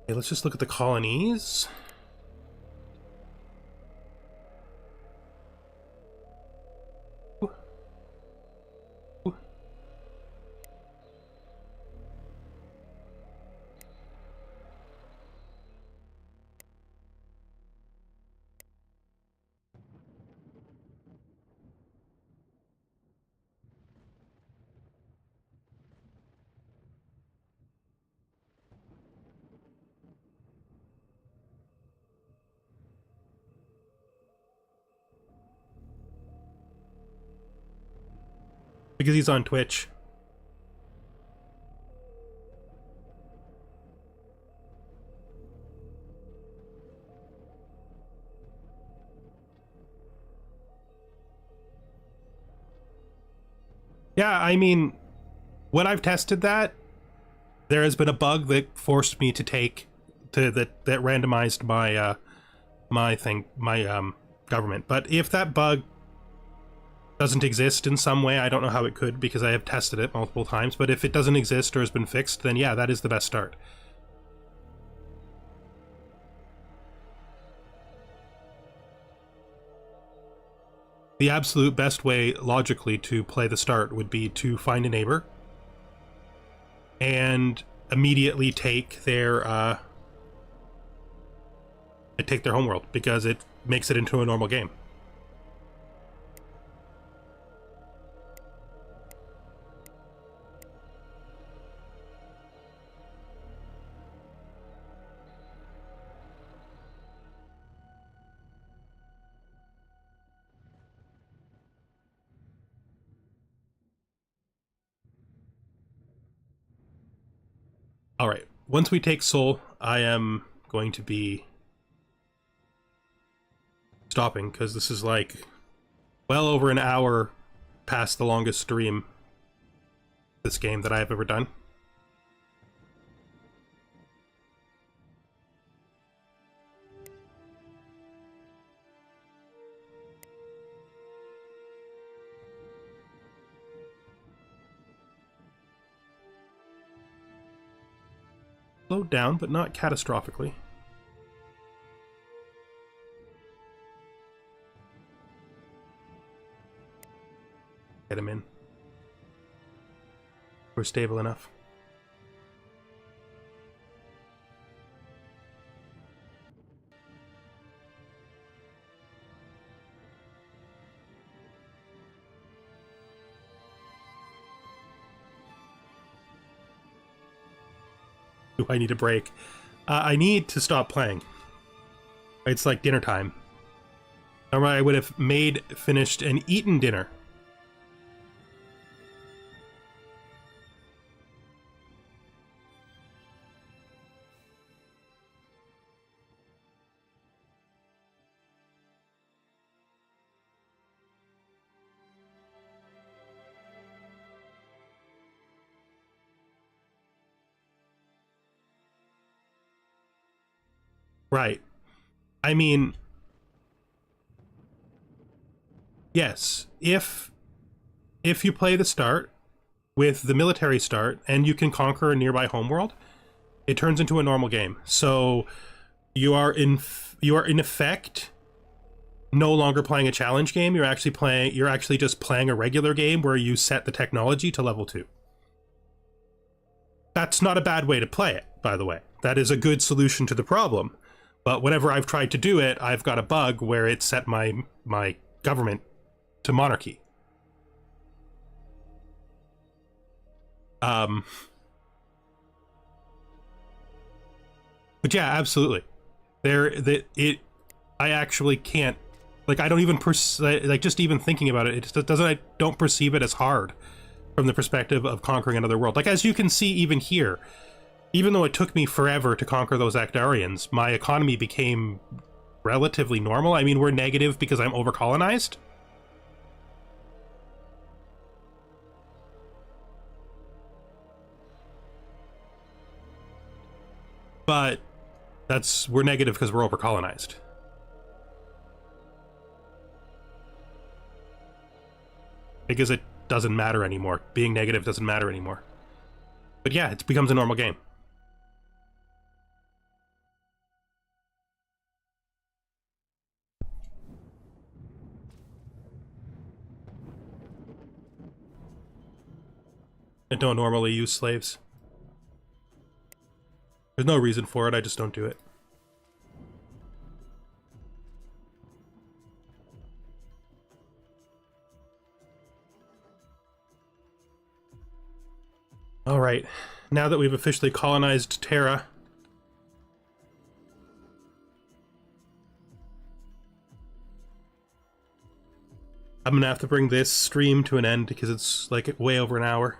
Okay, let's just look at the colonies. Because he's on Twitch. Yeah, I mean, when I've tested that, there has been a bug that forced me to take that randomized my my government. But if that bug doesn't exist in some way, I don't know how it could because I have tested it multiple times, but if it doesn't exist or has been fixed, then yeah, that is the best start. The absolute best way, logically, to play the start would be to find a neighbor and immediately take their homeworld, because it makes it into a normal game. All right, once we take Seoul, I am going to be stopping because this is like well over an hour past the longest stream this game that I have ever done. Slowed down, but not catastrophically. Get him in. We're stable enough. Do I need a break? I need to stop playing. It's like dinner time. Normally I would have made, finished, and eaten dinner. Right. I mean, yes, if you play the start with the military start and you can conquer a nearby homeworld, it turns into a normal game. So you are in effect no longer playing a challenge game. You're actually just playing a regular game where you set the technology to level 2. That's not a bad way to play it, by the way. That is a good solution to the problem. But whenever I've tried to do it, I've got a bug where it set my government to monarchy. But yeah, absolutely. I actually can't, like, I don't even like, just even thinking about it, I don't perceive it as hard from the perspective of conquering another world. Like, as you can see even here, even though it took me forever to conquer those Actarians, my economy became relatively normal. I mean, we're negative because I'm over-colonized. But we're negative because we're over-colonized. Because it doesn't matter anymore. Being negative doesn't matter anymore. But yeah, it becomes a normal game. I don't normally use slaves. There's no reason for it, I just don't do it. Alright, now that we've officially colonized Terra, I'm gonna have to bring this stream to an end because it's like way over an hour.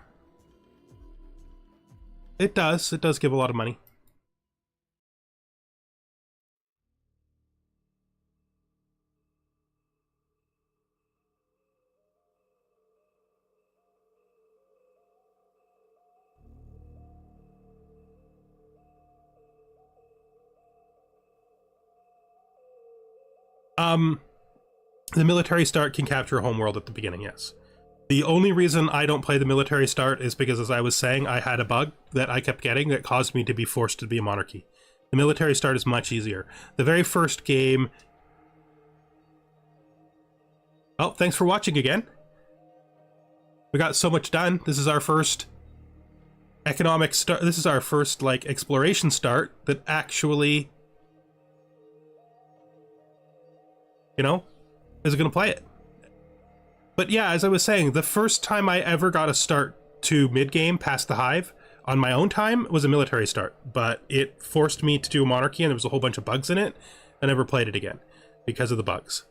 It does give a lot of money. The military start can capture a homeworld at the beginning, yes. The only reason I don't play the military start is because, as I was saying, I had a bug that I kept getting that caused me to be forced to be a monarchy. The military start is much easier. The very first game... Oh, thanks for watching again. We got so much done. This is our first economic start. This is our first, like, exploration start that actually, you know, is going to play it. But yeah, as I was saying, the first time I ever got a start to mid-game past the Hive on my own time was a military start, but it forced me to do a monarchy, and there was a whole bunch of bugs in it. I never played it again because of the bugs.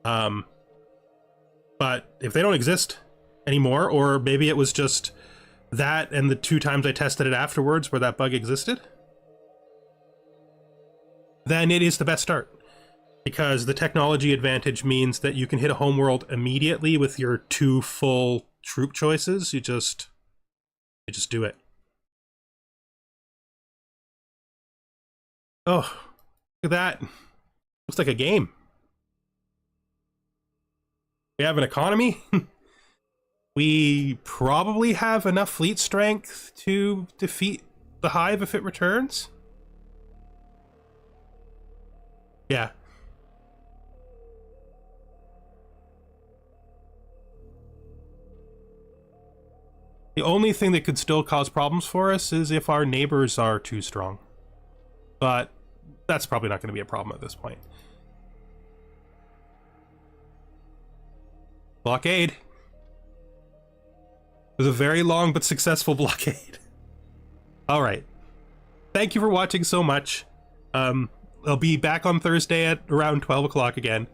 But if they don't exist anymore, or maybe it was just that and the 2 times I tested it afterwards where that bug existed, then it is the best start. Because the technology advantage means that you can hit a homeworld immediately with your 2 full troop choices. You just do it. Oh, look at that. Looks like a game. We have an economy. We probably have enough fleet strength to defeat the Hive if it returns. Yeah. The only thing that could still cause problems for us is if our neighbors are too strong. But that's probably not going to be a problem at this point. Blockade. It was a very long but successful blockade. Alright. Thank you for watching so much. I'll be back on Thursday at around 12 o'clock again.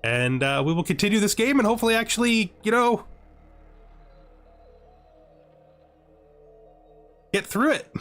And we will continue this game and hopefully actually, you know, get through it.